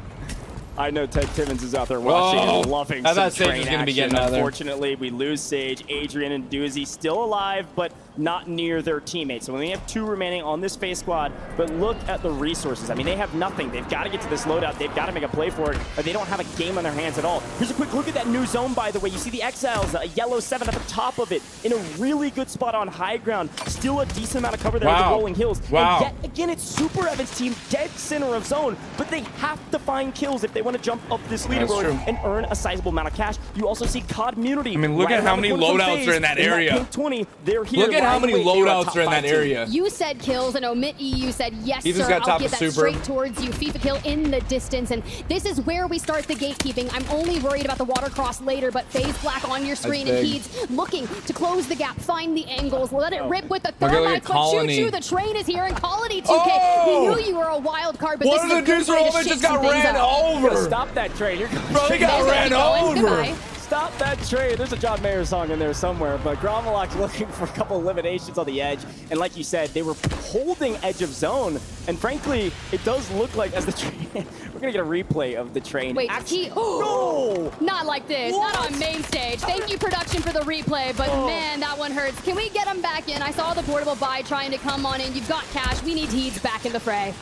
I know Ted Timmons is out there watching and loving some train action. Unfortunately, we lose Sage. Adrian and Doozy still alive, but not near their teammates. So we only have 2 remaining on this FaZe squad, but look at the resources. I mean, they have nothing. They've got to get to this loadout. They've got to make a play for it, but they don't have a game on their hands at all. Here's a quick look at that new zone, by the way. You see the Exiles, a yellow 7 at the top of it, in a really good spot on high ground. Still a decent amount of cover there with the rolling hills. And yet again, it's Super Evan's team, dead center of zone, but they have to find kills if they want to jump up this leaderboard and earn a sizable amount of cash. You also see Community. I mean, look at how many loadouts are in that area. Pink 20, they're here. Look at how many loadouts are in that area. You said kills, and OMIT EU said, yes, He just sir, got I'll give that super. straight towards you. FIFA kill in the distance, and this is where we start the gatekeeping. I'm only worried about the water cross later, but FaZe Black on your screen, and he's looking to close the gap, find the angles, let it rip with the thermites, but choo-choo, the train is here, and Colony 2K, we knew you were a wild card, but this is a good way to shake some things up. Stop that train. You're Bro, he got ran over. Stop that train. There's a John Mayer song in there somewhere, but Gromelok's looking for a couple eliminations on the edge. And like you said, they were holding edge of zone. And frankly, it does look like as the train, we're going to get a replay of the train. Wait, no! Not like this, not on main stage. Thank you, production, for the replay, but man, that one hurts. Can we get him back in? I saw the portable buy trying to come on in. You've got cash. We need Heeds back in the fray.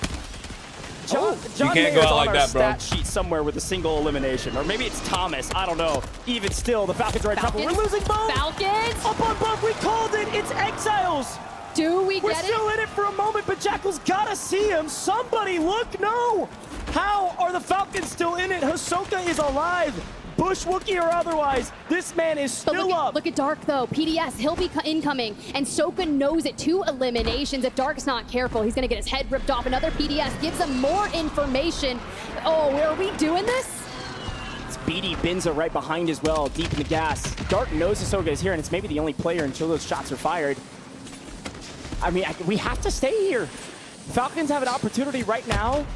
John you can't go out like that, bro. Stat sheet somewhere with a single elimination, or maybe it's Thomas. I don't know. Even still, the Falcons are in trouble. We're losing both. Falcons up on both. We called it. It's Exiles. Do we get it? We're still in it for a moment, but Jackal's gotta see him. Somebody look. No. How are the Falcons still in it? Hisoka is alive. Bush, Wookie, or otherwise, this man is still up. Look at Dark, though. PDS, he'll be incoming, and Soka knows it. 2 eliminations. If Dark's not careful, he's going to get his head ripped off. Another PDS gives him more information. Oh, are we doing this? It's BD Binza right behind as well, deep in the gas. Dark knows Hisoka is here, and it's maybe the only player until those shots are fired. I mean, we have to stay here. Falcons have an opportunity right now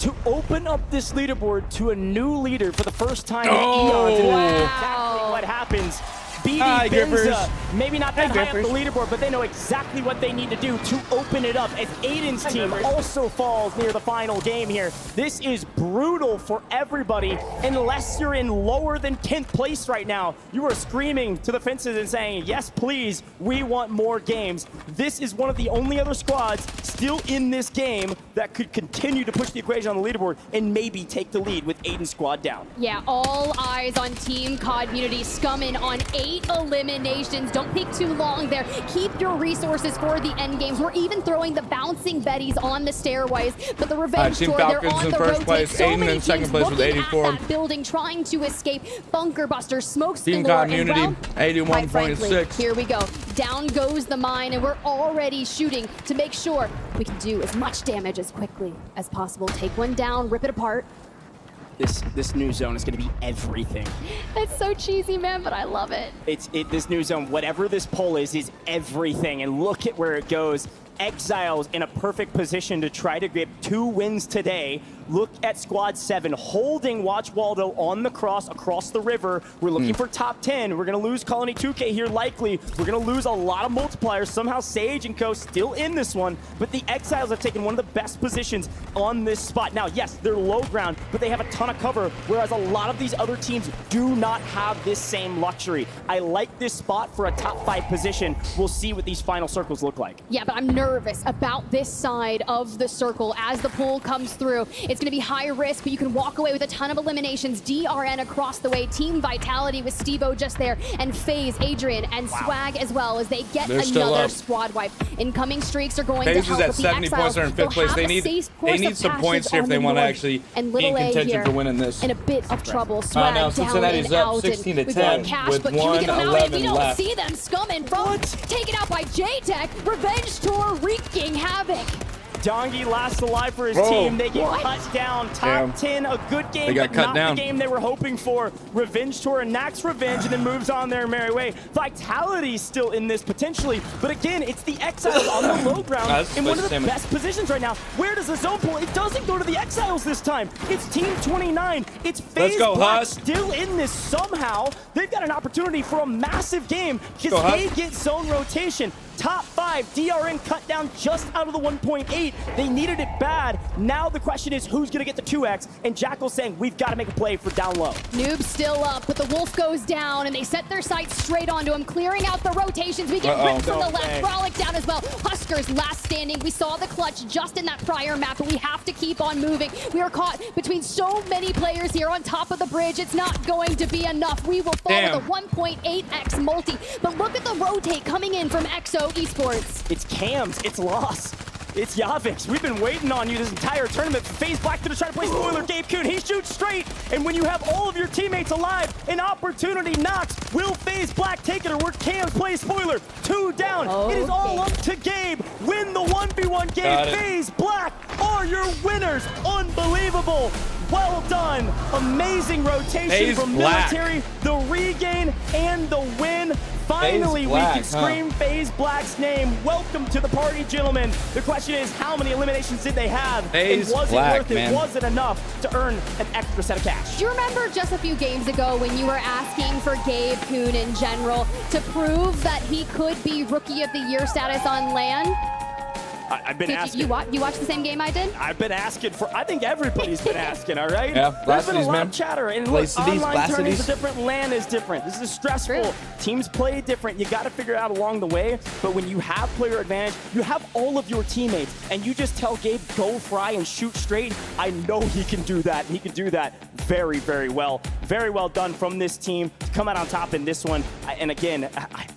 to open up this leaderboard to a new leader for the first time in eons. And that's exactly what happens. BD Binza, maybe not that high up the leaderboard, but they know exactly what they need to do to open it up as AYDAN's team also falls near the final game here. This is brutal for everybody unless you're in lower than 10th place right now. You are screaming to the fences and saying, yes, please, we want more games. This is one of the only other squads still in this game that could continue to push the equation on the leaderboard and maybe take the lead with AYDAN's squad down. Yeah, all eyes on Team COD Community scumming on AYDAN 8 eliminations. Don't peek too long there. Keep your resources for the end games. We're even throwing the bouncing Bettys on the stairways, but the Revenge Team Tour, they're Falcons on in the first rotate. place, So Aiden many in second teams place with looking 84. at that building, trying to escape. Bunker Buster, smokes Team galore, Community, and well, quite frankly, 81.6. here we go. Down goes the mine, and we're already shooting to make sure we can do as much damage as quickly as possible. Take one down, rip it apart. This new zone is going to be everything. It's so cheesy, man, but I love it. This new zone, whatever this poll is everything. And look at where it goes. Exiles in a perfect position to try to get 2 wins today. Look at Squad 7 holding Watch Waldo on the cross across the river. We're looking for top 10. We're going to lose Colony 2K here likely. We're going to lose a lot of multipliers. Somehow Sage and Co still in this one, but the Exiles have taken one of the best positions on this spot. Now, yes, they're low ground, but they have a ton of cover, whereas a lot of these other teams do not have this same luxury. I like this spot for a top 5 position. We'll see what these final circles look like. Yeah, but I'm nervous about this side of the circle as the pool comes through. It's going to be high risk, but you can walk away with a ton of eliminations. DRN across the way. Team Vitality with Steve-O just there. And FAZE, Adrian, and Swag as well as they get another squad wipe. Incoming streaks are going to help. FAZE is at 70 points. They're in 5th place. They need some points here if they want to actually be in contention for winning this. In a bit of trouble. Swag now down Cincinnati's and up out. 16 to We've 10 got Cash, with but can we get them out? If 1:11 you don't left. see them scumming from taken out by J-Tech. Revenge Tour wreaking havoc. Dongi last alive for his team. They get cut down. Top 10, a good game, but not the game they were hoping for. Revenge Tour enacts revenge and then moves on their merry way. Vitality still in this potentially, but again, it's the Exiles on the low ground in one of the best positions right now. Where does the zone pull? It doesn't go to the Exiles this time. It's Team 29. It's FaZe Black still in this somehow. They've got an opportunity for a massive game because they get zone rotation. Top 5, DRN cut down just out of the 1.8. They needed it bad. Now the question is who's going to get the 2x? And Jackal's saying we've got to make a play for down low. Noob still up, but the Wolf goes down, and they set their sights straight onto him, clearing out the rotations. We get ripped from the left, Frolic down as well. Huskers last standing. We saw the clutch just in that prior map, but we have to keep on moving. We are caught between so many players here on top of the bridge. It's not going to be enough. We will fall with a 1.8x multi, but look at the rotate coming in from EXO Esports. It's Cams, it's Loss. It's Yavix. We've been waiting on you this entire tournament. FaZe Black to try to play spoiler. GABEKUUN, he shoots straight. And when you have all of your teammates alive, an opportunity knocks. Will FaZe Black take it or will Cams play spoiler? 2 down. It is all up to Gabe. Win the 1v1 game. FaZe Black are your winners. Unbelievable. Well done. Amazing rotation from Military. The regain and the win. Finally, we can scream FaZe Black's name. Welcome to the party, gentlemen. The question is, how many eliminations did they have? And was it worth it? Was it enough to earn an extra set of cash? Do you remember just a few games ago when you were asking for GABEKUUN in general to prove that he could be Rookie of the Year status on LAN? I've been asking. You watched the same game I did? I've been asking for, I think everybody's been asking, all right? Yeah, there's been a lot of chatter. And look, online tournaments are different, LAN is different. This is stressful. Teams play different. You got to figure it out along the way. But when you have player advantage, you have all of your teammates, and you just tell Gabe, go fry and shoot straight. I know he can do that. He can do that very, very well. Very well done from this team to come out on top in this one. And again,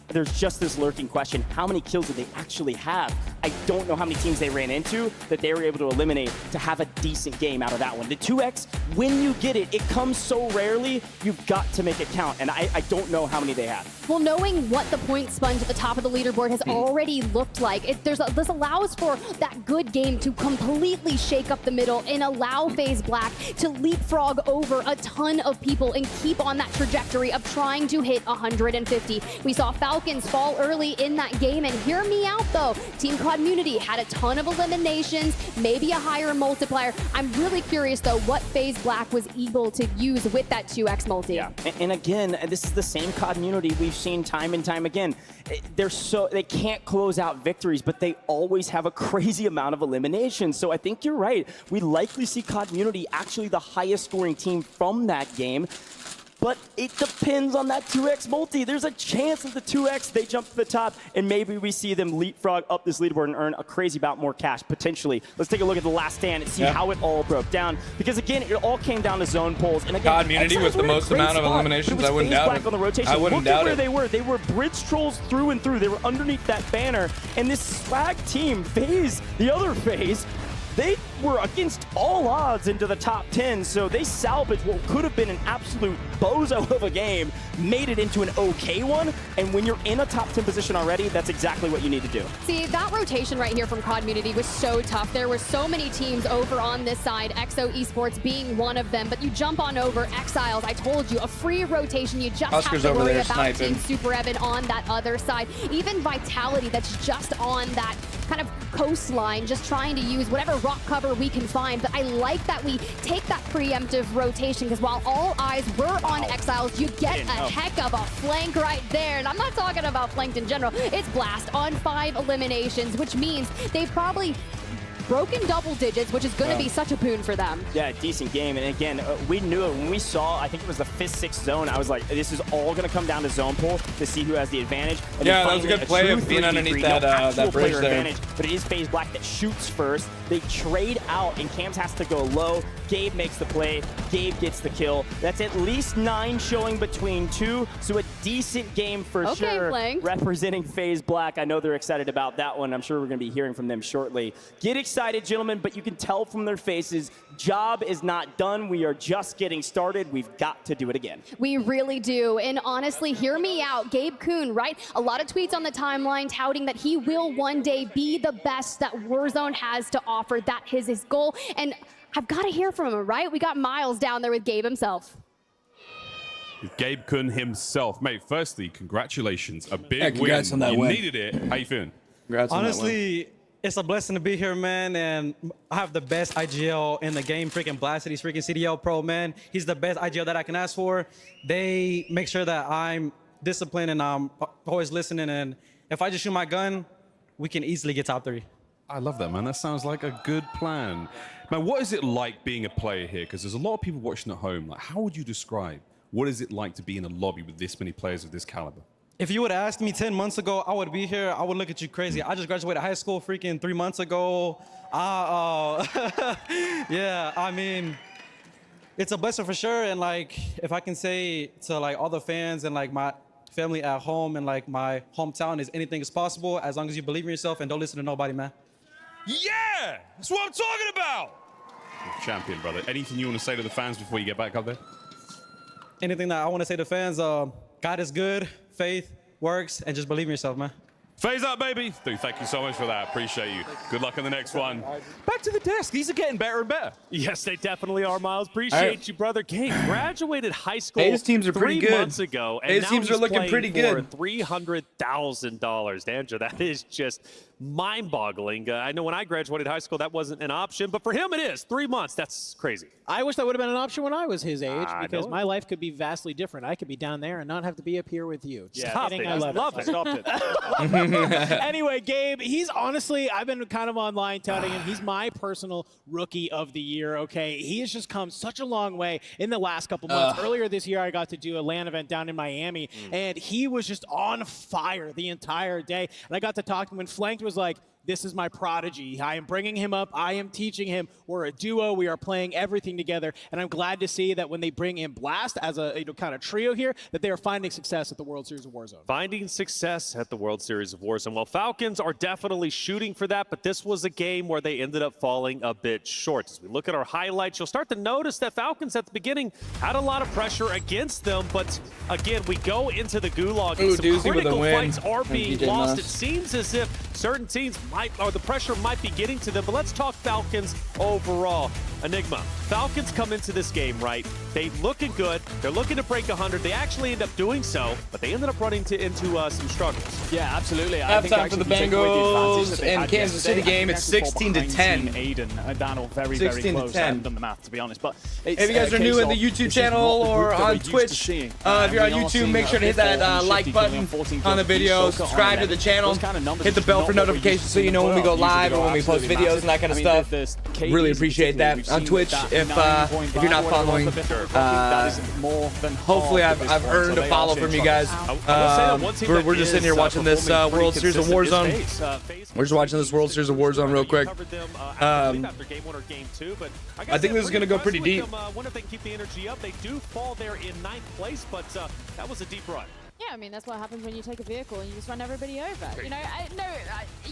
there's just this lurking question. How many kills did they actually have? I don't know how many teams they ran into that they were able to eliminate to have a decent game out of that one. The 2x, when you get it, it comes so rarely, you've got to make it count. And I don't know how many they have. Well, knowing what the point sponge at the top of the leaderboard has already looked like, this allows for that good game to completely shake up the middle and allow FaZe Black to leapfrog over a ton of people and keep on that trajectory of trying to hit 150. We saw Falcons fall early in that game, and hear me out though, Team Community had a ton of eliminations, maybe a higher multiplier. I'm really curious though what FaZe Black was able to use with that 2x multi. Yeah, and again, this is the same Community we've seen time and time again. They can't close out victories, but they always have a crazy amount of eliminations. So I think you're right. We likely see Community actually the highest scoring team from that game. but it depends on that 2x multi. There's a chance of the 2x, they jump to the top, and maybe we see them leapfrog up this leaderboard and earn a crazy amount more cash, potentially. Let's take a look at the last stand and see how it all broke down. Because again, it all came down to zone pulls. And again, Community with the most amount of eliminations, I wouldn't doubt it. On the rotation. I wouldn't Look at doubt where it. they were. They were bridge trolls through and through. They were underneath that banner. And this swag team, FAZE, the other FAZE, they were against all odds into the top 10, so they salvaged what could have been an absolute bozo of a game, made it into an okay one, and when you're in a top 10 position already, that's exactly what you need to do. See, that rotation right here from Community was so tough. There were so many teams over on this side, EXO Esports being one of them, but you jump on over Exiles. I told you, a free rotation. You just Huskers have to over worry there about sniping. Team Super Evan on that other side. Even Vitality that's just on that kind of coastline, just trying to use whatever rock cover we can find. But I like that we take that preemptive rotation, because while all eyes were on Exiles, you get a heck of a flank right there. And I'm not talking about flanked in general. It's Blast on 5 eliminations, which means they've probably broken double digits, which is going to be such a boon for them. Yeah, decent game. And again, we knew it when we saw, I think it was the 5th, 6th zone, I was like, this is all going to come down to zone pull to see who has the advantage. And yeah, that was a good play of being underneath that bridge there. Advantage, but it is FaZe Black that shoots first. They trade out, and Camps has to go low. Gabe makes the play. Gabe gets the kill. That's at least 9 showing between 2, so a decent game for sure. Flanked. Representing FaZe Black. I know they're excited about that one. I'm sure we're going to be hearing from them shortly. Get excited, gentlemen, but you can tell from their faces, job is not done. We are just getting started. We've got to do it again. We really do. And honestly, hear me out. GABEKUUN, right? A lot of tweets on the timeline touting that he will one day be the best that Warzone has to offer. That is his goal. And I've got to hear from him, right? We got Miles down there with Gabe himself. GABEKUUN himself. Mate, firstly, congratulations. A big congrats win. on that you win. needed it. How you feeling? Congrats on that win. Honestly, it's a blessing to be here, man, and I have the best IGL in the game, freaking Blasted. He's freaking CDL Pro, man. He's the best IGL that I can ask for. They make sure that I'm disciplined and I'm always listening, and if I just shoot my gun, we can easily get top 3. I love that, man. That sounds like a good plan. Man, what is it like being a player here? Because there's a lot of people watching at home. Like, how would you describe what is it like to be in a lobby with this many players of this caliber? If you would have asked me 10 months ago, I would be here. I would look at you crazy. I just graduated high school freaking 3 months ago. Yeah, I mean, it's a blessing for sure. And like, if I can say to like all the fans and like my family at home and like my hometown is anything is possible as long as you believe in yourself and don't listen to nobody, man. Yeah, that's what I'm talking about. Champion, brother. Anything you want to say to the fans before you get back up there? Anything that I want to say to fans, God is good, faith works, and just believe in yourself, man. FaZe up, baby. Dude, thank you so much for that. Appreciate you. Good luck on the next one. Back to the desk. These are getting better and better. Yes, they definitely are, Miles. Appreciate you, brother. Gabe graduated high school FaZe teams are pretty 3 good. months ago, and FaZe now teams he's are looking playing pretty for good. $300,000. Andrew, that is just mind-boggling. I know when I graduated high school, that wasn't an option, but for him it is. 3 months. That's crazy. I wish that would have been an option when I was his age, because know. my life could be vastly different. I could be down there and not have to be up here with you. Just Stop kidding, it. I love it. Stop it. Anyway, Gabe, he's honestly, I've been kind of online touting him. He's my personal rookie of the year, okay? He has just come such a long way in the last couple months. Earlier this year, I got to do a LAN event down in Miami, and he was just on fire the entire day. And I got to talk to him when Flanked was like, this is my prodigy. I am bringing him up. I am teaching him. We're a duo. We are playing everything together. And I'm glad to see that when they bring in Blast as a kind of trio here, that they are finding success at the World Series of Warzone. Finding success at the World Series of Warzone. Well, Falcons are definitely shooting for that, but this was a game where they ended up falling a bit short. As we look at our highlights, you'll start to notice that Falcons at the beginning had a lot of pressure against them, but again, we go into the gulag and some critical fights are being lost. It seems as if certain teams the pressure might be getting to them, but let's talk Falcons overall. Enigma, Falcons come into this game, right? They looking good. They're looking to break 100. They actually end up doing so, but they ended up running into some struggles. Yeah, absolutely. Halftime for the Bengals in Kansas City game. It's 16-10. AYDAN, Daniel, very, 16 very close. to 10. I haven't done the math, to be honest. But if you guys are new in the YouTube channel or on Twitch, if you're on YouTube, make sure to hit that like button on the video, subscribe to the channel, hit the bell for notifications so you know when we go live or when we post videos and that kind of stuff. Really appreciate that. On Twitch, if you're not following, That is more than hopefully I've earned a follow from you guys. We're just sitting here watching this World Series of Warzone. We're just watching this World Series of Warzone real quick. I think this is gonna go pretty deep. Wonder if they can keep the energy up. They do fall there in 9th place, but that was a deep run. Yeah, I mean, that's what happens when you take a vehicle and you just run everybody over. You know,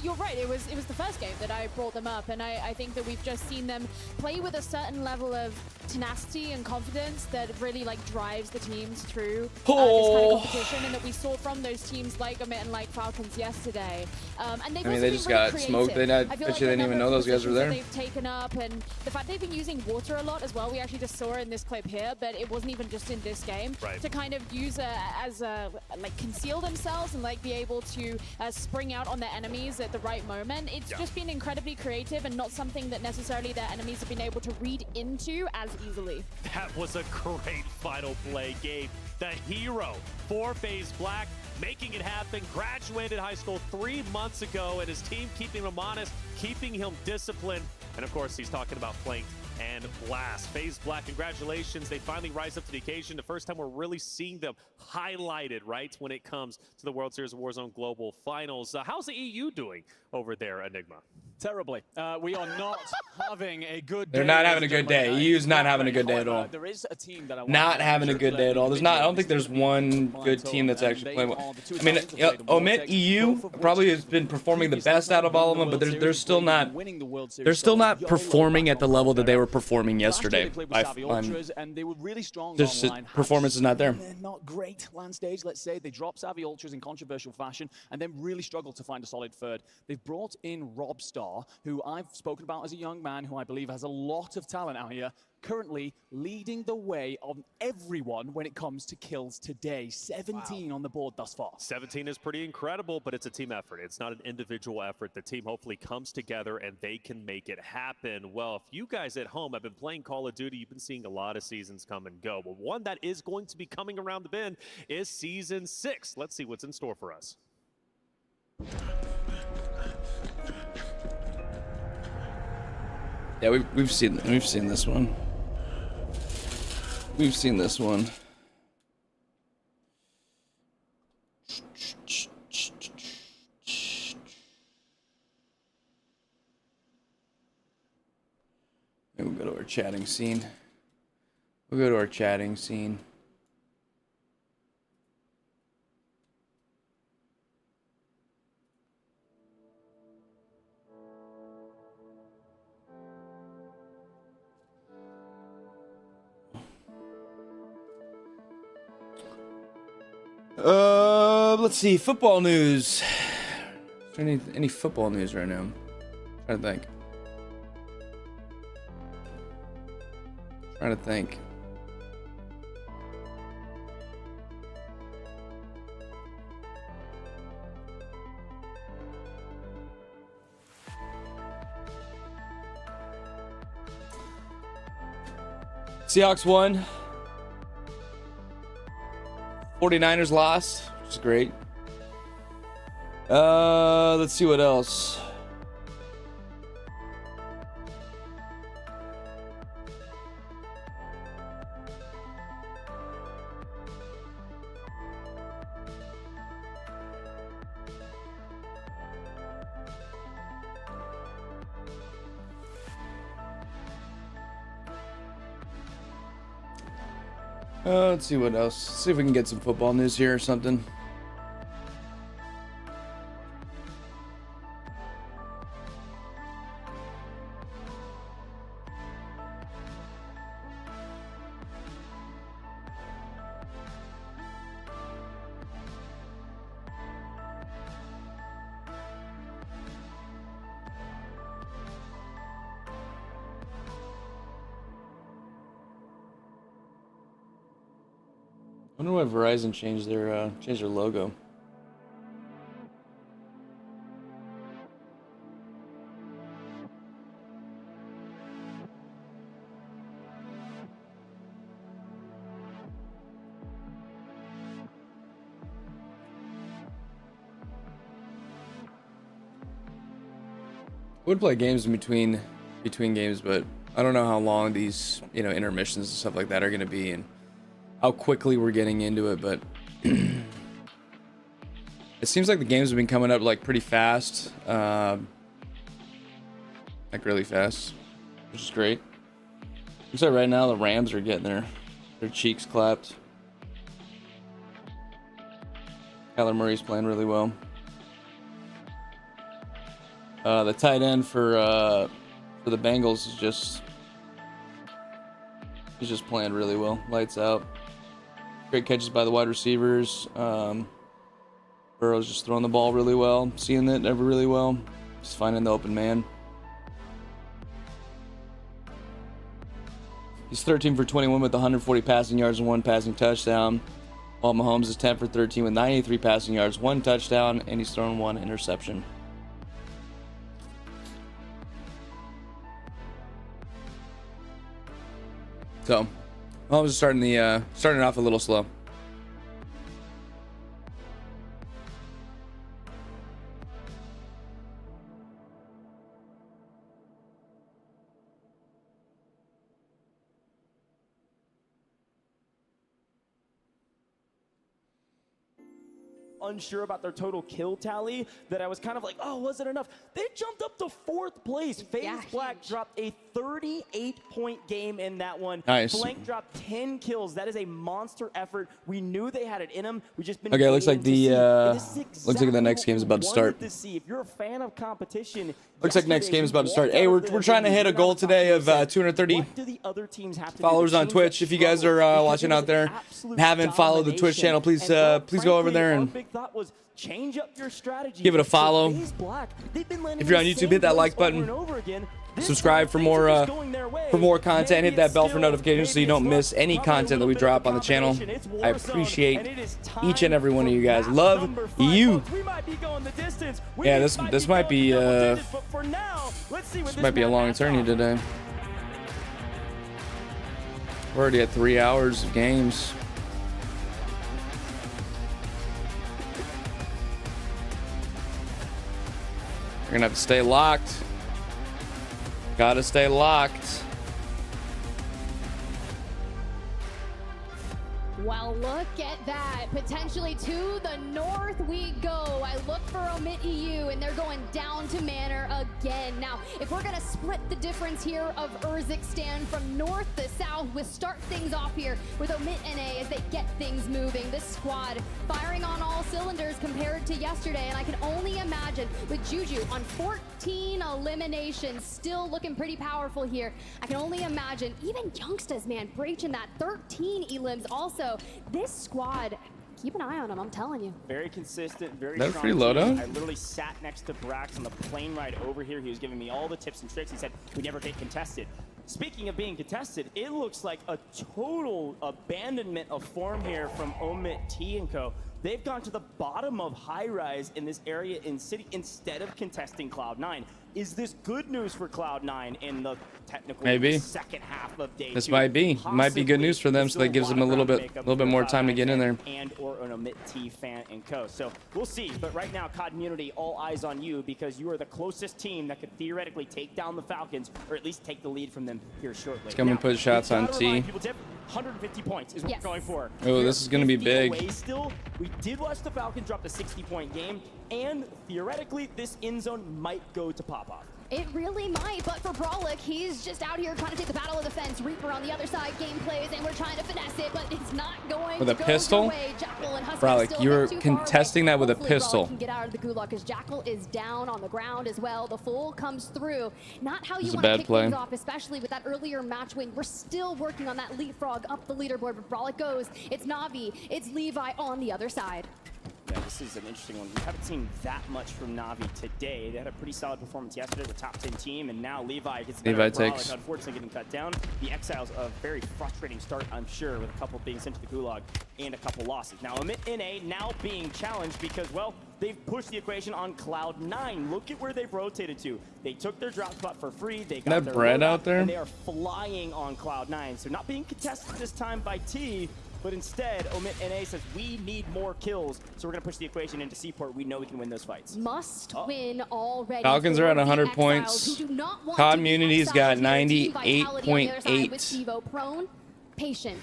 you're right. It was the first game that I brought them up, and I think that we've just seen them play with a certain level of tenacity and confidence that really like drives the teams through this kind of competition, and that we saw from those teams like OMIT and like Falcons yesterday. And they've also they been just really got creative. smoked. They actually didn't even know those guys were there. They've taken up, and the fact they've been using water a lot as well. We actually just saw it in this clip here, but it wasn't even just in this game. To kind of use as a like conceal themselves and like be able to spring out on their enemies at the right moment. It's just been incredibly creative and not something that necessarily their enemies have been able to read into as easily. That was a great final play. Gabe, the hero for FaZe Black, making it happen. Graduated high school 3 months ago, and his team keeping him honest, keeping him disciplined. And of course, he's talking about Flanked and Blast. FaZe Black, congratulations. They finally rise up to the occasion. The first time we're really seeing them highlighted, right, when it comes to the World Series of Warzone Global Finals. How's the EU doing over there, Enigma? Terribly. We are not having a good day. They're not having a good day. EU's not having a good day at all. There is a team that Not having a good day at all. There's not. I don't think there's one good team that's actually playing well. I mean, OMIT EU probably has been performing the best out of all of them, but they're still not. They're still not performing at the level that they were performing yesterday. And they were really strong just online. performance is not there. They're not great land stage, let's say. They dropped Savvy Ultras in controversial fashion and then really struggled to find a solid third. They've brought in Robstar, who I've spoken about as a young man who I believe has a lot of talent out here, currently leading the way on everyone when it comes to kills today. 17 on the board thus far. 17 is pretty incredible, but it's a team effort. It's not an individual effort. The team hopefully comes together and they can make it happen. Well, if you guys at home have been playing Call of Duty, you've been seeing a lot of seasons come and go. But one that is going to be coming around the bend is Season 6. Let's see what's in store for us. Yeah, we've seen this one. We've seen this one. We'll go to our chatting scene. Let's see, football news. Is there any football news right now? I'm trying to think. Seahawks won. 49ers lost, which is great. Let's see what else. Let's see what else. See if we can get some football news here or something. I wonder why Verizon changed their logo. I would play games in between games, but I don't know how long these, you know, intermissions and stuff like that are going to be and how quickly we're getting into it, but it seems like the games have been coming up like pretty fast, like really fast, which is great. Looks like right now the Rams are getting their cheeks clapped. Kyler Murray's playing really well. The tight end for the Bengals is just playing really well. Lights out. Great catches by the wide receivers. Burrow's just throwing the ball really well, seeing it ever really well, just finding the open man. He's 13 for 21 with 140 passing yards and 1 passing touchdown. While Mahomes is 10 for 13 with 93 passing yards, 1 touchdown, and he's thrown 1 interception. So, Mahomes is starting off a little slow. Unsure about their total kill tally, that I was kind of like, oh, was it enough? They jumped up to 4th place. FaZe Black dropped a 38-point game in that one. Nice. Blank dropped 10 kills. That is a monster effort. We knew they had it in them. We just been Okay, looks like the next game is about to start. If you're a fan of competition, Looks like next game is about to start. Hey, we're trying to hit a goal today of 230 followers on Twitch. If you guys are watching out there and haven't followed the Twitch channel, please go over there and give it a follow. If you're on YouTube, hit that like button. Subscribe for more content. Hit that bell for notifications so you don't miss any content that we drop on the channel. I appreciate each and every one of you guys. Love you. Yeah, this might be a long tourney today. We're already at 3 hours of games. You're gonna have to stay locked. Gotta stay locked. Well, look at that. Potentially to the north we go. I look for OMIT EU, and they're going down to Manor again. Now, if we're going to split the difference here of Urzikstan from north to south, we'll start things off here with OMIT NA as they get things moving. This squad firing on all cylinders compared to yesterday, and I can only imagine with Juju on 14 eliminations, still looking pretty powerful here. I can only imagine even youngsters, man, breaching that 13 elims also. This squad, keep an eye on them, I'm telling you. Very consistent, very That strong free loadout? team. I literally sat next to Brax on the plane ride over here. He was giving me all the tips and tricks. He said, we never get contested. Speaking of being contested, it looks like a total abandonment of form here from OMIT EU. They've gone to the bottom of high rise in this area in City instead of contesting Cloud9. Is this good news for Cloud9 in the technical second half of day 2? This might be good news for them, so that gives them a little bit more time to get in there. And or an OMIT T fan and co. So we'll see. But right now, COD Community, all eyes on you because you are the closest team that could theoretically take down the Falcons or at least take the lead from them here shortly. Let's come and put shots on T. 150 points is what we're going for. Oh, this is going to be big. Still, we did watch the Falcons drop a 60-point game, and theoretically, this end zone might go to Pop-Off. It really might, but for Brawlick, he's just out here trying to take the battle of the fence. Reaper on the other side, game plays, and we're trying to finesse it, but it's not going with to a go pistol? way. Jackal and Huskers Brawlick, still you're too far contesting away. that with a Hopefully pistol. Brawlick can get out of the gulag because Jackal is down on the ground as well. The full comes through. Not how you want to kick things off, especially with that earlier match win. We're still working on that leapfrog up the leaderboard, but Brawlick goes. It's Na'Vi, it's Levi on the other side. Yeah, this is an interesting one. We haven't seen that much from Na'Vi today. They had a pretty solid performance yesterday, the top 10 team, and now Levi gets better. Levi Brawlick, takes. unfortunately getting cut down. The Exiles, a very frustrating start, I'm sure, with a couple being sent to the gulag and a couple losses. Now, OMIT NA now being challenged because, well, they've pushed the equation on Cloud9. Look at where they've rotated to. They took their drop spot for free. They got their bread loadout, out there? and they are flying on Cloud9. So not being contested this time by T. But instead, OMIT NA says we need more kills, so we're going to push the equation into Seaport. We know we can win those fights. Must win already. Falcons are at 100 the points. Exiles who do not want COD to be Community's got Exiles. Their team vitality on their side with 98.8. Stevo prone, patient.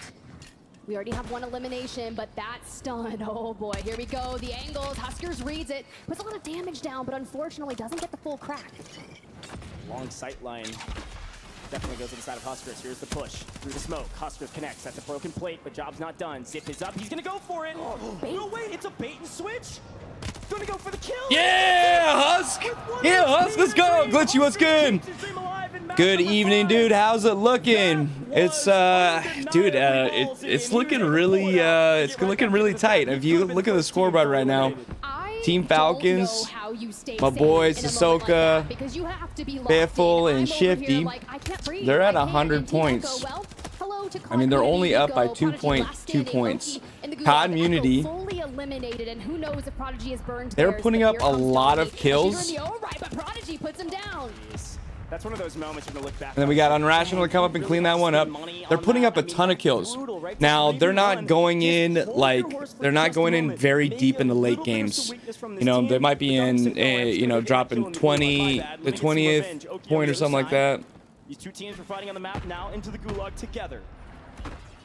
We already have one elimination, but that stun, oh boy, here we go. The angles, Huskers reads it, puts a lot of damage down, but unfortunately doesn't get the full crack. Long sight line definitely goes inside of Huskers. Here's the push through the smoke. Huskers connects. That's a broken plate, but job's not done. Zip is up. He's gonna go for it. No, wait, it's a bait and switch. Gonna go for the kill. Yeah, Husk. Yeah, Husk, let's go. Glitchy, what's good? Good evening, dude. How's it looking? It's dude, it's looking really tight. If you look at the scoreboard right now, Team Falcons, my boys Ahsoka, BIFFLE, and Shifty, they're at 100 points. I mean, they're only up by 2.2 points. COD Community, they're putting up a lot of kills. That's one of those moments you're gonna look back. And then we got Unrational to come up and clean that one up. They're putting up a ton of kills. Now, they're not going in very deep in the late games. You know, they might be in, you know, dropping the 20th point or something like that. These two teams were fighting on the map now into the gulag together.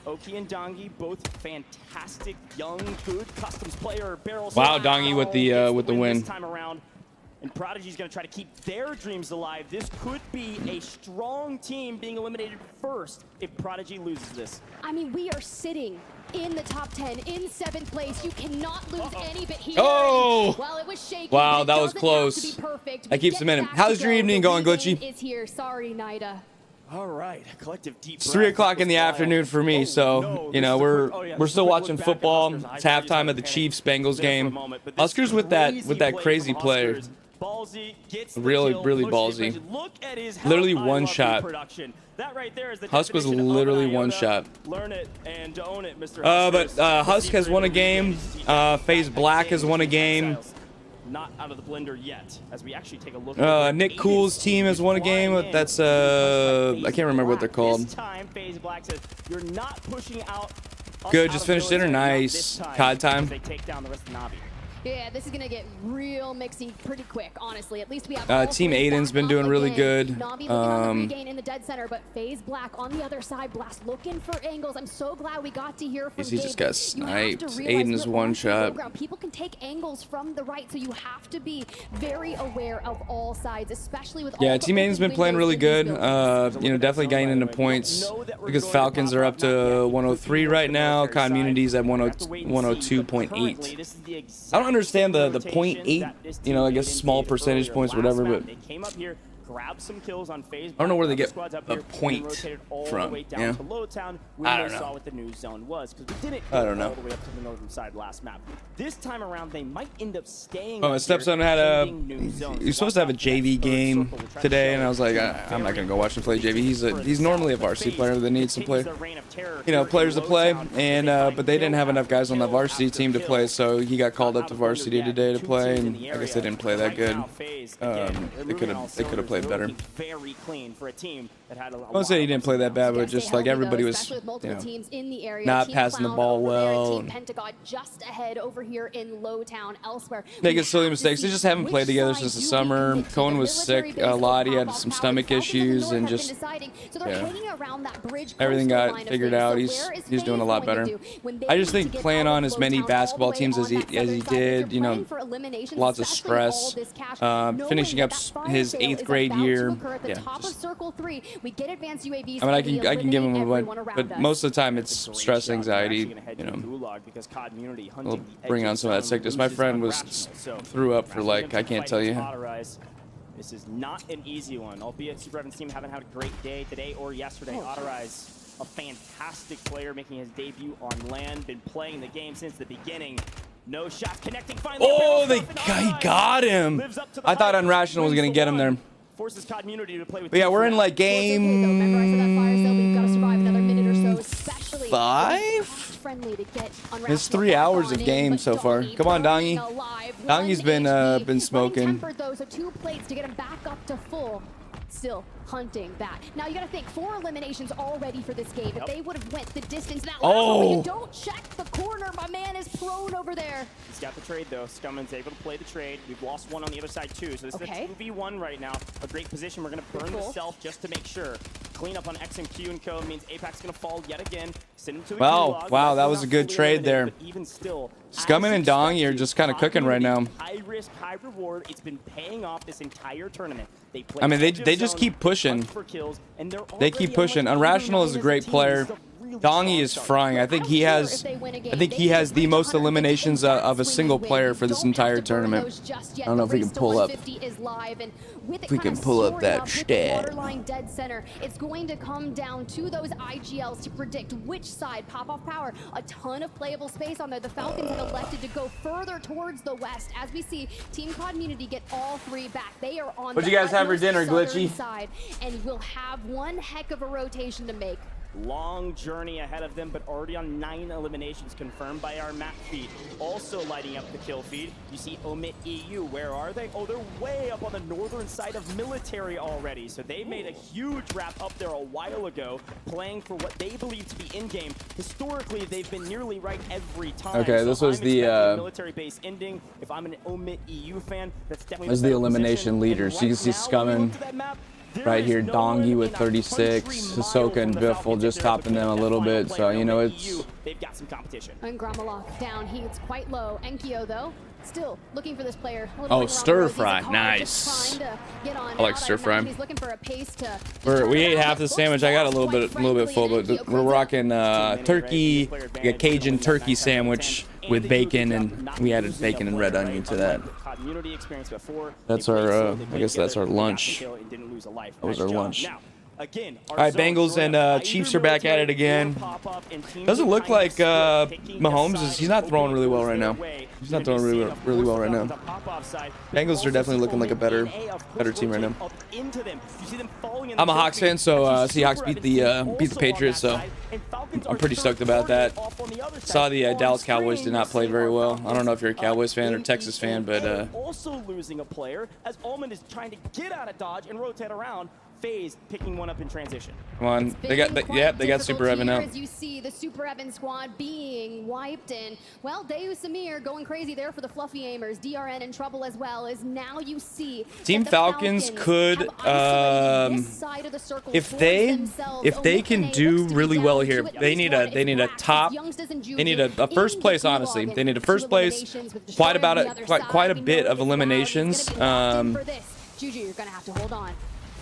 Oki and Dongi, both fantastic, young, good customs player. Barrels. Wow, Dongi with the win. This time around. And Prodigy's going to try to keep their dreams alive. This could be a strong team being eliminated first if Prodigy loses this. I mean, we are sitting in the top 10 in 7th place. You cannot lose any bit here. Oh! Well, it was shaky, Wow, that was close. That keeps a minute. How's your evening going, Glitchy? Is here. Sorry, Nida. All right, collective deep. It's 3 o'clock in the afternoon for me, so you know we're still watching football. It's halftime of the Chiefs-Bengals game. Huskers with that crazy player. Really ballsy. Literally one shot. Husk was literally one shot. Learn it and own it, Mr. But Husk has won a game. FAZE Black has won a game. Not out of the blender yet. As we actually take a look. NICKOOL's team has won a game. That's I can't remember what they're called. This time, FAZE Black says you're not pushing out. Good, just finished dinner. Nice. COD time. They take down the rest of Navi. Yeah, this is gonna get real mixy pretty quick, honestly. At least we have Team AYDAN's been doing really good. Navi looking on the regain in the dead center, but FAZE Black on the other side. Blast looking for angles. I'm so glad we got to hear from He just got sniped. AYDAN's one shot. People can take angles from the right, so you have to be very aware of all sides, especially with yeah, Team AYDAN's been playing really good. You know, definitely getting into points because Falcons are up to 103 right now. COD Community's at 102.8. I don't understand the 0.8, you know, I guess small percentage points or whatever, but they came up here, grabbed some kills on FAZE. I don't know where they get a point from. Yeah. I don't know. What the news zone was, because we didn't I don't know. all the way up to the northern side last map. This time around, they might end up staying. Oh, my stepson had he's supposed to have a JV game today, and I was like, I'm not gonna go watch him play JV. He's normally a varsity player that needs some players to play, and but they didn't have enough guys on the varsity team to play, so he got called up to varsity today to play, and I guess they didn't play that good. They could have played better. Very clean for a team that had a I won't say he didn't play that bad, but just like everybody was, not passing the ball well. Just ahead over here in Lowtown elsewhere. Making silly mistakes. They just haven't played together since the summer. Cohen was sick a lot. He had some stomach issues and just everything got figured out. He's doing a lot better. I just think playing on as many basketball teams as he did, you know, lots of stress. Finishing up his 8th grade year. Yeah. I mean, I can give him a win, but most of the time it's stress, anxiety. You know, we'll bring on some of that sickness. My friend threw up for like, I can't tell you. This is not an easy one, albeit Super Evans' team haven't had a great day today or yesterday. Otterize, a fantastic player making his debut on land, been playing the game since the beginning. No shots connecting. Finally, oh, he got him. I thought Unrational was gonna get him there. Forces COD Community to play with. But yeah, we're in like game 5. It's 3 hours of game so far. Come on, Dongi. Dongi's been smoking. So 2 plates to get him back up to full. Still hunting that. Now you got to think 4 eliminations already for this game. If they would have went the distance now, Oh. you don't check the corner. My man is prone over there. He's got the trade though. Scumman's able to play the trade. We've lost one on the other side too. So this is a 2v1 right now. A great position. We're going to burn the self just to make sure. Clean up on X and Q and Co means Apex going to fall yet again. Send him to the gulag. Wow, that was a good trade there. Even still, Scumman and Dongy are just kind of cooking right now. high risk, high reward. It's been paying off this entire tournament. They play I mean, they active just zone, keep pushing. hunt for kills, and they're They keep already pushing. at Unrational is a great player. Dongy is frying. I think he has the most eliminations of a single player for this entire tournament. I don't know if we can pull up. If we can pull up that stat. Borderline dead center. It's going to come down to those IGLs to predict which side pop off power. A ton of playable space on there. The Falcons have elected to go further towards the west. As we see, Team Community get all 3 back. They are on What'd the you guys have for dinner, southern Glitchy? side, and will have one heck of a rotation to make. Long journey ahead of them, but already on 9 eliminations confirmed by our map feed. Also lighting up the kill feed. You see OMIT EU. Where are they? Oh, they're way up on the northern side of military already. So they made a huge wrap up there a while ago, playing for what they believe to be in-game. Historically, they've been nearly right every time. Okay, so this was I'm the, expecting military base ending. If I'm an OMIT EU fan, that's definitely This is the elimination leader. So you can see Scumman right here, Dongy with 36, Hisoka and BIFFLE just topping them a little bit. So, you know, it's... They've got some competition. And Gramalok down, he's quite low. Enkyo, though, still looking for this player. Oh, stir fry, nice. I like stir fry. He's looking for a pace to We ate half the sandwich. I got a little bit full, but we're rocking turkey, a Cajun turkey sandwich with bacon, and we added bacon and red onion to that. That's our, I guess that's our lunch. That was our lunch. All right, Bengals and Chiefs are back at it again. Doesn't look like Mahomes is. He's not throwing really well right now. He's not throwing really well right now. Bengals are definitely looking like a better team right now. I'm a Hawks fan, so Seahawks beat the Patriots, so I'm pretty stoked about that. Saw the Dallas Cowboys did not play very well. I don't know if you're a Cowboys fan or Texas fan, but also losing a player as Ullman is trying to get out of dodge and rotate around. FAZE picking one up in transition. Come on, they got Super Evan out. As you see the Super Evan squad being wiped, and well, Deus Samir going crazy there for the fluffy aimers. DRN in trouble as well. As now you see Team Falcons could, if they can do really well here, they need a first place. Honestly, they need a first place. Quite a bit of eliminations. Juju, you're gonna have to hold on.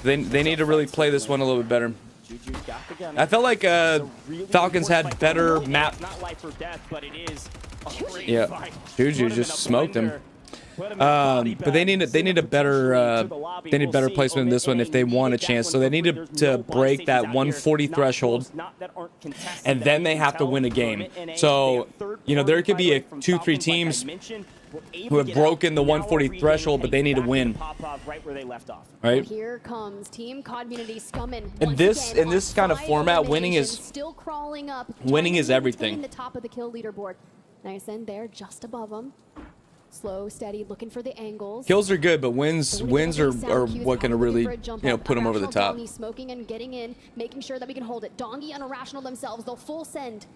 They need to really play this one a little bit better. I felt like Falcons had better map. Yeah, Juju just smoked him. But they need a better placement in this one if they want a chance. So they need to break that 140 threshold, and then they have to win a game. So you know there could be 2-3 teams who have broken the 140 threshold, but they need to win. Right? Here comes Team Community Scummin. In this kind of format, winning is still crawling up. Winning is everything. The top of the kill leaderboard. Nice in there, just above them. Slow, steady, looking for the angles. Kills are good, but wins are what can really put them over the top. Dongy smoking and getting in, making sure that we can hold it. Dongy and Irrational themselves, they'll full send.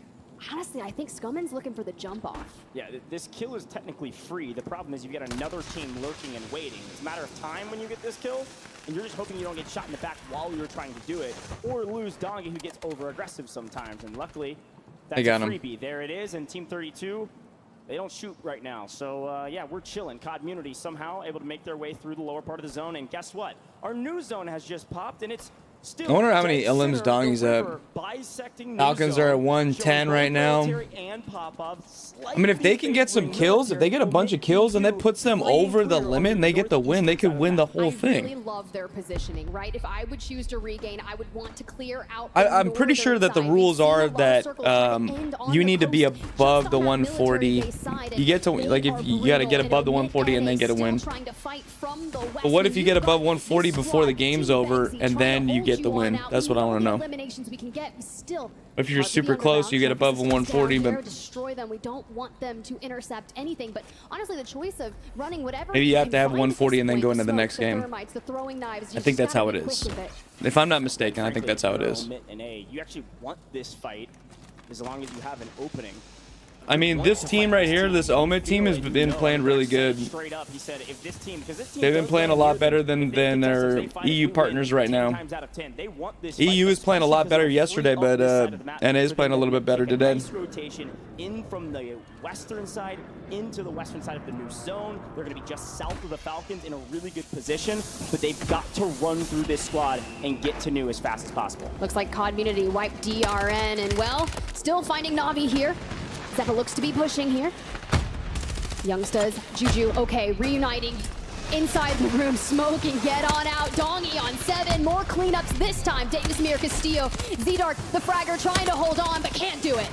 Honestly, I think Scumman's looking for the jump off. Yeah, this kill is technically free. The problem is you get another team lurking and waiting. It's a matter of time when you get this kill, and you're just hoping you don't get shot in the back while you're trying to do it, or lose Dongy, who gets over-aggressive sometimes. And luckily, that's a freebie. There it is, and Team 32, they don't shoot right now. So, yeah, we're chilling. Community somehow able to make their way through the lower part of the zone, and guess what? Our new zone has just popped, and it's I wonder how many LMs Dongy's at. Falcons are at 110 right now. I mean, if they can get some kills, if they get a bunch of kills and that puts them over the limit and they get the win, they could win the whole thing. I really love their positioning, right? If I would choose to regain, I would want to clear out. I'm pretty sure that the rules are that you need to be above the 140. You get to if you got to get above the 140 and then get a win. from the west. But what if you get above 140 before the game's over and then you get the win? That's what I want to know. Eliminations we can get, we still If you're super close, you get above 140, but destroy them. We don't want them to intercept anything. But honestly, the choice of running whatever maybe you have to have 140 and then go into the next game. I think that's how it is. If I'm not mistaken, I think that's how it is. You actually want this fight as long as you have an opening. I mean, this team right here, this OMIT team, has been playing really good. Straight up, he said, if this team, because this team They've been playing a lot better than their EU partners right now. EU is playing a lot better yesterday, but NA is playing a little bit better today. Rotation in from the western side into the western side of the new zone. They're going to be just south of the Falcons in a really good position, but they've got to run through this squad and get to new as fast as possible. Looks like Community wiped DRN, and well, still finding Na'Vi here. Zeppa looks to be pushing here. Youngsters, Juju, okay, reuniting inside the room, smoking, get on out. Dongy on 7, more cleanups this time. Davis Mir Castillo, Z-Dark, the fragger trying to hold on, but can't do it.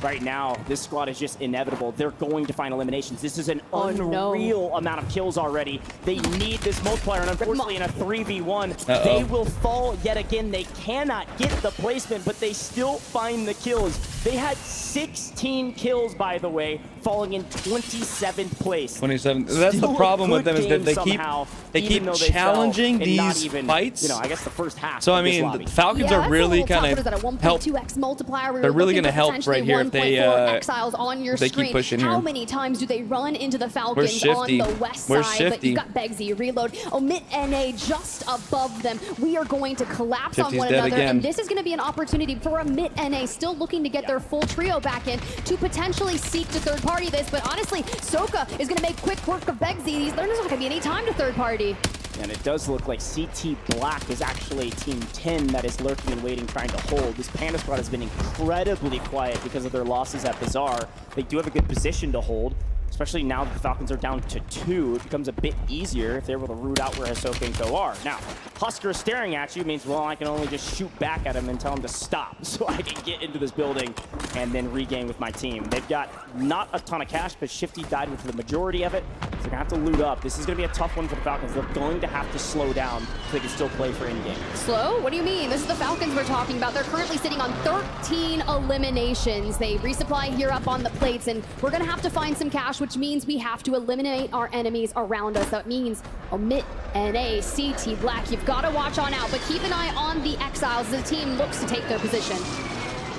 Right now, this squad is just inevitable. They're going to find eliminations. This is an unreal amount of kills already. They need this multiplier, and unfortunately in a 3v1, they will fall yet again. They cannot get the placement, but they still find the kills. They had 16 kills, by the way, falling in 27th place. 27. That's the problem with them, is that they keep challenging these fights. You know, I guess the first half. So I mean, the Falcons are really kind of help. They're really going to help right here if they Exiles on your they keep pushing here. How many times do they run into the Falcons on the west side? But you got Begsy, reload. OMIT NA just above them. We are going to collapse on one another, and this is going to be an opportunity for OMIT NA, still looking to get their full trio back in to potentially seek to third party this. But honestly, Soka is going to make quick work of Begsy. There's not going to be any time to third party. And it does look like CT Black is actually Team 10 that is lurking and waiting, trying to hold. This Panda squad has been incredibly quiet because of their losses at Bazaar. They do have a good position to hold, especially now that the Falcons are down to 2. It becomes a bit easier if they're able to root out where Hisoka and Ko are. Now, Husker staring at you means, well, I can only just shoot back at him and tell him to stop so I can get into this building and then regain with my team. They've got not a ton of cash because Shifty died with the majority of it, so they're going to have to loot up. This is going to be a tough one for the Falcons. They're going to have to slow down so they can still play for in-game. Slow? What do you mean? This is the Falcons we're talking about. They're currently sitting on 13 eliminations. They resupply here up on the plates, and we're going to have to find some cash, which means we have to eliminate our enemies around us. That means OMIT NA, CT Black. You've got to watch on out, but keep an eye on the Exiles. The team looks to take their position.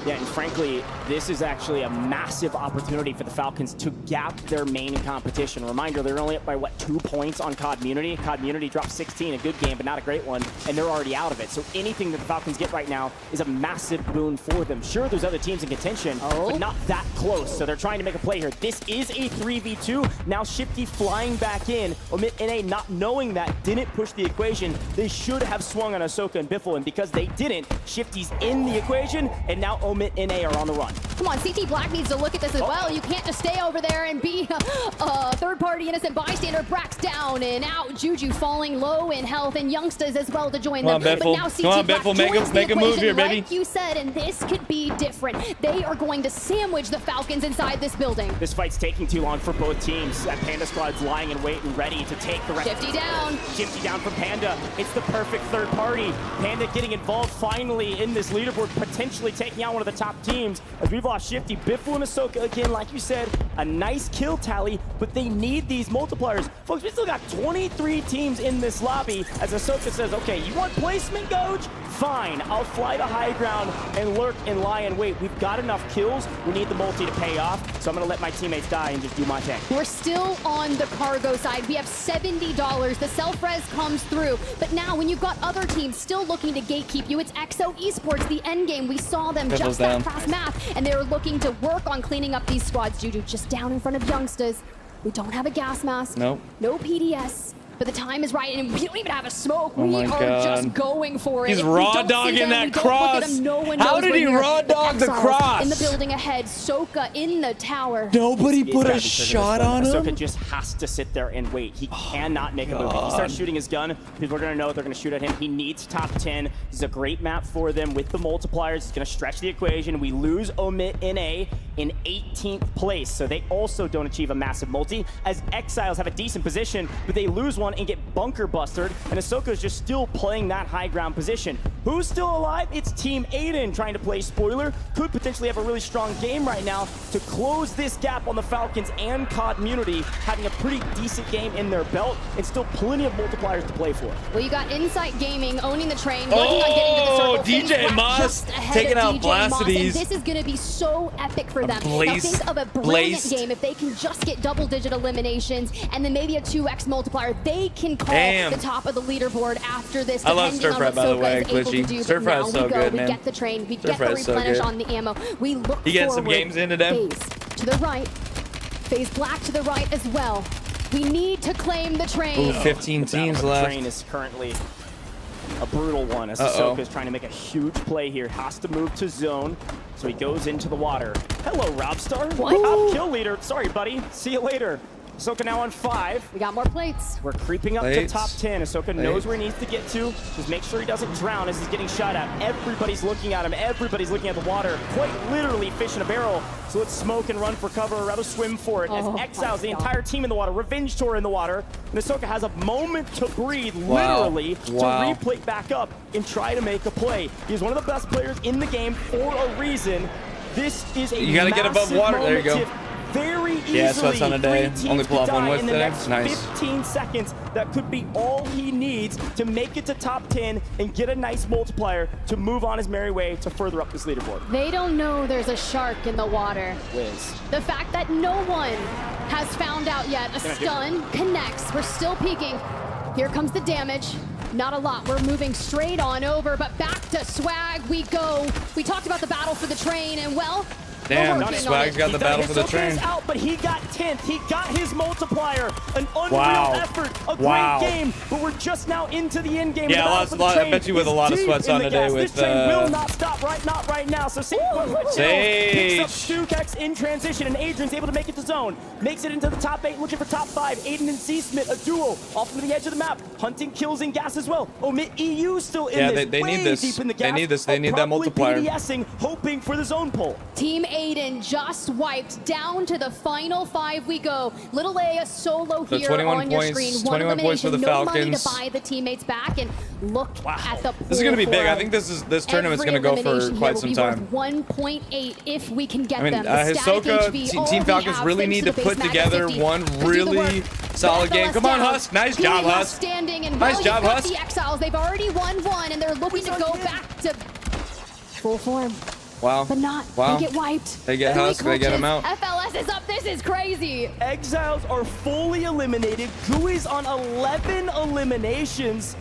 Yeah, and frankly, this is actually a massive opportunity for the Falcons to gap their main competition. Reminder, they're only up by, what, 2 points on COD Munity. COD Munity dropped 16, a good game, but not a great one, and they're already out of it. So anything that the Falcons get right now is a massive boon for them. Sure, there's other teams in contention, but not that close, so they're trying to make a play here. This is a 3v2. Now Shifty flying back in. OMIT NA, not knowing that, didn't push the equation. They should have swung on Ahsoka and BIFFLE, and because they didn't, Shifty's in the equation, and now OMIT NA are on the run. Come on, CT Black needs to look at this as well. You can't just stay over there and be a third-party innocent bystander. Brax down and out. Juju falling low in health, and Youngsters as well to join them. But now CT Black joins make a move here, baby. Like you said, and this could be different. They are going to sandwich the Falcons inside this building. This fight's taking too long for both teams. That Panda squad's lying in wait and ready to take the rest. Shifty down. Shifty down from Panda. It's the perfect third party. Panda getting involved finally in this leaderboard, potentially taking out one of the top teams. As we've lost Shifty, BIFFLE and Ahsoka again, like you said, a nice kill tally, but they need these multipliers. Folks, we still got 23 teams in this lobby as Ahsoka says, okay, you want placement, Goj? Fine, I'll fly to high ground and lurk and lie in wait. We've got enough kills. We need the multi to pay off, so I'm going to let my teammates die and just do my thing. We're still on the cargo side. We have $70. The self-res comes through, but now when you've got other teams still looking to gatekeep you, it's EXO Esports, the end game. We saw them just that fast math, and they were looking to work on cleaning up these squads. Juju just down in front of Youngsters. We don't have a gas mask. Nope. No PDS. But the time is right, and we don't even have a smoke. We are just going for it. He's raw dogging that cross. How did he raw dog the cross? In the building ahead, Soka in the tower. Nobody put a shot on him? Ahsoka just has to sit there and wait. He cannot make a move. If he starts shooting his gun, people are going to know they're going to shoot at him. He needs top 10. This is a great map for them with the multipliers. It's going to stretch the equation. We lose OMIT NA. in 18th place, so they also don't achieve a massive multi, as Exiles have a decent position, but they lose one and get bunker busted, and Ahsoka is just still playing that high ground position. Who's still alive? It's Team AYDAN trying to play spoiler. Could potentially have a really strong game right now to close this gap on the Falcons and COD Community, having a pretty decent game in their belt, and still plenty of multipliers to play for. Well, you got Insight Gaming owning the train, working on getting to the circle. DJ Moss taking out Blacities. This is going to be so epic for them. Now think of a brilliant game if they can just get double-digit eliminations and then maybe a 2x multiplier. They can call the top of the leaderboard after this. I love Stir Fry, by the way, Glitchy. Stir Fry is so good, man. We get the train, we get the replenish on the ammo. We look forward. You getting some games in today? FaZe to the right. FaZe Black to the right as well. We need to claim the train. Ooh, 15 teams The left. train is currently a brutal one as Ahsoka is trying to make a huge play here. Has to move to zone, so he goes into the water. Hello, Robstar. Top kill leader. Sorry, buddy. See you later. Ahsoka now on 5. We got more plates. We're creeping up to top 10. Ahsoka knows where he needs to get to. Just make sure he doesn't drown as he's getting shot at. Everybody's looking at him. Everybody's looking at the water. Quite literally fish in a barrel. So let's smoke and run for cover, or rather swim for it. As Exiles the entire team in the water. Revenge Tour in the water. And Ahsoka has a moment to breathe, literally, to replay back up and try to make a play. He's one of the best players in the game for a reason. This is a You gotta get above water. There you go. Very easily, yeah, sweats on a day. Only pull off one with today. Nice. 15 seconds. That could be all he needs to make it to top 10 and get a nice multiplier to move on his merry way to further up this leaderboard. They don't know there's a shark in the water. Wiz. The fact that no one has found out yet. A stun connects. We're still peeking. Here comes the damage. Not a lot. We're moving straight on over, but back to Swag we go. We talked about the battle for the train, and well, damn, Swag's got the battle for the train. Out, but he got 10th. He got his multiplier. An unreal effort. A great game. But we're just now into the end game. Yeah, I bet you with a lot of sweats on today with. This train will not stop not right now. So Sage picks up StuKex in transition, and Adrian's able to make it to zone. Makes it into the top 8, looking for top 5. AYDAN and Z-Smith, a duo off to the edge of the map, hunting kills in gas as well. OMIT EU still in this. Yeah, they need this. Deep in the gas. They need this. They need that multiplier. BDSing, hoping for the zone pull. Team AYDAN just wiped. Down to the final 5 we go. Little A, a solo so here 21 on your points, screen. 21 points for the no Falcons. money to buy the teammates back, and look at the pool. This is going to be big. I think this tournament's going to go for quite some time. 1.8 if we can get them. Hisoka, Team Falcons really need to put together one really solid game. Come on, Husk. Nice job, Husk. Nice job, Husk. The Exiles, they've already won one, and they're looking to go back to full form. Wow. But not. Wow. They get wiped. They get Husk. They get him out. FLS is up. This is crazy. Exiles are fully eliminated. GABEKUUN's on 11 eliminations.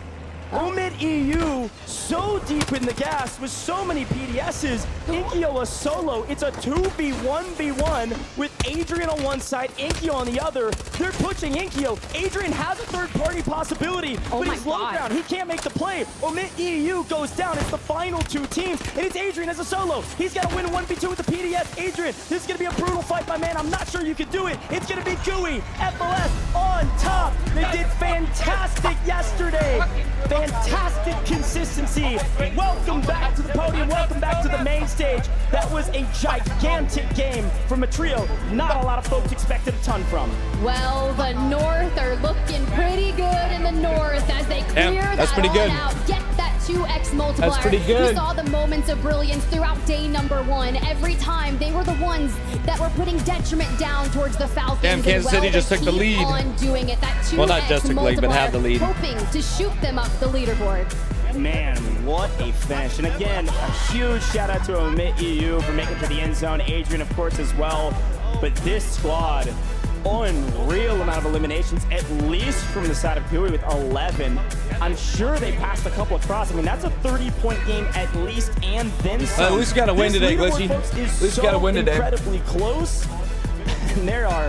OMIT EU so deep in the gas with so many PDSs. Inkyo a solo. It's a 2v1v1 with Adrian on one side, Inkyo on the other. They're pushing Inkyo. Adrian has a third-party possibility, but he's low ground. He can't make the play. OMIT EU goes down. It's the final 2 teams, and it's Adrian as a solo. He's got to win 1v2 with the PDS. Adrian, this is going to be a brutal fight, my man. I'm not sure you can do it. It's going to be GABEKUUN, FLS on top. They did fantastic yesterday. Fantastic consistency. Welcome back to the podium. Welcome back to the main stage. That was a gigantic game from a trio not a lot of folks expected a ton from. Well, the North are looking pretty good in the North as they clear that pretty good. out. Get that 2x multiplier. That's pretty good. We saw the moments of brilliance throughout day number 1. Every time they were the ones that were putting detriment down towards the Falcons. Damn, Kansas City just took the lead. On doing it. That 2x well, not just took the lead, but have the lead. Hoping to shoot them up the leaderboard. Man, what a finish. And again, a huge shout out to OMIT EU for making it to the end zone. Adrian, of course, as well. But this squad, unreal amount of eliminations, at least from the side of GABEKUUN with 11. I'm sure they passed a couple across. I mean, that's a 30-point game at least, and then some. At least you got to win today, Glitchy. At least you got to win today. Incredibly close. And they're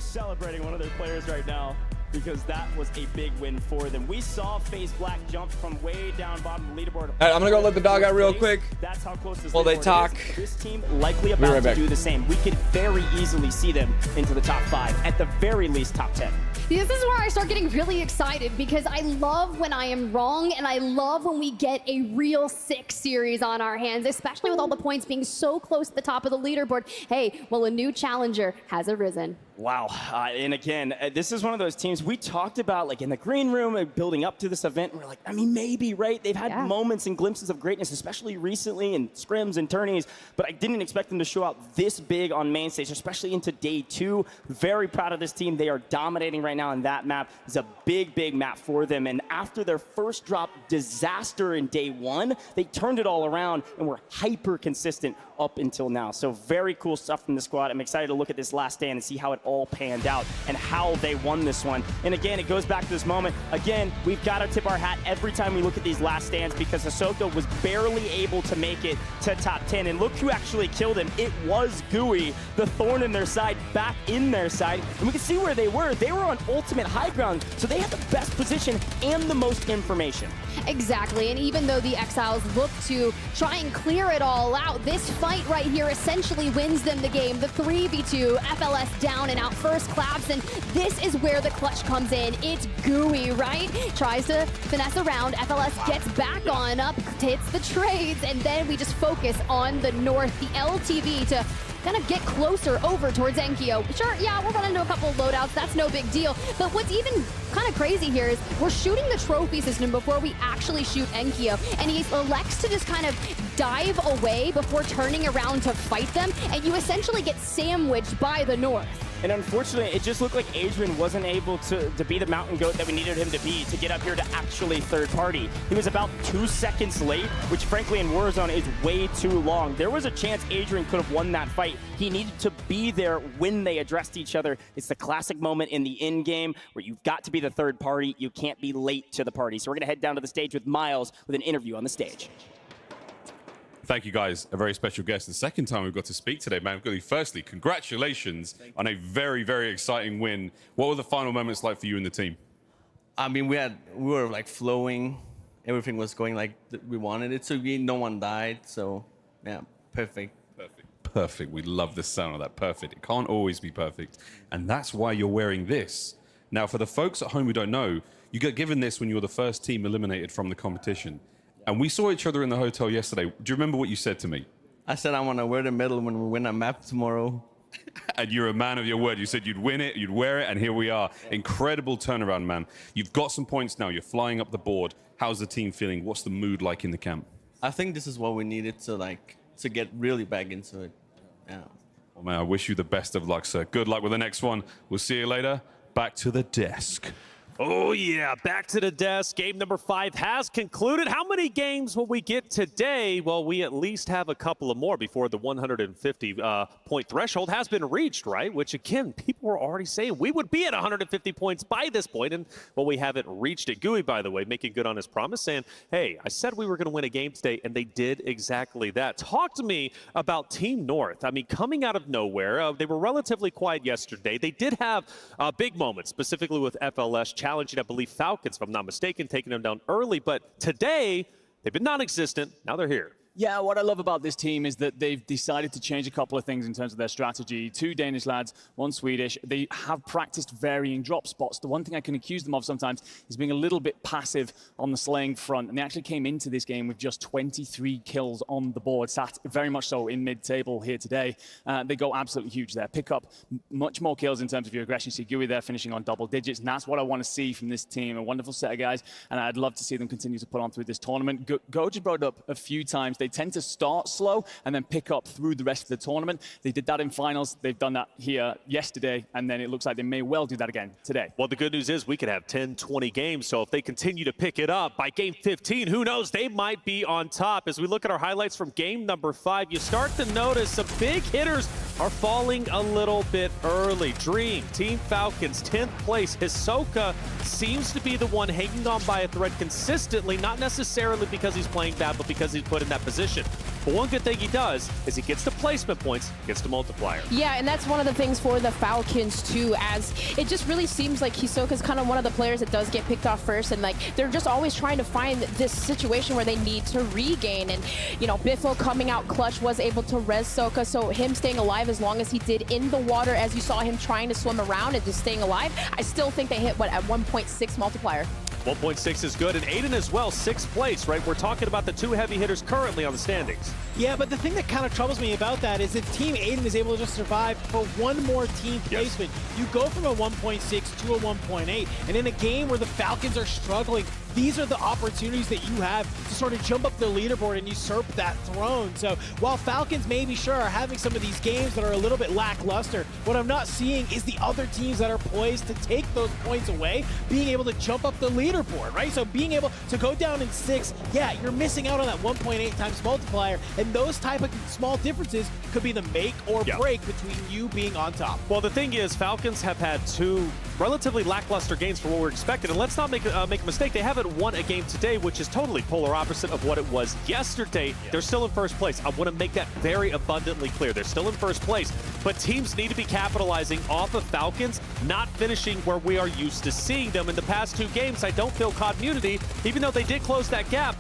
celebrating one of their players right now, because that was a big win for them. We saw FaZe Black jump from way down bottom of the leaderboard. All right, I'm gonna go let the dog out real quick. That's how close this while they talk. This team likely about to do the same. We could very easily see them into the top 5, at the very least top 10. This is where I start getting really excited because I love when I am wrong and I love when we get a real sick series on our hands, especially with all the points being so close to the top of the leaderboard. Hey, well, a new challenger has arisen. Wow. And again, this is one of those teams we talked about, like in the green room, building up to this event. We're like, I mean, maybe, right? They've had moments and glimpses of greatness, especially recently in scrims and tourneys, but I didn't expect them to show out this big on main stage, especially into day 2. Very proud of this team. They are dominating right now in that map. It's a big, big map for them. And after their first drop disaster in day 1, they turned it all around and were hyper consistent up until now. So very cool stuff from the squad. I'm excited to look at this last stand and see how it all panned out and how they won this one. And again, it goes back to this moment. Again, we've got to tip our hat every time we look at these last stands because Ahsoka was barely able to make it to top 10. And look who actually killed him. It was GABEKUUN, the thorn in their side, back in their side. And we can see where they were. They were on ultimate high ground, so they had the best position and the most information. Exactly, and even though the Exiles look to try and clear it all out, this fight right here essentially wins them the game. The 3v2, FLS down and out first, Claps, and this is where the clutch comes in. It's GABEKUUN, right? Tries to finesse around, FLS gets back on up, hits the trades, and then we just focus on the north, the LTV to kind of get closer over towards Enkyo. Sure, yeah, we're running into a couple of loadouts, that's no big deal, but what's even kind of crazy here is we're shooting the trophy system before we actually shoot Enkyo, and he elects to just kind of dive away before turning around to fight them, and you essentially get sandwiched by the north. And unfortunately, it just looked like Adrian wasn't able to be the mountain goat that we needed him to be to get up here to actually third party. He was about 2 seconds late, which frankly in Warzone is way too long. There was a chance Adrian could have won that fight. He needed to be there when they addressed each other. It's the classic moment in the end game where you've got to be the third party. You can't be late to the party. So we're going to head down to the stage with Miles with an interview on the stage. Thank you, guys. A very special guest. The second time we've got to speak today, man. Firstly, congratulations on a very, very exciting win. What were the final moments like for you and the team? I mean, we were like flowing. Everything was going like we wanted it to be. No one died. So, yeah, perfect. Perfect. We love the sound of that. Perfect. It can't always be perfect. And that's why you're wearing this. Now, for the folks at home who don't know, you got given this when you were the first team eliminated from the competition. And we saw each other in the hotel yesterday. Do you remember what you said to me? I said I want to wear the medal when we win a map tomorrow. And you're a man of your word. You said you'd win it, you'd wear it, and here we are. Incredible turnaround, man. You've got some points now. You're flying up the board. How's the team feeling? What's the mood like in the camp? I think this is what we needed to get really back into it. Yeah. Well, man, I wish you the best of luck, sir. Good luck with the next one. We'll see you later. Back to the desk. Oh, yeah, back to the desk. Game number 5 has concluded. How many games will we get today? Well, we at least have a couple of more before the 150-point threshold has been reached, right? Which, again, people were already saying we would be at 150 points by this point, and, well, we haven't reached it. GABEKUUN, by the way, making good on his promise, saying, hey, I said we were going to win a game today, and they did exactly that. Talk to me about Team North. I mean, coming out of nowhere, they were relatively quiet yesterday. They did have big moments, specifically with FLS challenging, I believe, Falcons, if I'm not mistaken, taking them down early. But today, they've been non-existent. Now they're here. Yeah, what I love about this team is that they've decided to change a couple of things in terms of their strategy. 2 Danish lads, 1 Swedish. They have practiced varying drop spots. The one thing I can accuse them of sometimes is being a little bit passive on the slaying front. And they actually came into this game with just 23 kills on the board, sat very much so in mid-table here today. They go absolutely huge there. Pick up much more kills in terms of your aggression. See GABEKUUN there finishing on double digits. And that's what I want to see from this team. A wonderful set of guys. And I'd love to see them continue to put on through this tournament. Goji brought it up a few times. They tend to start slow and then pick up through the rest of the tournament. They did that in finals. They've done that here yesterday, and then it looks like they may well do that again today. Well, the good news is we could have 10, 20 games, so if they continue to pick it up by game 15, who knows, they might be on top. As we look at our highlights from game number 5, you start to notice some big hitters are falling a little bit early. Dream, Team Falcons, 10th place. Hisoka seems to be the one hanging on by a thread consistently, not necessarily because he's playing bad, but because he's put in that position. But one good thing he does is he gets the placement points, gets the multiplier. Yeah, and that's one of the things for the Falcons too, as it just really seems like Hisoka's kind of one of the players that does get picked off first, and like they're just always trying to find this situation where they need to regain. And you know, BIFFLE coming out clutch was able to res Soka, so him staying alive as long as he did in the water, as you saw him trying to swim around and just staying alive, I still think they hit what, at 1.6 multiplier. 1.6 is good, and AYDAN as well, 6th place, right? We're talking about the 2 heavy hitters currently on the standings. Yeah, but the thing that kind of troubles me about that is if Team AYDAN is able to just survive for one more team placement, you go from a 1.6 to a 1.8, and in a game where the Falcons are struggling, these are the opportunities that you have to sort of jump up the leaderboard and usurp that throne. So while Falcons maybe sure are having some of these games that are a little bit lackluster, what I'm not seeing is the other teams that are poised to take those points away, being able to jump up the leaderboard, right? So being able to go down in 6, yeah, you're missing out on that 1.8 times multiplier, and those type of small differences could be the make or break between you being on top. Well, the thing is, Falcons have had 2 relatively lackluster games for what we're expected, and let's not make a mistake, they haven't won a game today, which is totally polar opposite of what it was yesterday. They're still in first place. I want to make that very abundantly clear. They're still in first place, but teams need to be capitalizing off of Falcons not finishing where we are used to seeing them. In the past 2 games, I don't feel Community, even though they did close that gap,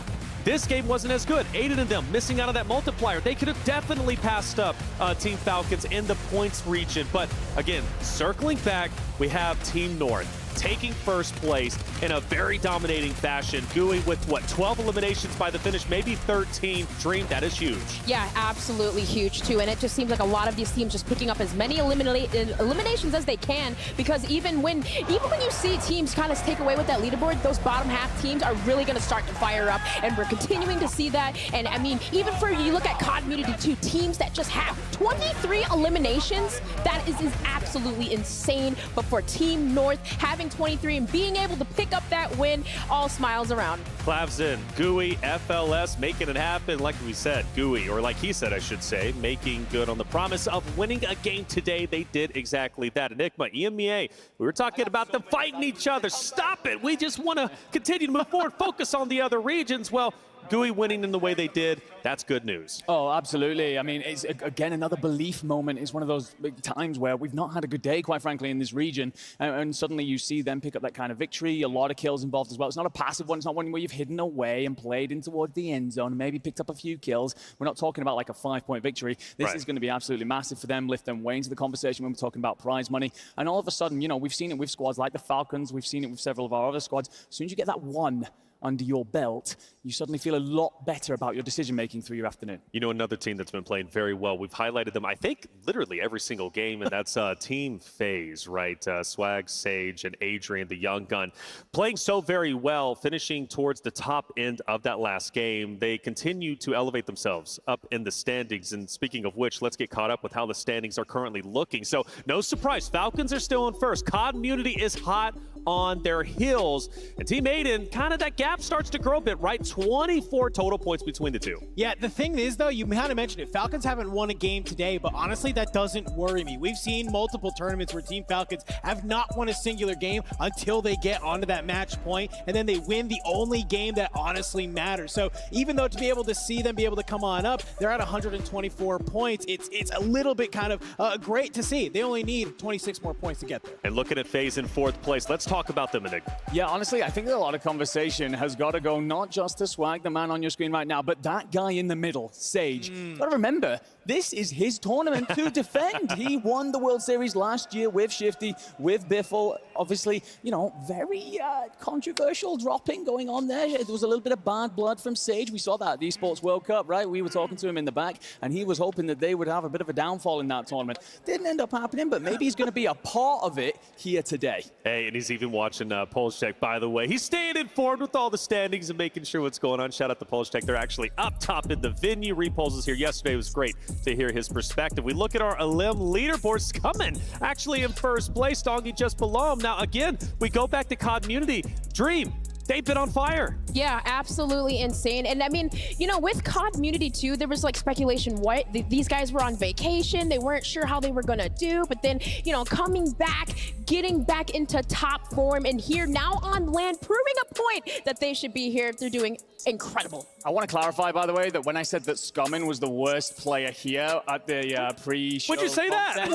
this game wasn't as good. AYDAN and them missing out on that multiplier. They could have definitely passed up Team Falcons in the points region. But again, circling back, we have Team North taking first place in a very dominating fashion. GABEKUUN with, what, 12 eliminations by the finish, maybe 13. Dream, that is huge. Yeah, absolutely huge too. And it just seems like a lot of these teams just picking up as many eliminations as they can, because even when you see teams kind of take away with that leaderboard, those bottom half teams are really going to start to fire up, and we're continuing to see that. And I mean, even for you look at Community too, teams that just have 23 eliminations, that is absolutely insane. But for Team North, having 23 and being able to pick up that win, all smiles around. Clavs in, GABEKUUN, FLS, making it happen, like we said, GABEKUUN, or like he said, I should say, making good on the promise of winning a game today. They did exactly that. Enigma, EMEA, we were talking about them fighting each other. Stop it. We just want to continue to move forward, focus on the other regions. Well, GABEKUUN winning in the way they did, that's good news. Oh, absolutely. I mean, it's, again, another belief moment. It's one of those big times where we've not had a good day, quite frankly, in this region. And suddenly you see them pick up that kind of victory. A lot of kills involved as well. It's not a passive one. It's not one where you've hidden away and played in towards the end zone and maybe picked up a few kills. We're not talking about like a 5-point victory. This is going to be absolutely massive for them, lift them way into the conversation when we're talking about prize money. And all of a sudden, you know, we've seen it with squads like the Falcons. We've seen it with several of our other squads. As soon as you get that one under your belt, you suddenly feel a lot better about your decision-making through your afternoon. You know, another team that's been playing very well, we've highlighted them, I think, literally every single game, and that's Team FAZE, right? Swag, Sage, and Adrian, the young gun, playing so very well, finishing towards the top end of that last game. They continue to elevate themselves up in the standings, and speaking of which, let's get caught up with how the standings are currently looking. So, no surprise, Falcons are still in first. Community is hot on their heels, and Team AYDAN, kind of that gap starts to grow a bit, right? 24 total points between the two. Yeah, the thing is, though, you kind of mentioned it. Falcons haven't won a game today, but honestly, that doesn't worry me. We've seen multiple tournaments where Team Falcons have not won a singular game until they get onto that match point, and then they win the only game that honestly matters. So even though to be able to see them be able to come on up, they're at 124 points. It's a little bit kind of great to see. They only need 26 more points to get there. And looking at FAZE in 4th place, let's talk about them, Enigma. Yeah, honestly, I think that a lot of conversation has got to go not just to Swag, the man on your screen right now, but that guy in the middle, Sage. Gotta remember, this is his tournament to defend. He won the World Series last year with Shifty, with BIFFLE. Obviously, you know, very controversial dropping going on there. There was a little bit of bad blood from Sage. We saw that at the Esports World Cup, right? We were talking to him in the back, and he was hoping that they would have a bit of a downfall in that tournament. Didn't end up happening, but maybe he's going to be a part of it here today. Hey, and he's even watching Polscheck, by the way. He's staying informed with all the standings and making sure what's going on. Shout out to Polscheck. They're actually up top in the venue. Repulse was here yesterday. It was great to hear his perspective. We look at our Elim leaderboards coming. Actually in first place, Dongi just below him. Now, again, we go back to Community. Dream. They've been on fire. Yeah, absolutely insane. And I mean, you know, with Community too, there was like speculation, what? These guys were on vacation. They weren't sure how they were going to do. But then, you know, coming back, getting back into top form, and here now on land, proving a point that they should be here. They're doing incredible. I want to clarify, by the way, that when I said that Scummin was the worst player here at the pre-show... Would you say that?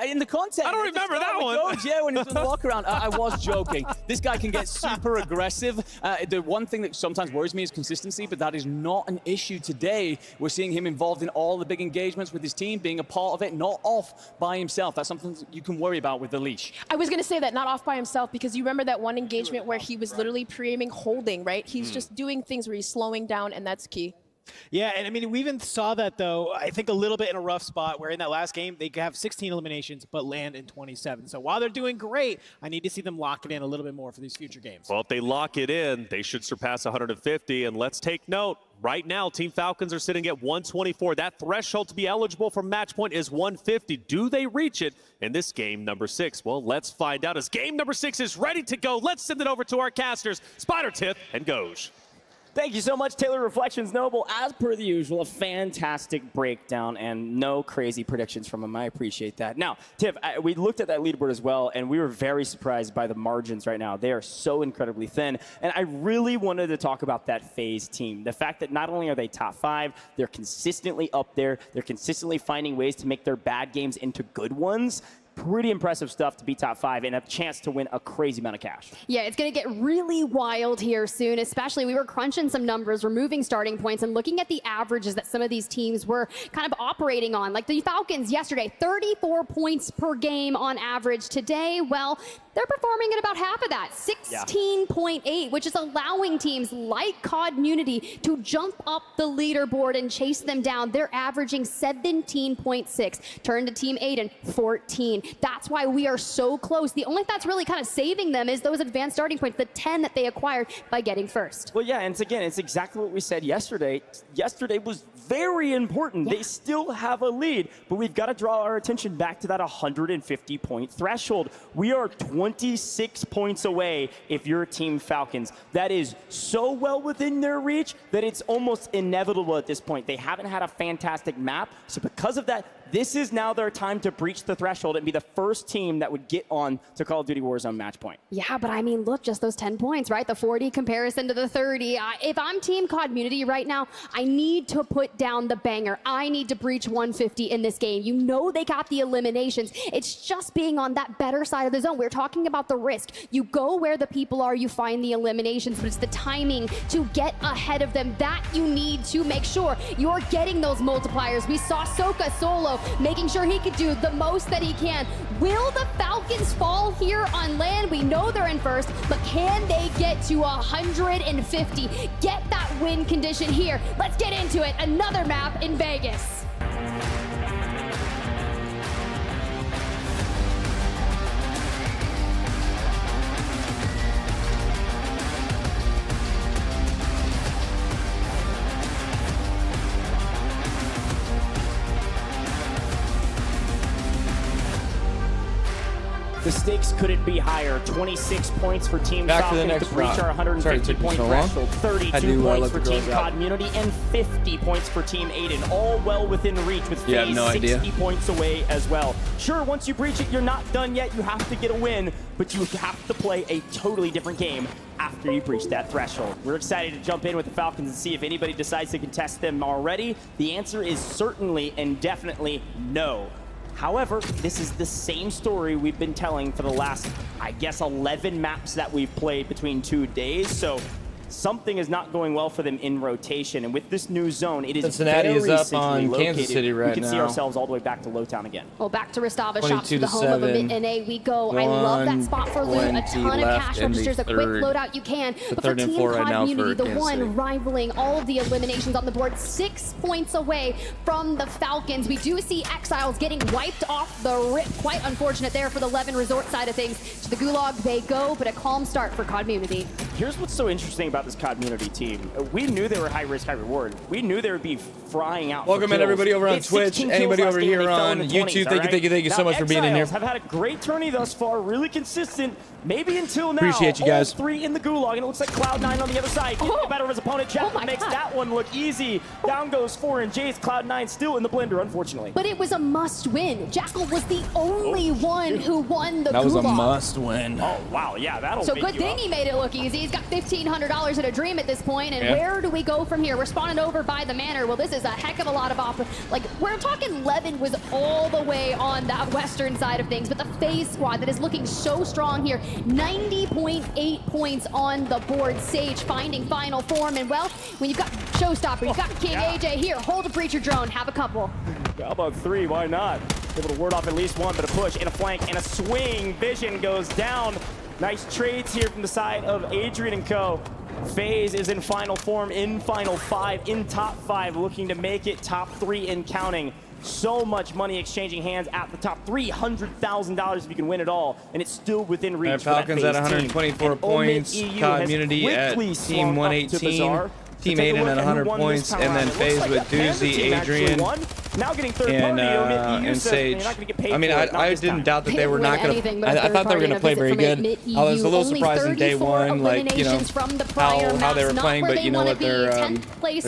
In the content. I don't remember that one. Yeah, when he was on the walk around. I was joking. This guy can get super aggressive. The one thing that sometimes worries me is consistency, but that is not an issue today. We're seeing him involved in all the big engagements with his team, being a part of it, not off by himself. That's something you can worry about with the leash. I was going to say that, not off by himself, because you remember that one engagement where he was literally pre-aiming holding, right? He's just doing things where he's slowing down, and that's key. Yeah, and I mean, we even saw that, though, I think a little bit in a rough spot where in that last game, they have 16 eliminations but land in 27. So while they're doing great, I need to see them lock it in a little bit more for these future games. Well, if they lock it in, they should surpass 150. And let's take note, right now, Team Falcons are sitting at 124. That threshold to be eligible for match point is 150. Do they reach it in this game number 6? Well, let's find out as game number 6 is ready to go. Let's send it over to our casters, Spider, Tiff, and Goj. Thank you so much, Taylor Reflections Noble. As per the usual, a fantastic breakdown and no crazy predictions from him. I appreciate that. Now, Tiff, we looked at that leaderboard as well, and we were very surprised by the margins right now. They are so incredibly thin. And I really wanted to talk about that FaZe team. The fact that not only are they top 5, they're consistently up there. They're consistently finding ways to make their bad games into good ones. Pretty impressive stuff to be top 5 and a chance to win a crazy amount of cash. Yeah, it's going to get really wild here soon, especially we were crunching some numbers, removing starting points, and looking at the averages that some of these teams were kind of operating on. Like the Falcons yesterday, 34 points per game on average. Today, well, they're performing at about half of that, 16.8, which is allowing teams like COD to jump up the leaderboard and chase them down. They're averaging 17.6. Turn to Team AYDAN, 14. That's why we are so close. The only thing that's really kind of saving them is those advanced starting points, the 10 that they acquired by getting first. Well, yeah, and again, it's exactly what we said yesterday. Yesterday was very important. They still have a lead, but we've got to draw our attention back to that 150-point threshold. We are 26 points away if you're Team Falcons. That is so well within their reach that it's almost inevitable at this point. They haven't had a fantastic map, so because of that, this is now their time to breach the threshold and be the first team that would get on to Call of Duty Warzone match point. Yeah, but I mean, look, just those 10 points, right? The 40 comparison to the 30. If I'm Team COD right now, I need to put down the banger. I need to breach 150 in this game. You know they got the eliminations. It's just being on that better side of the zone. We're talking about the risk. You go where the people are, you find the eliminations, but it's the timing to get ahead of them that you need to make sure you're getting those multipliers. We saw Soka solo making sure he could do the most that he can. Will the Falcons fall here on land? We know they're in first, but can they get to 150? Get that win condition here. Let's get into it. Another map in Vegas. The stakes couldn't be higher. 26 points for Team Back to the Falcons next to breach round. our 150-point threshold. 32 points for Team COD, and 50 points for Team AYDAN. All well within reach with FaZe 60 points away as well. Sure, once you breach it, you're not done yet. You have to get a win, but you have to play a totally different game after you breach that threshold. We're excited to jump in with the Falcons and see if anybody decides to contest them already. The answer is certainly and definitely no. However, this is the same story we've been telling for the last, I guess, 11 maps that we've played between 2 days. So something is not going well for them in rotation. And with this new zone, it is Cincinnati very is up centrally on located. Kansas City right We can see now. ourselves all the way back to Lowtown again. Well, back to Rostava shops to the home of Omit NA we go. I love that spot for loot. A ton of cash registers, a quick loadout you can. But for Team COD, the one rivaling all of the eliminations on the board, 6 points away from the Falcons. We do see Exiles getting wiped off the rip. Quite unfortunate there for the Levin Resort side of things. To the Gulag they go, but a calm start for COD. Here's what's so interesting about this COD team. We knew they were high risk, high reward. We knew they would be frying out. Welcome in everybody over on Twitch, anybody over here on YouTube. Thank you so much for being in here. Have had a great tourney thus far, really consistent. Maybe until now. Appreciate you guys. All 3 in the Gulag, and it looks like Cloud9 on the other side. Getting the better of his opponent. Jack makes that one look easy. Down goes 4 and Jace. Cloud9 still in the blender, unfortunately. But it was a must win. Jackal was the only one who won the Gulag. That was a must win. Oh, wow. Yeah, that'll So make good you thing up. he made it look easy. He's got $1,500 in a dream at this point, and where do we go from here? We're spawning over by the manor. Well, this is a heck of a lot of like, we're talking Levin was all the way on that western side of things, but the FaZe squad that is looking so strong here, 90.8 points on the board. Sage finding final form, and well, when you've got Showstopper, you've got King AJ here, hold a breacher drone, have a couple. How about 3? Why not? Able to ward off at least one, but a push and a flank and a swing. Vision goes down. Nice trades here from the side of Adrian and co. FaZe is in final form, in final 5, in top 5, looking to make it top 3 and counting. So much money exchanging hands at the top, $300,000 if you can win it all, and it's still within reach. Falcons at 124 points, Community at Team 118. Team AYDAN at 100 points, and then FaZe with Doozy, Adrian, now getting third party, and Sage. I mean, I didn't doubt that they were not going to. I thought they were going to play very good. I was a little surprised in day one, like, you know, how they were playing, but you know what, they're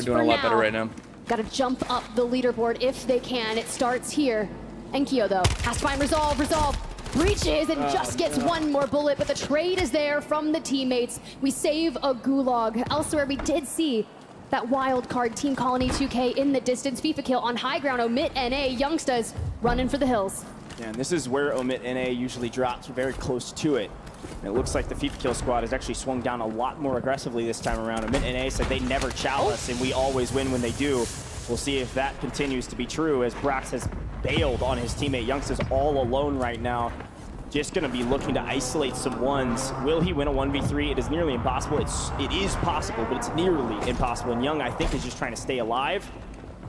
doing a lot better right now. Got to jump up the leaderboard if they can. It starts here. Enkyo, though, has to find Resolve. Breaches and just gets one more bullet, but the trade is there from the teammates. We save a gulag. Elsewhere, we did see that wild card Team Colony 2K in the distance. FIFA kill on high ground. OMIT NA, youngsters running for the hills. Yeah, and this is where OMIT NA usually drops, very close to it. And it looks like the FIFA kill squad has actually swung down a lot more aggressively this time around. OMIT NA said they never chalice, and we always win when they do. We'll see if that continues to be true, as Brax has bailed on his teammate youngsters all alone right now. Just going to be looking to isolate some ones. Will he win a 1v3? It is nearly impossible. It is possible, but it's nearly impossible. And Young, I think, is just trying to stay alive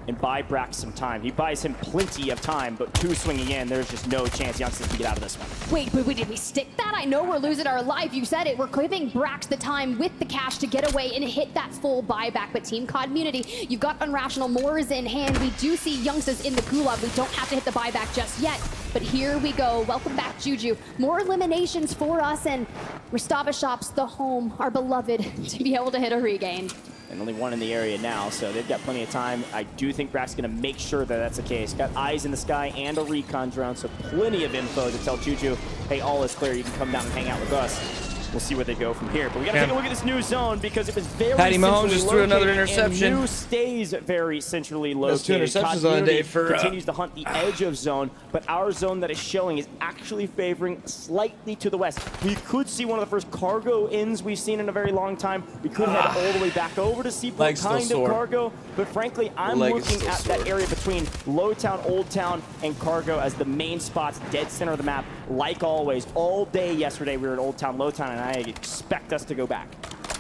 and buy Brax some time. He buys him plenty of time, but 2 swinging in, there's just no chance youngsters can get out of this one. Wait, did we stick that? I know we're losing our life. You said it. We're giving Brax the time with the cash to get away and hit that full buyback. But Team Community, you've got Unrational Moors in hand. We do see youngsters in the gulag. We don't have to hit the buyback just yet. But here we go. Welcome back, Juju. More eliminations for us, and Restava Shops, the home, our beloved, to be able to hit a regain. And only one in the area now, so they've got plenty of time. I do think Brax's going to make sure that that's the case. Got eyes in the sky and a recon drone, so plenty of info to tell Juju, hey, all is clear. You can come down and hang out with us. We'll see where they go from here. But we got to take a look at this new zone, because it was very Patty Mahomes just threw another interception. And new stays very centrally located. That's 2 interceptions on the day for continues to hunt the edge of zone, but our zone that is showing is actually favoring slightly to the west. We could see one of the first cargo ins we've seen in a very long time. We could head all the way back over to see what kind of cargo, but frankly, I'm looking at that area between Low Town, Old Town, and cargo as the main spots, dead center of the map. Like always, all day yesterday we were at Old Town, Low Town, and I expect us to go back.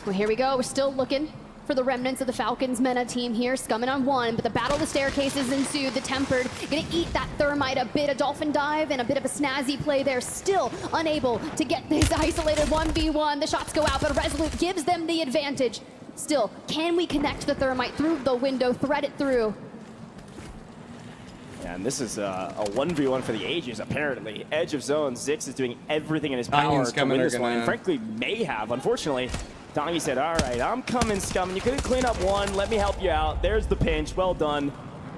Well, here we go. We're still looking for the remnants of the Falcons MENA team here. Scumming on 1, but the battle of the staircases ensued. The Tempered gonna eat that Thermite a bit. A Dolphin Dive and a bit of a snazzy play there. Still unable to get this isolated 1v1. The shots go out, but Resolute gives them the advantage. Still, can we connect the Thermite through the window, thread it through? And this is a 1v1 for the ages, apparently. Edge of zone, Zix is doing everything in his power to win this one, and frankly, may have, unfortunately. Donnie said, all right, I'm coming, Scum. You couldn't clean up 1. Let me help you out. There's the pinch. Well done.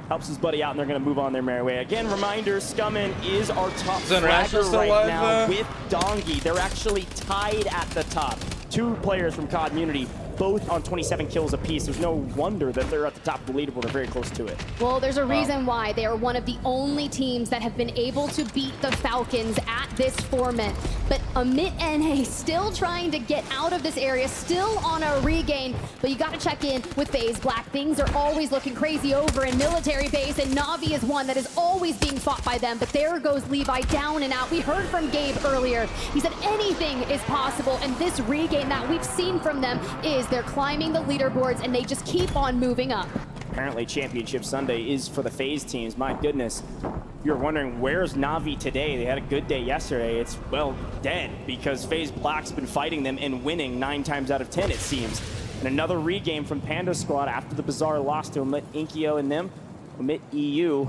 Helps his buddy out, and they're going to move on their merry way. Again, reminder, Scummin is our top fragger right now with Dongi. They're actually tied at the top. 2 players from Community, both on 27 kills apiece. There's no wonder that they're at the top of the leaderboard. They're very close to it. Well, there's a reason why they are one of the only teams that have been able to beat the Falcons at this format. But OMIT NA still trying to get out of this area, still on a regain. But you got to check in with FaZe Black. Things are always looking crazy over in military base, and Navi is one that is always being fought by them. But there goes Levi down and out. We heard from Gabe earlier. He said anything is possible, and this regain that we've seen from them is they're climbing the leaderboards, and they just keep on moving up. Apparently Championship Sunday is for the FaZe teams. My goodness. You're wondering, where's Navi today? They had a good day yesterday. It's, well, dead, because FaZe Black's been fighting them and winning 9 times out of 10, it seems. And another regame from Panda Squad after the bizarre loss to OMIT Inkyo and them. OMIT EU.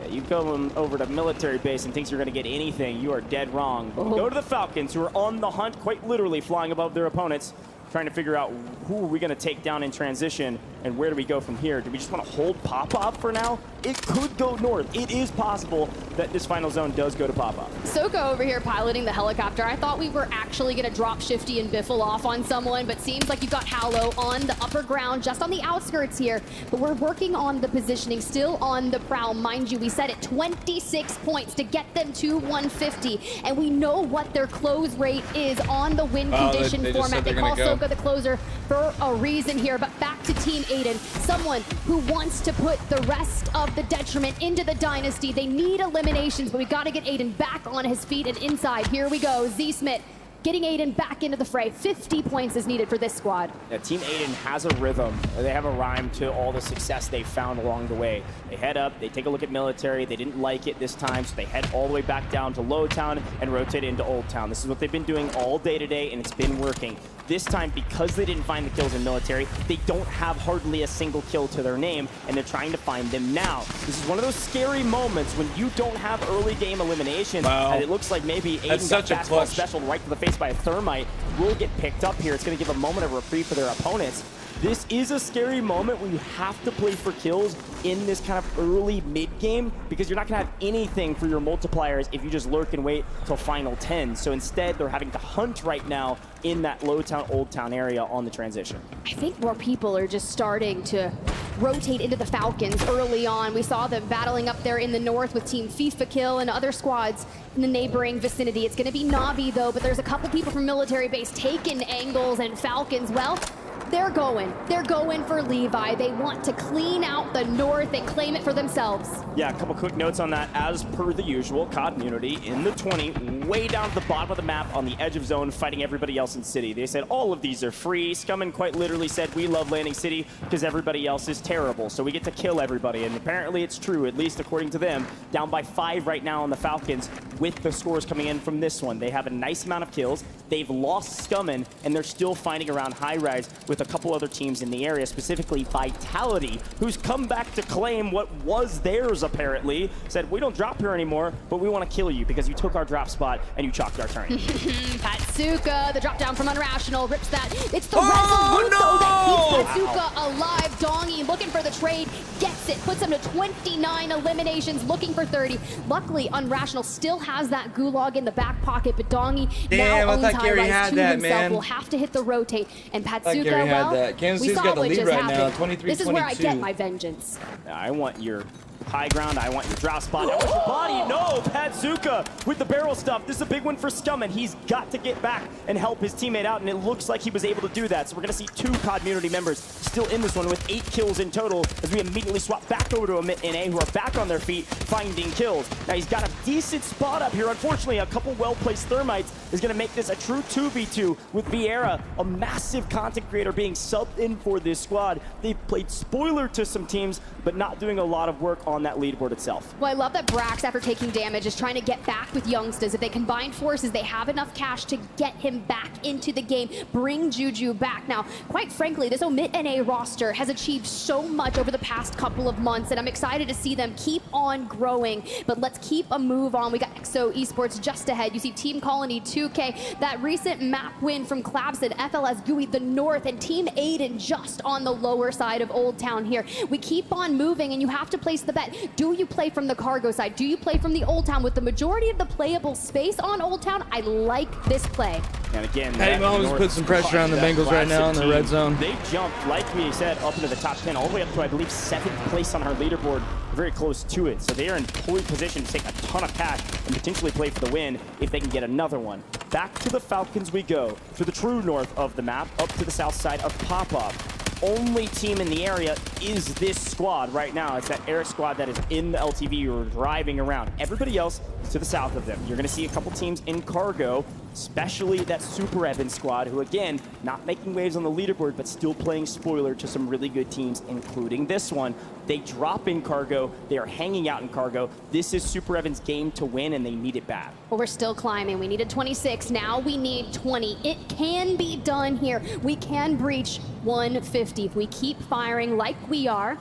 You go over to military base and thinks you're going to get anything. You are dead wrong. But go to the Falcons, who are on the hunt, quite literally flying above their opponents. trying to figure out who are we going to take down in transition and where do we go from here. Do we just want to hold Pop-Off for now? It could go north. It is possible that this final zone does go to Pop-Off. Soka over here piloting the helicopter. I thought we were actually going to drop Shifty and BIFFLE off on someone, but seems like you've got Hallow on the upper ground, just on the outskirts here. But we're working on the positioning, still on the prowl. Mind you, we set it 26 points to get them to 150, and we know what their close rate is on the win condition format. They call Soka the closer for a reason here, but back to Team AYDAN, someone who wants to put the rest of the detriment into the dynasty. They need eliminations, but we got to get AYDAN back on his feet and inside. Here we go, Z-Smith getting AYDAN back into the fray. 50 points is needed for this squad. Yeah, Team AYDAN has a rhythm. They have a rhyme to all the success they've found along the way. They head up, they take a look at military, they didn't like it this time, so they head all the way back down to Low Town and rotate into Old Town. This is what they've been doing all day today, and it's been working. This time, because they didn't find the kills in military, they don't have hardly a single kill to their name, and they're trying to find them now. This is one of those scary moments when you don't have early game eliminations, and it looks like maybe AYDAN got basketball special right to the face by a thermite. Will get picked up here. It's going to give a moment of reprieve for their opponents. This is a scary moment when you have to play for kills in this kind of early mid-game because you're not going to have anything for your multipliers if you just lurk and wait till final 10. So instead, they're having to hunt right now in that Low Town, Old Town area on the transition. I think more people are just starting to rotate into the Falcons early on. We saw them battling up there in the north with Team FIFA Kill and other squads in the neighboring vicinity. It's going to be Navi though, but there's a couple people from military base taking angles, and Falcons, well, they're going for Levi. They want to clean out the north and claim it for themselves. Yeah, a couple quick notes on that. As per the usual, Community in the 20, way down at the bottom of the map on the edge of zone, fighting everybody else in City. They said all of these are free. Scummin quite literally said, we love landing City because everybody else is terrible, so we get to kill everybody. And apparently it's true, at least according to them. Down by 5 right now on the Falcons with the scores coming in from this one. They have a nice amount of kills. They've lost Scummin, and they're still fighting around high rise with a couple other teams in the area, specifically Vitality, who's come back to claim what was theirs apparently. Said, we don't drop here anymore, but we want to kill you because you took our drop spot and you chalked our turn. Patsuka, the drop down from Unrational, rips that. It's the Resolute though that keeps Patsuka alive. Dongy looking for the trade, gets it, puts him to 29 eliminations, looking for 30. Luckily, Unrational still has that gulag in the back pocket, but Dongy now owns high rise to himself. Will have to hit the rotate, and Patsuka, well, Kansas we City's saw got the what lead just right now, happened. 23-22. This is where I get my vengeance. I want your high ground, I want your drop spot, I want your body. No, Patsuka with the barrel stuff. This is a big one for Scummin. He's got to get back and help his teammate out, and it looks like he was able to do that. So we're going to see 2 Community members still in this one with 8 kills in total as we immediately swap back over to OMIT NA, who are back on their feet finding kills. Now he's got a decent spot up here. Unfortunately, a couple well-placed thermites is going to make this a true 2v2 with Vieira, a massive content creator, being subbed in for this squad. They've played spoiler to some teams, but not doing a lot of work on that leaderboard itself. Well, I love that Brax, after taking damage, is trying to get back with Youngstas. If they combine forces, they have enough cash to get him back into the game, bring Juju back. Now, quite frankly, this OMIT NA roster has achieved so much over the past couple of months, and I'm excited to see them keep on growing. But let's keep a move on. We got EXO Esports just ahead. You see Team Colony 2K, that recent map win from Clabson, FLS GUI the north, and Team AYDAN just on the lower side of Old Town here. We keep on moving, and you have to place the bet. Do you play from the cargo side? Do you play from the Old Town? With the majority of the playable space on Old Town, I like this play. And again, Patty Mahomes put some pressure on the Bengals right now in the red zone. They jumped, like we said, up into the top 10, all the way up to, I believe, 7th place on our leaderboard, very close to it. So they are in pole position to take a ton of cash and potentially play for the win if they can get another one. Back to the Falcons we go, to the true north of the map, up to the south side of Pop-Off. Only team in the area is this squad right now. It's that Eric squad that is in the LTV or driving around. Everybody else is to the south of them. You're going to see a couple teams in cargo, especially that Super Evan squad, who again, not making waves on the leaderboard, but still playing spoiler to some really good teams, including this one. They drop in cargo. They are hanging out in cargo. This is Super Evan's game to win, and they need it bad. Well, we're still climbing. We needed 26. Now we need 20. It can be done here. We can breach 150 if we keep firing like we are.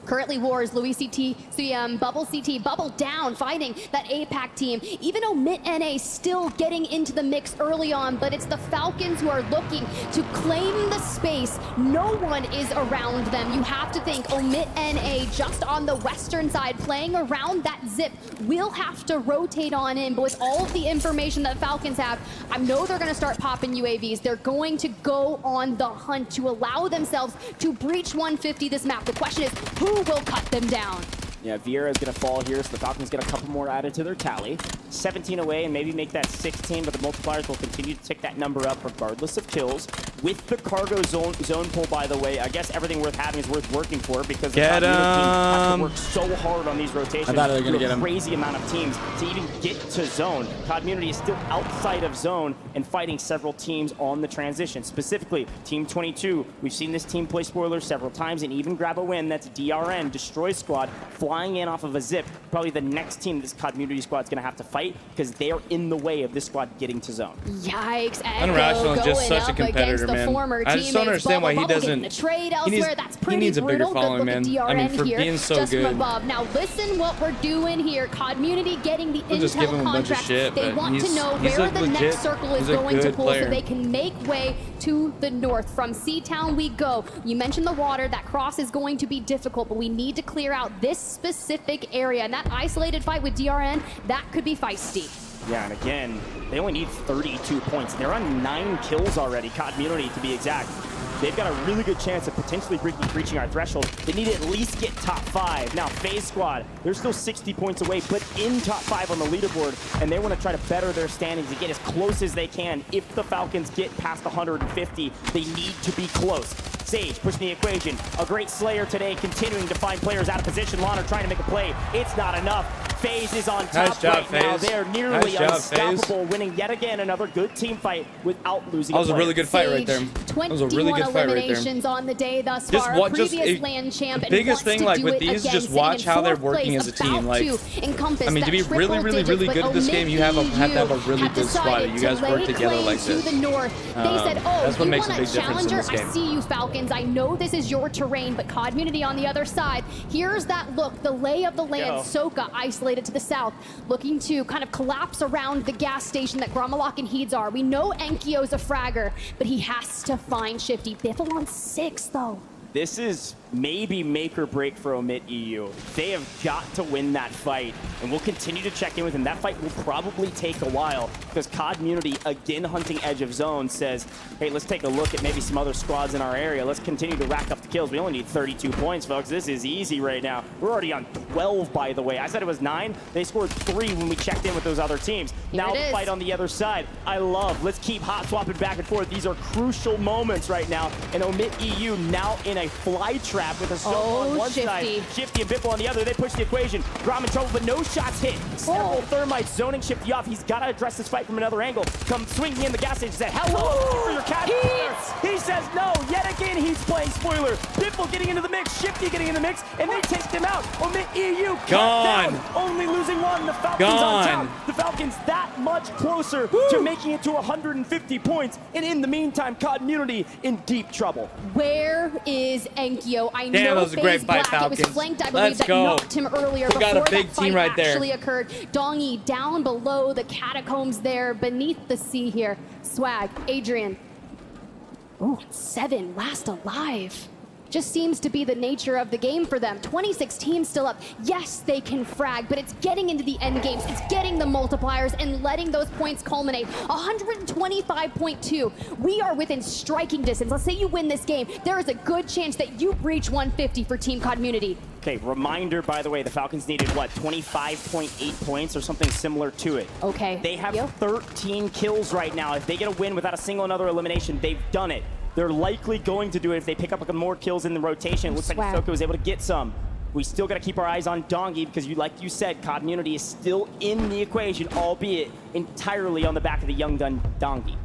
Currently Wars, Louis CT, CM, Bubble CT, Bubble down, fighting that APAC team. Even OMIT NA still getting into the mix early on, but it's the Falcons who are looking to claim the space. No one is around them. You have to think OMIT NA just on the western side, playing around that zip. We'll have to rotate on in, but with all of the information that Falcons have, I know they're gonna start popping UAVs. They're going to go on the hunt to allow themselves to breach 150 this map. The question is, who will cut them down? Yeah, Vieira is going to fall here, so the Falcons get a couple more added to their tally. 17 away and maybe make that 16, but the multipliers will continue to tick that number up regardless of kills. With the cargo zone pull, by the way, I guess everything worth having is worth working for because the team has to work so hard on these rotations. I thought they were going to get him. Crazy amount of teams to even get to zone. Community is still outside of zone and fighting several teams on the transition. Specifically, Team 22. We've seen this team play spoilers several times and even grab a win. That's DRN, Destroy Squad, flying in off of a zip. Probably the next team this community squad is going to have to fight because they are in the way of this squad getting to zone. Yikes. Unrational is just such a competitor, man. I just don't understand why he doesn't. He needs a bigger following, man. I mean, for being so good. Now listen what we're doing here. Community getting the intel contract. They want to know where the next circle is going to pull so they can make way to the north. From C-Town we go. You mentioned the water. That cross is going to be difficult, but we need to clear out this specific area. And that isolated fight with DRN, that could be feisty. Yeah, and again, they only need 32 points. They're on 9 kills already, community to be exact. They've got a really good chance of potentially breaching our threshold. They need to at least get top 5. Now, FaZe Squad, they're still 60 points away, but in top 5 on the leaderboard, and they want to try to better their standings and get as close as they can. If the Falcons get past 150, they need to be close. Sage pushing the equation. A great Slayer today, continuing to find players out of position. Lana trying to make a play. It's not enough. FaZe is on top right now. They're nearly unstoppable, winning yet again another good team fight without losing. That was a really good fight right there. That was a really good fight right there. On the day thus far. Just land champ the biggest thing, like with these, just watch how they're working as a team. Like, I mean, to be really good at this game, you have to have a really good squad. You guys work together like this. They said, "Oh, that's what makes a big difference in this game." I see you, Falcons. I know this is your terrain, but community on the other side. Here's that look, the lay of the land. Soka isolated to the south, looking to kind of collapse around the gas station that Gromalok and Heeds are. We know Enkyo's a fragger, but he has to find Shifty. BIFFLE on 6, though. This is maybe make or break for OMIT EU. They have got to win that fight, and we'll continue to check in with them. That fight will probably take a while because community, again hunting edge of zone, says, hey, let's take a look at maybe some other squads in our area. Let's continue to rack up the kills. We only need 32 points, folks. This is easy right now. We're already on 12, by the way. I said it was 9. They scored 3 when we checked in with those other teams. Now the fight on the other side. I love. Let's keep hot swapping back and forth. These are crucial moments right now, and OMIT EU now in a fly trap with a Soak on one side, Shifty and BIFFLE on the other. They push the equation. Grom in trouble, but no shots hit. Several thermites zoning Shifty off. He's got to address this fight from another angle. Come swinging in the gas station. Said, hello, for your cat. He says no. Yet again, he's playing spoiler. BIFFLE getting into the mix. Shifty getting in the mix, and they take him out. OMIT EU down. Only losing 1. The Falcons on top. The Falcons that much closer to making it to 150 points. And in the meantime, community in deep trouble. Where is Enkyo? I Damn, know that was a great fight, Falcons. It was flanked, I believe, that knocked him earlier before got a big that fight team right there. actually occurred. Dongy down below the catacombs there beneath the sea here. Swag, Adrian. Oh, 7, last alive. Just seems to be the nature of the game for them. 26 teams still up. Yes, they can frag, but it's getting into the end games. It's getting the multipliers and letting those points culminate. 125.2. We are within striking distance. Let's say you win this game. There is a good chance that you breach 150 for Team Community. Okay, reminder, by the way, the Falcons needed, what, 25.8 points or something similar to it. Okay. They have 13 kills right now. If they get a win without a single another elimination, they've done it. They're likely going to do it if they pick up more kills in the rotation. It looks like Soka was able to get some. We still got to keep our eyes on Dongy because, like you said, community is still in the equation, albeit entirely on the back of the young gun Dongy.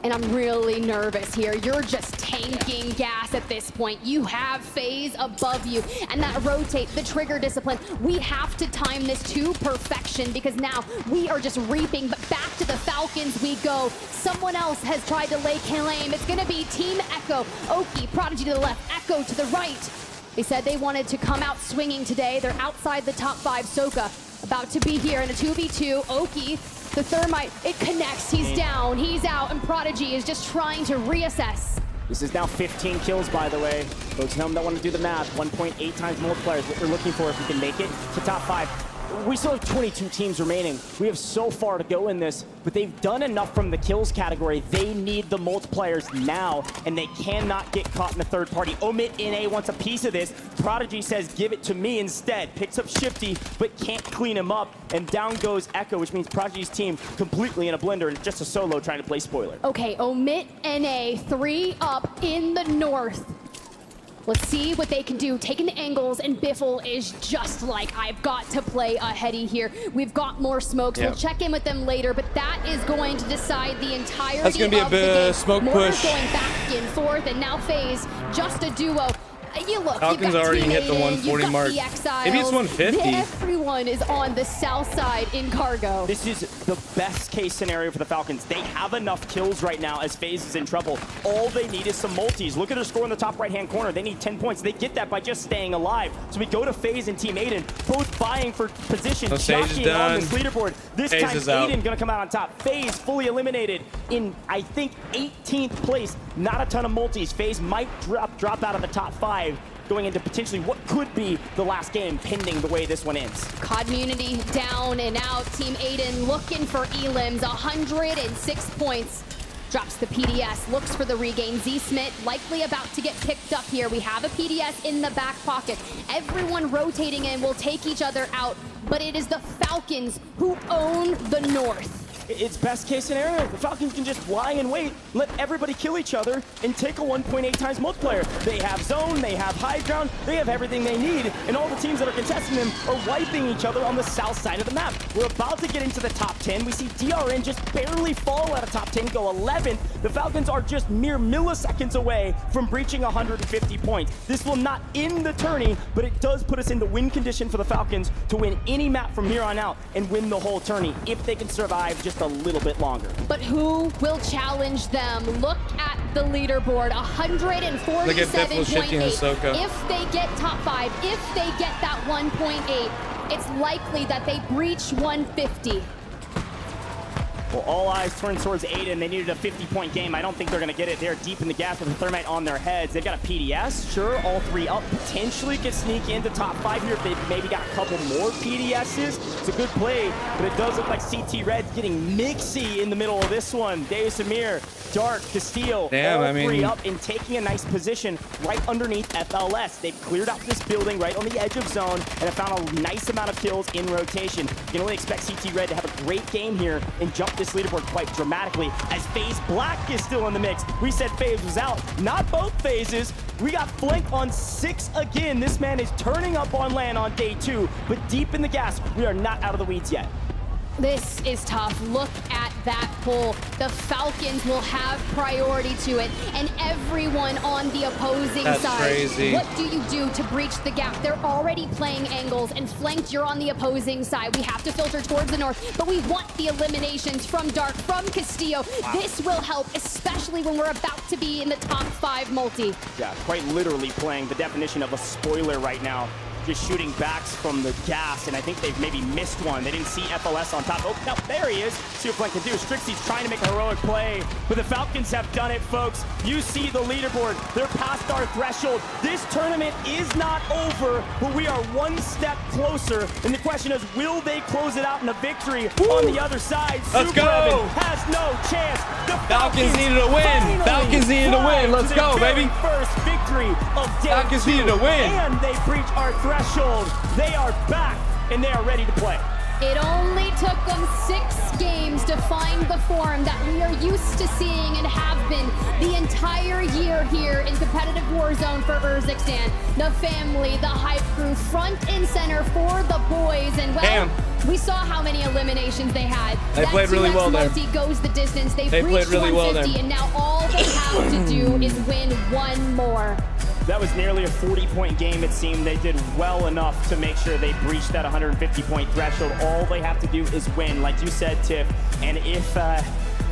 And I'm really nervous here. You're just tanking gas at this point. You have FaZe above you, and that rotate, the trigger discipline. We have to time this to perfection because now we are just reaping, but back to the Falcons we go. Someone else has tried to lay claim. It's gonna be Team Echo. Oki, Prodigy to the left, Echo to the right. They said they wanted to come out swinging today. They're outside the top 5. Soka about to be here in a 2v2. Oki, the Thermite, it connects. He's down, he's out, and Prodigy is just trying to reassess. This is now 15 kills, by the way. Folks at home that want to do the math, 1.8 times multipliers, what we're looking for if we can make it to top 5. We still have 22 teams remaining. We have so far to go in this, but they've done enough from the kills category. They need the multipliers now, and they cannot get caught in the third party. OMIT NA wants a piece of this. Prodigy says, give it to me instead. Picks up Shifty, but can't clean him up, and down goes Echo, which means Prodigy's team completely in a blender, and just a solo trying to play spoiler. Okay, OMIT NA, 3 up in the north. Let's see what they can do. Taking the angles, and BIFFLE is just like, I've got to play a heady here. We've got more smokes. We'll check in with them later, but that is going to decide the entirety That's going to be a bit smoke push. Going back and forth, and now FAZE, just a duo. You look, Falcons already hit the 140 mark. The EXILES. Maybe it's 150. Everyone is on the south side in cargo. This is the best case scenario for the Falcons. They have enough kills right now as FAZE is in trouble. All they need is some multis. Look at their score in the top right-hand corner. They need 10 points. They get that by just staying alive. So we go to FAZE and Team AYDAN, both vying for position, jockeying on this leaderboard. This time, AYDAN gonna come out on top. FAZE fully eliminated in, I think, 18th place. Not a ton of multis. FAZE might drop out of the top 5. Going into potentially what could be the last game, pending the way this one ends. Community down and out. Team AYDAN looking for elims, 106 points. Drops the PDS, looks for the regain. Z-Smith likely about to get picked up here. We have a PDS in the back pocket. Everyone rotating in will take each other out, but it is the Falcons who own the north. It's best case scenario. The Falcons can just lie in wait, let everybody kill each other, and take a 1.8 times multiplier. They have zone, they have high ground, they have everything they need, and all the teams that are contesting them are wiping each other on the south side of the map. We're about to get into the top 10. We see DRN just barely fall out of top 10, go 11th. The Falcons are just mere milliseconds away from breaching 150 points. This will not end the tourney, but it does put us in the win condition for the Falcons to win any map from here on out and win the whole tourney if they can survive just a little bit longer. But who will challenge them? Look at the leaderboard, 147.8. If they get top 5, if they get that 1.8, it's likely that they breach 150. Well, all eyes turned towards AYDAN. They needed a 50-point game. I don't think they're going to get it. They're deep in the gas with the Thermite on their heads. They've got a PDS. Sure, all 3 up. Potentially could sneak into top 5 here if they've maybe got a couple more PDSs. It's a good play, but it does look like CT Red's getting mixy in the middle of this one. Dave Samir, Dark, Castillo, all 3 up and taking a nice position right underneath FLS. They've cleared out this building right on the edge of zone and have found a nice amount of kills in rotation. You can only expect CT Red to have a great game here and jump this leaderboard quite dramatically as FaZe Black is still in the mix. We said FaZe was out. Not both phases. We got Flank on 6 again. This man is turning up on land on day 2, but deep in the gas, we are not out of the weeds yet. This is tough. Look at that pull. The Falcons will have priority to it, and everyone on the opposing side. Crazy. What do you do to breach the gap? They're already playing angles, and flanked, you're on the opposing side. We have to filter towards the north, but we want the eliminations from Dark, from Castillo. Wow. This will help, especially when we're about to be in the top 5 multi. Yeah, quite literally playing the definition of a spoiler right now. Just shooting backs from the gas, and I think they've maybe missed one. They didn't see FLS on top. Oh, no, there he is. See what Flank can do. Strixie's trying to make a heroic play, but the Falcons have done it, folks. You see the leaderboard. They're past our threshold. This tournament is not over, but we are one step closer, and the question is, will they close it out in a victory on the other side? Let's Super go. Evan has no chance. The Falcons needed a win. Falcons needed a win. Let's go, baby. First victory of day 2. Falcons needed a win. And they breach our threshold. They are back, and they are ready to play. It only took them 6 games to find the form that we are used to seeing and have been the entire year here in competitive Warzone for Urzikstan. The family, the hype crew, front and center for the boys. And well, we saw how many eliminations they had. They played really well there. Goes the distance. They played reached really 150, well there. and now all they have to do is win one more. That was nearly a 40-point game, it seemed. They did well enough to make sure they breached that 150-point threshold. All they have to do is win, like you said, Tiff. And if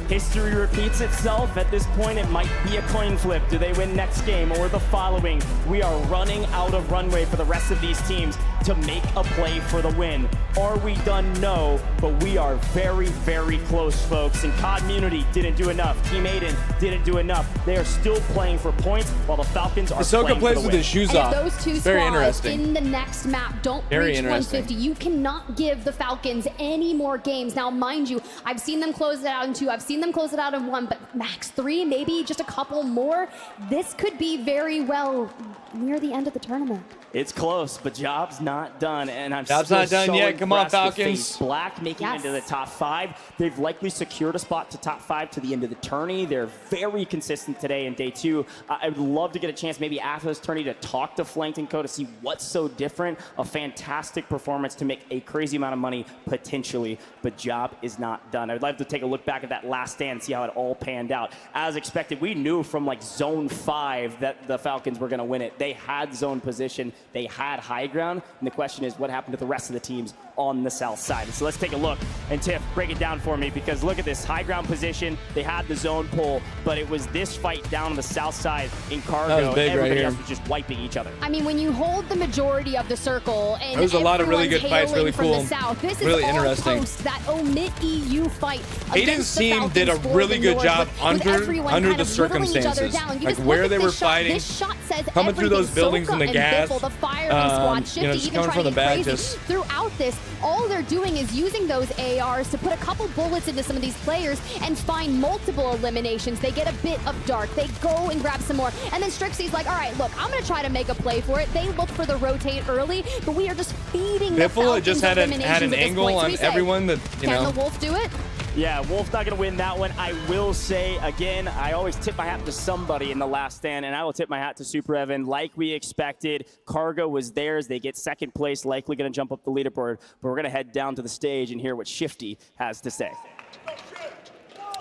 History repeats itself. At this point, it might be a coin flip. Do they win next game or the following? We are running out of runway for the rest of these teams to make a play for the win. Are we done? No, but we are very, very close, folks. And Community didn't do enough. Team AYDAN didn't do enough. They are still playing for points while the Falcons are Ahsoka playing plays for the with win. his shoes And off. if those two Very squads interesting. in the next map don't Very reach interesting. 150, you cannot give the Falcons any more games. Now, mind you, I've seen them close it out in 2, I've seen them close it out in 1, but max 3, maybe just a couple more. This could be very well near the end of the tournament. It's close, but job's not done, and I'm Job's still not done so yet. Come on, impressed with Falcons. FaZe Black making it into the top 5. They've likely secured a spot to top 5 to the end of the tourney. They're very consistent today in day 2. I would love to get a chance maybe after this tourney to talk to Flanked & Co. to see what's so different. A fantastic performance to make a crazy amount of money potentially, but job is not done. I'd love to take a look back at that last stand and see how it all panned out. As expected, we knew from like zone 5 that the Falcons were going to win it. They had zone position. They had high ground, and the question is what happened to the rest of the teams on the south side. So let's take a look, and Tiff, break it down for me, because look at this high ground position. They had the zone pull, but it was this fight down on the south side in Cargo. That was big Everybody right else here. was just wiping each other. I mean, when you hold the majority of the circle and There was a lot of really everyone's good fights, really hailing cool. from the south, this Really is all interesting. post that OMIT EU fight. AYDAN's against the team did a Falcons for really the good North, job with under everyone kind the of whittling each other circumstances. down. You Like just where look they at were this shot. fighting, This shot says coming through those everything. buildings in the Soka gas, and BIFFLE, the firing squad, Shifty, you know, just even coming trying from to the get back, crazy. just Throughout this, all they're doing is using those ARs to put a couple bullets into some of these players and find multiple eliminations. They get a bit of dark. They go and grab some more. And then Strixie's like, all right, look, I'm going to try to make a play for it. They look for the rotate early, but we are just feeding the BIFFLE Falcons just had an eliminations at this angle point. So on we say, everyone that, you can know. the Wolf do it? Yeah, Wolf not going to win that one. I will say, again, I always tip my hat to somebody in the last stand, and I will tip my hat to Super Evan. Like we expected, Cargo was theirs. They get second place, likely going to jump up the leaderboard. But we're going to head down to the stage and hear what Shifty has to say.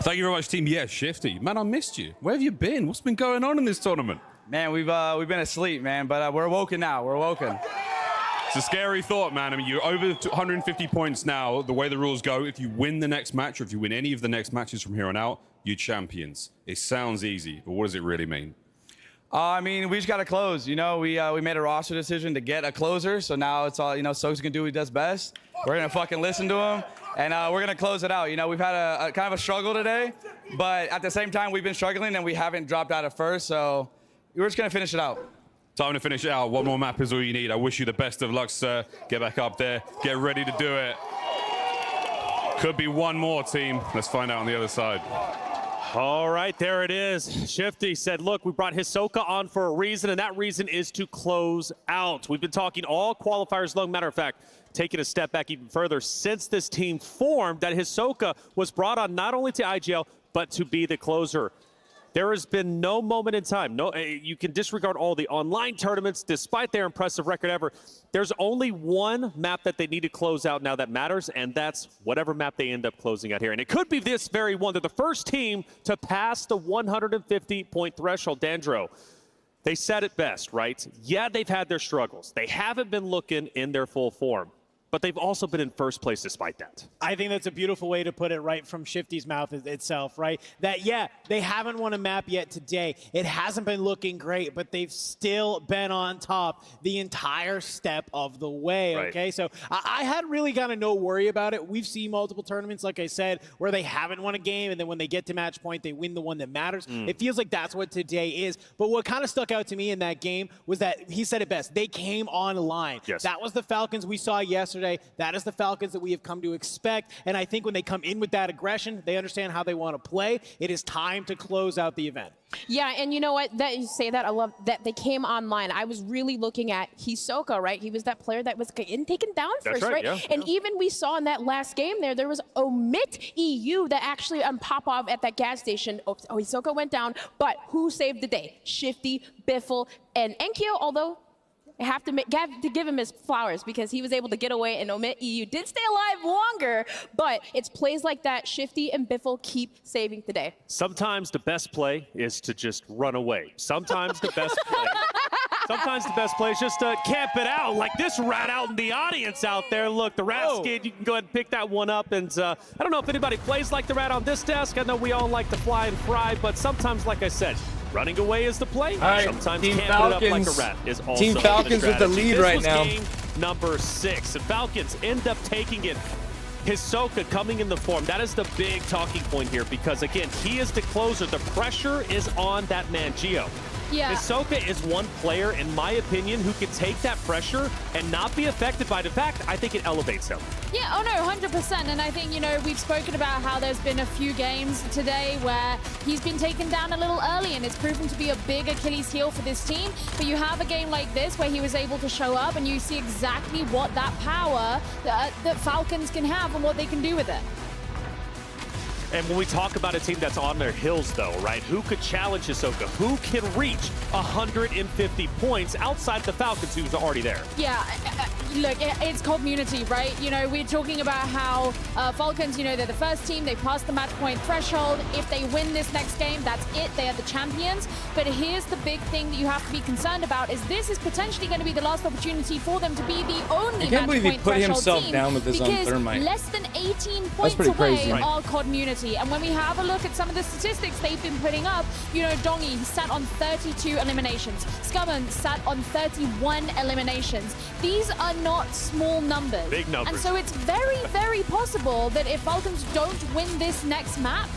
Thank you very much, team. Yeah, Shifty. Man, I missed you. Where have you been? What's been going on in this tournament? Man, we've been asleep, man, but we're woken now. We're woken. It's a scary thought, man. I mean, you're over 150 points now. The way the rules go, if you win the next match, or if you win any of the next matches from here on out, you're champions. It sounds easy, but what does it really mean? I mean, we just got to close. You know, we made a roster decision to get a closer, so now it's all, you know, Soak's going to do what he does best. We're going to fucking listen to him, and we're going to close it out. You know, we've had a kind of a struggle today, but at the same time, we've been struggling, and we haven't dropped out at first, so we're just going to finish it out. Time to finish it out. One more map is all you need. I wish you the best of luck, sir. Get back up there. Get ready to do it. Could be one more, team. Let's find out on the other side. All right, there it is. Shifty said, look, we brought Hisoka on for a reason, and that reason is to close out. We've been talking all qualifiers long. Matter of fact, taking a step back even further, since this team formed, that Hisoka was brought on not only to IGL, but to be the closer. There has been no moment in time. No, you can disregard all the online tournaments, despite their impressive record ever. There's only one map that they need to close out now that matters, and that's whatever map they end up closing out here. And it could be this very one. They're the first team to pass the 150-point threshold. Dandro, they said it best, right? Yeah, they've had their struggles. They haven't been looking in their full form, but they've also been in first place despite that. I think that's a beautiful way to put it right from Shifty's mouth itself, right? That, yeah, they haven't won a map yet today. It hasn't been looking great, but they've still been on top the entire step of the way, Right. okay? So I had really kind of no worry about it. We've seen multiple tournaments, like I said, where they haven't won a game, and then when they get to match point, they win the one that matters. It feels like that's what today is. But what kind of stuck out to me in that game was that he said it best. They came online. Yes. That was the Falcons we saw yesterday. That is the Falcons that we have come to expect. And I think when they come in with that aggression, they understand how they want to play. It is time to close out the event. Yeah, and you know what? That you say that, I love that they came online. I was really looking at Hisoka, right? He was that player that was getting taken down That's first, right? right? Yeah. And even we saw in that last game there was OMIT EU that actually pop off at that gas station. Oh, Hisoka went down, but who saved the day? Shifty, BIFFLE, and Enkyo, although I have to give him his flowers because he was able to get away, and OMIT EU did stay alive longer, but it's plays like that Shifty and BIFFLE keep saving the day. Sometimes the best play is to just run away. Sometimes the best play Sometimes the best play is just to camp it out, like this rat out in the audience out there. Look, the rat skid, you can go ahead and pick that one up. And I don't know if anybody plays like the rat on this desk. I know we all like to fly and fry, but sometimes, like I said, running away is the play. All right, sometimes Team camping it up like a Falcons. rat is also Team Falcons the with the strategy. lead This right was now. Game number 6. And Falcons end up taking it. Hisoka coming in the form. That is the big talking point here because, again, he is the closer. The pressure is on that man, Gio. Yeah. Hisoka is one player, in my opinion, who can take that pressure and not be affected by it. In fact, I think it elevates him. Yeah, oh no, 100%. And I think, you know, we've spoken about how there's been a few games today where he's been taken down a little early and it's proven to be a big Achilles heel for this team. But you have a game like this where he was able to show up and you see exactly what that power that Falcons can have and what they can do with it. And when we talk about a team that's on their heels, though, right, who could challenge Hisoka? Who can reach 150 points outside the Falcons, who's already there? Yeah, look, it's community, right? You know, we're talking about how Falcons, you know, they're the first team. They passed the match point threshold. If they win this next game, that's it. They are the champions. But here's the big thing that you have to be concerned about is this is potentially going to be the last opportunity for them to be the only I can't believe he put himself down with his own thermite. Less than 18 points pretty away crazy. are community. And when we have a look at some of the statistics they've been putting up, you know, Dongy sat on 32 eliminations. Scummon sat on 31 eliminations. These are not small numbers. Big numbers. And so it's very, very possible that if Falcons don't win this next map,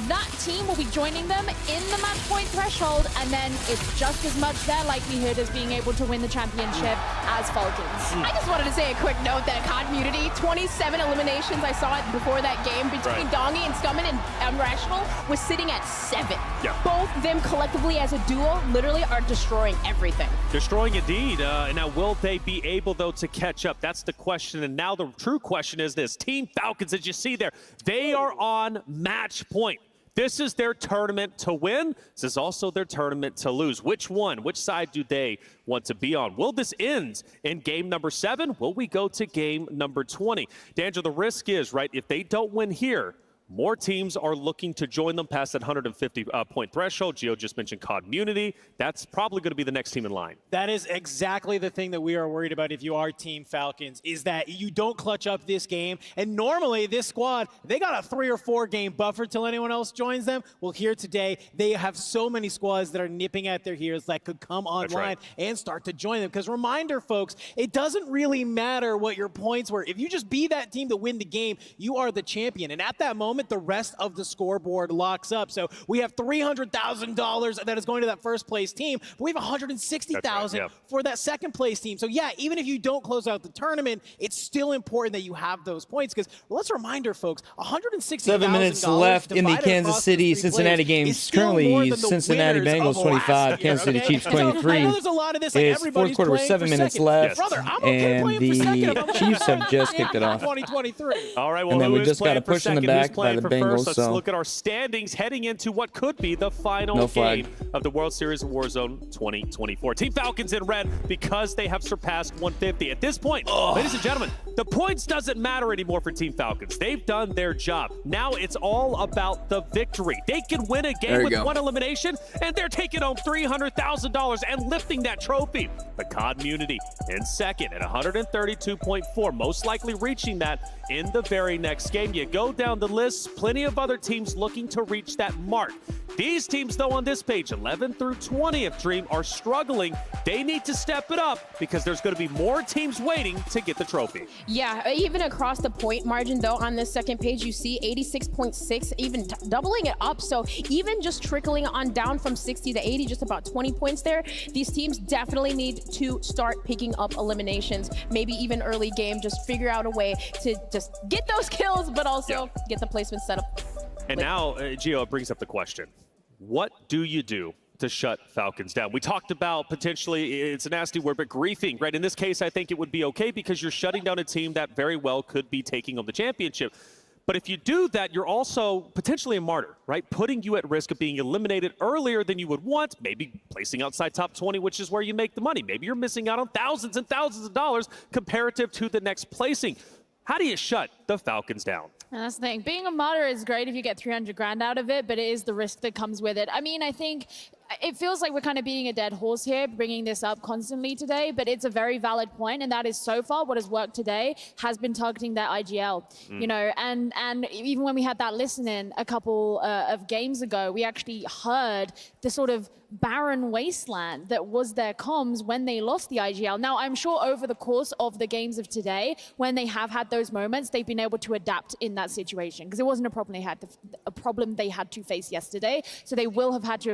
that team will be joining them in the match point threshold, and then it's just as much their likelihood as being able to win the championship as Falcons. I just wanted to say a quick note that community, 27 eliminations. I saw it before that game between Dongy and Scummon and Rational was sitting at 7. Yeah. Both them collectively as a duo literally are destroying everything. Destroying indeed. And now will they be able, though, to catch up? That's the question. And now the true question is this. Team Falcons, as you see there, they are on match point. This is their tournament to win. This is also their tournament to lose. Which one? Which side do they want to be on? Will this end in game number 7? Will we go to game number 20? D'Angelo, the risk is, right, if they don't win here, more teams are looking to join them past that 150 point threshold. Gio just mentioned community. That's probably going to be the next team in line. That is exactly the thing that we are worried about if you are Team Falcons, is that you don't clutch up this game. And normally this squad, they got a 3 or 4 game buffer till anyone else joins them. Well, here today, they have so many squads that are nipping at their heels that could come online and start to join them. Because reminder, folks, it doesn't really matter what your points were. If you just be that team to win the game, you are the champion. And at that moment, the rest of the scoreboard locks up. So we have $300,000 that is going to that first place team, but we have $160,000 for that second place team. So yeah, even if you don't close out the tournament, it's still important that you have those points because, well, let's reminder folks, $160,000 7 minutes left in the Kansas City-Cincinnati games. Currently, Cincinnati Bengals 25, Kansas City Chiefs 23. I know there's a lot of this, like It's fourth quarter with 7 minutes left, and the Chiefs have just kicked it off. 2023. All right, well, And then who we is just got playing a for push in the second? back Who's by playing the for Bengals. first? Let's So look at our standings heading into what could be the final No flag. game of the World Series of Warzone 2024. Team Falcons in red because they have surpassed 150. At this point, ladies and gentlemen, the points doesn't matter anymore for Team Falcons. They've done their job. Now it's all about the victory. They can win a game with one elimination, and they're taking home $300,000 and lifting that trophy. The community in second at 132.4, most likely reaching that in the very next game. You go down the list, plenty of other teams looking to reach that mark. These teams, though, on this page, 11 through 20 of Dream, are struggling. They need to step it up because there's going to be more teams waiting to get the trophy. Yeah, even across the point margin, though, on this second page, you see 86.6, even doubling it up. So even just trickling on down from 60 to 80, just about 20 points there, these teams definitely need to start picking up eliminations, maybe even early game, just figure out a way to just get those kills, but also get the placement set up. And now, Gio, it brings up the question. What do you do to shut Falcons down? We talked about potentially, it's a nasty word, but griefing, right? In this case, I think it would be okay because you're shutting down a team that very well could be taking on the championship. But if you do that, you're also potentially a martyr, right? Putting you at risk of being eliminated earlier than you would want, maybe placing outside top 20, which is where you make the money. Maybe you're missing out on thousands and thousands of dollars comparative to the next placing. How do you shut the Falcons down? And that's the thing. Being a martyr is great if you get 300 grand out of it, but it is the risk that comes with it. I mean, I think it feels like we're kind of beating a dead horse here, bringing this up constantly today, but it's a very valid point, and that is so far what has worked today has been targeting that IGL, you know, and even when we had that listen-in a couple of games ago, we actually heard the sort of barren wasteland that was their comms when they lost the IGL. Now, I'm sure over the course of the games of today, when they have had those moments, they've been able to adapt in that situation, because it wasn't a problem they had to face yesterday, so they will have had to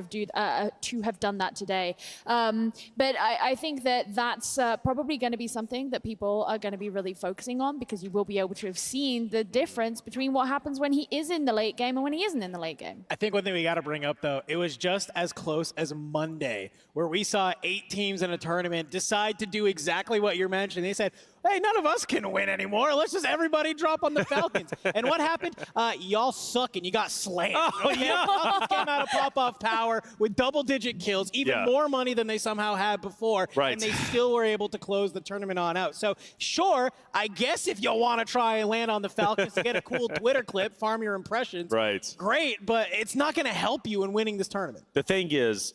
have done that today. But I think that that's probably going to be something that people are going to be really focusing on, because you will be able to have seen the difference between what happens when he is in the late game and when he isn't in the late game. I think one thing we got to bring up, though, it was just as close as Monday, where we saw 8 teams in a tournament decide to do exactly what you're mentioning. They said, hey, none of us can win anymore. Let's just everybody drop on the Falcons. And what happened? Y'all suck, and you got slammed. Oh, yeah. Falcons came out of pop-off power with double-digit kills, even more money than they somehow had before, and they still were able to close the tournament on out. So, sure, I guess if you want to try and land on the Falcons to get a cool Twitter clip, farm your impressions, great, but it's not going to help you in winning this tournament. The thing is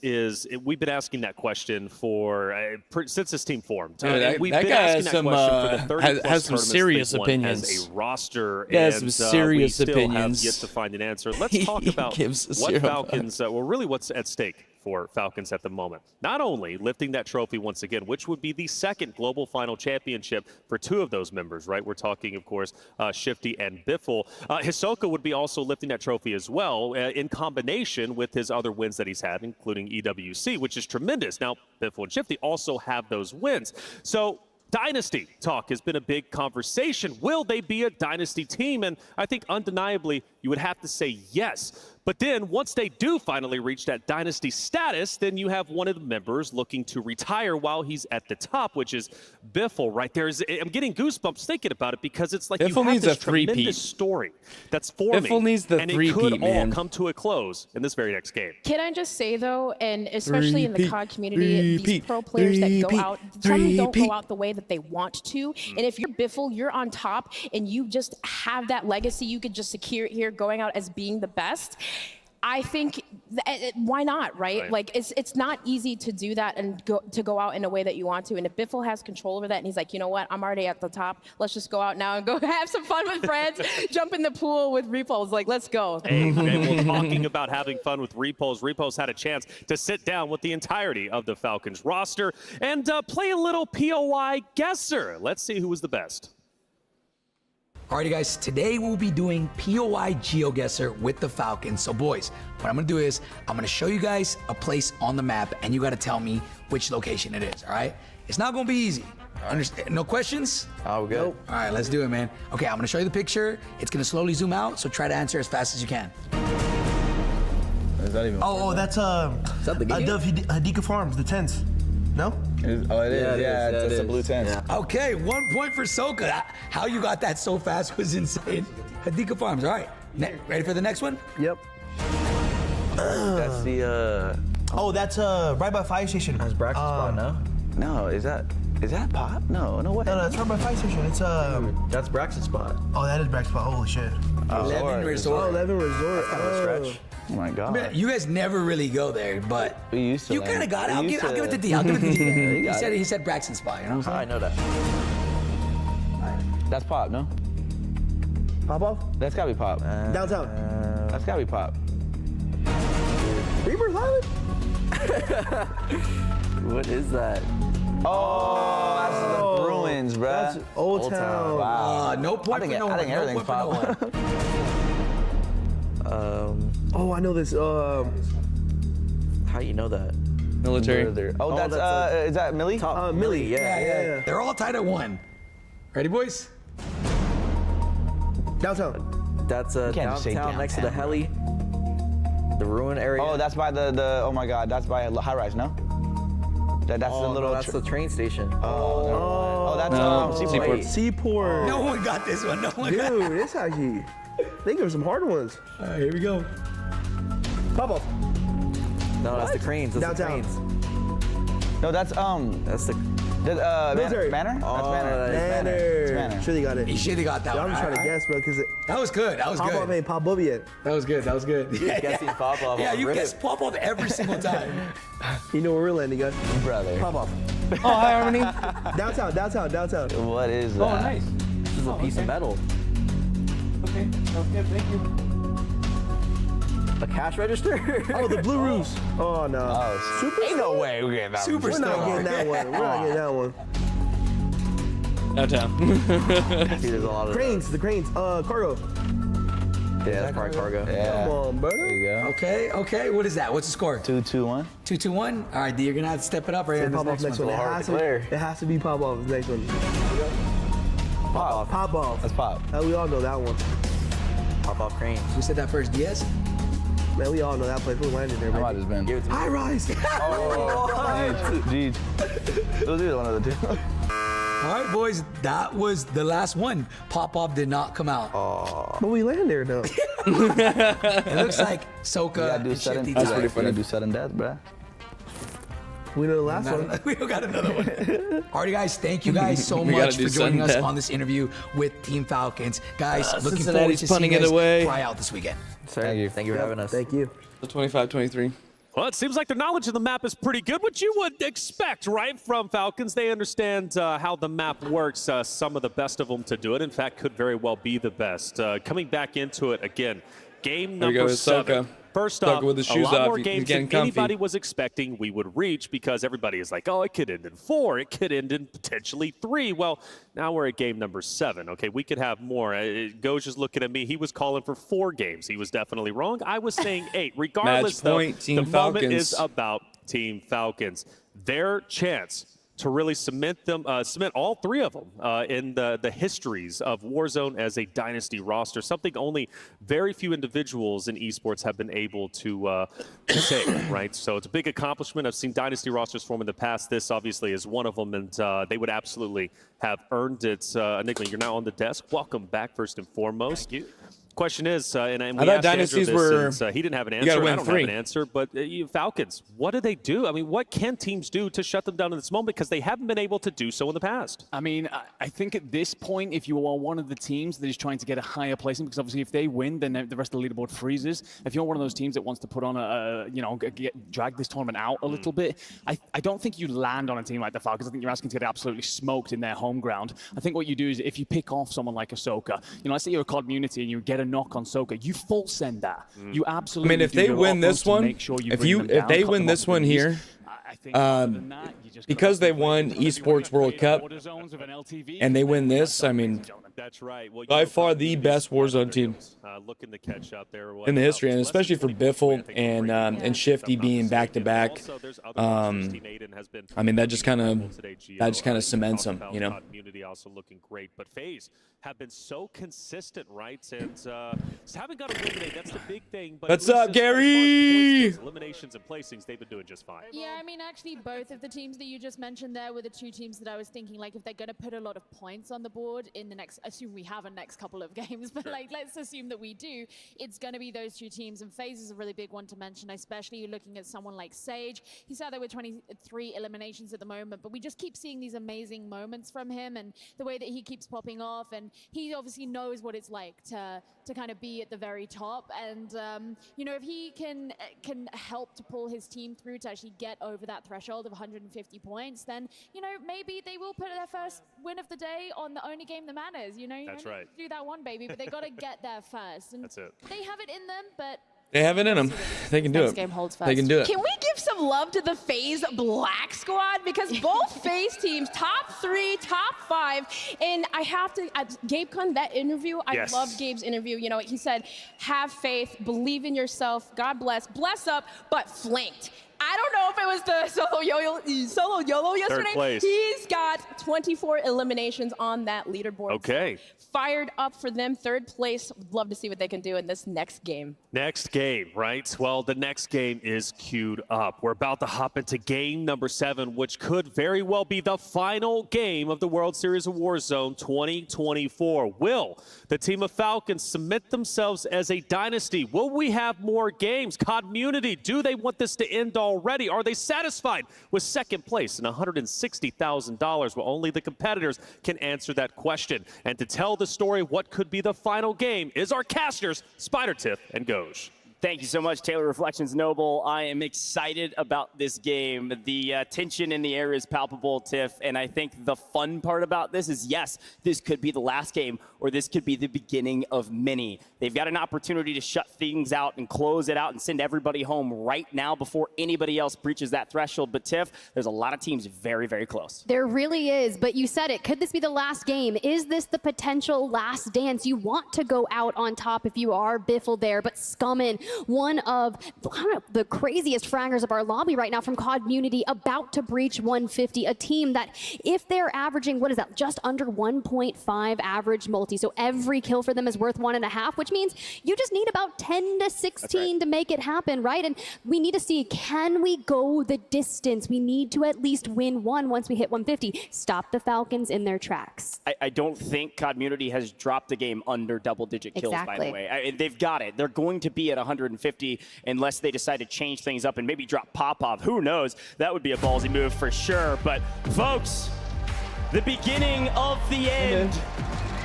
we've been asking that question for since this team formed. We've that been guy asking has that some question for the 30+ has some serious tournaments they've won opinions. as a roster, He has and some serious we still opinions. have yet to find an answer. Let's talk about what Falcons, really what's at stake for Falcons at the moment. Not only lifting that trophy once again, which would be the second global final championship for 2 of those members, right? We're talking, of course, Shifty and BIFFLE. Hisoka would be also lifting that trophy as well, in combination with his other wins that he's had, including EWC, which is tremendous. Now, BIFFLE and Shifty also have those wins. So, Dynasty talk has been a big conversation. Will they be a Dynasty team? And I think undeniably you would have to say yes. But then once they do finally reach that Dynasty status, then you have one of the members looking to retire while he's at the top, which is BIFFLE right there. I'm getting goosebumps thinking about it, because it's like BIFFLE you have needs this a three-peat. tremendous story that's forming. BIFFLE needs the and it three-peat, could all man. come to a close in this very next game. Can I just say, though, and especially in the Three-peat, COD community, these three-peat, pro players that go three-peat, out, some don't three-peat. go out the way that they want to. And if you're BIFFLE, you're on top, and you just have that legacy you could just secure here going out as being the best. I think, why not, right? Like, it's not easy to do that and go out in a way that you want to. And if BIFFLE has control over that, and he's like, you know what, I'm already at the top. Let's just go out now and go have some fun with friends, jump in the pool with Repulse. Like, let's go. Hey, well, talking about having fun with Repulse, Repulse had a chance to sit down with the entirety of the Falcons roster and play a little POI guesser. Let's see who was the best. Alrighty guys, today we'll be doing POI GeoGuessr with the Falcons. So boys, what I'm gonna do is, I'm gonna show you guys a place on the map and you gotta tell me which location it is, alright? It's not gonna be easy. Understand? No questions? Oh, good. Nope. Alright, let's do it, man. Okay, I'm gonna show you the picture. It's gonna slowly zoom out, so try to answer as fast as you can. Is that even that's is that the game? Hadika Farms, the tents. No? It is. Yeah, it's a blue tent. Yeah. Okay, 1 point for Soka. How you got that so fast was insane. Hadika Farms, all right. Ready for the next one? Yep. That's the that's right by fire station. That's Braxton spot, no? No, is that Pop? No way. No, that's right by fire station. It's that's Braxton spot. Oh, that is Braxton spot. Holy shit. 11 Resort. Oh, 11 Resort. Stretch. Oh my God. I mean, you guys never really go there, but we used to. You kind of got it. I'll give it to D. I'll give it to D. He said Braxton spot. You know what I'm saying? I know that. That's Pop, no? Pop off? That's gotta be Pop. Downtown. That's gotta be Pop. Reaper's Island? What is that? Oh, that's the Bruins, bruh. That's Old Town. Wow. No point for no one. I think everything's Pop. Oh, I know this. How you know that? Military. Oh, that's is that Millie? Millie. Yeah. They're all tied at 1. Ready, boys? Downtown. That's downtown next to the heli. The ruin area. Oh, that's by the oh my God, that's by high rise, no? That's the little. That's the train station. Oh, that's Seaport. Seaport. No one got this one. No one got Dude, this actually. They give some hard ones. All right, here we go. Pop off. No, that's the cranes. That's Downtown. the cranes. No, that's the. Military. Banner? Oh, That's Banner. Banner. Sure, got it. He should have got that one. I'm just trying to guess, bro, because that was good. That was good. Pop-Off ain't pop up yet. That was good. That was good. Guessing Pop-Off. Yeah, you guess Pop-Off every single time. You know where we're landing, guys. Brother. Pop-Off. Oh, hi, Harmony. Downtown. What is that? Oh, nice. This is a piece of metal. Okay, okay, thank you. A cash register? Oh, the blue roofs. Oh, no. Oh, Super ain't no way we're getting that one. We're not getting that one. We're not getting that one. Downtown. See, there's a lot of The cranes. Cargo. Yeah, that's part cargo. Come on, brother. There you go. Okay. What is that? What's the score? 2-2-1. 2-2-1. All right, D, you're gonna have to step it up right here. Pop-Off next one. It has to be Pop-Off next one. Pop-Off. That's Pop. We all know that one. Pop-Off cranes. Who said that first? Diaz? Man, we all know that place. Who landed there, I man? might have been. High rise. Jeez. Those are one of the two. All right, boys, that was the last one. Pop-Off did not come out. But we land there, though. It looks like Soka and Shifty. That's pretty funny. Do sudden death, bruh. We know the last one. We don't got another one. All right, guys, thank you guys so much for joining us on this interview with Team Falcons. Guys, looking forward to seeing you guys try out this weekend. Thank you for having us. Thank you. The 25-23. Well, it seems like their knowledge of the map is pretty good, which you would expect, right, from Falcons. They understand how the map works, some of the best of them to do it. In fact, could very well be the best. Coming back into it again, game number 7. First off, with the shoes a lot off. more He's games getting than comfy. anybody was expecting we would reach, because everybody is like, oh, it could end in 4. It could end in potentially 3. Well, now we're at game number 7. Okay, we could have more. Goj is looking at me. He was calling for 4 games. He was definitely wrong. I was saying 8. Regardless, Match point, though, Team the moment Falcons. is about Team Falcons. Their chance to really cement all 3 of them in the histories of Warzone as a dynasty roster, something only very few individuals in esports have been able to say, right? So it's a big accomplishment. I've seen dynasty rosters form in the past. This obviously is one of them, and they would absolutely have earned it. Enigma, you're now on the desk. Welcome back, first and foremost. Thank you. Question is, and we I thought asked dynasties Andrew were. this since, he didn't have an You answer. gotta I win don't 3. have an answer, but Falcons, what do they do? I mean, what can teams do to shut them down in this moment? Because they haven't been able to do so in the past. I mean, I think at this point, if you are one of the teams that is trying to get a higher placement, because obviously if they win, then the rest of the leaderboard freezes. If you're one of those teams that wants to put on drag this tournament out a little bit, I don't think you land on a team like the Falcons. I think you're asking to get absolutely smoked in their home ground. I think what you do is if you pick off someone like Ahsoka, let's say you're a community and you get a knock on Ahsoka, you full send that. You absolutely. I mean, if they win this one, if they win this one here, because they won Esports World Cup and they win this, I mean, that's right. Well, by far the best Warzone team looking to catch up there in the history, and especially for BIFFLE and Shifty being back-to-back. I mean, that just kind of cements them, Community also looking great, but FaZe have been so consistent, right? And haven't got eliminated. That's the big thing. But what's up, Gary? Eliminations and placings, they've been doing just fine. Yeah, I mean, actually, both of the teams that you just mentioned there were the 2 teams that I was thinking, like, if they're going to put a lot of points on the board in the next, assume we have a next couple of games, but like, let's assume that we do, it's going to be those 2 teams. And FaZe is a really big one to mention, especially you're looking at someone like Sage. He's out there with 23 eliminations at the moment, but we just keep seeing these amazing moments from him and the way that he keeps popping off. And he obviously knows what it's like to kind of be at the very top. And, if he can help to pull his team through to actually get over that threshold of 150 points, then, maybe they will put their first win of the day on the only game that matters. That's right. Do that one, baby, but they got to get there first. And that's it. They have it in them, but they have it in them. They can do next it. game holds They can do it. Can we give some love to the FaZe Black Squad? Because both FaZe teams, top 3, top 5. And I have to, at GABEKUUN, that interview, I loved Gabe's interview. He said, have faith, believe in yourself, God bless up, but flanked. I don't know if it was the solo YOLO yesterday. Third place. He's got 24 eliminations on that leaderboard. Okay. Fired up for them, 3rd place. Would love to see what they can do in this next game. Next game, right? Well, the next game is queued up. We're about to hop into game number 7, which could very well be the final game of the World Series of Warzone 2024. Will the team of Falcons cement themselves as a dynasty? Will we have more games? Community, do they want this to end already? already? Are they satisfied with second place and $160,000? Well, only the competitors can answer that question. And to tell the story, what could be the final game, is our casters, Spider, Tiff, and Goj. Thank you so much, Taylor Reflections Noble. I am excited about this game. The tension in the air is palpable, Tiff, and I think the fun part about this is, yes, this could be the last game, or this could be the beginning of many. They've got an opportunity to shut things out and close it out and send everybody home right now before anybody else breaches that threshold. But Tiff, there's a lot of teams very, very close. There really is, but you said it. Could this be the last game? Is this the potential last dance? You want to go out on top if you are BIFFLE there, but Scummin, one of the craziest fraggers of our lobby right now from Community, about to breach 150, a team that if they're averaging, what is that, just under 1.5 average multi, so every kill for them is worth 1.5, which means you just need about 10 to 16 to make it happen, right? And we need to see, can we go the distance? We need to at least win one once we hit 150. Stop the Falcons in their tracks. I don't think Community has dropped a game under double-digit kills, by the way. They've got it. They're going to be at 150 unless they decide to change things up and maybe drop Popov. Who knows? That would be a ballsy move for sure. But folks, the beginning of the end.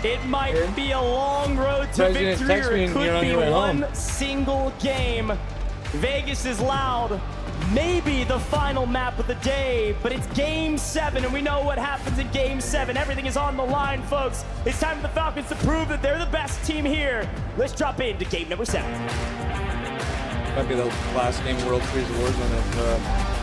It might be a long road to victory, or it could be one single game. Vegas is loud. Maybe the final map of the day, but it's Game 7, and we know what happens in Game 7. Everything is on the line, folks. It's time for the Falcons to prove that they're the best team here. Let's drop into game number 7. Might be the last game of World Series of Warzone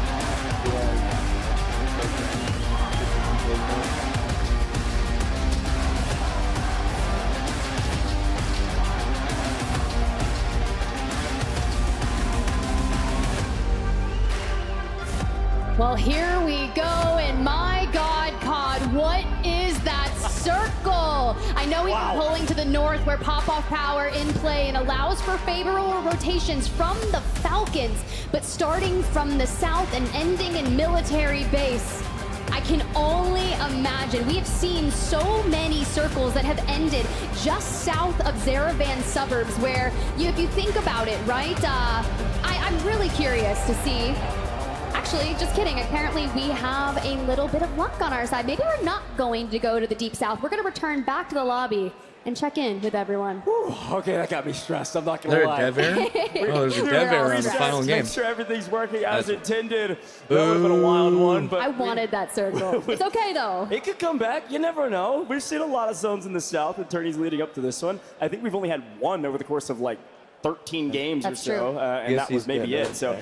Well, here we go, and my God, COD, what is that circle? I know we've been pulling to the north where pop-off power in play and allows for favorable rotations from the Falcons, but starting from the south and ending in military base. I can only imagine. We have seen so many circles that have ended just south of Zaravan suburbs where, if you think about it, right, I'm really curious to see. Actually, just kidding. Apparently, we have a little bit of luck on our side. Maybe we're not going to go to the deep south. We're going to return back to the lobby and check in with everyone. Whew, okay, that got me stressed. I'm not going to lie. Is there a dev error? Oh, there's a dev error on the final game. Make sure everything's working as intended. That would have been a wild one. But I wanted that circle. It's okay, though. It could come back. You never know. We've seen a lot of zones in the south and tourneys leading up to this one. I think we've only had one over the course of, like, 13 games or so, and that was maybe it. So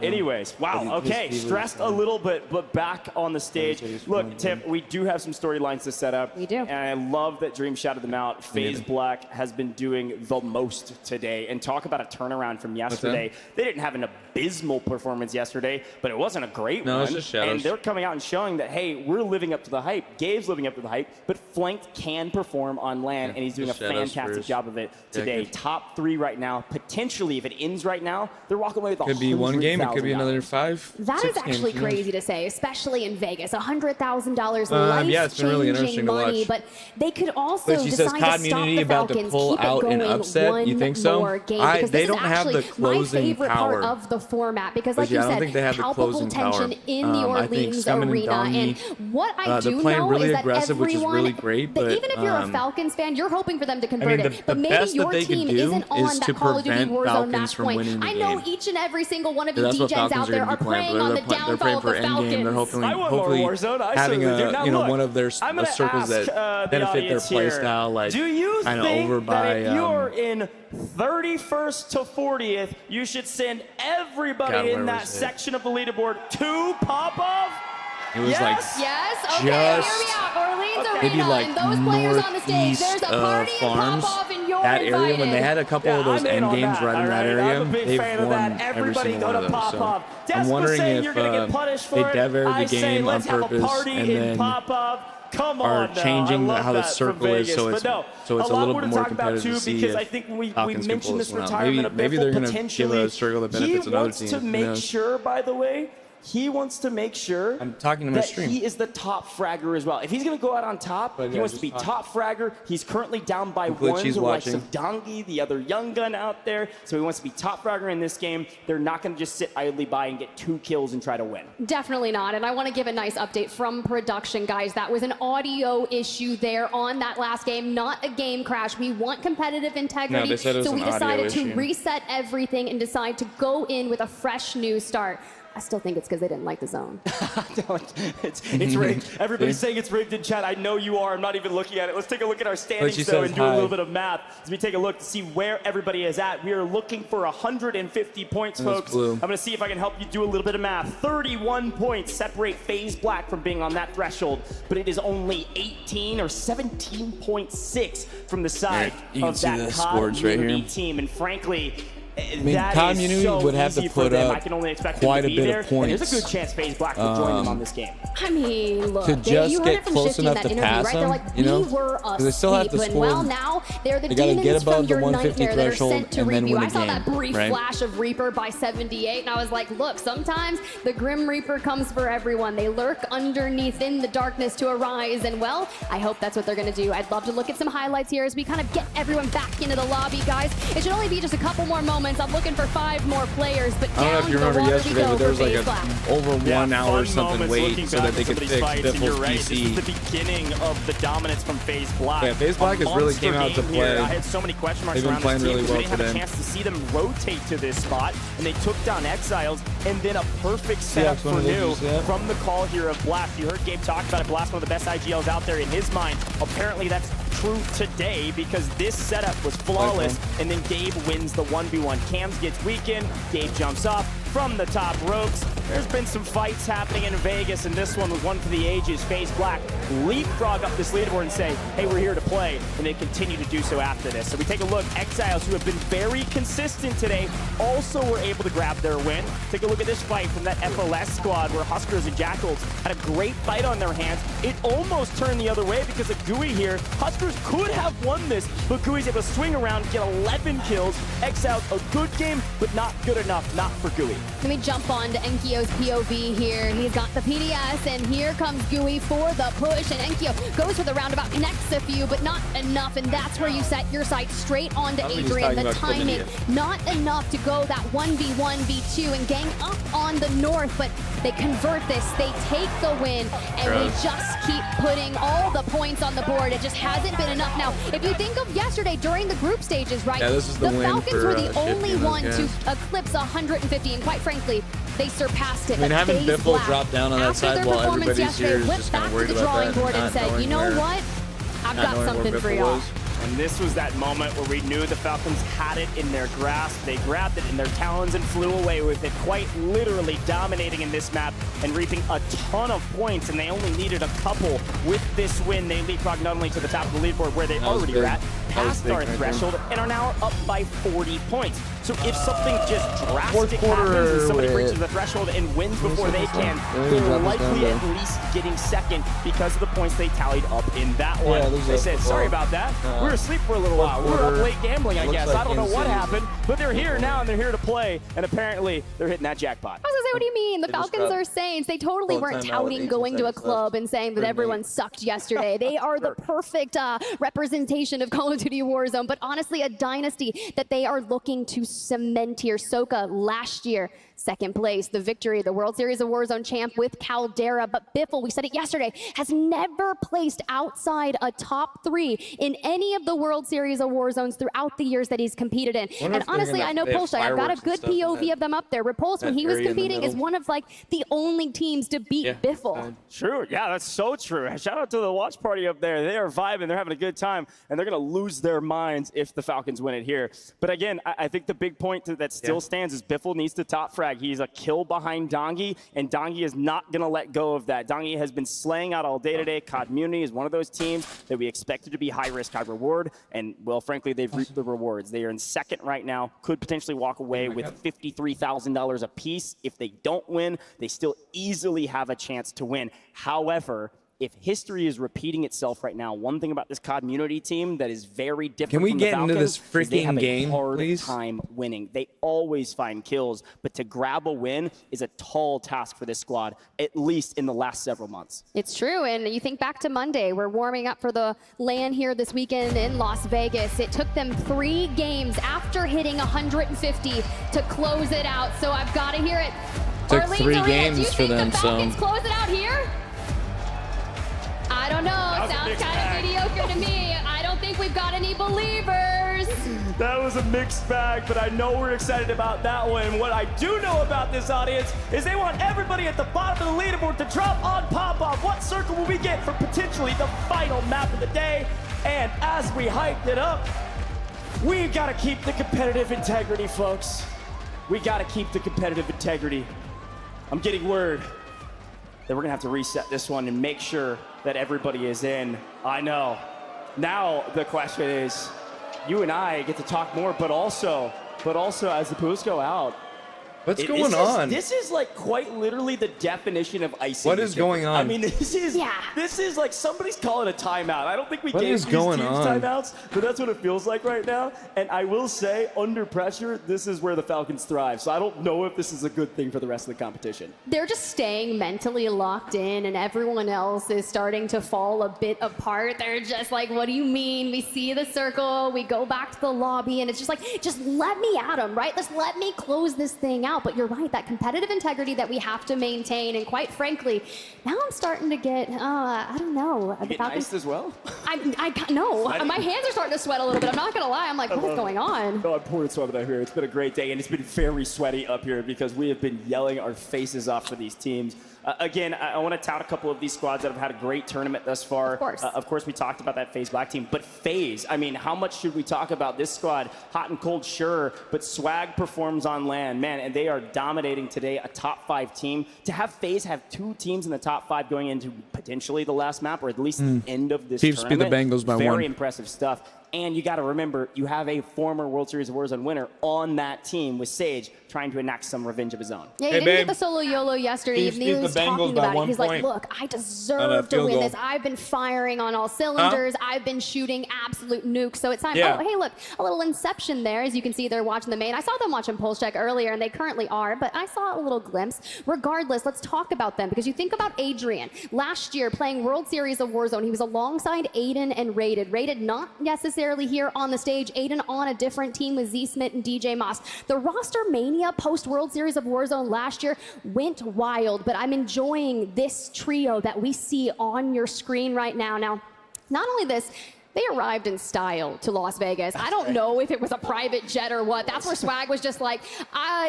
anyways, wow, okay, stressed a little bit, but back on the stage. Look, Tiff, we do have some storylines to set up. We do. And I love that Dream shouted them out. FaZe Black has been doing the most today. And talk about a turnaround from yesterday. They didn't have an abysmal performance yesterday, but it wasn't a great one. It's just shadows. And they're coming out and showing that, hey, we're living up to the hype. Gabe's living up to the hype, but Flanked can perform on land, and he's doing a fantastic job of it today. Top 3 right now. Potentially, if it ends right now, they're walking away with $100,000. Could be one game, it could be another 5. That is actually games, crazy to say, especially in Vegas. $100,000 yeah, it's been really interesting money, to watch. but they could also But she decide says COD to stop Community the about Falcons, to pull keep it out going an upset. You think so? more game, They don't have the closing my favorite power. part of the format, because like Yeah, you I don't said, think they have the palpable closing tension power. in the I think Orleans Scummin arena. And what I do they're playing know really is that aggressive, which is everyone, really great, but even if you're a Falcons fan, you're hoping for them to convert the it. But maybe best that your they could team do isn't on is that to Call of Duty prevent Warzone Falcons match from point. winning the I know game. each and every single one of you That's what DJs Falcons out there are are praying on the downfall of the Falcons. They're hopefully I having certainly do. a Now, one of their I'm gonna circles ask, that the benefit their audience here, playstyle, like do you kind of think over that by. if you're in 31st to 40th, you should send everybody in that section of the leaderboard to Popov? It was like yes, okay, here we are, Orleans maybe Arena, like and those players on the stage. There's a party in Farms. Pop-Off, and you're That area, invited. when they had a couple of those end games right in that area, they've won every single one of those. So I'm wondering if they dev-aired the game on purpose and then are changing how the circle is, so it's a little bit more competitive to see if Falcons can pull this one out. Maybe they're going to give a circle that benefits another team. He wants to make sure, by the way, he wants to make sure I'm talking to my that stream. he is the top fragger as well. If he's going to go out on top, he wants to be top fragger. He's currently down by one to the likes of Dongi, the other young gun out there. So he wants to be top fragger in this game. They're not going to just sit idly by and get 2 kills and try to win. Definitely not. And I want to give a nice update from production, guys. That was an audio issue there on that last game, not a game crash. We want competitive integrity. No, they said it was so we an audio decided to issue. reset everything and decide to go in with a fresh new start. I still think it's because they didn't like the zone. It's rigged. Everybody's saying it's rigged in chat. I know you are. I'm not even looking at it. Let's take a look at our standings, though, and do a little bit of math as we take a look to see where everybody is at. We are looking for 150 points, folks. I'm going to see if I can help you do a little bit of math. 31 points separate FaZe Black from being on that threshold, but it is only 18 or 17.6 from the side of that COD Unity team. And frankly, I mean, community would have to put up quite a bit of points. There's a good chance FaZe Black will join them on this game. I mean, look, to just you heard get it from close Shifty in enough that to interview, pass right? They're them, like, you know, we were they still have to asleep, and score. well, now they're the They gotta demons get above from the your 150 nightmare that are threshold sent to and then review. win I a saw game, that brief right? flash of Reaper by 78, and I was like, look, sometimes the Grim Reaper comes for everyone. They lurk underneath in the darkness to arise, and well, I hope that's what they're gonna do. I'd love to look at some highlights here as we kind of get everyone back into the lobby, guys. It should only be just a couple more moments. I'm looking for 5 more players, but I don't know if you remember yesterday, but there was like over 1 hour or something wait so that they could fix BIFFLE's This is PC. the beginning of the dominance from FaZe Black. Yeah, FaZe Black has really came out to play. I had so many question marks They've been around playing this team really because we well didn't have today. a chance to see them rotate to this spot, and they took down Exiles, and then a perfect setup for New from the call here of Blast. You heard Gabe talk about it. Blast, one of the best IGLs out there in his mind. Apparently that's true today because this setup was flawless, and then Gabe wins the 1v1. Cams gets weakened, Gabe jumps off from the top ropes. There's been some fights happening in Vegas, and this one was one for the ages. FaZe Black leapfrog up this leaderboard and say, hey, we're here to play, and they continue to do so after this. So we take a look. Exiles, who have been very consistent today, also were able to grab their win. Take a look at this fight from that FLS squad where HUSKERRS and JACKALS had a great fight on their hands. It almost turned the other way because of GABEKUUN here. HUSKERRS could have won this, but GABEKUUN's able to swing around, get 11 kills. Exiles, a good game, but not good enough, not for GABEKUUN. Let me jump on to Enkyo's POV here. He's got the PDS, and here comes GABEKUUN for the push, and Enkyo goes for the roundabout, connects a few, but not enough, and that's where you set your sight straight onto Adrian. The timing, not enough to go that 1v1, v2, and gang up on the north, but they convert this, they take the win, and they just keep putting all the points on the board. It just hasn't been enough. Now, if you think of yesterday during the group stages, right, this is the win Falcons for, were the only Shifty, one to eclipse 150, and quite frankly, they surpassed it. I mean, but having FaZe BIFFLE Black, drop down on that after side their while performance everybody's here yesterday, is went just back kind of to worried the about drawing that. board and said, you know what? I've got something for y'all. And this was that moment where we knew the Falcons had it in their grasp. They grabbed it in their talons and flew away with it, quite literally dominating in this map and reaping a ton of points, and they only needed a couple. With this win, they leapfrogged not only to the top of the leaderboard where they already were at, past our threshold, and are now up by 40 points. So if something just drastic happens and somebody reaches the threshold and wins before they can, they're likely at least getting second because of the points they tallied up in that one. They said, sorry about that. We were asleep for a little while. We were up late gambling, I guess. I don't know what happened, but they're here now and they're here to play, and apparently they're hitting that jackpot. I was gonna say, what do you mean? The Falcons are Saints. They totally weren't touting going to a club and saying that everyone sucked yesterday. They are the perfect representation of Call of Duty Warzone, but honestly, a dynasty that they are looking to cement here. Soka last year, second place, the victory, the World Series of Warzone champ with Caldera, but BIFFLE, we said it yesterday, has never placed outside a top 3 in any of the World Series of Warzones throughout the years that he's competed in. And honestly, I know Polshy, I've got a good POV of them up there. Repulse, when he was competing, is one of like the only teams to beat BIFFLE. True, yeah, that's so true. Shout out to the watch party up there. They are vibing, they're having a good time, and they're gonna lose their minds if the Falcons win it here. But again, I think the big point that still stands is BIFFLE needs to top frag. He's a kill behind Dongi, and Dongi is not gonna let go of that. Dongi has been slaying out all day today. COD Community is one of those teams that we expected to be high risk, high reward, and well, frankly, they've reaped the rewards. They are in second right now, could potentially walk away with $53,000 apiece. If they don't win, they still easily have a chance to win. However, if history is repeating itself right now, one thing about this community team that is very different Can we from the get into Falcons this is they have freaking game, a hard please? time winning. They always find kills, but to grab a win is a tall task for this squad, at least in the last several months. It's true, and you think back to Monday, we're warming up for the LAN here this weekend in Las Vegas. It took them 3 games after hitting 150 to close it out, so I've got to hear it. Took Orleans 3 Arena, games do you for think them, the so. Falcons close it out here? I don't know, sounds kind of mediocre to me. I don't think we've got any believers. That was a mixed bag, but I know we're excited about that one. What I do know about this audience is they want everybody at the bottom of the leaderboard to drop on pop-off. What circle will we get for potentially the final map of the day? And as we hyped it up, we've got to keep the competitive integrity, folks. We got to keep the competitive integrity. I'm getting word that we're going to have to reset this one and make sure that everybody is in. I know. Now the question is, you and I get to talk more, but also as the poos go out. What's going on? This is like quite literally the definition of icing. What is going on? I mean, this is like somebody's calling a timeout. I don't think we What gave is these going teams on? timeouts, but that's what it feels like right now. And I will say, under pressure, this is where the Falcons thrive. So I don't know if this is a good thing for the rest of the competition. They're just staying mentally locked in, and everyone else is starting to fall a bit apart. They're just like, what do you mean? We see the circle, we go back to the lobby, and it's just like, just let me at them, right? Just let me close this thing out. But you're right, that competitive integrity that we have to maintain, and quite frankly, now I'm starting to get, I don't know. You get iced as well? No, my hands are starting to sweat a little bit. I'm not gonna lie. I'm like, what is going on? No, I'm pouring sweat out here. It's been a great day, and it's been very sweaty up here because we have been yelling our faces off for these teams. Again, I want to tout a couple of these squads that have had a great tournament thus far. Of course, we talked about that FaZe Black team, but FaZe, I mean, how much should we talk about this squad? Hot and cold, sure, but Swag performs on LAN, man, and they are dominating today, a top 5 team. To have FaZe have 2 teams in the top 5 going into potentially the last map, or at least the end of this Chiefs beat the tournament, Bengals by 1. very impressive stuff. And you got to remember, you have a former World Series of Warzone winner on that team with Sage trying to enact some revenge of his own. Yeah, he didn't get the solo YOLO yesterday. Chiefs He beat the was Bengals talking by about 1 it. He's like, point. look, I On a deserve to field win goal. this. I've been firing on all cylinders. I've been shooting absolute nukes. So it's time. Yeah. Oh, hey, look, a little inception there. As you can see, they're watching the main. I saw them watching Pulse Check earlier, and they currently are, but I saw a little glimpse. Regardless, let's talk about them, because you think about Adrian. Last year, playing World Series of Warzone, he was alongside AYDAN and Rated. Rated not necessarily here on the stage. AYDAN on a different team with Z Smith and DJ Moss. The roster mania post World Series of Warzone last year went wild, but I'm enjoying this trio that we see on your screen right now. Now, not only this, they arrived in style to Las Vegas. I don't know if it was a private jet or what. That's where Swag was just like,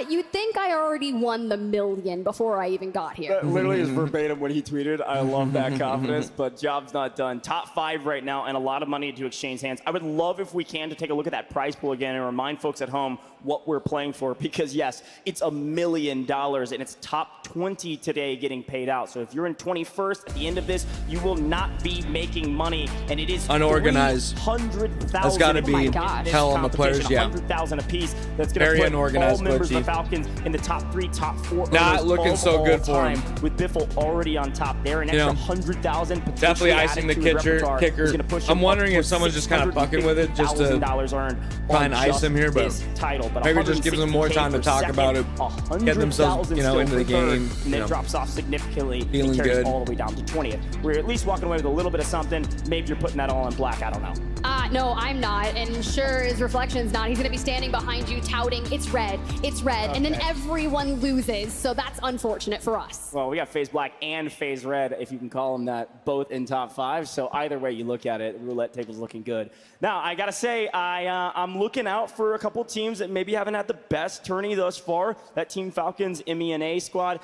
you'd think I already won the million before I even got here. That literally is verbatim what he tweeted. I love that confidence, but job's not done. Top 5 right now, and a lot of money to exchange hands. I would love, if we can, to take a look at that prize pool again and remind folks at home what we're playing for, because yes, it's $1 million, and it's top 20 today getting paid out. So if you're in 21st at the end of this, you will not be making money, and it is Unorganized. 300,000. That's got to be hell on the players, yeah. 100,000 apiece. That's going Very to put unorganized, all members but of the Falcons in the top 3, top 4. Not earners looking of so all good for time, him. with BIFFLE already on top there, an You extra know, 100,000 definitely icing the kicker. I'm wondering if someone's just kind of fucking with it just to try and ice him here, but title, but maybe it just gives them more time to talk about it, get themselves, you know, into the game. And then drops off significantly. Feeling and carries good. all the way down to 20th. We're at least walking away with a little bit of something. Maybe you're putting that all in black. I don't know. No, I'm not, and sure his reflection's not. He's gonna be standing behind you touting, it's red, and then everyone loses, so that's unfortunate for us. Well, we got FaZe Black and FaZe Red, if you can call them that, both in top 5, so either way you look at it, roulette table's looking good. Now, I gotta say, I'm looking out for a couple teams that maybe haven't had the best tourney thus far. That Team Falcons MENA squad,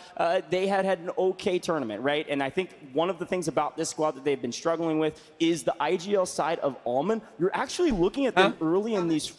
they had an okay tournament, right? And I think one of the things about this squad that they've been struggling with is the IGL side of Almond you're actually looking at them early in these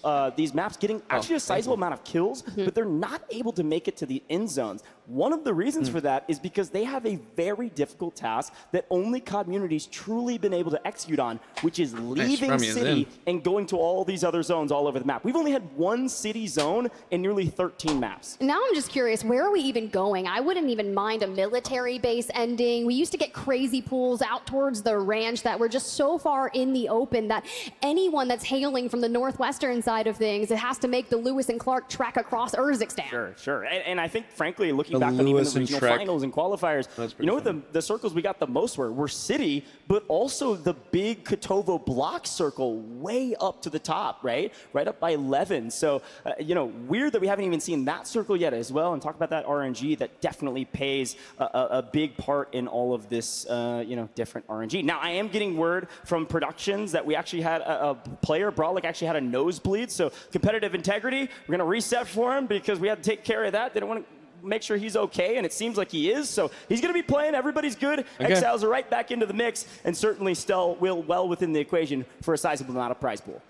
maps getting actually a sizable amount of kills, but they're not able to make it to the end zones. One of the reasons for that is because they have a very difficult task that only Community's truly been able to execute on, which is leaving City and going to all these other zones all over the map. We've only had one City zone in nearly 13 maps. Now I'm just curious, where are we even going? I wouldn't even mind a military base ending. We used to get crazy pools out towards the ranch that were just so far in the open that anyone that's hailing from the northwestern side of things, it has to make the Lewis and Clark trek across Urzikstan. Sure. And I think, frankly, looking back on even the regional finals and qualifiers, you know what the circles we got the most were City, but also the big Kotovo block circle way up to the top, right up by 11. So, you know, weird that we haven't even seen that circle yet as well. And talk about that RNG that definitely plays a big part in all of this, you know, different RNG. Now, I am getting word from productions that we actually had a player, Brolic, actually had a nosebleed. So competitive integrity, we're going to reset for him because we had to take care of that. They don't want to make sure he's okay, and it seems like he is. So he's going to be playing. Everybody's good. Exiles are right back into the mix, and certainly still well within the equation for a sizable amount of prize pool.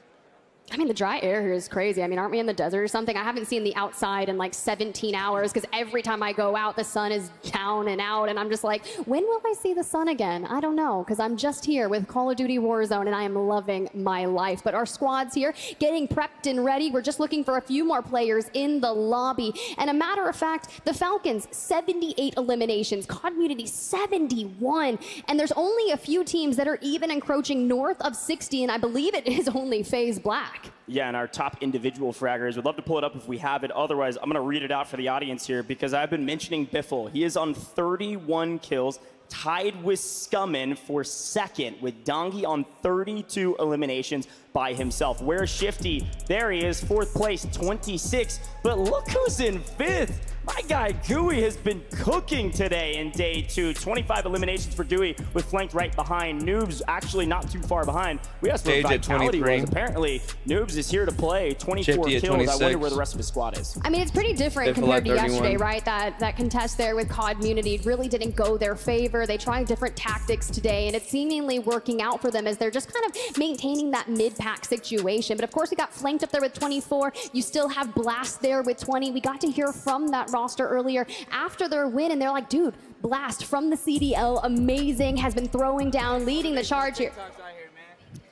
I mean, the dry air here is crazy. I mean, aren't we in the desert or something? I haven't seen the outside in like 17 hours because every time I go out, the sun is down and out. And I'm just like, when will I see the sun again? I don't know, because I'm just here with Call of Duty Warzone and I am loving my life. But our squad's here getting prepped and ready. We're just looking for a few more players in the lobby. And a matter of fact, the Falcons, 78 eliminations, Community 71. And there's only a few teams that are even encroaching north of 60. And I believe it is only FaZe Black. Yeah, and our top individual fraggers. We'd love to pull it up if we have it. Otherwise, I'm going to read it out for the audience here because I've been mentioning BIFFLE. He is on 31 kills, tied with Scummin for second, with Dongi on 32 eliminations by himself. Where's Shifty? There he is, fourth place, 26. But look who's in fifth. My guy Gooey has been cooking today in day 2. 25 eliminations for Gooey, with flanked right behind. Noobs actually not too far behind. We asked what Vitality was. Apparently, Noobs is here to play. 24 kills. I wonder where the rest of his squad is. I mean, it's pretty different compared to yesterday, right? That contest there with Community really didn't go their favor. They tried different tactics today, and it's seemingly working out for them as they're just kind of maintaining that mid-pack situation. But of course, we got flanked up there with 24. You still have Blast there with 20. We got to hear from that roster earlier after their win, and they're like, dude, Blast from the CDL, amazing, has been throwing down, leading the charge here.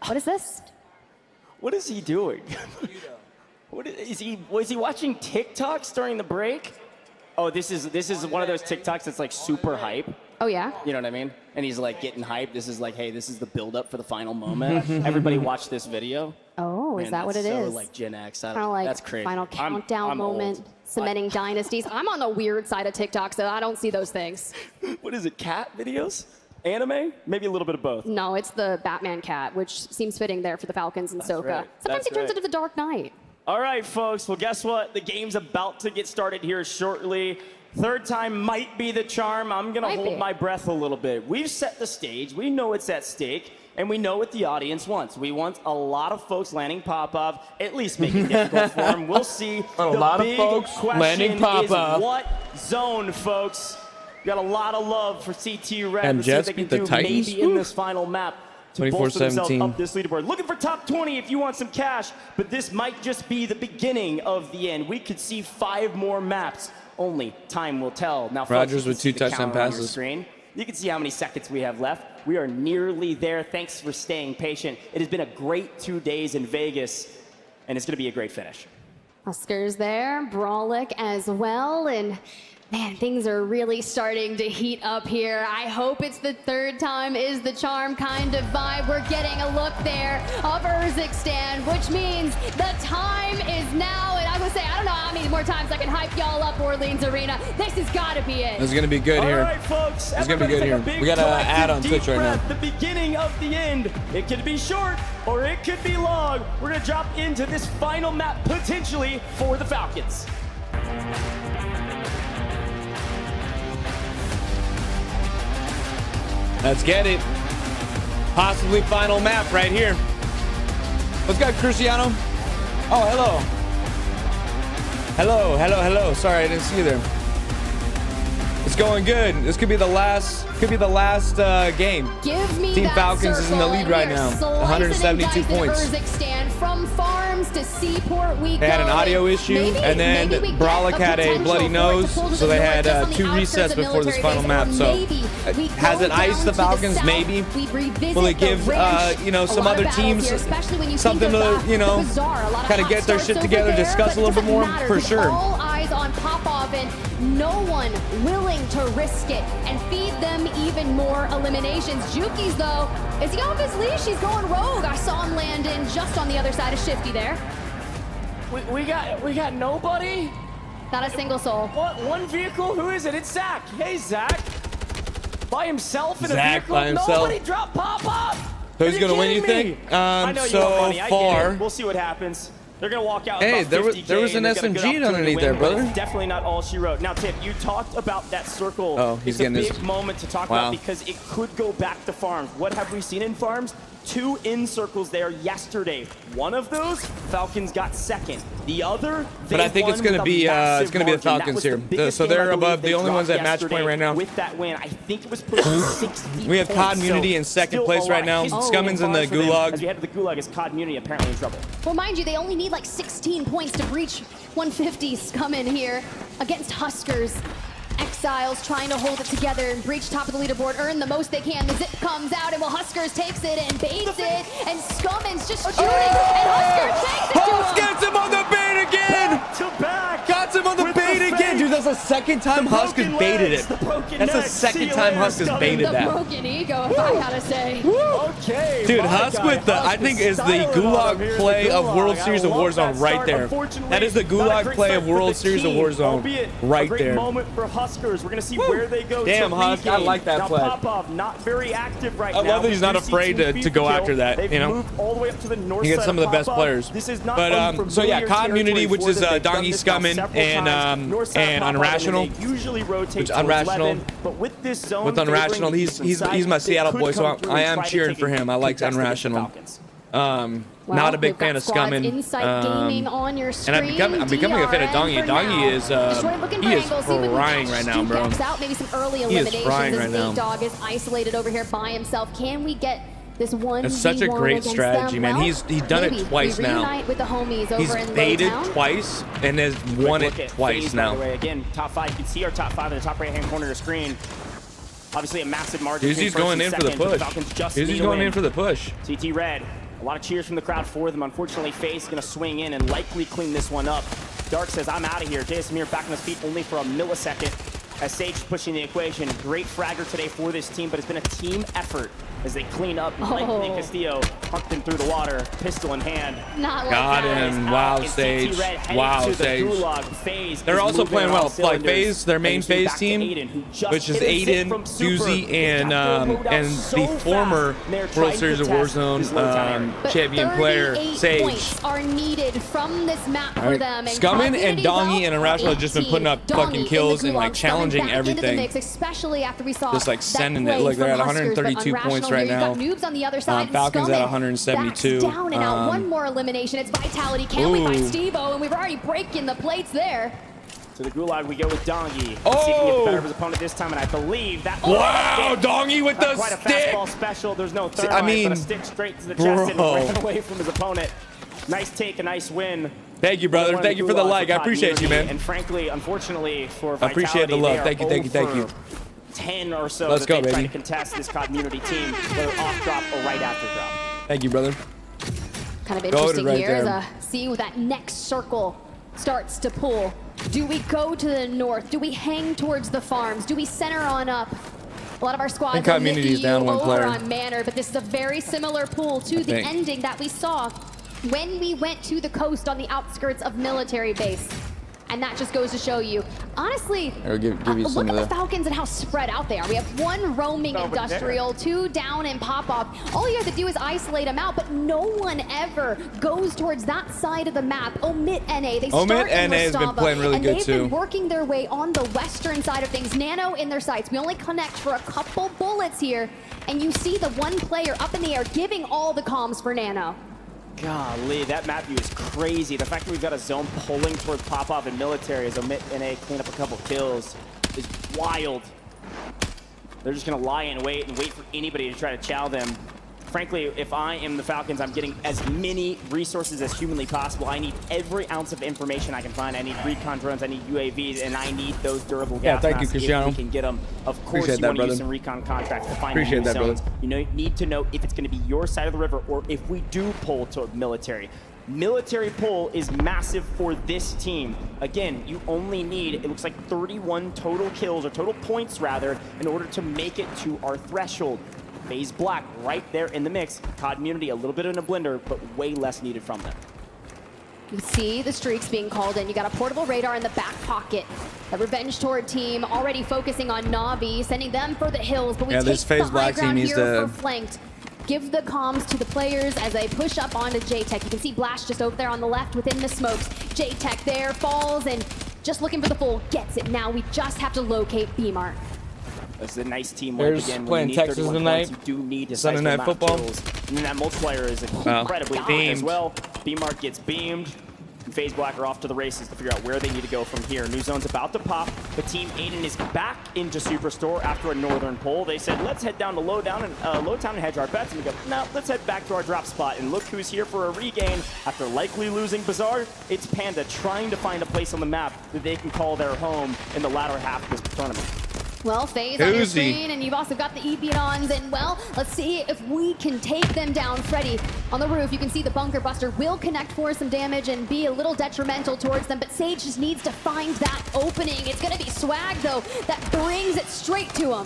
What is this? What is he doing? Was he watching TikToks during the break? Oh, this is one of those TikToks that's like super hype. Oh yeah? You know what I mean? And he's like getting hyped. This is like, hey, this is the build up for the final moment. Everybody watch this video. Oh, Man, is that what it so is? like Gen X. Kind of like that's crazy. final countdown I'm moment, old. cementing dynasties. I'm on the weird side of TikTok, so I don't see those things. What is it, cat videos? Anime? Maybe a little bit of both. No, it's the Batman cat, which seems fitting there for the Falcons and Soka. Right. Sometimes he turns into the Dark Knight. All right, folks. Well, guess what? The game's about to get started here shortly. Third time might be the charm. I'm going to hold my breath a little bit. We've set the stage. We know it's at stake. And we know what the audience wants. We want a lot of folks landing Popov, at least make it difficult for them. We'll see. A lot of folks landing Popov. What zone, folks? We got a lot of love for CT Red. And Let's see Jets what they can beat the do Titans. maybe in this final map to bolster themselves 24-17. up this leaderboard. Looking for top 20 if you want some cash, but this might just be the beginning of the end. We could see 5 more maps. Only time will tell. Now, folks, Rodgers you with can see 2 the touchdown counter on your passes. screen. You can see how many seconds we have left. We are nearly there. Thanks for staying patient. It has been a great 2 days in Vegas, and it's going to be a great finish. Huskers there, Brolic as well, and man, things are really starting to heat up here. I hope it's the third time is the charm kind of vibe. We're getting a look there of Urzikstan, which means the time is now. And I would say, I don't know how many more times I can hype y'all up Orleans Arena. This has got to be it. This is going to be good here. All right, folks. It's going to be good here. We got an ad on Twitch right now. The beginning of the end. It could be short or it could be long. We're going to drop into this final map potentially for the Falcons. Let's get it. Possibly final map right here. What's good, Cristiano? Oh, hello. Hello. Sorry, I didn't see you there. Let's going good. This could be the last game. Give me Team that Falcons is in the circle, lead and right we are now. slicing 172 and dicing points. Kazakhstan. From farms to Seaport we They had go. an audio issue, and then Brolic had a bloody nose, so they had 2 resets before this final map. So has it iced the Falcons? Maybe. Will it give you know, some other teams something to, you know, kind of get their shit together, discuss a little bit more? For sure. All eyes on Popov, and no one willing to risk it and feed them even more eliminations. Juki's though, is he off his leash? He's going rogue. I saw him land in just on the other side of Shifty there. We got nobody? Not a single soul. What? One vehicle? Who is it? It's Zach. Hey, Zach. By himself in a Zach vehicle? by himself. Nobody dropped Pop-Up? So who's gonna win, you think? I know you So want money. I get far. it. We'll see what happens. They're going to walk out. Hey, about there was 50K, an and they've got a good SMG opportunity to underneath win, there, but brother. it's definitely not all she wrote. Now, Tip, you talked about that circle. Oh, he's it's a getting big his... moment to talk Wow. about because it could go back to farms. What have we seen in farms? 2 in circles there yesterday. One of those, Falcons got second. The other, But I think it's going to be the Falcons here. So they're above, the only ones at match point right now. With that win, I think it was pushing 60 We have COD points, Immunity so in second still place a right lot. now. History Scummin's in the for them. Gulag. As we head to the Gulag, is COD Immunity apparently in trouble. Well, mind you, they only need like 16 points to breach 150. Scummin here against Huskers. Exiles trying to hold it together and breach top of the leaderboard, earn the most they can. The zip comes out, and Huskers takes it and baits it, and Scummin's just shooting, and Huskers takes it to him. Gets him on the bait again! Back to back! Got him on the bait again! Dude, that's the second time Huskers baited it. That's the second time Huskers baited The that. broken ego, if I gotta say. Okay. Dude, Husk with the, I think is the Gulag play of World Series of Warzone right there. That is the Gulag play of World Series of Warzone right great there. moment for Huskers. We're gonna see where they go. Damn, to Husk, I regain. like that now, play. Popov not very active right I now. love that he's not We do see afraid Team to Beef go kill. after that, They've you know? moved all the way up to the north You get side some of the best Popov. players. This is not But so yeah, COD Immunity, which is Dongy Dongy Scummin and Unrational. Usually rotate Which Unrational. but with this zone With Unrational, he's my Seattle boy, so I am cheering for him. I like Unrational. Not a big fan of Scummin. Insight Gaming on your screen. And I'm becoming a fan of Dongy. Dongy is he is frying right now, bro. Maybe some early He is eliminations frying as right now. Nate Dogg is isolated over here by himself. Can we get this one? It's such a great strategy, man. Well, He's done it twice we now. reunite with the homies He's over in baited Lowtown. twice and has won it twice FAZE, now. By the way. Again, top 5. You can see our top 5 in the top right-hand corner of the screen. Obviously, a massive margin. He's going in for the push. He's going in for the push. CT Red. A lot of cheers from the crowd for them. Unfortunately, FAZE is going to swing in and likely clean this one up. Dark says, I'm out of here. Jason Mir back on his feet only for a millisecond as Sage pushing the equation. Great fragger today for this team, but it's been a team effort as they clean up. Likely Castillo hunked him through the water, pistol in hand. Not like Got that. him. Wow, Sage. Wow, Sage. They're also playing well. Like FAZE, their main FAZE team, which is AYDAN, Doozy, and the former World Series of Warzone champion player, 38 Sage. points are needed from this map for them. And Scummin and Community, Dongy and well, Unrational have just been putting up Dongy fucking in the kills and Gulag, like challenging Scummin back into the everything. mix, especially after we saw Just like that sending it. play Look, they're at from Huskers, but 132 points Unrational right here, now. You've got noobs on the other side. and Falcons at Scummin 172. backs down and out. One more elimination. It's Vitality. Can we find Ooh. Steve-O? And we've already breaking the plates there. To the Gulag we go with Dongy. Let's see if he can get the better of his opponent this time, and I believe that. Wow, Dongy with the quite a stick. fastball special. There's no third I mean, but a stick straight to the chest and bro. ran away from his opponent. Nice take, a nice win. Thank you, brother. Thank you for the like. I appreciate you, man. And frankly, unfortunately for I Vitality, appreciate the love. they are Thank you, thank you, thank you. 10 or so Let's that go, they try baby. to contest this COD Immunity team, whether off drop or right after drop. Thank you, brother. Kind of Goated interesting right here there. as see what that next circle starts to pull. Do we go to the north? Do we hang towards the farms? Do we center on up? A lot of our squads And COD OMIT Immunity is EU down one over player. on Manor, but this is a very similar pool to the think. ending that we saw when we went to the coast on the outskirts of military base. And that just goes to show you, honestly, I'll give you some look of at the that. Falcons and how spread out they are. We have one roaming industrial, 2 down and pop-off. All you have to do is isolate them out, but no one ever goes towards that side of the map. OMIT NA, they start OMIT in NA has been Rostava, playing really and good they've too. been working their way on the western side of things. Nano in their sights. We only connect for a couple bullets here, and you see the one player up in the air giving all the comms for Nano. Golly, that map view is crazy. The fact that we've got a zone pulling towards Popov and military as OMIT NA clean up a couple kills. is wild. They're just going to lie in wait and wait for anybody to try to chow them. Frankly, if I am the Falcons, I'm getting as many resources as humanly possible. I need every ounce of information I can find. I need recon drones, I need UAVs, and I need those durable gas masks if we can get them. Of course, you want to use some recon contracts to find new zones. You need to know if it's going to be your side of the river or if we do pull to military. Military pull is massive for this team. Again, you only need, it looks like 31 total kills, or total points rather, in order to make it to our threshold. FaZe Black right there in the mix. COD Community a little bit in a blender, but way less needed from them. You see the streaks being called in. You got a portable radar in the back pocket. The Revenge Toward team already focusing on Navi, sending them for the hills, but we take this FaZe the Black high ground team here for flanked. Give the comms to the players as they push up onto J-Tech. You can see Blast just over there on the left within the smokes. J-Tech there falls and just looking for the full, gets it. Now we just have to locate B-Mark. This is a nice teamwork again. Playing Texas tonight. You do need Sunday Night Football. And then that multiplier is incredibly big as well. B-Mark gets beamed. And FaZe Black are off to the races to figure out where they need to go from here. New zone's about to pop. The team AYDAN is back into Superstore after a northern pull. They said, let's head down to Lowtown and hedge our bets. And we go, no, let's head back to our drop spot. And look who's here for a regain after likely losing Bazaar. It's Panda trying to find a place on the map that they can call their home in the latter half of this tournament. Well, FaZe on your screen, and you've also got the Epions, and well, let's see if we can take them down. Freddy on the roof, you can see the Bunker Buster will connect for some damage and be a little detrimental towards them, but Sage just needs to find that opening. It's gonna be Swag, though, that brings it straight to him.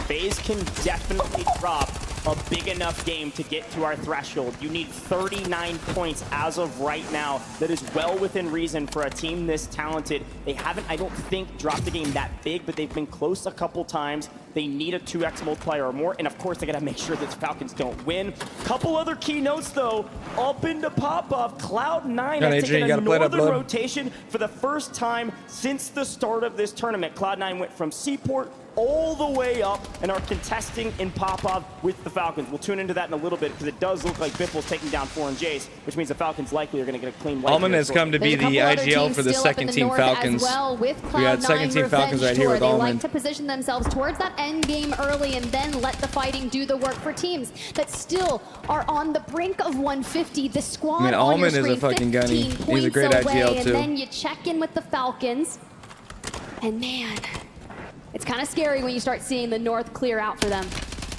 FaZe can definitely drop a big enough game to get to our threshold. You need 39 points as of right now. That is well within reason for a team this talented. They haven't, I don't think, dropped a game that big, but they've been close a couple times. They need a 2x multiplier or more, and of course they gotta make sure that the Falcons don't win. Couple other key notes though, up into pop-up, Cloud9 has taken a northern rotation for the first time since the start of this tournament. Cloud9 went from Seaport all the way up and are contesting in pop-up with the Falcons. We'll tune into that in a little bit because it does look like BIFFLE's taking down 4 and Jace, which means the Falcons likely are going to get a clean wipe. Almond has come to be the IGL for the second team Falcons. Well, with we got second team Falcons right here with They Almond. like to position themselves towards that end game early and then let the fighting do the work for teams that still are on the brink of 150. The squad on your Almond screen, is a fucking gunny. 15 He's a great points away, IGL too. And then you check in with the Falcons, and man, it's kind of scary when you start seeing the north clear out for them.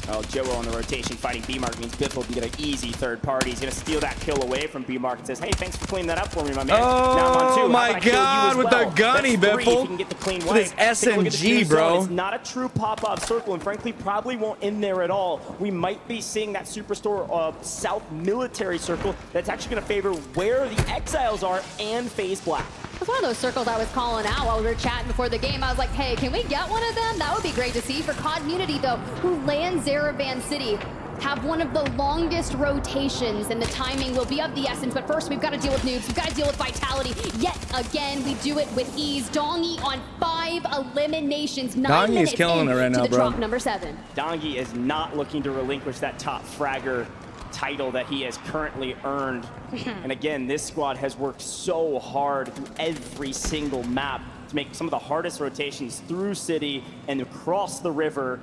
Oh, Joe on the rotation fighting B-Mark means BIFFLE can get an easy third party. He's going to steal that kill away from B-Mark and says, hey, thanks for cleaning that up for me, my man. Now I'm on 2. My God, with the gunny, BIFFLE. Can get the clean with his SMG, bro. It's not a true pop-up circle, and frankly, probably won't end there at all. We might be seeing that Superstore South military circle that's actually going to favor where the Exiles are and FaZe Black. It's one of those circles I was calling out while we were chatting before the game. I was like, hey, can we get one of them? That would be great to see. For COD Community, though, who land Zaravan City, have one of the longest rotations, and the timing will be of the essence. But first, we've got to deal with noobs. We've got to deal with Vitality. Yet again, we do it with ease. Dongy on 5 eliminations. 9 minutes killing it right now, to the bro. drop number 7. Dongy is not looking to relinquish that top fragger title that he has currently earned. And again, this squad has worked so hard through every single map to make some of the hardest rotations through City and across the river.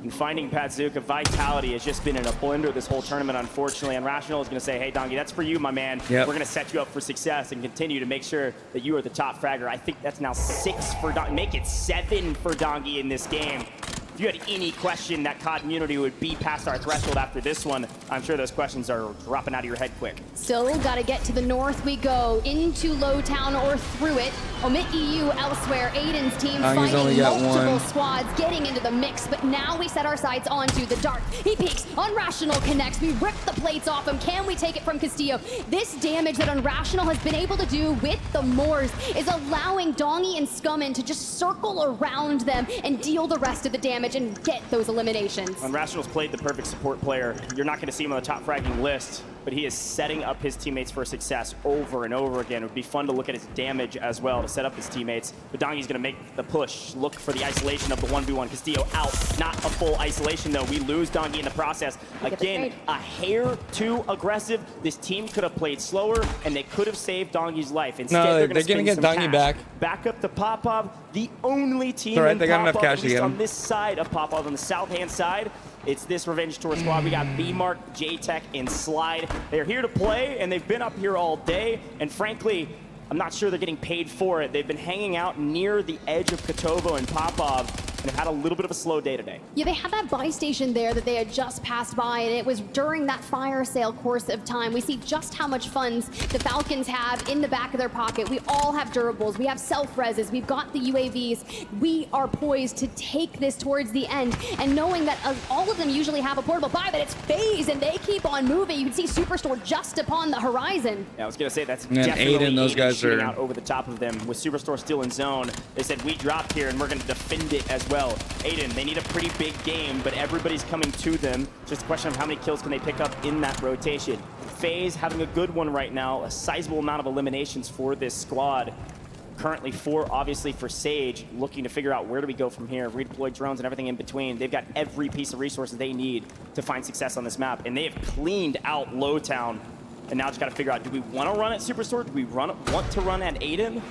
And finding Patzuka, Vitality has just been in a blender this whole tournament, unfortunately. And Rational is going to say, hey, Dongy, that's for you, my man. Yep. We're going to set you up for success and continue to make sure that you are the top fragger. I think that's now 6 for Dongy. Make it 7 for Dongy in this game. If you had any question that COD Community would be past our threshold after this one, I'm sure those questions are dropping out of your head quick. Still got to get to the north we go, into Lowtown or through it. OMIT EU elsewhere. AYDAN's team fighting multiple squads, getting into the mix, but now we set our sights onto the dark. He peeks, Unrational connects, we rip the plates off him. Can we take it from Castillo? This damage that Unrational has been able to do with the Moors is allowing Dongy and Scummin to just circle around them and deal the rest of the damage and get those eliminations. Unrational's played the perfect support player. You're not going to see him on the top fragging list. but he is setting up his teammates for success over and over again. It would be fun to look at his damage as well to set up his teammates. But Dongy's going to make the push, look for the isolation of the 1v1. Castillo out, not a full isolation though. We lose Dongy in the process. Again, a hair too aggressive. This team could have played slower, and they could have saved Dongy's life. Instead, they're going to get Dongy back. Back up to Popov, the only team right, in they got Popov, enough cash at least to get on him. this side of Popov, on the south-hand side. It's this Revenge Tour squad. We got B-Mark, J-Tech, and Slide. They're here to play, and they've been up here all day. And frankly, I'm not sure they're getting paid for it. They've been hanging out near the edge of Kotovo and Popov, and have had a little bit of a slow day today. Yeah, they had that buy station there that they had just passed by, and it was during that fire sale course of time. We see just how much funds the Falcons have in the back of their pocket. We all have durables, we have self-reses, we've got the UAVs. We are poised to take this towards the end, and knowing that all of them usually have a portable buy, but it's FAZE, and they keep on moving. You can see Superstore just upon the horizon. Yeah, I was gonna say that's And definitely AYDAN, those guys shooting are out over the top of them. With Superstore still in zone, they said we dropped here and we're gonna defend it as well. AYDAN, they need a pretty big game, but everybody's coming to them. Just a question of how many kills can they pick up in that rotation. FAZE having a good one right now, a sizable amount of eliminations for this squad. Currently 4, obviously, for Sage, looking to figure out where do we go from here. Redeploy drones and everything in between. They've got every piece of resources they need to find success on this map, and they have cleaned out Lowtown. And now just got to figure out, do we want to run at Superstore? Do we want to run at AYDAN?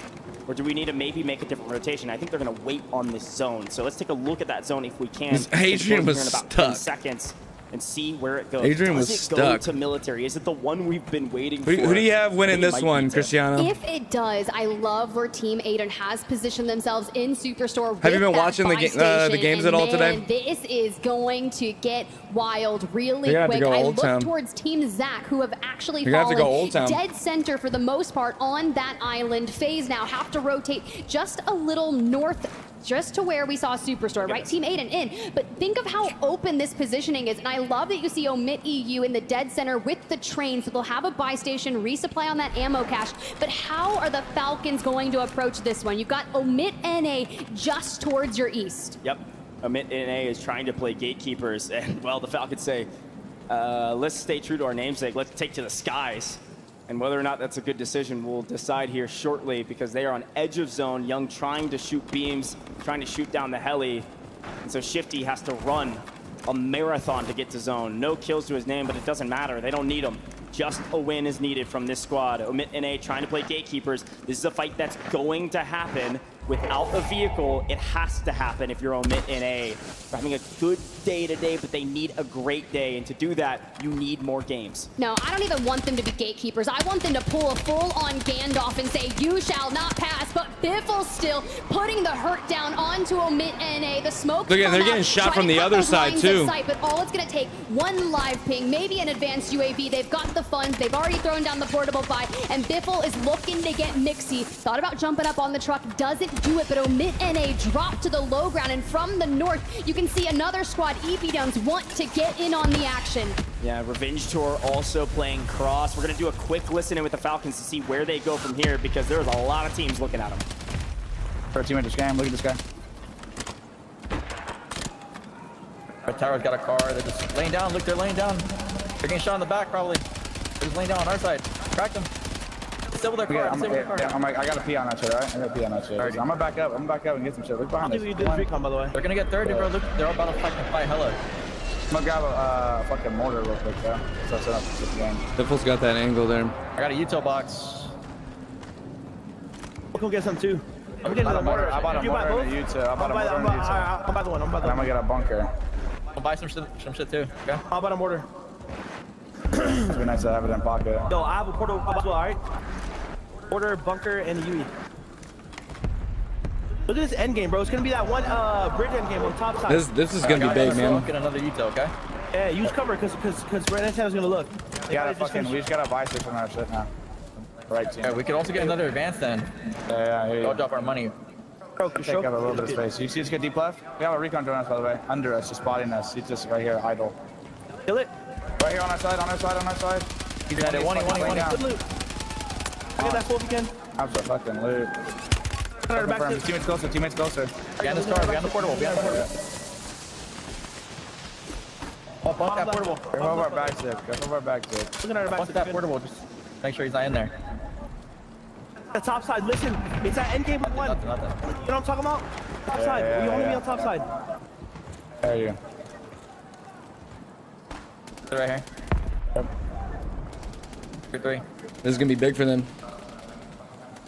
Or do we need to maybe make a different rotation? I think they're going to wait on this zone. So let's take a look at that zone if we can. Adrian was in about stuck. 10 seconds and see where it goes. Adrian Does was it go stuck. to military? Is it the one we've been waiting for? Who do you have winning It this might one, be to. Cristiano? If it does, I love where Team AYDAN has positioned themselves in Superstore. Have you been with that watching the buy the games station, at all and today? man, this is going to get wild really You're gonna have to quick. go I Old look Town. towards Team Zach, who have actually You're gonna have fallen to go Old Town. dead center for the most part on that island. FAZE now have to rotate just a little north, just to where we saw Superstore, right? Team AYDAN in. But think of how open this positioning is. And I love that you see OMIT EU in the dead center with the train. So they'll have a buy station, resupply on that ammo cache. But how are the Falcons going to approach this one? You've got OMIT NA just towards your east. Yep. OMIT NA is trying to play gatekeepers. And, well, the Falcons say, let's stay true to our namesake. Let's take to the skies. And whether or not that's a good decision, we'll decide here shortly, because they are on edge of zone. Young trying to shoot beams, trying to shoot down the heli. And so Shifty has to run a marathon to get to zone. No kills to his name, but it doesn't matter. They don't need them. Just a win is needed from this squad. OMIT NA trying to play gatekeepers. This is a fight that's going to happen. Without a vehicle, it has to happen if you're OMIT NA. They're having a good day today, but they need a great day. And to do that, you need more games. No, I don't even want them to be gatekeepers. I want them to pull a full-on Gandalf and say, you shall not pass. But BIFFLE still putting the hurt down onto OMIT NA. The smoke. Look at, they're getting shot from the other side, too. But all it's going to take, one live ping, maybe an advanced UAV. They've got the funds. They've already thrown down the portable buy. And BIFFLE is looking to get Mixie. Thought about jumping up on the truck. Doesn't do it, but OMIT NA dropped to the low ground. And from the north, you can see another squad, EP Downs, want to get in on the action. Yeah, Revenge Tour also playing cross. We're going to do a quick listen in with the Falcons to see where they go from here, because there's a lot of teams looking at them. For a team at this game, look at this guy. Our tower's got a car. They're just laying down. Look, they're laying down. They're getting shot in the back, probably. They're just laying down on our side. Cracked them. Disable their car. Disable their car. I got a pee on that shit, all right? I got a pee on that shit. I'm gonna back up. I'm gonna back up and get some shit. Look behind us. You did recon, by the way. They're gonna get third, bro. Look, they're about to fucking fight hella. I'm gonna grab a fucking mortar real quick, though. So set up this game. BIFFLE's got that angle there. I got a util box. We'll go get some too. I'm I getting bought the a mortar. mortar. I bought a You buy mortar both? and a U2. I bought a mortar and a U2. I'll buy the one. I'm And I'm gonna get a bunker. I'll buy some shit too. Okay. I'll buy a mortar. It'd be nice to have it in pocket. Yo, I have a portal as well, alright? Mortar, bunker, and a UE. Look at this end game, bro. It's gonna be that one bridge end game on top side. This is gonna be big, man. Get another util, okay? Yeah, use cover because Red Antenna is gonna look. We just gotta buy station on our shit now. Right team. Yeah, we could also get another advance then. Yeah, here you Go drop our money. Take up a little bit of space. You see us get deep left? We have a recon drone us, by the way. Under us, just spotting us. He's just right here, idle. Kill it. Right here on our side, on our side, on our side. He's at it. One. Good loot. Get that full if you can. Fucking loot. Confirm. Teammates closer, teammates closer. Behind this car, behind the portable, behind the portable. Oh, bump that portable. Careful of our back zip. Careful of our back zip. Looking at our back. Bump that portable. Just make sure he's not in there. The top side, listen, it's at end game with one. Nothing. You know what I'm talking about? Top side, we only be on top side. There you go. Right here. Yep. 3. This is gonna be big for them.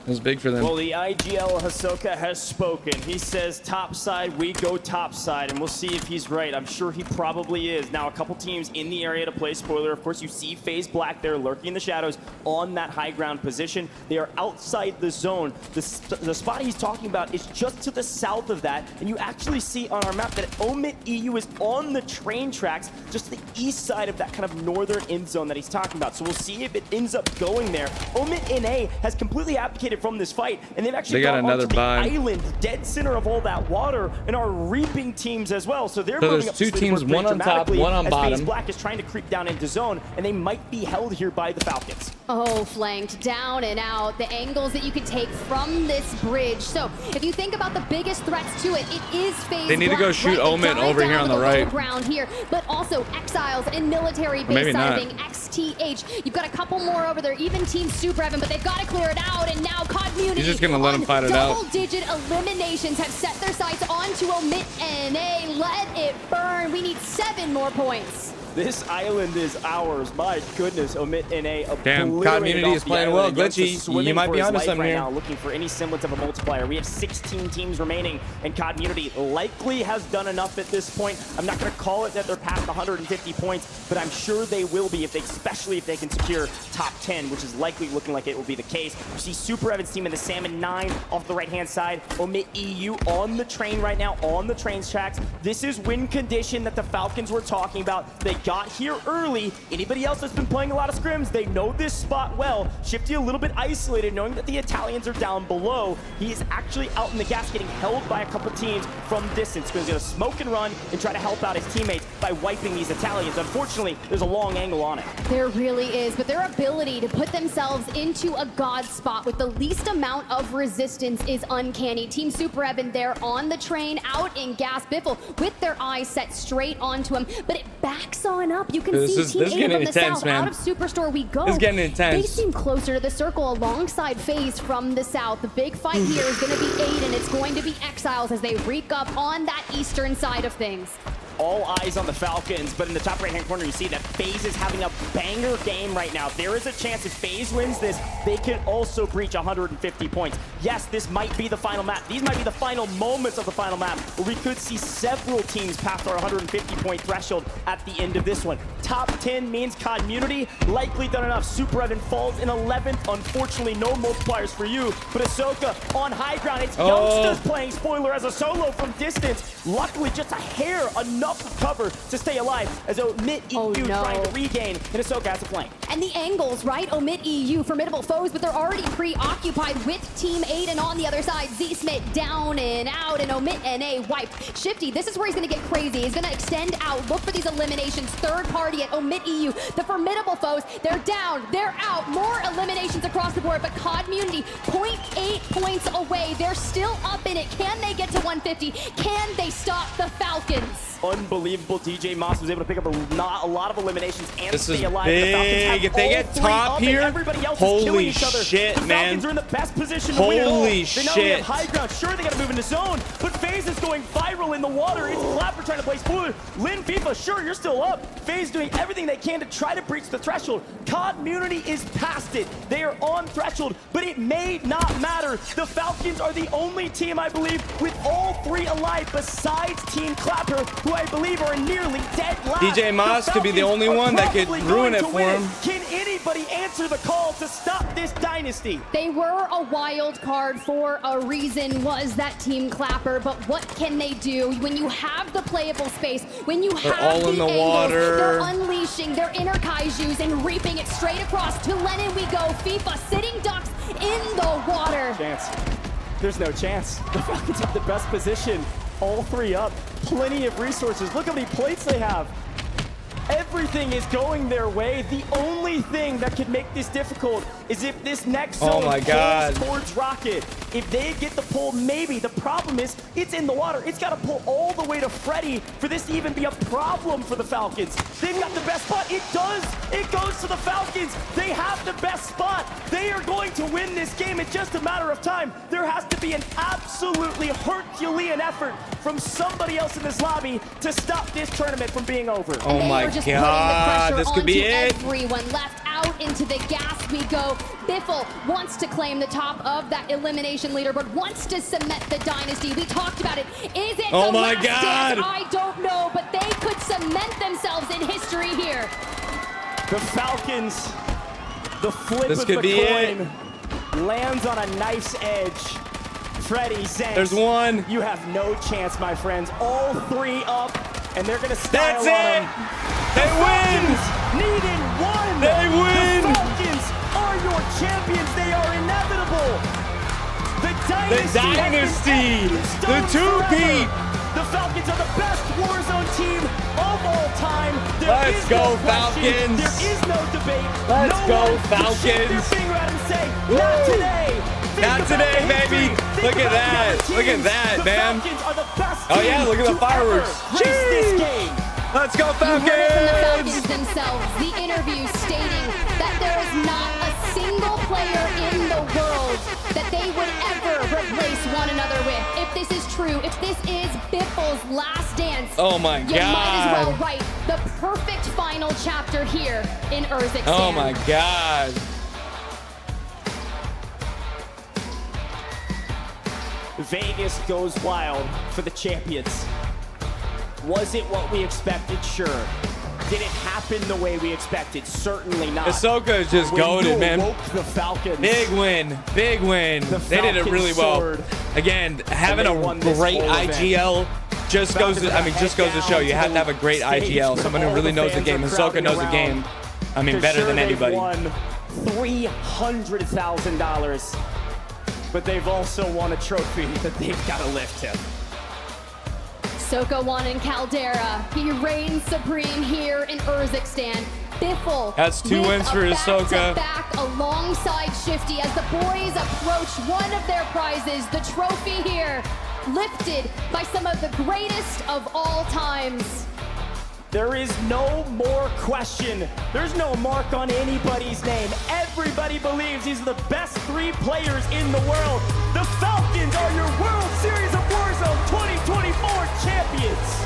This is big for them. Well, the IGL Hisoka has spoken. He says top side, we go top side, and we'll see if he's right. I'm sure he probably is. Now, a couple teams in the area to play spoiler. Of course, you see FaZe Black there lurking in the shadows on that high ground position. They are outside the zone. The spot he's talking about is just to the south of that, and you actually see on our map that OMIT EU is on the train tracks, just to the east side of that kind of northern end zone that he's talking about. So we'll see if it ends up going there. OMIT NA has completely abdicated from this fight, and they've actually got gone another onto the buy. island, dead center of all that water, and are reaping teams as well. So they're So moving there's up two the teams, leaderboard one on top, dramatically one on as bottom. FaZe Black is trying to creep down into zone, and they might be held here by the Falcons. Oh, flanked down and out. The angles that you can take from this bridge. So if you think about the biggest threats to it, it is FaZe They need to go Black, shoot right? They OMIT dive over here down on to the low right. ground here, but also Exiles and military maybe base not. diving, XTH. You've got a couple more over there, even Team Super Evan, but they've got to clear it out. And now COD Community. He's just gonna let him fight it out. Double-digit eliminations have set their sights onto OMIT NA. Let it burn. We need 7 more points. This island is ours. My goodness, OMIT NA. Damn, Community is playing well. Glitchy, you might be onto something right here. now, looking for any semblance of a multiplier. We have 16 teams remaining, and Community likely has done enough at this point. I'm not going to call it that they're past 150 points, but I'm sure they will be, especially if they can secure top 10, which is likely looking like it will be the case. You see Super Evan's team in the Salmon 9 off the right-hand side. OMIT EU on the train right now, on the train's tracks. This is win condition that the Falcons were talking about. They got here early. Anybody else that's been playing a lot of scrims, they know this spot well. Shifty a little bit isolated, knowing that the Italians are down below. He is actually out in the gas, getting held by a couple teams from distance. He's going to smoke and run and try to help out his teammates by wiping these Italians. Unfortunately, there's a long angle on it. There really is, but their ability to put themselves into a god spot with the least amount of resistance is uncanny. Team Super Evan there on the train, out in gas. BIFFLE with their eyes set straight onto him, but it backs on up. You can see Team A from the south, out of Superstore we go. This is getting intense. They seem closer to the circle alongside FaZe from the south. The big fight here is going to be AYDAN. It's going to be Exiles as they reek up on that eastern side of things. All eyes on the Falcons, but in the top right-hand corner, you see that FaZe is having a banger game right now. There is a chance if FaZe wins this, they could also breach 150 points. Yes, this might be the final map. These might be the final moments of the final map, where we could see several teams past our 150-point threshold at the end of this one. Top 10 means Community likely done enough. Super Evan falls in 11th. Unfortunately, no multipliers for you, but Ahsoka on high ground. It's Youngsters playing spoiler as a solo from distance. Luckily, just a hair, enough cover to stay alive as OMIT EU trying to regain, and Ahsoka has a flank. And the angles, right? OMIT EU, formidable foes, but they're already preoccupied with Team AYDAN on the other side. Z-Smith down and out, and OMIT NA wiped. Shifty, this is where he's going to get crazy. He's going to extend out, look for these eliminations. Third party at OMIT EU. The formidable foes, they're down, they're out. More eliminations across the board, but Community 0.8 points away. They're still up in it. Can they get to 150? Can they stop the Falcons? Unbelievable. DJ Moss was able to pick up a lot of eliminations and This stay is alive. big. The If they get top here, everybody else is killing holy each other. shit, the man. Falcons are in the best position to win it all. Holy They not only have shit. high ground, sure they got to move into zone, but FaZe is going viral in the water. It's Clapper trying to play spoiler. Lin FIFA, sure, you're still up. FaZe doing everything they can to try to breach the threshold. Community is past it. They are on threshold, but it may not matter. The Falcons are the only team, I believe, with all 3 alive besides Team Clapper, who I believe are nearly dead last. DJ Moss could be the only one that could ruin it for him. Can anybody answer the call to stop this dynasty? They were a wild card for a reason, was that Team Clapper, but what can they do when you have the playable space, when you have all the in the angles, water. they're unleashing their inner kaijus and reaping it straight across. To Lennon we go. FIFA sitting ducks in the water. Chance. There's no chance. The Falcons have the best position. All 3 up. Plenty of resources. Look how many plates they have. Everything is going their way. The only thing that could make this difficult is if this next zone pulls towards Rocket. If they get the pull, maybe. The problem is it's in the water. It's got to pull all the way to Freddy for this to even be a problem for the Falcons. They've got the best spot. It does. It goes to the Falcons. They have the best spot. They are going to win this game. It's just a matter of time. There has to be an absolutely Herculean effort from somebody else in this lobby to stop this tournament from being over. Oh my God, this could be it. Everyone left out into the gas we go. BIFFLE wants to claim the top of that elimination leaderboard, wants to cement the dynasty. We talked about it. Is it the last dance? I don't know, but they could cement themselves in history here. The Falcons, the flip of the coin lands on a nice edge. Freddy, Zenz, there's one. You have no chance, my friends. All three up, and they're gonna style on them. They win! Needed one! They win! The Falcons are your champions. They are inevitable. The dynasty! The two-peat! The Falcons are the best Warzone team of all time. Let's go, Falcons! There is no debate. Let's go, Falcons! Their finger at and say, not today! Not today, baby! Look at that! Look at that, man! Oh yeah, look at the fireworks! Jeez. Let's go, Falcons! You heard it from the Falcons themselves. The interview stating that there is not a single player in the world that they would ever replace one another with. If this is true, if this is BIFFLE's last dance, oh my God! You might as well write the perfect final chapter here in Urzikstan. Oh my God! Vegas goes wild for the champions. Was it what we expected? Sure. Did it happen the way we expected? Certainly not. Ahsoka is just goated, man. The Falcons. Big win, big win. They did it really well. Again, having a great IGL just goes to, just goes to show you have to have a great IGL, someone who really knows the game. Ahsoka knows the game. I mean, better than anybody. Won $300,000. But they've also won a trophy that they've got to lift him. Ahsoka won in Caldera. He reigns supreme here in Urzikstan. BIFFLE. That's 2 wins for Ahsoka. Back alongside Shifty as the boys approach one of their prizes, the trophy here, lifted by some of the greatest of all times. There is no more question. There's no mark on anybody's name. Everybody believes these are the best 3 players in the world. The Falcons are your World Series of Warzone 2024 champions.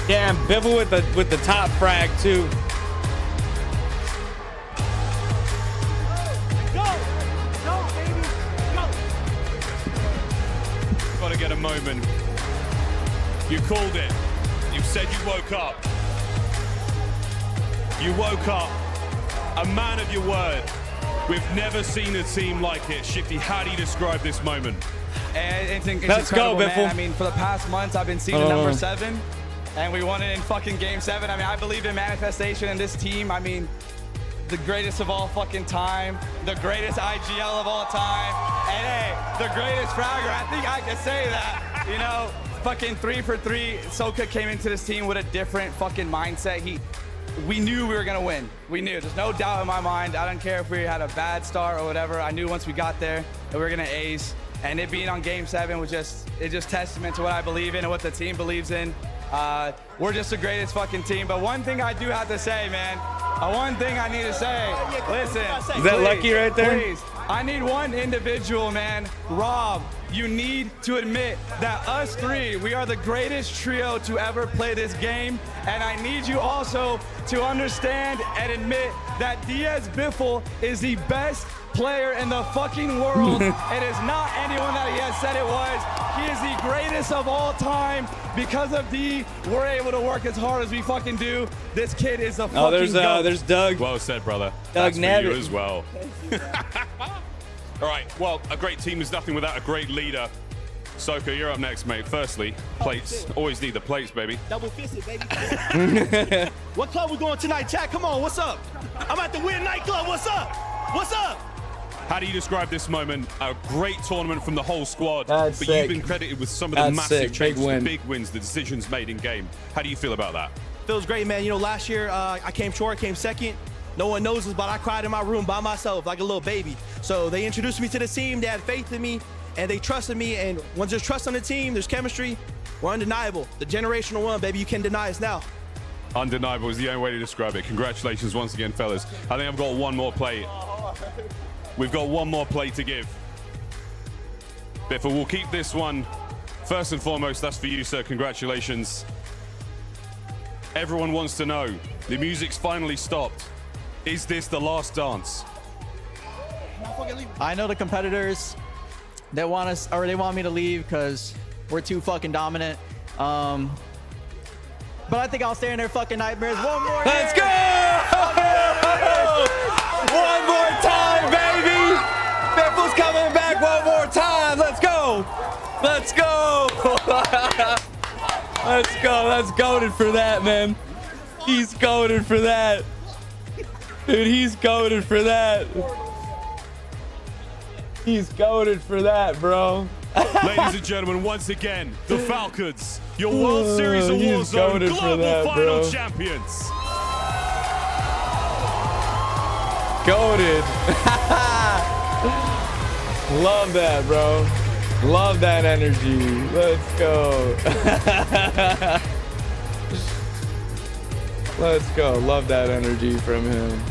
Damn, BIFFLE with the top frag too. Got to get a moment. You called it. You said you woke up. You woke up. A man of your word. We've never seen a team like it. Shifty, how do you describe this moment? It's Let's go, BIFFLE. man. I mean, for the past months, I've been seeing the number 7, and we won it in fucking Game 7. I mean, I believe in manifestation in this team. I mean, the greatest of all fucking time, the greatest IGL of all time, and hey, the greatest fragger. I think I can say that. You know, fucking 3 for 3. Ahsoka came into this team with a different fucking mindset. We knew we were gonna win. We knew. There's no doubt in my mind. I don't care if we had a bad start or whatever. I knew once we got there that we were gonna ace. And it being on Game 7 was just testament to what I believe in and what the team believes in. We're just the greatest fucking team. But one thing I do have to say, man. One thing I need to say. Listen. Is that Lucky right there? Please. I need one individual, man. Rob, you need to admit that us 3, we are the greatest trio to ever play this game. And I need you also to understand and admit that Diaz BIFFLE is the best player in the fucking world. It is not anyone that he has said it was. He is the greatest of all time. Because of D, we're able to work as hard as we fucking do. This kid is a fucking goat. There's Doug. Well said, brother. Doug That's for you as well. All right, well, a great team is nothing without a great leader. Soka, you're up next, mate. Firstly, plates. Always need the plates, baby. Double fisted, baby. What club we going tonight, chat? Come on, what's up? I'm at the Weird Nightclub. What's up? What's up? How do you describe this moment? A great tournament from the whole squad, That's but sick. you've been credited with some of the That's massive sick. changes, Big win. the big wins, the decisions made in game. How do you feel about that? Feels great, man. You know, last year I came short, came second. No one knows this, but I cried in my room by myself like a little baby. So they introduced me to the team. They had faith in me, and they trusted me. And once there's trust on the team, there's chemistry. We're undeniable. The generational one, baby. You can't deny us now. Undeniable is the only way to describe it. Congratulations once again, fellas. I think I've got one more plate. We've got one more plate to give. Biffle, we'll keep this one. First and foremost, that's for you, sir. Congratulations. Everyone wants to know, the music's finally stopped. Is this the last dance? I know the competitors, they want us, or they want me to leave because we're too fucking dominant. But I think I'll stay in their fucking nightmares one more year. Let's go! One more time, baby! Biffle's coming back one more time. Let's go! Let's go! Let's go. That's goated for that, man. He's goated for that. Dude, he's goated for that. He's goated for that, bro. Ladies and gentlemen, once again, the Falcons, your World Series of He's Warzone goated for Global that, Final bro. Champions. Goated. Love that, bro. Love that energy. Let's go. Let's go. Love that energy from him.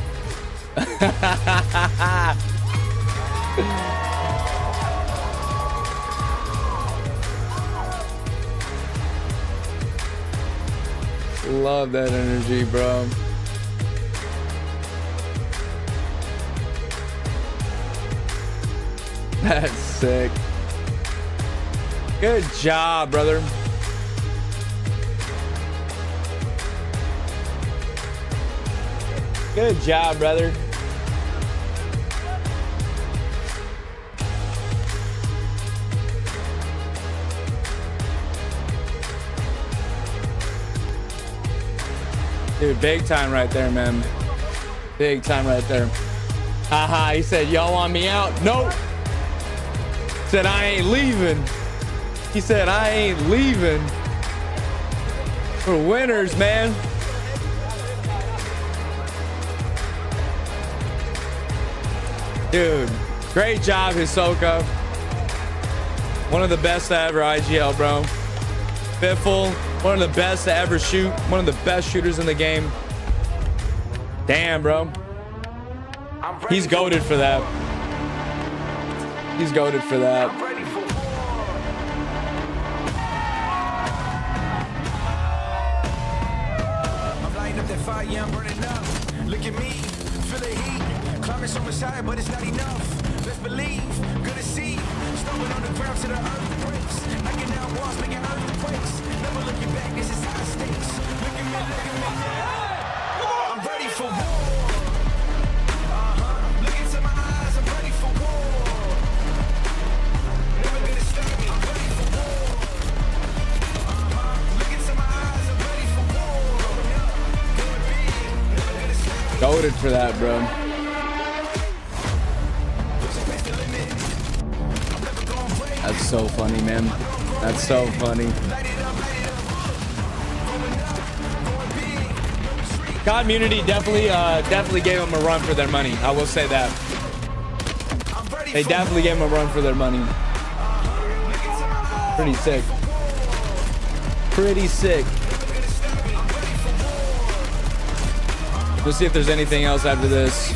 Love that energy, bro. That's sick. Good job, brother. Good job, brother. Dude, big time right there, man. Big time right there. Haha, he said, y'all want me out? Nope. Said, I ain't leaving. He said, I ain't leaving. We're winners, man. Dude, great job, Hisoka. One of the best to ever IGL, bro. Biffle, one of the best to ever shoot. One of the best shooters in the game. Damn, bro. He's goated for that. He's goated for that. I'm lighting up that fire, yeah, I'm burning up. Look at me, feel the heat. Climbing so much higher, but it's not enough. Let's believe, good to see. Stumbling on the ground to the earth breaks. Knocking down walls, making earthquakes. Never looking back, this is high stakes. Look at me, I'm ready for war. Look into my eyes, I'm ready for war. Never gonna stop me, I'm ready for war. Look into my eyes, I'm ready for war. Going big, never gonna stop me. Goated for that, bro. That's so funny, man. That's so funny. Community definitely gave them a run for their money. I will say that. They definitely gave them a run for their money. Pretty sick. Pretty sick. Let's see if there's anything else after this.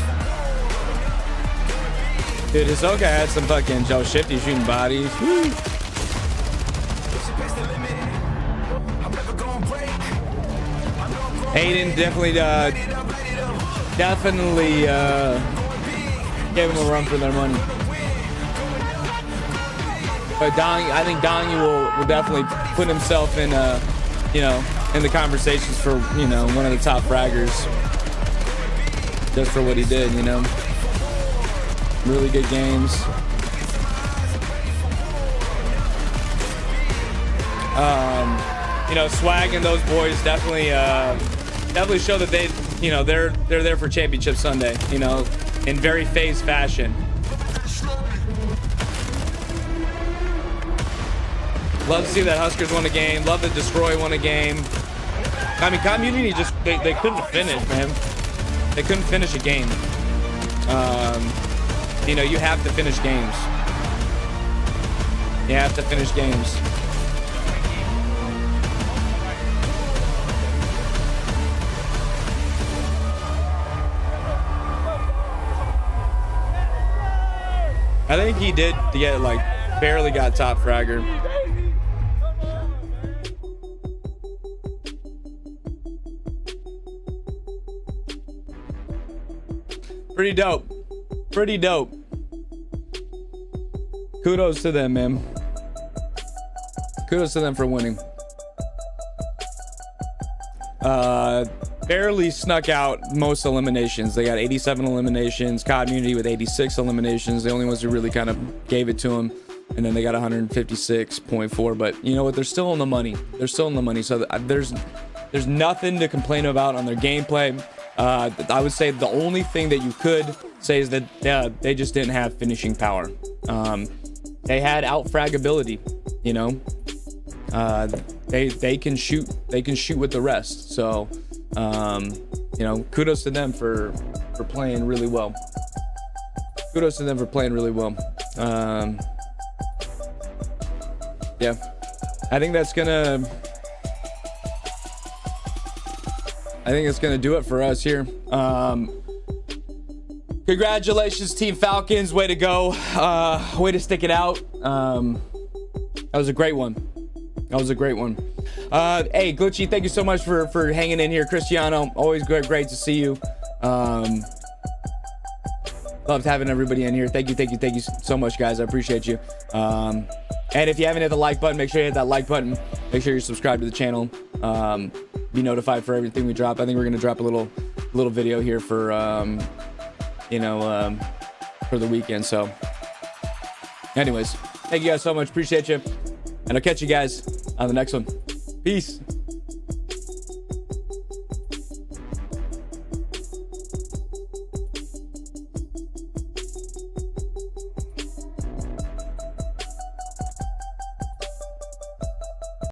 Dude, Hisoka had some fucking Joe Shifty shooting bodies. Woo. Aiden definitely gave him a run for their money. But I think Dongy will definitely put himself in, you know, in the conversations for, you know, one of the top fraggers. Just for what he did, you know. Really good games. You know, Swag and those boys definitely show that they, you know, they're there for Championship Sunday, you know, in very FAZE fashion. Love to see that Huskers won a game. Love that Destroy won a game. I mean, Community just, they couldn't finish, man. They couldn't finish a game. You know, you have to finish games. You have to finish games. I think he did get, like, barely got top fragger. Pretty dope. Pretty dope. Kudos to them, man. Kudos to them for winning. Barely snuck out most eliminations. They got 87 eliminations. Community with 86 eliminations. The only ones who really kind of gave it to them. And then they got 156.4. But you know what? They're still in the money. They're still in the money. So there's nothing to complain about on their gameplay. I would say the only thing that you could say is that they just didn't have finishing power. They had outfragability, you know. They can shoot. They can shoot with the rest. So, you know, kudos to them for playing really well. Kudos to them for playing really well. Yeah, I think that's gonna. I think it's gonna do it for us here. Congratulations, Team Falcons. Way to go. Way to stick it out. That was a great one. That was a great one. Hey, Glitchy, thank you so much for hanging in here. Cristiano, always great to see you. Loved having everybody in here. Thank you so much, guys. I appreciate you. And if you haven't hit the like button, make sure you hit that like button. Make sure you're subscribed to the channel. Be notified for everything we drop. I think we're gonna drop a little video here for for the weekend. So anyways, thank you guys so much. Appreciate you. And I'll catch you guys on the next one. Peace.